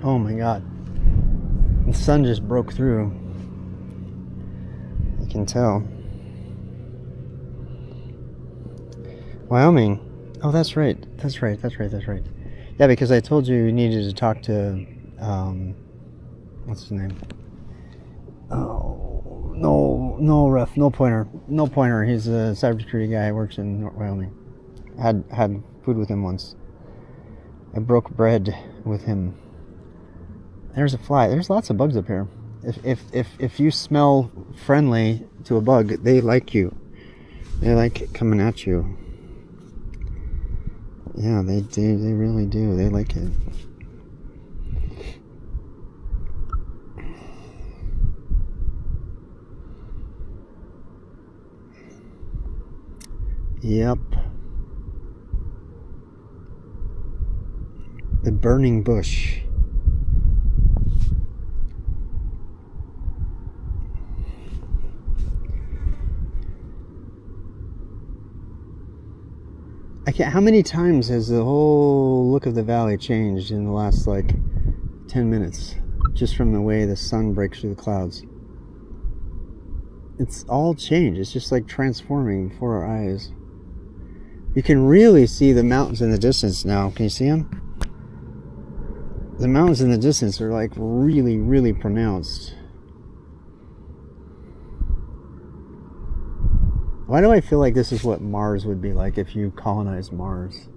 Oh my god. The sun just broke through. You can tell. Wyoming. Oh, that's right. That's right. Yeah, because I told you needed to talk to, what's his name? Oh, no pointer. He's a cybersecurity guy who works in Wyoming. Had food with him once. I broke bread with him. There's a fly. There's lots of bugs up here. If you smell friendly to a bug, they like you. They like coming at you. Yeah, they really do. They like it. Yep. The burning bush. How many times has the whole look of the valley changed in the last like 10 minutes? Just from the way the sun breaks through the clouds. It's all changed. It's just like transforming before our eyes. You can really see the mountains in the distance now. Can you see them? The mountains in the distance are like really, really pronounced. Why do I feel like this is what Mars would be like if you colonized Mars?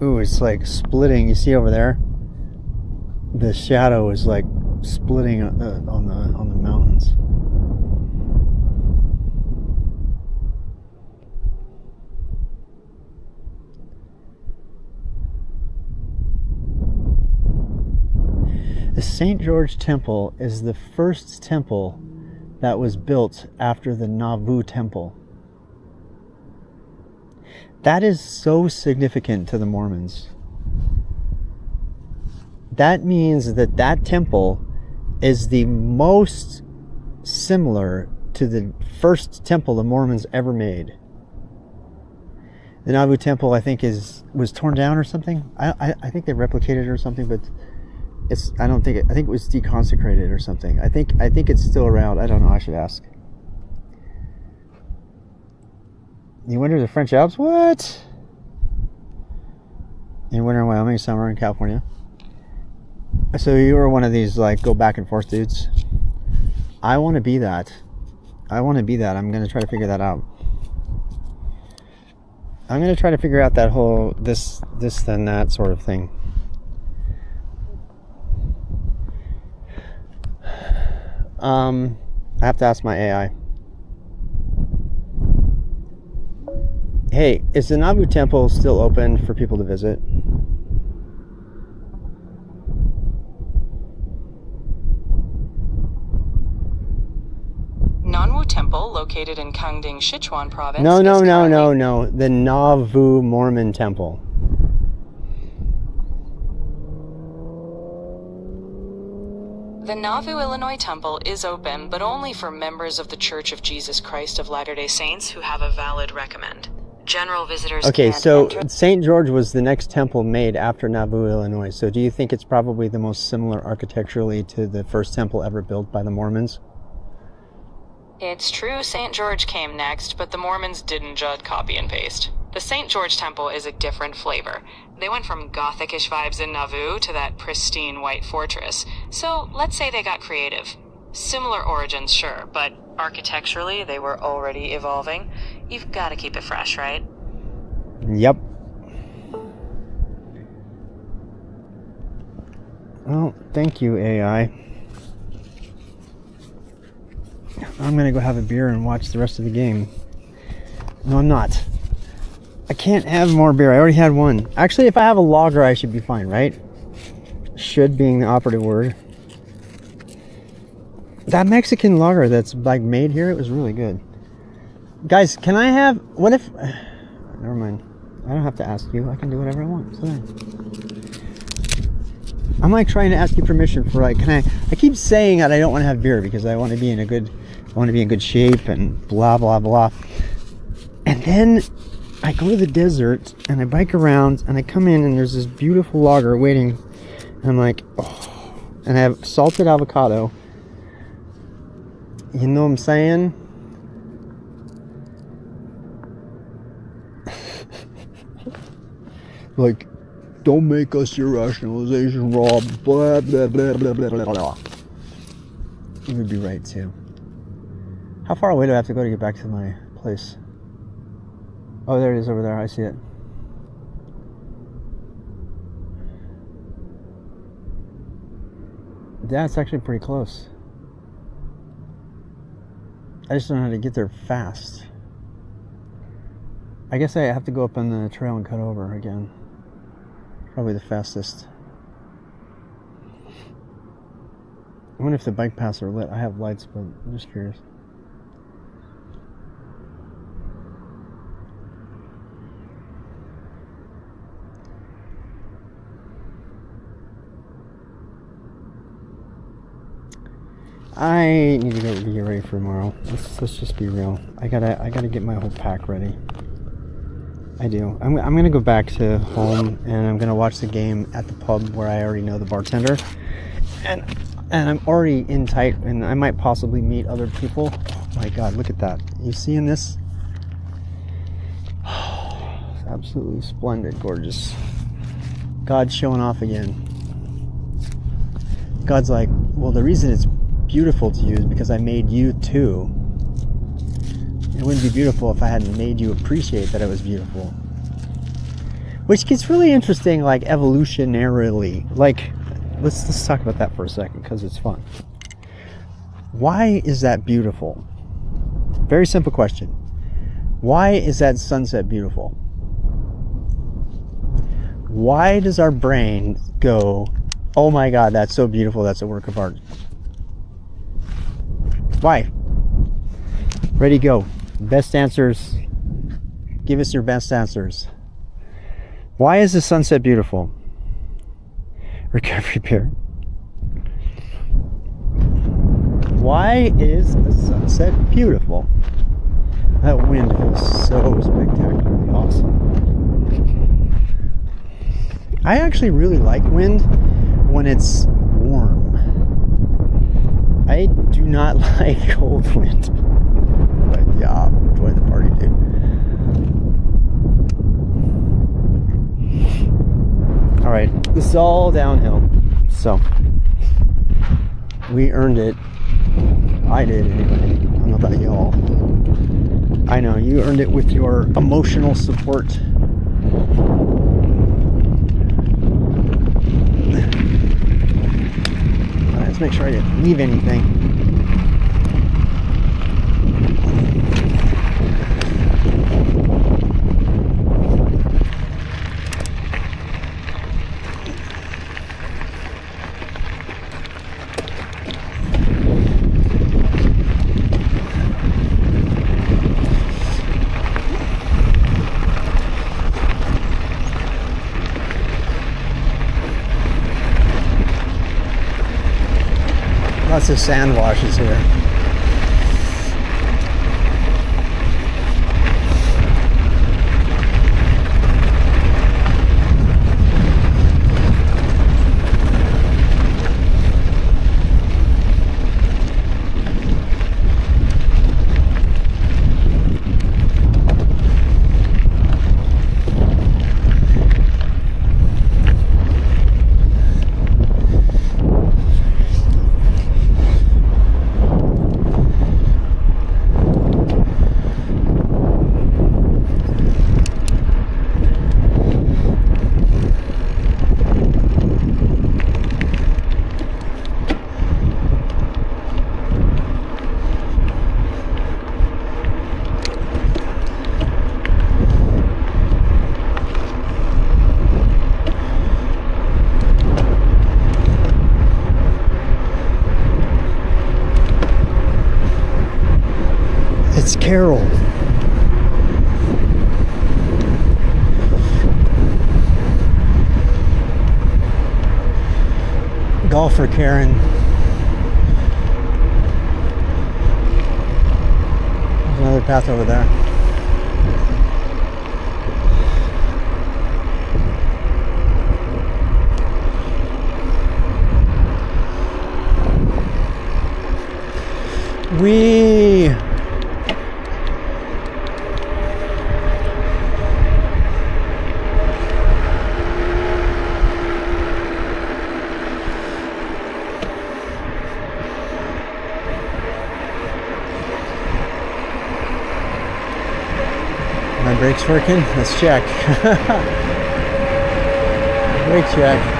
Ooh, it's like splitting. You see over there? The shadow is like splitting on the mountains. The St. George Temple is the first temple that was built after the Nauvoo Temple. That is so significant to the Mormons. That means that that temple is the most similar to the first temple the Mormons ever made. The Nauvoo Temple, I think, was torn down or something. I think they replicated it or something, but I think it was deconsecrated or something. I think it's still around. I don't know. I should ask. You winter the French Alps? What? You winter in Wyoming, summer in California? So you were one of these like go back and forth dudes? I want to be that. I'm going to try to figure that out. I'm going to try to figure out that whole this then that sort of thing. I have to ask my AI. Hey, is the Nauvoo Temple still open for people to visit? Nanwu Temple, located in Kangding, Sichuan province. No. The Nauvoo Mormon Temple. The Nauvoo, Illinois Temple is open, but only for members of the Church of Jesus Christ of Latter-day Saints who have a valid recommend. General visitors Okay, can't so enter. St. George was the next temple made after Nauvoo, Illinois. So do you think it's probably the most similar architecturally to the first temple ever built by the Mormons? It's true St. George came next, but the Mormons didn't just copy and paste. The St. George Temple is a different flavor. They went from Gothic-ish vibes in Nauvoo to that pristine white fortress. So let's say they got creative. Similar origins, sure, but architecturally they were already evolving. You've got to keep it fresh, right? Yep. Well, thank you, AI. I'm gonna go have a beer and watch the rest of the game. No, I'm not. I can't have more beer. I already had one. Actually, if I have a lager, I should be fine, right? Should being the operative word. That Mexican lager that's like made here, it was really good. Guys, can I have, what if, never mind. I don't have to ask you. I can do whatever I want. So there. I'm like trying to ask you permission for like, I keep saying that I don't want to have beer because I want to be in good shape and blah, blah, blah. And then I go to the desert and I bike around and I come in and there's this beautiful lager waiting I'm like, oh. And I have salted avocado. You know what I'm saying? Like, don't make us your rationalization, Rob. Blah, blah, blah, blah, blah, blah, blah. You would be right, too. How far away do I have to go to get back to my place? Oh, there it is over there. I see it. Yeah, it's actually pretty close. I just don't know how to get there fast. I guess I have to go up on the trail and cut over again. Probably the fastest. I wonder if the bike paths are lit. I have lights, but I'm just curious. I need to get ready for tomorrow. Let's just be real. I gotta get my whole pack ready. I do. I'm gonna go back to home and I'm gonna watch the game at the pub where I already know the bartender, and I'm already in tight, and I might possibly meet other people. Oh my God, look at that! You seeing this? Oh, it's absolutely splendid, gorgeous. God's showing off again. God's like, well, the reason it's beautiful to you is because I made you too. It wouldn't be beautiful if I hadn't made you appreciate that it was beautiful. Which gets really interesting, like evolutionarily. Like, let's talk about that for a second because it's fun. Why is that beautiful? Very simple question. Why is that sunset beautiful? Why does our brain go, oh my God, that's so beautiful, that's a work of art? Why? Ready, go. Best answers. Give us your best answers. Why is the sunset beautiful? Recovery beer. Why is the sunset beautiful? That wind feels so spectacularly awesome. I actually really like wind when it's warm. I do not like cold wind. But yeah, enjoy the party, dude. Alright, this is all downhill. So, we earned it. I did anyway. I don't know about y'all. I know, you earned it with your emotional support. Alright, let's make sure I didn't leave anything. Lots of sand washes here. It's Carol. Golfer Karen. There's another path over there. Wee. My brake's working? Let's check. Brake check.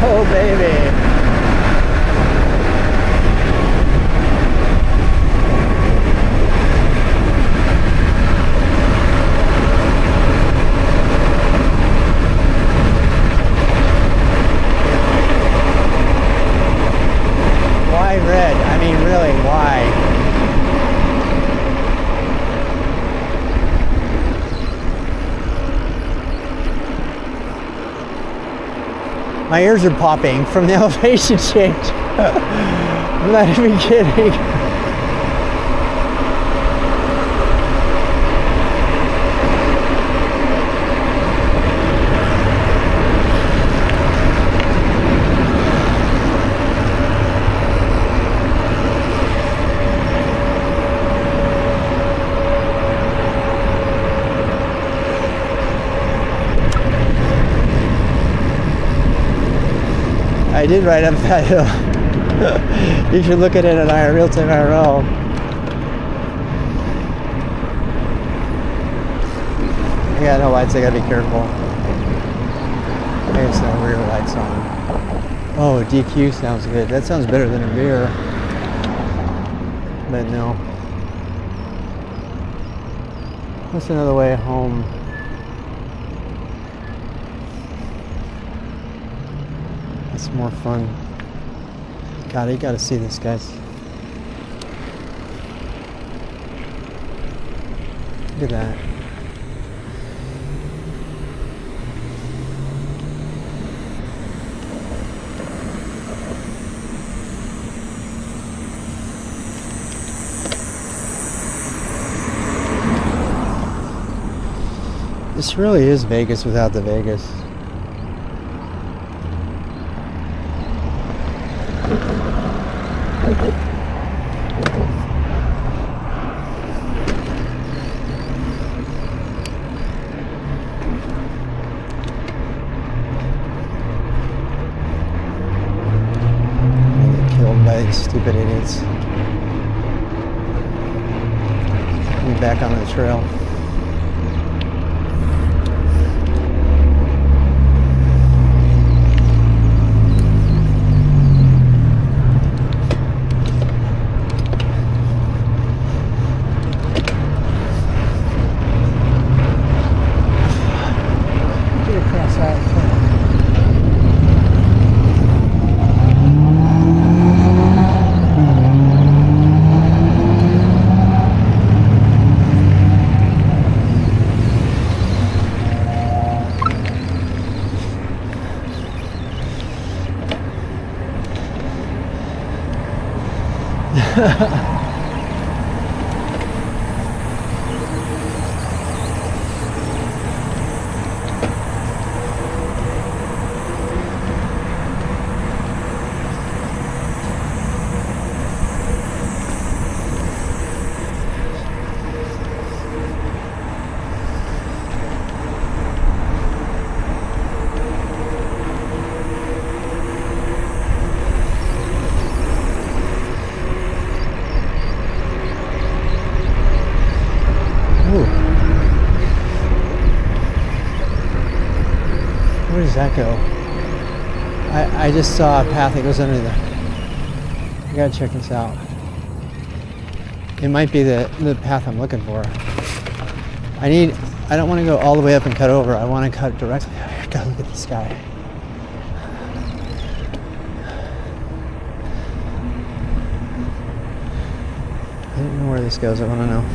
Oh, baby. Why red? I mean, really, why? My ears are popping from the elevation change. I'm not even kidding. I did ride up that hill. You should look at it in real-time IRL. Yeah, no lights, I gotta be careful. Okay, so rear lights on. Oh, DQ sounds good. That sounds better than a beer. But no. What's another way home? It's more fun. God, you gotta see this, guys. Look at that. This really is Vegas without the Vegas. Stupid idiots. Be back on the trail. Get across that. that go? I just saw a path that goes under the... I gotta check this out. It might be the path I'm looking for. I don't want to go all the way up and cut over. I want to cut directly. I gotta look at the sky. I don't know where this goes. I want to know.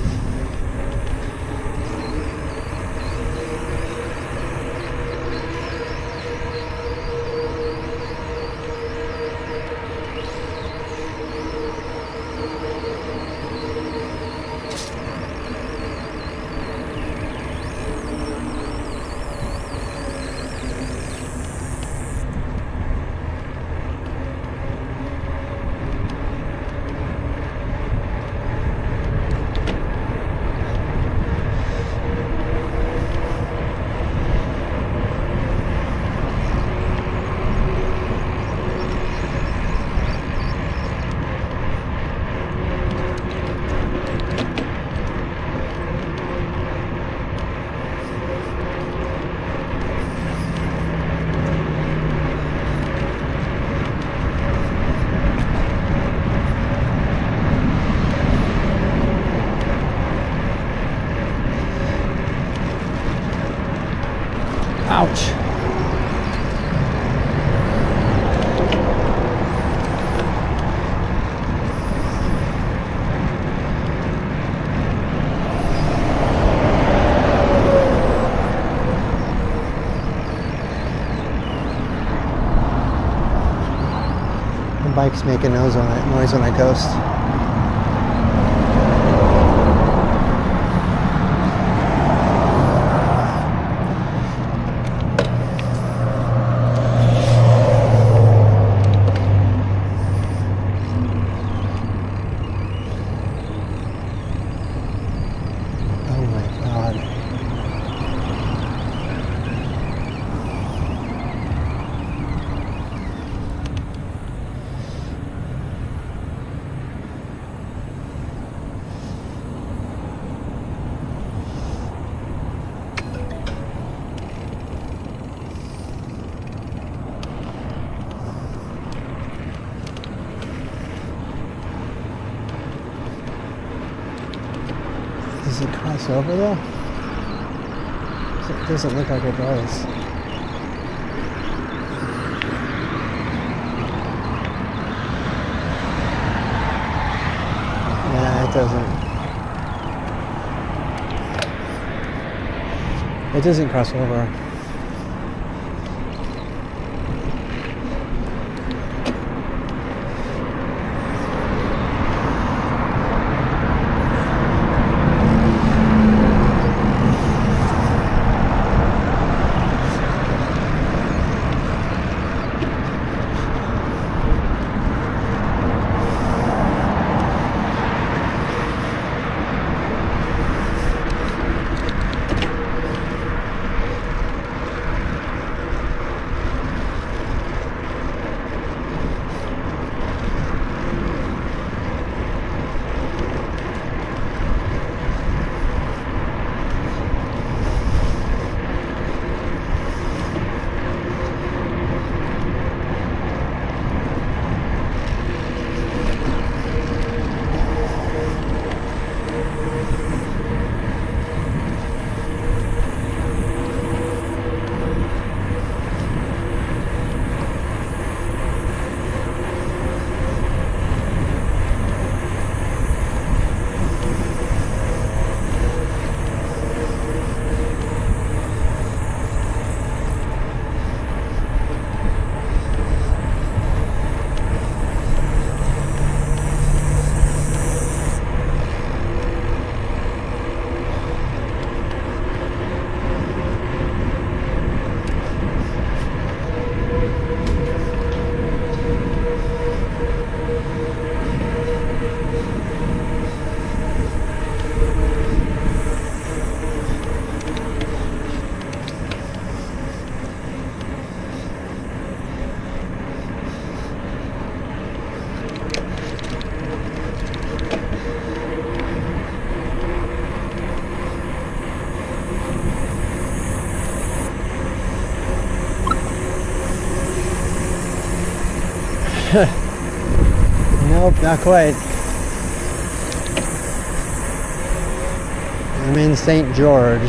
Ouch. The bike's making noise when I coast. Does it cross over though? It doesn't look like it does. Yeah, it doesn't. It doesn't cross over. Nope, not quite. I'm in St. George.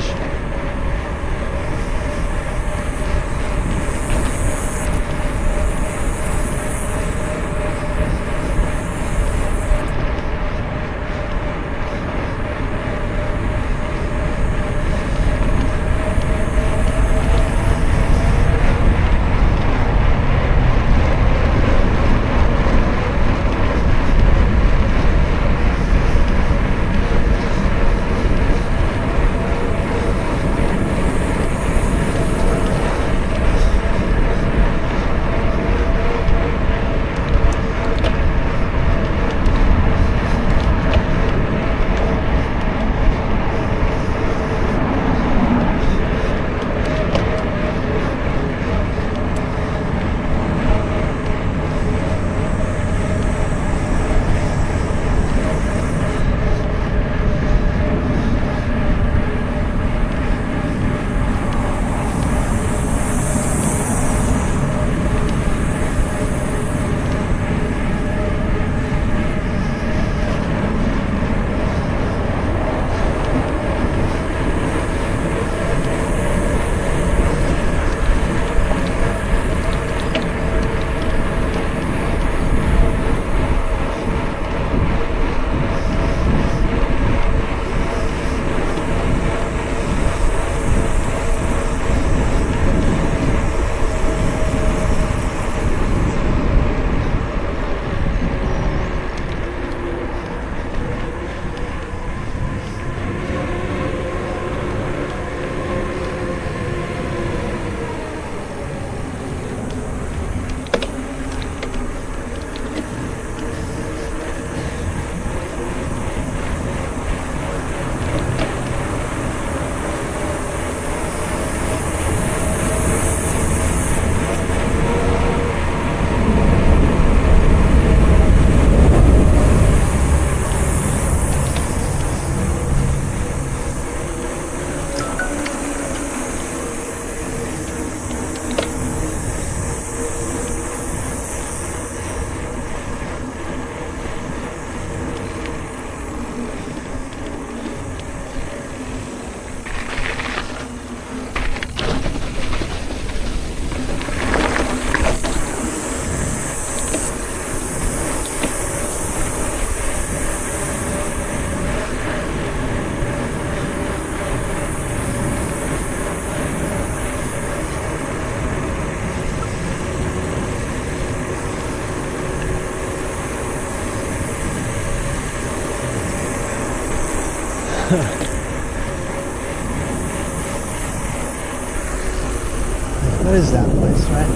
What is that place, right?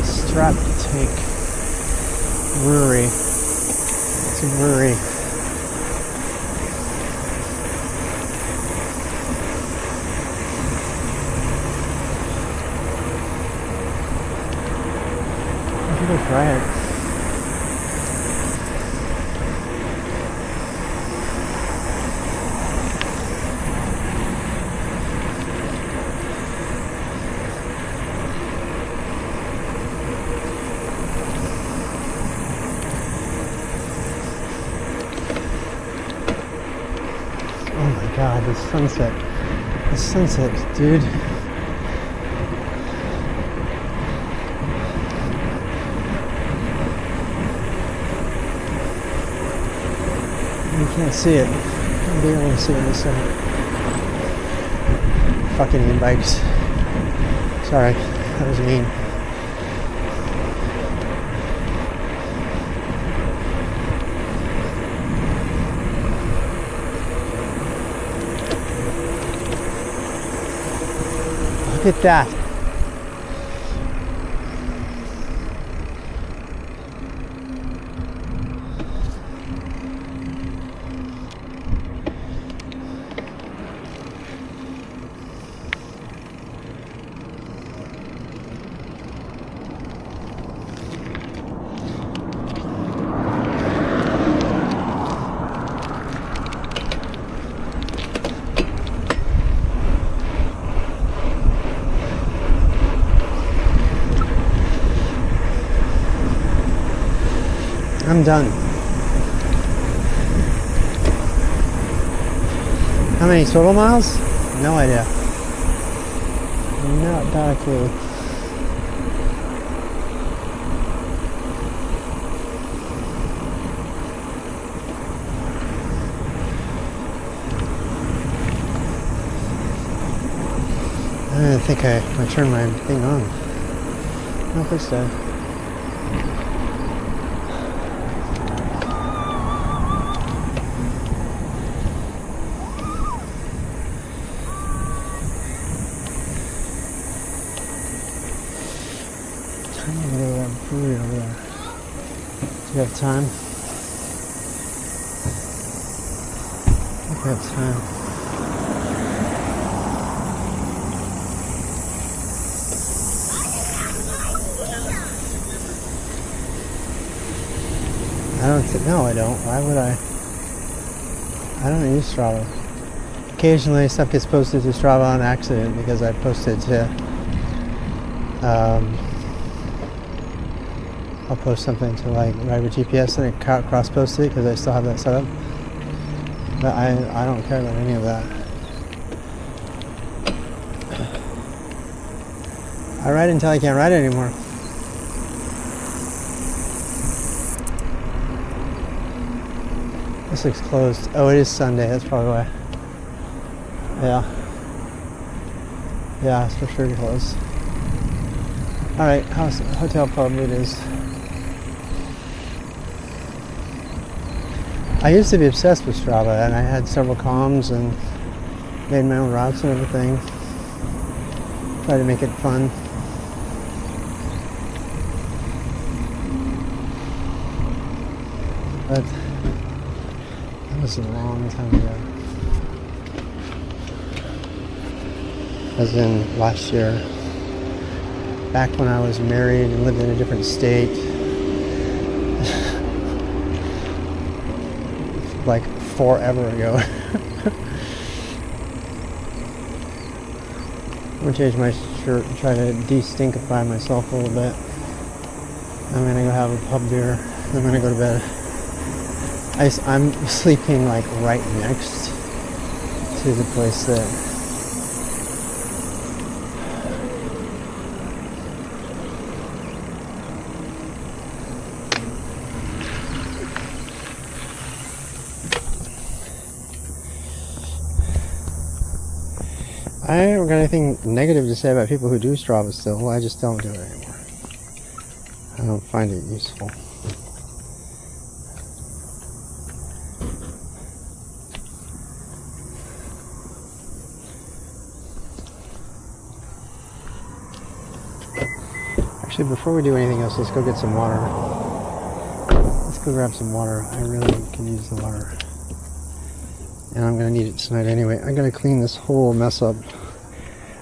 Strap Tank Brewery. It's a brewery. I think it's right. God, the sunset, dude. You can't see it. I'll be able to see it in a second. Fucking e-bikes. Sorry, that was mean. Look at that. I'm done. How many total miles? No idea. Not a clue. I didn't think I turned my thing on. I don't think so. Trying to go to that brewery over there. Do you have time? I think I have time. No, I don't. Why would I? I don't use Strava. Occasionally stuff gets posted to Strava on accident because I posted to I'll post something to like Ride with GPS and I cross post it because I still have that set up. But I don't care about any of that. I ride until I can't ride anymore. This looks closed. Oh, it is Sunday. That's probably why. Yeah. Yeah, it's for sure closed. Alright, hotel pub it is. I used to be obsessed with Strava and I had several comms and made my own routes and everything. Tried to make it fun. But that was a long time ago. As in last year. Back when I was married and lived in a different state. Like forever ago. I'm gonna change my shirt and try to de-stinkify myself a little bit. I'm gonna go have a pub beer. I'm gonna go to bed. I'm sleeping like right next to the place that I don't got anything negative to say about people who do Strava still. I just don't do it anymore. I don't find it useful. Actually, before we do anything else, let's go get some water. Let's go grab some water. I really can use the water. And I'm going to need it tonight anyway. I'm going to clean this whole mess up.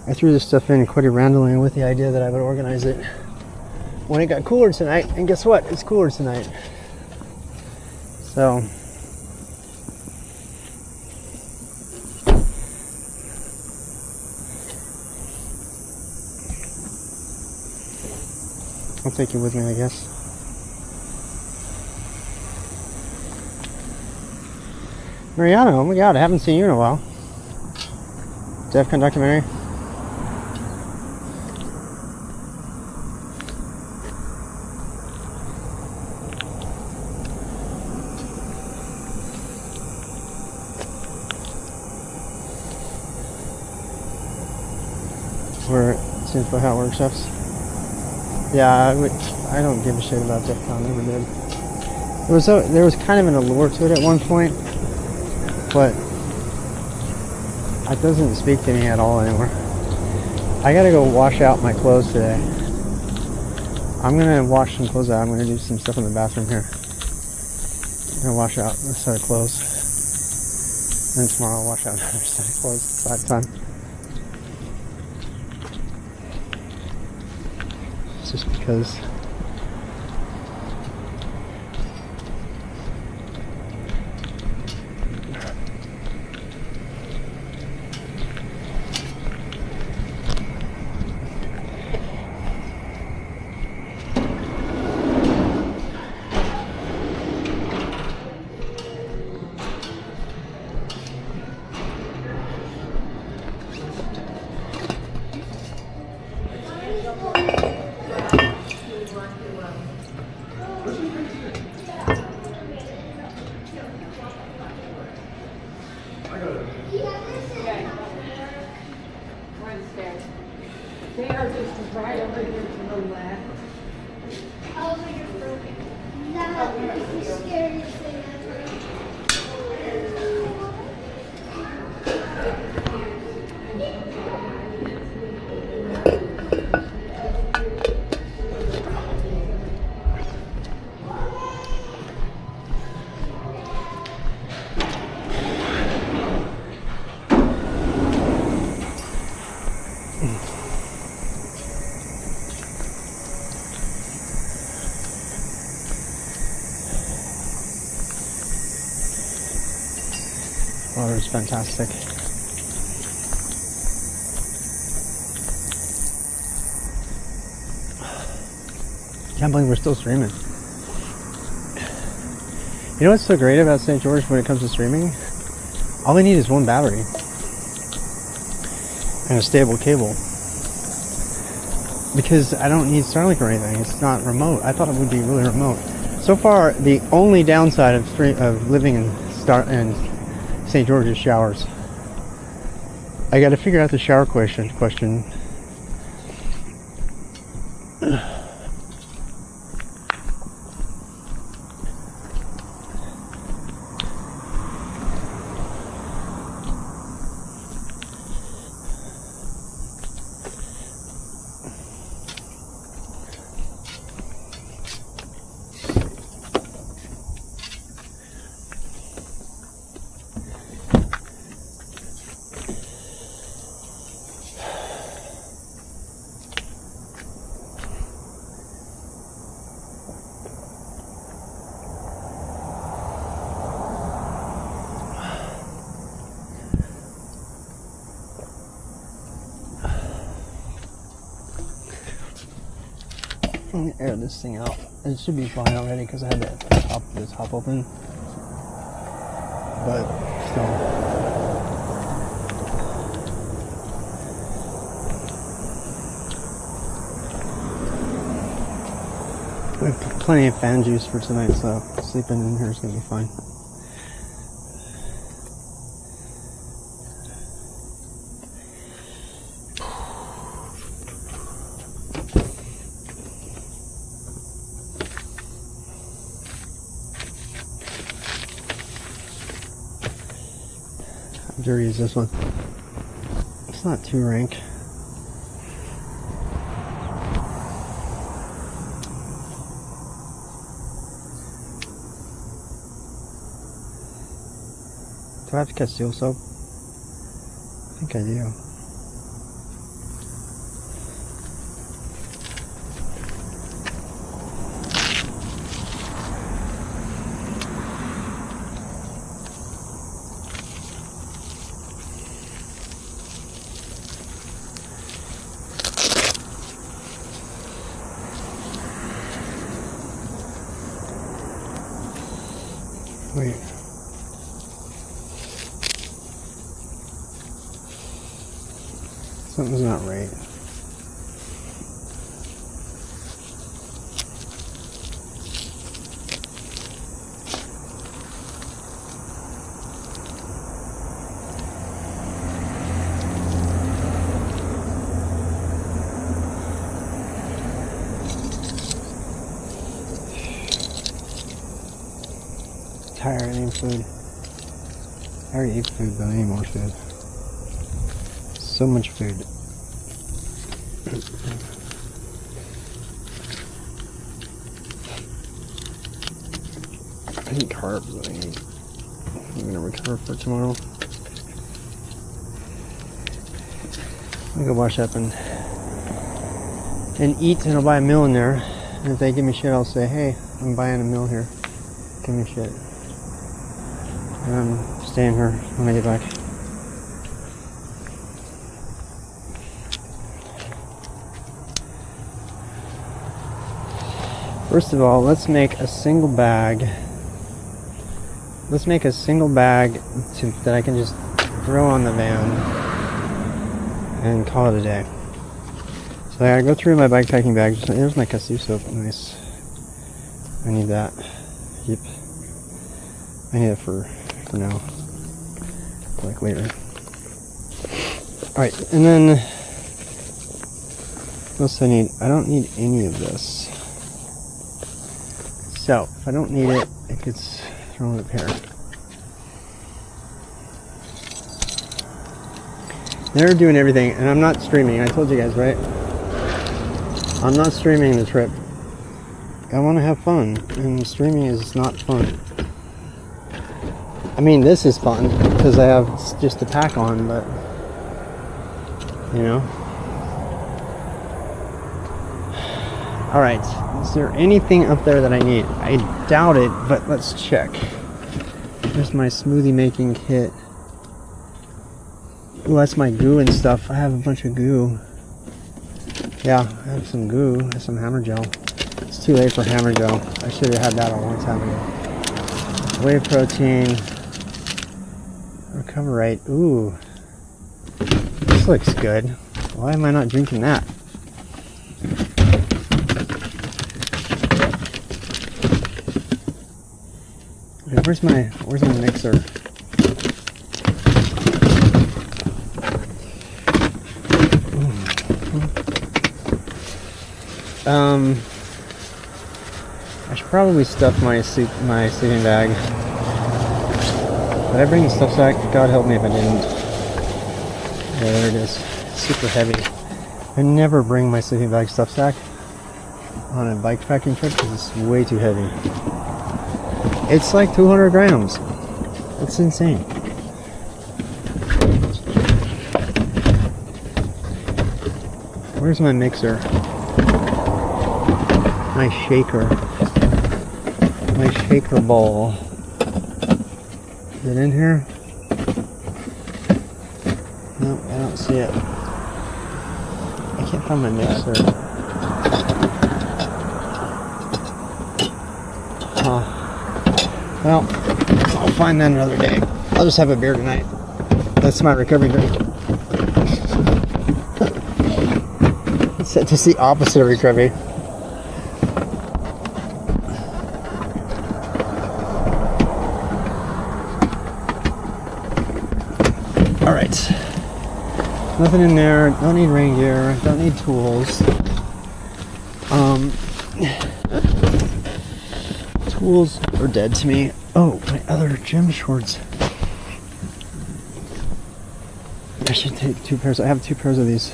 I threw this stuff in quite randomly with the idea that I would organize it when it got cooler tonight. And guess what? It's cooler tonight. So I'll take you with me, I guess. Mariano, oh my god, I haven't seen you in a while. DEFCON documentary. Where it seems like how it workshops. Yeah, I don't give a shit about DEFCON, never did. There was kind of an allure to it at one point. But it doesn't speak to me at all anymore. I gotta go wash out my clothes today. I'm gonna wash some clothes out. I'm gonna do some stuff in the bathroom here. I'm gonna wash out a set of clothes. And tomorrow I'll wash out another set of clothes by the time. It's just because They are just right over here to the left. Oh, you're broken. That is the scariest thing ever. Water's fantastic. Can't believe we're still streaming. You know what's so great about St. George when it comes to streaming? All they need is one battery and a stable cable. Because I don't need Starlink or anything. It's not remote. I thought it would be really remote. So far, the only downside of living in St. George is showers. I got to figure out the shower question. Let me air this thing out. It should be fine already because I had the top open. But still. We have plenty of fan juice for tonight, so sleeping in here is going to be fine. How dirty is this one? It's not too rank. Do I have to catch steel soap? I think I do. Wait. Something's not right. Tired of eating food. I already eat food, but I need more food. So much food. I need carbs, I'm gonna recover for tomorrow. I'm gonna go wash up and eat, and I'll buy a meal in there. And if they give me shit, I'll say, hey, I'm buying a meal here. Give me shit. And I'm staying here when I get back. First of all, let's make a single bag. Let's make a single bag that I can just throw on the van and call it a day. So I gotta go through my bikepacking bag. There's my Cassis soap. Nice. I need that. Yep. I need it for now. Like later. Alright, and then What else do I need? I don't need any of this. So, if I don't need it, it gets thrown up here. They're doing everything, and I'm not streaming. I told you guys, right? I'm not streaming the trip. I want to have fun, and streaming is not fun. I mean, this is fun, because I have just a pack on, but, you know. Alright, is there anything up there that I need? I doubt it, but let's check. Here's my smoothie making kit. Ooh, that's my goo and stuff. I have a bunch of goo. Yeah, I have some goo and some hammer gel. It's too late for hammer gel. I should have had that a long time ago. Whey protein. Recoverite. Ooh. This looks good. Why am I not drinking that? Okay, where's my mixer? I should probably stuff my sleeping bag. Did I bring the stuff sack? God help me if I didn't. Yeah, there it is. It's super heavy. I never bring my sleeping bag stuff sack on a bikepacking trip because it's way too heavy. It's like 200 grams. It's insane. Where's my mixer? My shaker. My shaker bowl. Is it in here? Nope, I don't see it. I can't find my mixer. Well, I'll find that another day. I'll just have a beer tonight. That's my recovery drink. It's just the opposite of recovery. Alright. Nothing in there. Don't need rain gear. Don't need tools. Tools are dead to me. Oh, my other gym shorts. I should take 2 pairs. I have 2 pairs of these.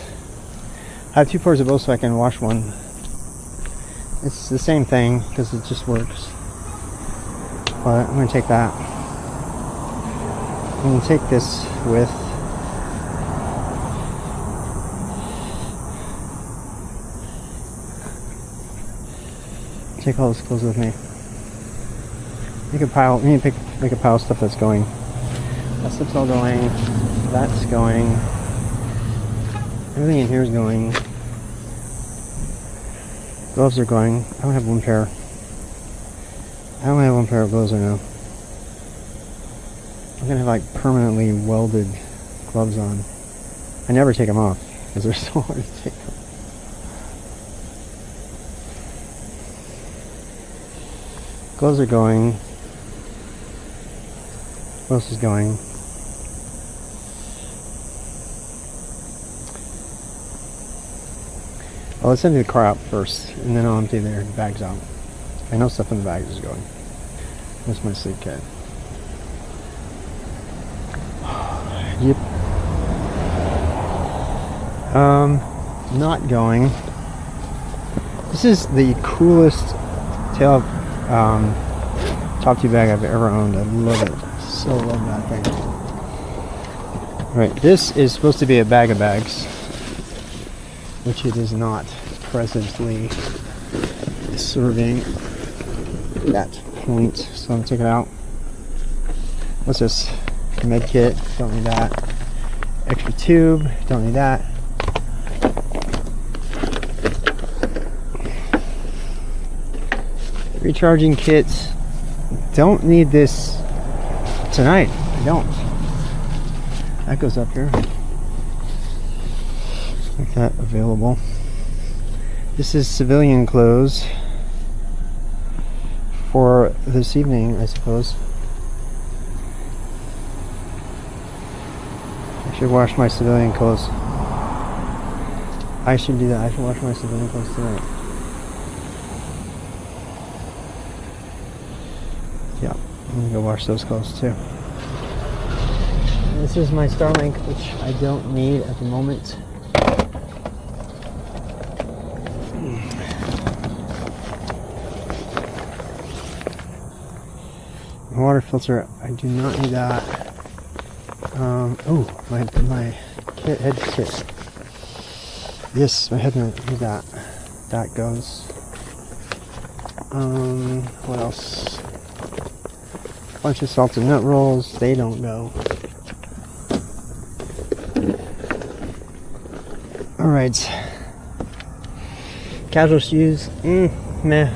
I have 2 pairs of both so I can wash one. It's the same thing because it just works. But I'm going to take that. I'm going to take this with take all this clothes with me. Make a pile. We need to make a pile of stuff that's going. That stuff's all going. That's going. Everything in here is going. Gloves are going. I only have 1 pair. I only have 1 pair of gloves right now. I'm gonna have like permanently welded gloves on. I never take them off because they're so hard to take off. Gloves are going. What else is going? Well, let's empty the car out first, and then I'll empty the bags out. I know stuff in the bags is going. That's my sleep kit. Yep. Not going. This is the coolest tail top tube bag I've ever owned. I love it. So love that thing. Right, this is supposed to be a bag of bags, which it is not presently serving that point. So I'm gonna take it out. What's this? Med kit, don't need that. Extra tube, don't need that. Recharging kits, don't need this tonight. I don't. That goes up here. Make that available. This is civilian clothes for this evening, I suppose. I should wash my civilian clothes. I should do that. I should wash my civilian clothes tonight. Yeah, I'm gonna go wash those clothes too. This is my Starlink, which I don't need at the moment. Water filter, I do not need that. Oh, my head kit. Yes, my head need that. That goes. What else? Bunch of salted nut rolls. They don't go. All right. Casual shoes. Meh.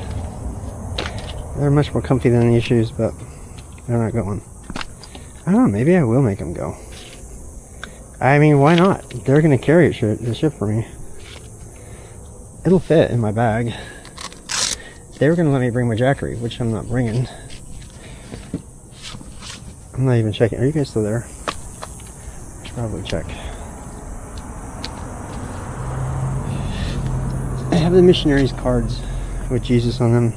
They're much more comfy than these shoes, but they're not going. I don't know, maybe I will make them go. I mean, why not? They're going to carry the ship for me. It'll fit in my bag. They were going to let me bring my Jackery, which I'm not bringing. I'm not even checking. Are you guys still there? I should probably check. I have the missionaries' cards with Jesus on them.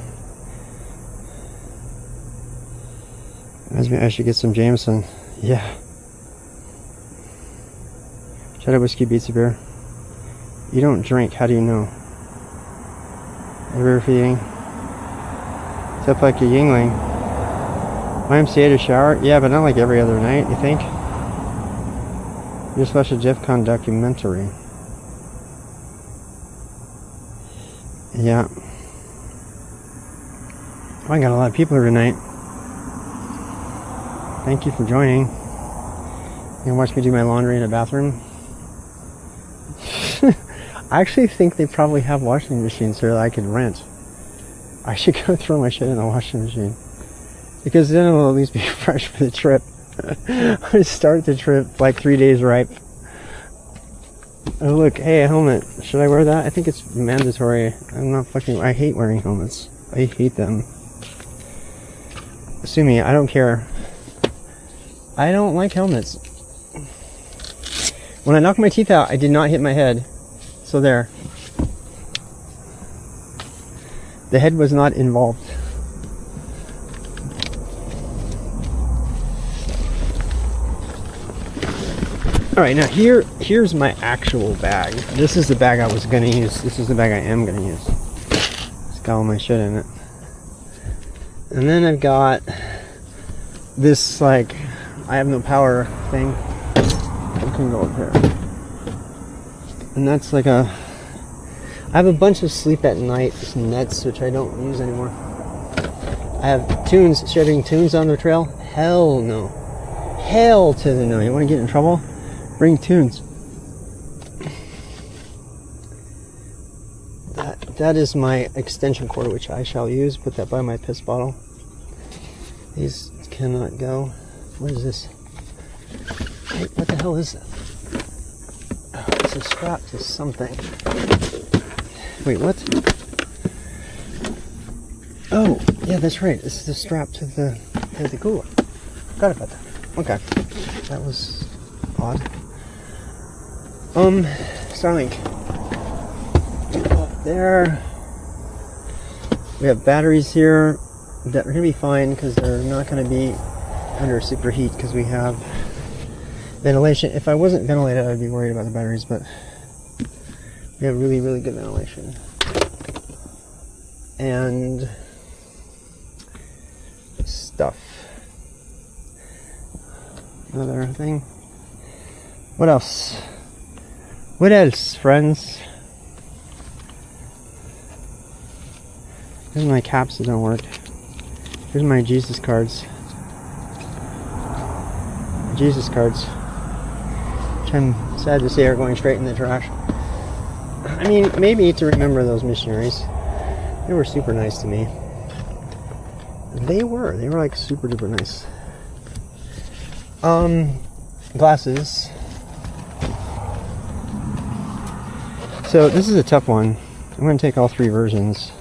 I should get some Jameson. Yeah. Cheddar whiskey beats a beer. You don't drink. How do you know? River feeding. Except like a Yingling. YMCA to shower? Yeah, but not like every other night, you think? You just watched a Jeff Con documentary. Yeah. I got a lot of people here tonight. Thank you for joining. You can watch me do my laundry in a bathroom. I actually think they probably have washing machines here that I could rent. I should go throw my shit in the washing machine. Because then it'll at least be fresh for the trip. I start the trip like 3 days ripe. Oh look, hey, a helmet. Should I wear that? I think it's mandatory. I hate wearing helmets. I hate them. Sue me, I don't care. I don't like helmets. When I knocked my teeth out, I did not hit my head. So there. The head was not involved. Alright, now here's my actual bag. This is the bag I was going to use. This is the bag I am going to use. It's got all my shit in it. And then I've got this, like, I have no power thing. I can go up here. And that's like I have a bunch of sleep at night nets, which I don't use anymore. I have tunes, shedding tunes on the trail. Hell no. Hell to the no. You want to get in trouble? Bring tunes. That is my extension cord, which I shall use. Put that by my piss bottle. These cannot go. What is this? Hey, what the hell is that? Oh, it's a strap to something. Wait, what? Oh, yeah, that's right. This is the strap to the cooler. Forgot about that. Okay. That was odd. Starlink. Up there. We have batteries here that are going to be fine because they're not going to be under superheat because we have ventilation. If I wasn't ventilated, I'd be worried about the batteries, but we have really, really good ventilation. And stuff. Another thing. What else? What else, friends? Here's my caps that don't work. Here's my Jesus cards. Jesus cards. Which I'm sad to say are going straight in the trash. I mean, maybe to remember those missionaries. They were super nice to me. They were like super duper nice. Glasses. So this is a tough one. I'm going to take all three versions.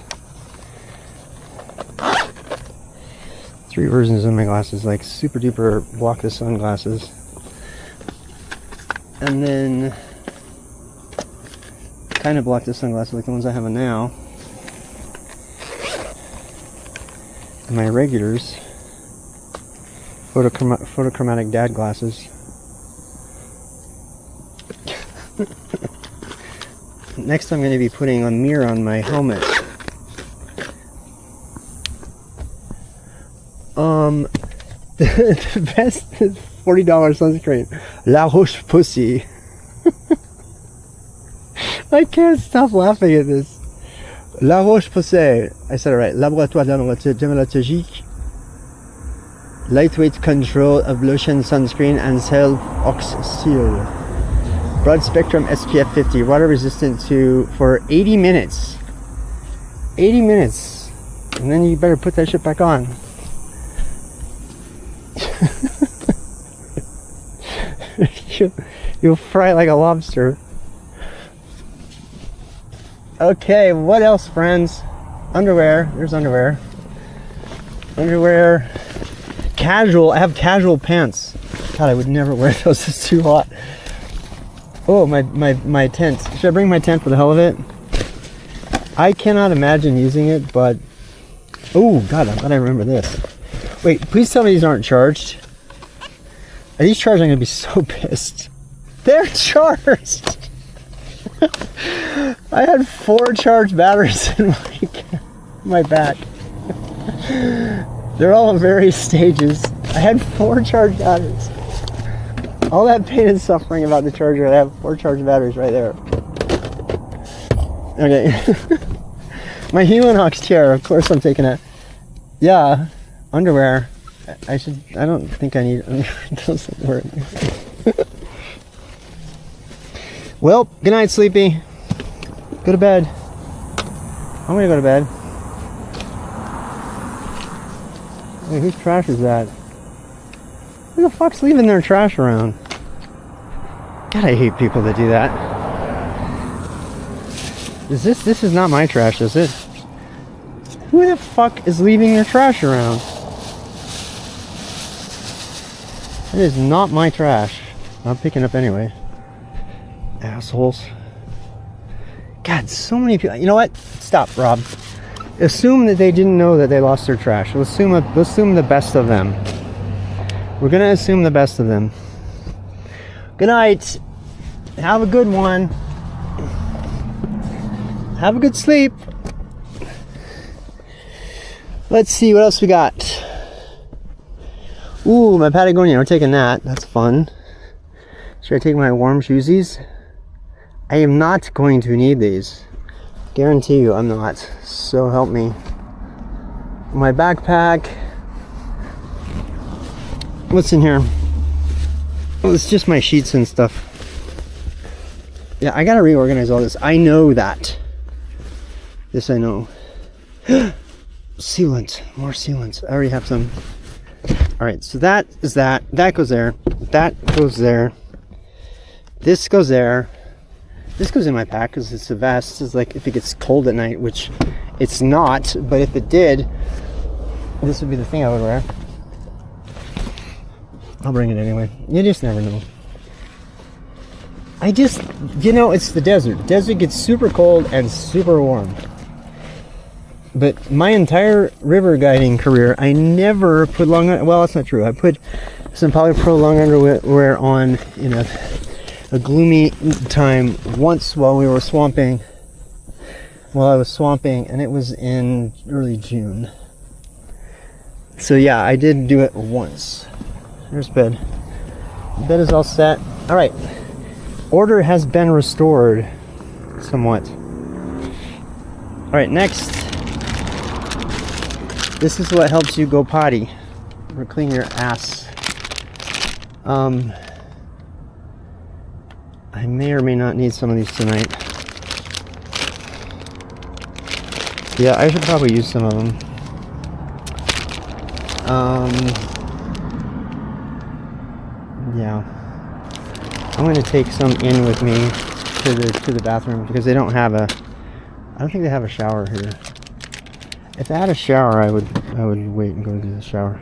Three versions of my glasses, like super duper block the sun glasses. And then kind of block the sunglasses like the ones I have on now. And my regulars, photochromatic dad glasses. Next I'm going to be putting a mirror on my helmet. The best is $40 sunscreen. La Roche-Posay. I can't stop laughing at this. La Roche-Posay. I said it right. Laboratoire dermatologique. Lightweight control of lotion, sunscreen, and self-oxyl. Broad spectrum SPF 50. Water resistant for 80 minutes. 80 minutes. And then you better put that shit back on. You'll fry like a lobster. Okay, what else, friends? Underwear. There's underwear. Underwear. Casual. I have casual pants. God, I would never wear those. It's too hot. Oh, my tent. Should I bring my tent for the hell of it? I cannot imagine using it, but... Oh, God, I thought I remember this. Wait, please tell me these aren't charged. Are these charged? I'm going to be so pissed. They're charged! I had 4 charged batteries in my back. They're all in various stages. I had 4 charged batteries. All that pain and suffering about the charger, I have 4 charged batteries right there. Okay. My Helinox chair, of course I'm taking it. Yeah, underwear. I don't think I need underwear. It doesn't work. Well, good night, Sleepy. Go to bed. I'm gonna go to bed. Hey, whose trash is that? Who the fuck's leaving their trash around? God, I hate people that do that. This is not my trash, is it? Who the fuck is leaving their trash around? It is not my trash. I'm picking up anyway. Assholes. God, so many people. You know what? Stop, Rob. Assume that they didn't know that they lost their trash. Let's assume the best of them. We're gonna assume the best of them. Good night. Have a good one. Have a good sleep. Let's see what else we got. Ooh, my Patagonia. We're taking that. That's fun. Should I take my warm shoesies? I am not going to need these. Guarantee you I'm not. So help me. My backpack. What's in here? Oh, it's just my sheets and stuff. Yeah, I gotta reorganize all this. I know that. This I know. Sealant. More sealant. I already have some. Alright, so that is that. That goes there. That goes there. This goes there. This goes in my pack because it's a vest. It's like if it gets cold at night, which it's not, but if it did, this would be the thing I would wear. I'll bring it anyway. You just never know. It's the desert. The desert gets super cold and super warm. But my entire river guiding career, I never put well, that's not true. I put some Polypro long underwear on in a gloomy time once while I was swamping, and it was in early June. So yeah, I did do it once. There's bed. Bed is all set. All right. Order has been restored somewhat. All right, next. This is what helps you go potty or clean your ass. I may or may not need some of these tonight. Yeah, I should probably use some of them. Yeah. I'm going to take some in with me to the bathroom because they don't have I don't think they have a shower here. If I had a shower, I would wait and go to the shower.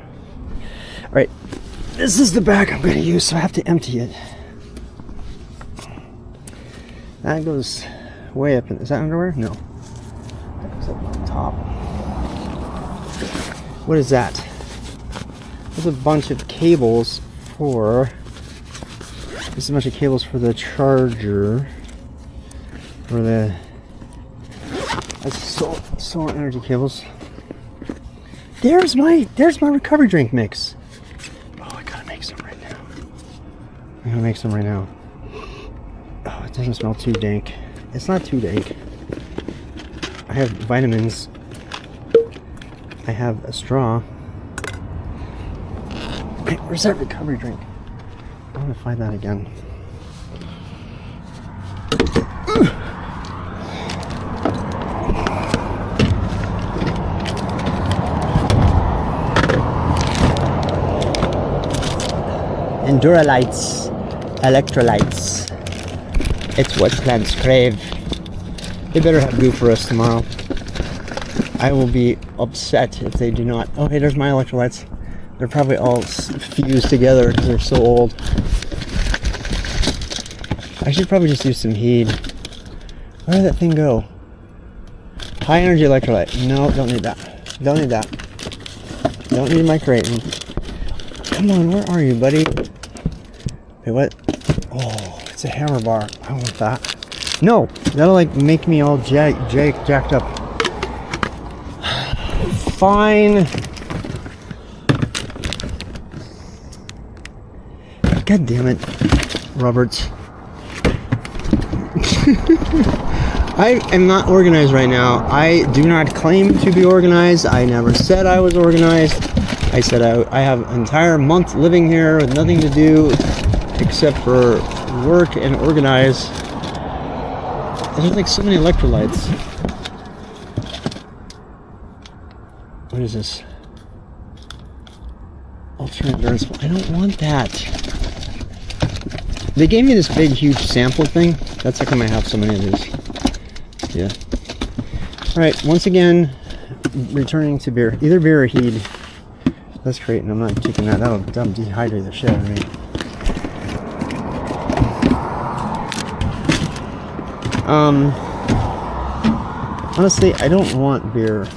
All right. This is the bag I'm going to use, so I have to empty it. That goes way up in, is that underwear? No. That goes up on top. What is that? There's a bunch of cables for, this is a bunch of cables for the charger, for the, that's solar energy cables. There's my recovery drink mix. Oh, I gotta make some right now. I'm gonna make some right now. Oh, it doesn't smell too dank. It's not too dank. I have vitamins. I have a straw. Wait, where's that recovery drink? I want to find that again. Enduralites, electrolytes. It's what plants crave. They better have goo for us tomorrow. I will be upset if they do not. Oh, hey, there's my electrolytes. They're probably all fused together because they're so old. I should probably just use some heat. Where did that thing go? High energy electrolyte. No, don't need that. Don't need that. Don't need my Kratom. Come on, where are you, buddy? Wait, what? Oh, it's a hammer bar. I want that. No, that'll like make me all jacked up. Fine. God damn it, Roberts. I am not organized right now. I do not claim to be organized. I never said I was organized. I said I have an entire month living here with nothing to do except for work and organize. There's like so many electrolytes. What is this? Ultra endurance. I don't want that. They gave me this big, huge sample thing. That's how come I have so many of these. Yeah. Alright, once again, returning to beer. Either beer or heat. That's great, and I'm not taking that. That'll dehydrate the shit out of me. Honestly, I don't want beer.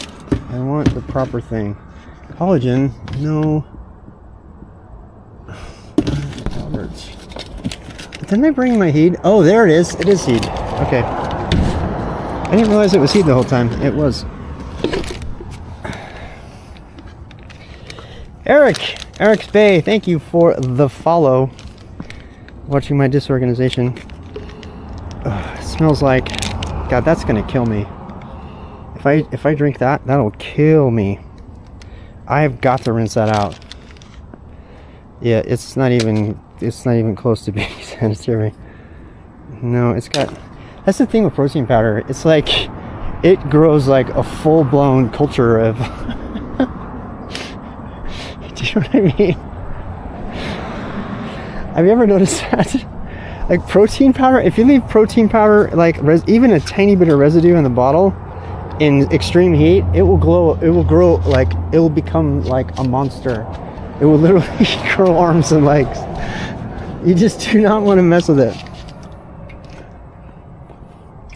I want the proper thing. Collagen, no. Roberts. Didn't I bring my heat? Oh, there it is. It is heat. Okay. I didn't realize it was heat the whole time. It was. Eric's Bay, thank you for the follow. Watching my disorganization. Ugh, it smells like, God, that's gonna kill me. If I drink that, that'll kill me. I have got to rinse that out. Yeah, it's not even close to being sanitary. No, it's got, that's the thing with protein powder. It's like it grows like a full-blown culture of do you know what I mean? Have you ever noticed that? Like protein powder, if you leave protein powder, like even a tiny bit of residue in the bottle in extreme heat, it will grow like, it will become like a monster. It will literally grow arms and legs. You just do not want to mess with it.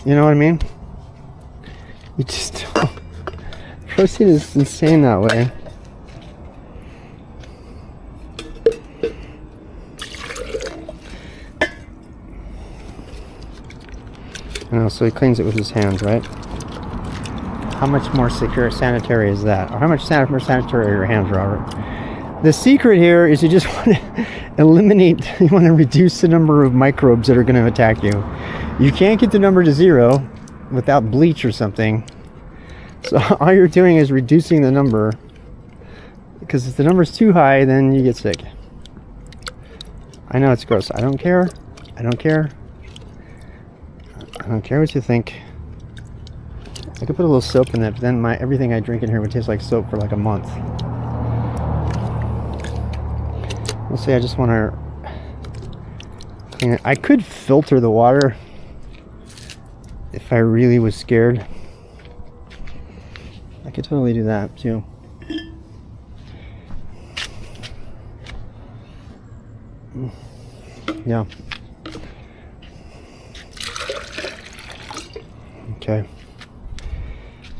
You know what I mean? You just don't. Protein is insane that way. I know, so he cleans it with his hands, right? How much more secure sanitary is that? Or how much more sanitary are your hands, Robert? The secret here is you just want to eliminate, you want to reduce the number of microbes that are going to attack you. You can't get the number to 0 without bleach or something. So all you're doing is reducing the number. Because if the number's too high, then you get sick. I know it's gross. I don't care. I don't care. I don't care what you think. I could put a little soap in it, but then everything I drink in here would taste like soap for like a month. We'll see, I just want to clean it. I could filter the water if I really was scared. I could totally do that too. Yeah. Okay.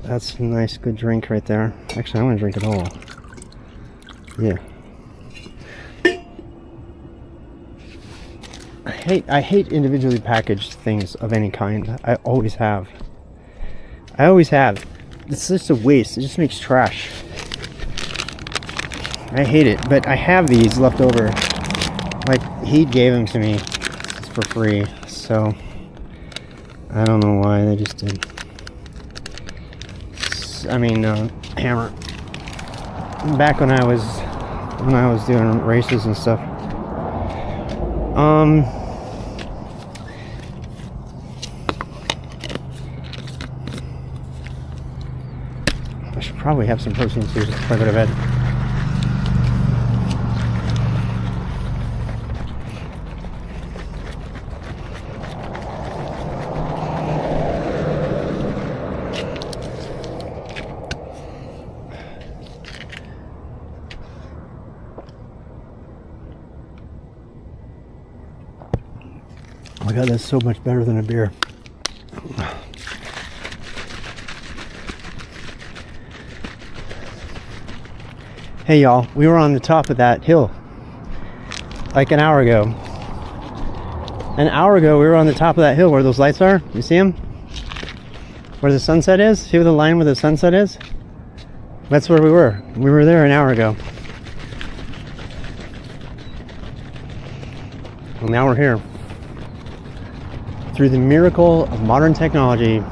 That's a nice, good drink right there. Actually, I'm gonna drink it all. Yeah. I hate individually packaged things of any kind. I always have. It's just a waste. It just makes trash. I hate it, but I have these left over. Like, he gave them to me for free, so I don't know why they just did. I mean, Hammer. Back when I was doing races and stuff. I should probably have some protein too before I go to bed. Oh my god, that's so much better than a beer. Hey y'all, we were on the top of that hill like an hour ago. An hour ago we were on the top of that hill where those lights are. You see them? Where the sunset is? See where the line where the sunset is? That's where we were. We were there an hour ago. Well, now we're here. Through the miracle of modern technology,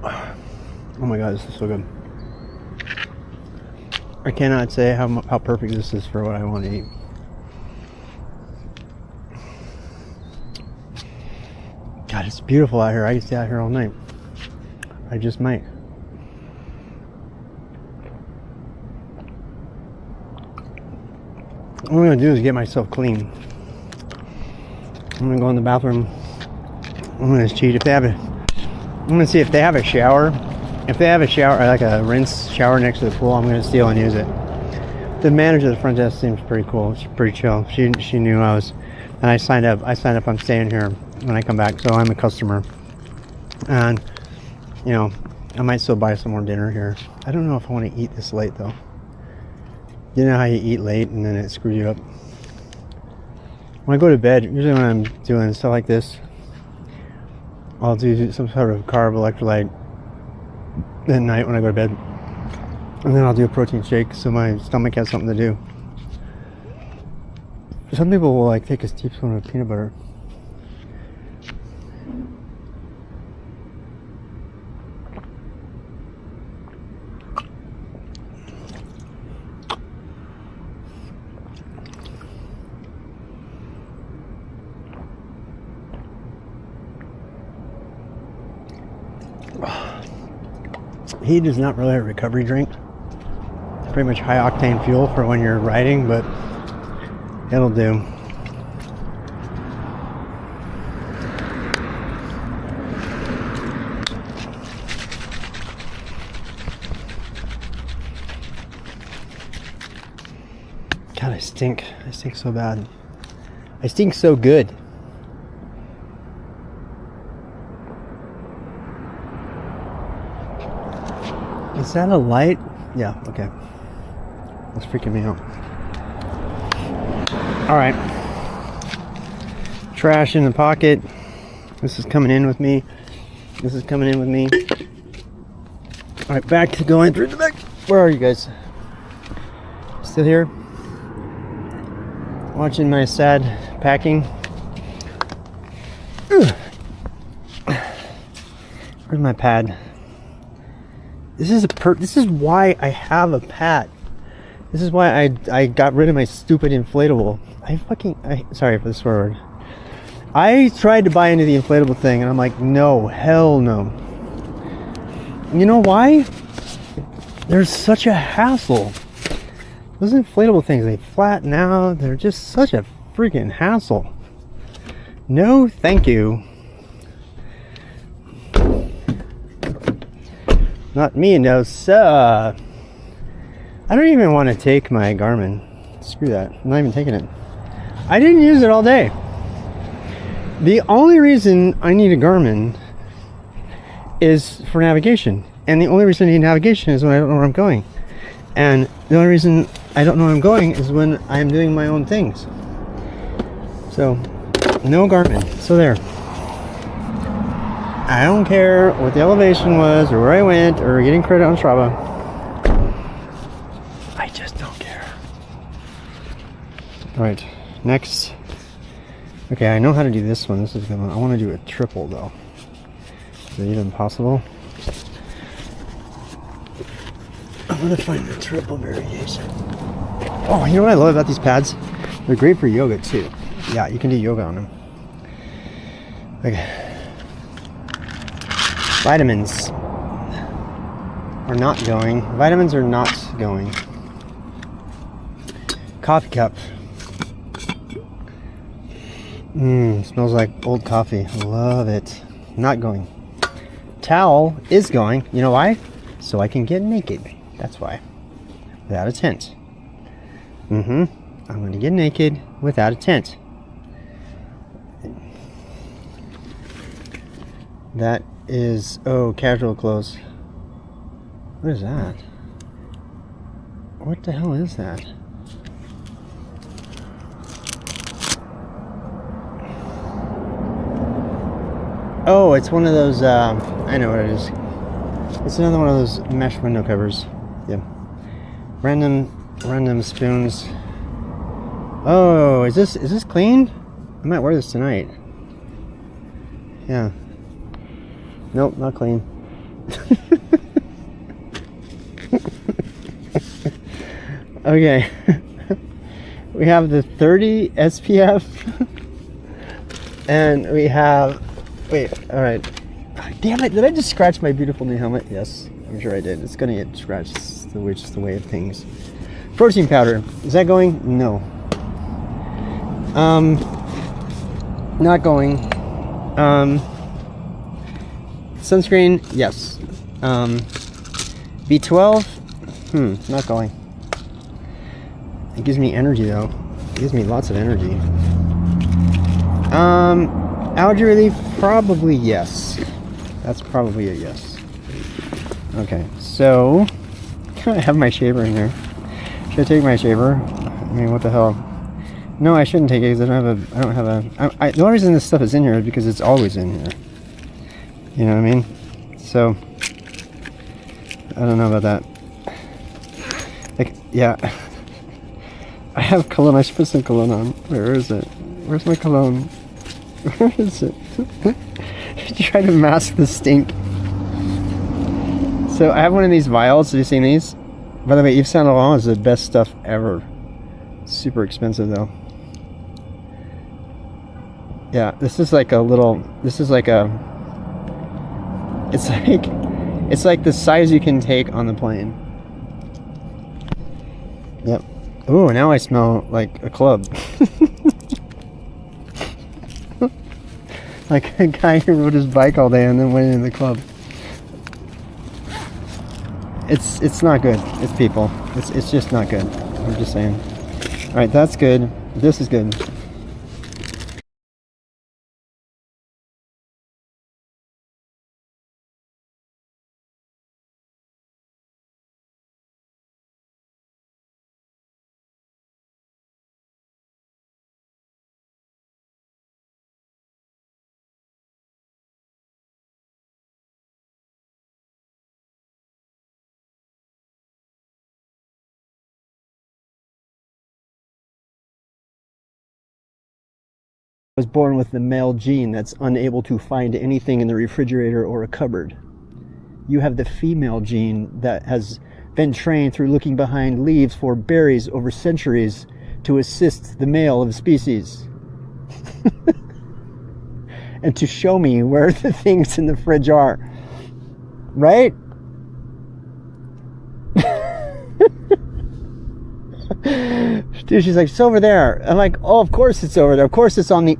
oh my god, this is so good. I cannot say how perfect this is for what I want to eat. God, it's beautiful out here. I could stay out here all night. I just might. What I'm going to do is get myself clean. I'm going to go in the bathroom. I'm going to cheat. If they have I'm going to see if they have a shower. If they have a shower, like a rinse shower next to the pool, I'm going to steal and use it. The manager of the front desk seems pretty cool. She's pretty chill. She knew I was, and I signed up. I'm staying here when I come back, so I'm a customer. And, you know, I might still buy some more dinner here. I don't know if I want to eat this late, though. You know how you eat late and then it screws you up? When I go to bed, usually when I'm doing stuff like this, I'll do some sort of carb electrolyte at night when I go to bed. And then I'll do a protein shake so my stomach has something to do. Some people will like take a teaspoon of peanut butter. Heat is not really a recovery drink. It's pretty much high octane fuel for when you're riding, but it'll do. God, I stink. I stink so bad. I stink so good. Is that a light? Yeah, okay. That's freaking me out. Alright. Trash in the pocket. This is coming in with me. This is coming in with me. Alright, back to going through the back. Where are you guys? Still here? Watching my sad packing. Ugh. Where's my pad? This is why I have a pad. This is why I got rid of my stupid inflatable. Sorry for the swear word. I tried to buy into the inflatable thing and I'm like, no, hell no. You know why? They're such a hassle. Those inflatable things, they flatten out. They're just such a freaking hassle. No, thank you. Not me, no sir. I don't even want to take my Garmin. Screw that. I'm not even taking it. I didn't use it all day. The only reason I need a Garmin is for navigation. And the only reason I need navigation is when I don't know where I'm going. And the only reason I don't know where I'm going is when I'm doing my own things. So, no Garmin. So there. I don't care what the elevation was, or where I went, or getting credit on Strava. I just don't care. Alright, next. Okay, I know how to do this one. This is good one. I want to do a triple though. Is it even possible? I'm gonna find the triple variation. Oh, you know what I love about these pads? They're great for yoga too. Yeah, you can do yoga on them. Okay. Vitamins are not going. Vitamins are not going. Coffee cup. Smells like old coffee. Love it. Not going. Towel is going. You know why? So I can get naked. That's why. Without a tent. I'm going to get naked without a tent. That is, oh, casual clothes. What is that? What the hell is that? Oh, it's one of those, I know what it is. It's another one of those mesh window covers. Yeah. Random spoons. Oh, is this clean? I might wear this tonight. Yeah. Nope, not clean. Okay. We have the 30 SPF. And we have... Wait, alright. Damn it, did I just scratch my beautiful new helmet? Yes, I'm sure I did. It's gonna get scratched, which is the way of things. Protein powder. Is that going? No. Not going. Sunscreen, yes. B12, not going. It gives me energy though. It gives me lots of energy. Allergy relief, probably yes. That's probably a yes. Okay, so I have my shaver in here. Should I take my shaver? I mean, what the hell? No, I shouldn't take it because I don't have a. The only reason this stuff is in here is because it's always in here. You know what I mean? So I don't know about that. Like, yeah. I have cologne. I should put some cologne on. Where is it? Where's my cologne? Where is it? Try to mask the stink. So I have one of these vials. Have you seen these? By the way, Yves Saint Laurent is the best stuff ever. Super expensive though. Yeah, this is like a little. This is like a. It's like the size you can take on the plane. Yep. Ooh, now I smell like a club. Like a guy who rode his bike all day and then went into the club. It's not good. It's people. It's just not good. I'm just saying. All right, that's good. This is good. Was born with the male gene that's unable to find anything in the refrigerator or a cupboard. You have the female gene that has been trained through looking behind leaves for berries over centuries to assist the male of the species. And to show me where the things in the fridge are. Right? Dude, she's like, it's over there. I'm like, oh, of course it's over there. Of course it's on the...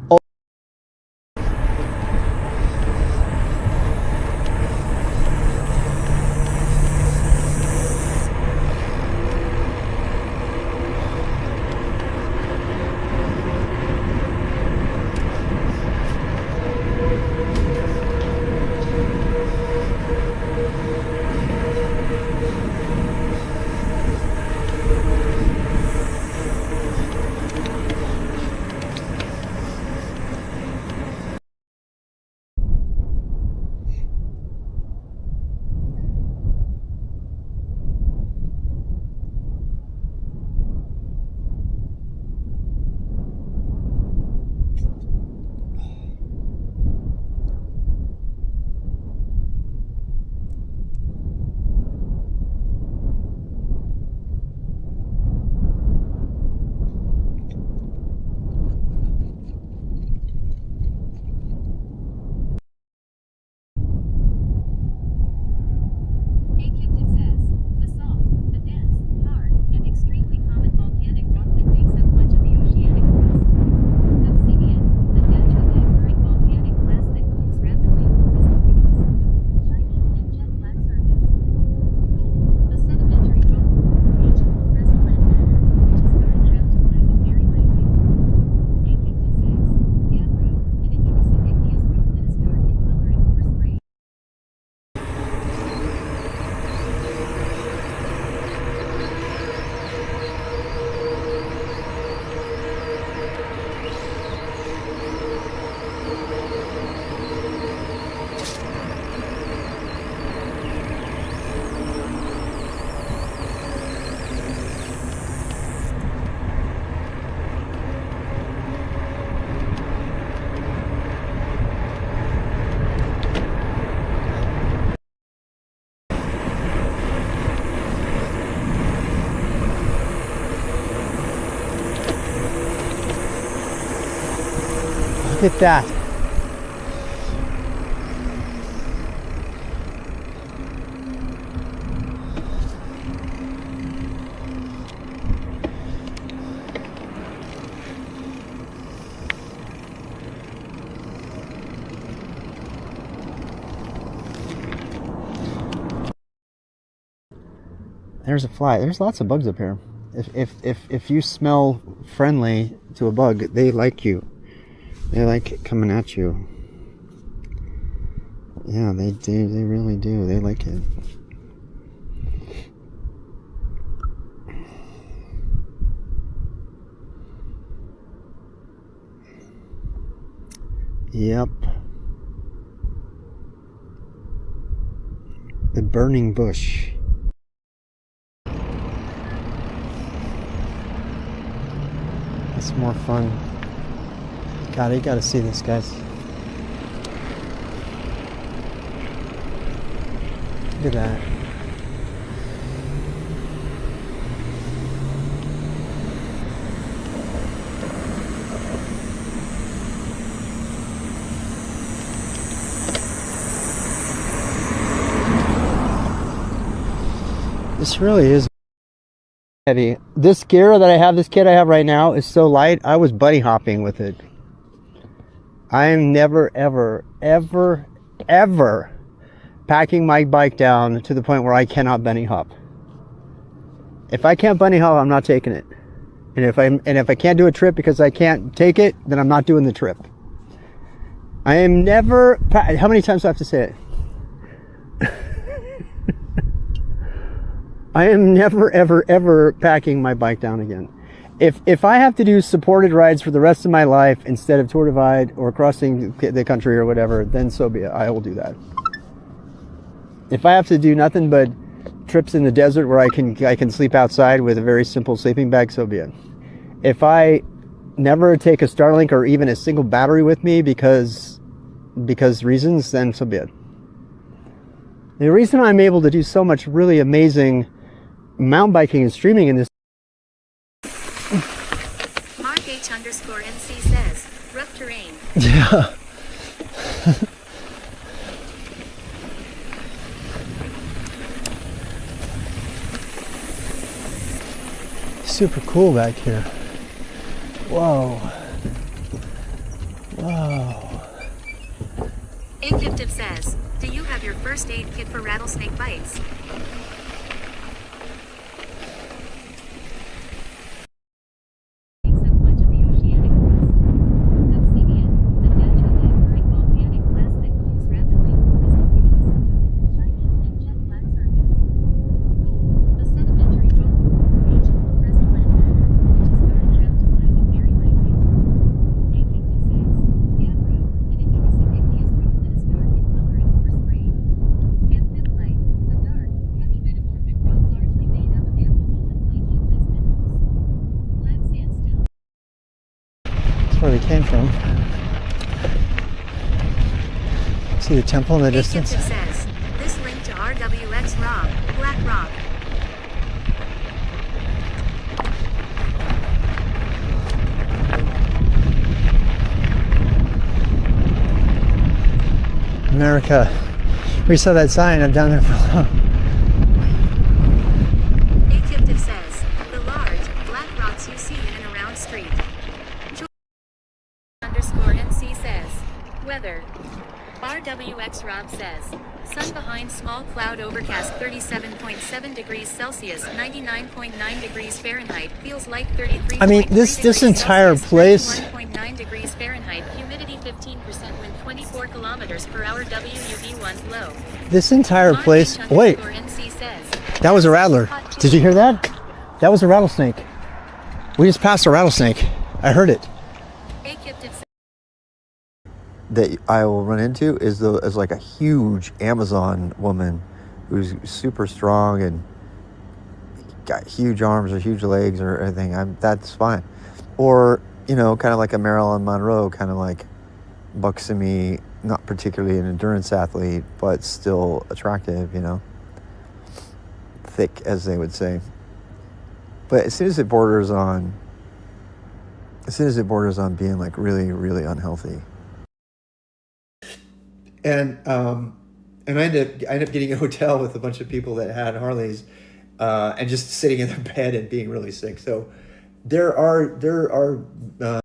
Look at that. There's a fly. There's lots of bugs up here. If you smell friendly to a bug, they like you. They like coming at you. Yeah, they do. They really do. They like it. Yep. The burning bush. It's more fun. God, you gotta see this, guys. Look at that. This really is heavy. This gear that I have, this kit I have right now is so light, I was bunny hopping with it. I am never, ever, ever, ever packing my bike down to the point where I cannot bunny hop. If I can't bunny hop, I'm not taking it. And if I can't do a trip because I can't take it, then I'm not doing the trip. I am never, how many times do I have to say it? I am never, ever, ever packing my bike down again. If I have to do supported rides for the rest of my life instead of Tour Divide or crossing the country or whatever, then so be it. I will do that. If I have to do nothing but trips in the desert where I can sleep outside with a very simple sleeping bag, so be it. If I never take a Starlink or even a single battery with me because reasons, then so be it. The reason I'm able to do so much really amazing mountain biking and streaming in this. Mark H_NC says, rough terrain. Yeah. Super cool back here. Whoa. Whoa. Agyptive says, do you have your first aid kit for rattlesnake bites? Where we came from. See the temple in the distance? Agyptive says, this link to RWX Rock, Black Rock. America. We saw that sign. I'm down there for long. Agyptive says, the large, black rocks you see in and around street. _NC says, weather. RWX Rob says, sun behind small cloud overcast 37.7 degrees Celsius, 99.9 degrees Fahrenheit, feels like 33. I mean, this entire place. 1.9 degrees Fahrenheit, humidity 15%, wind 24 kilometers per hour, WUV1 low. This entire place. Wait, that was a rattler. Did you hear that? That was a rattlesnake. We just passed a rattlesnake. I heard it. That I will run into is like a huge Amazon woman who's super strong and got huge arms or huge legs or anything. That's fine. Or, you know, kind of like a Marilyn Monroe, kind of like buxomy, not particularly an endurance athlete, but still attractive, you know, thick, as they would say. But as soon as it borders on being like really, really unhealthy, And I ended up getting a hotel with a bunch of people that had Harleys, and just sitting in their bed and being really sick. So there are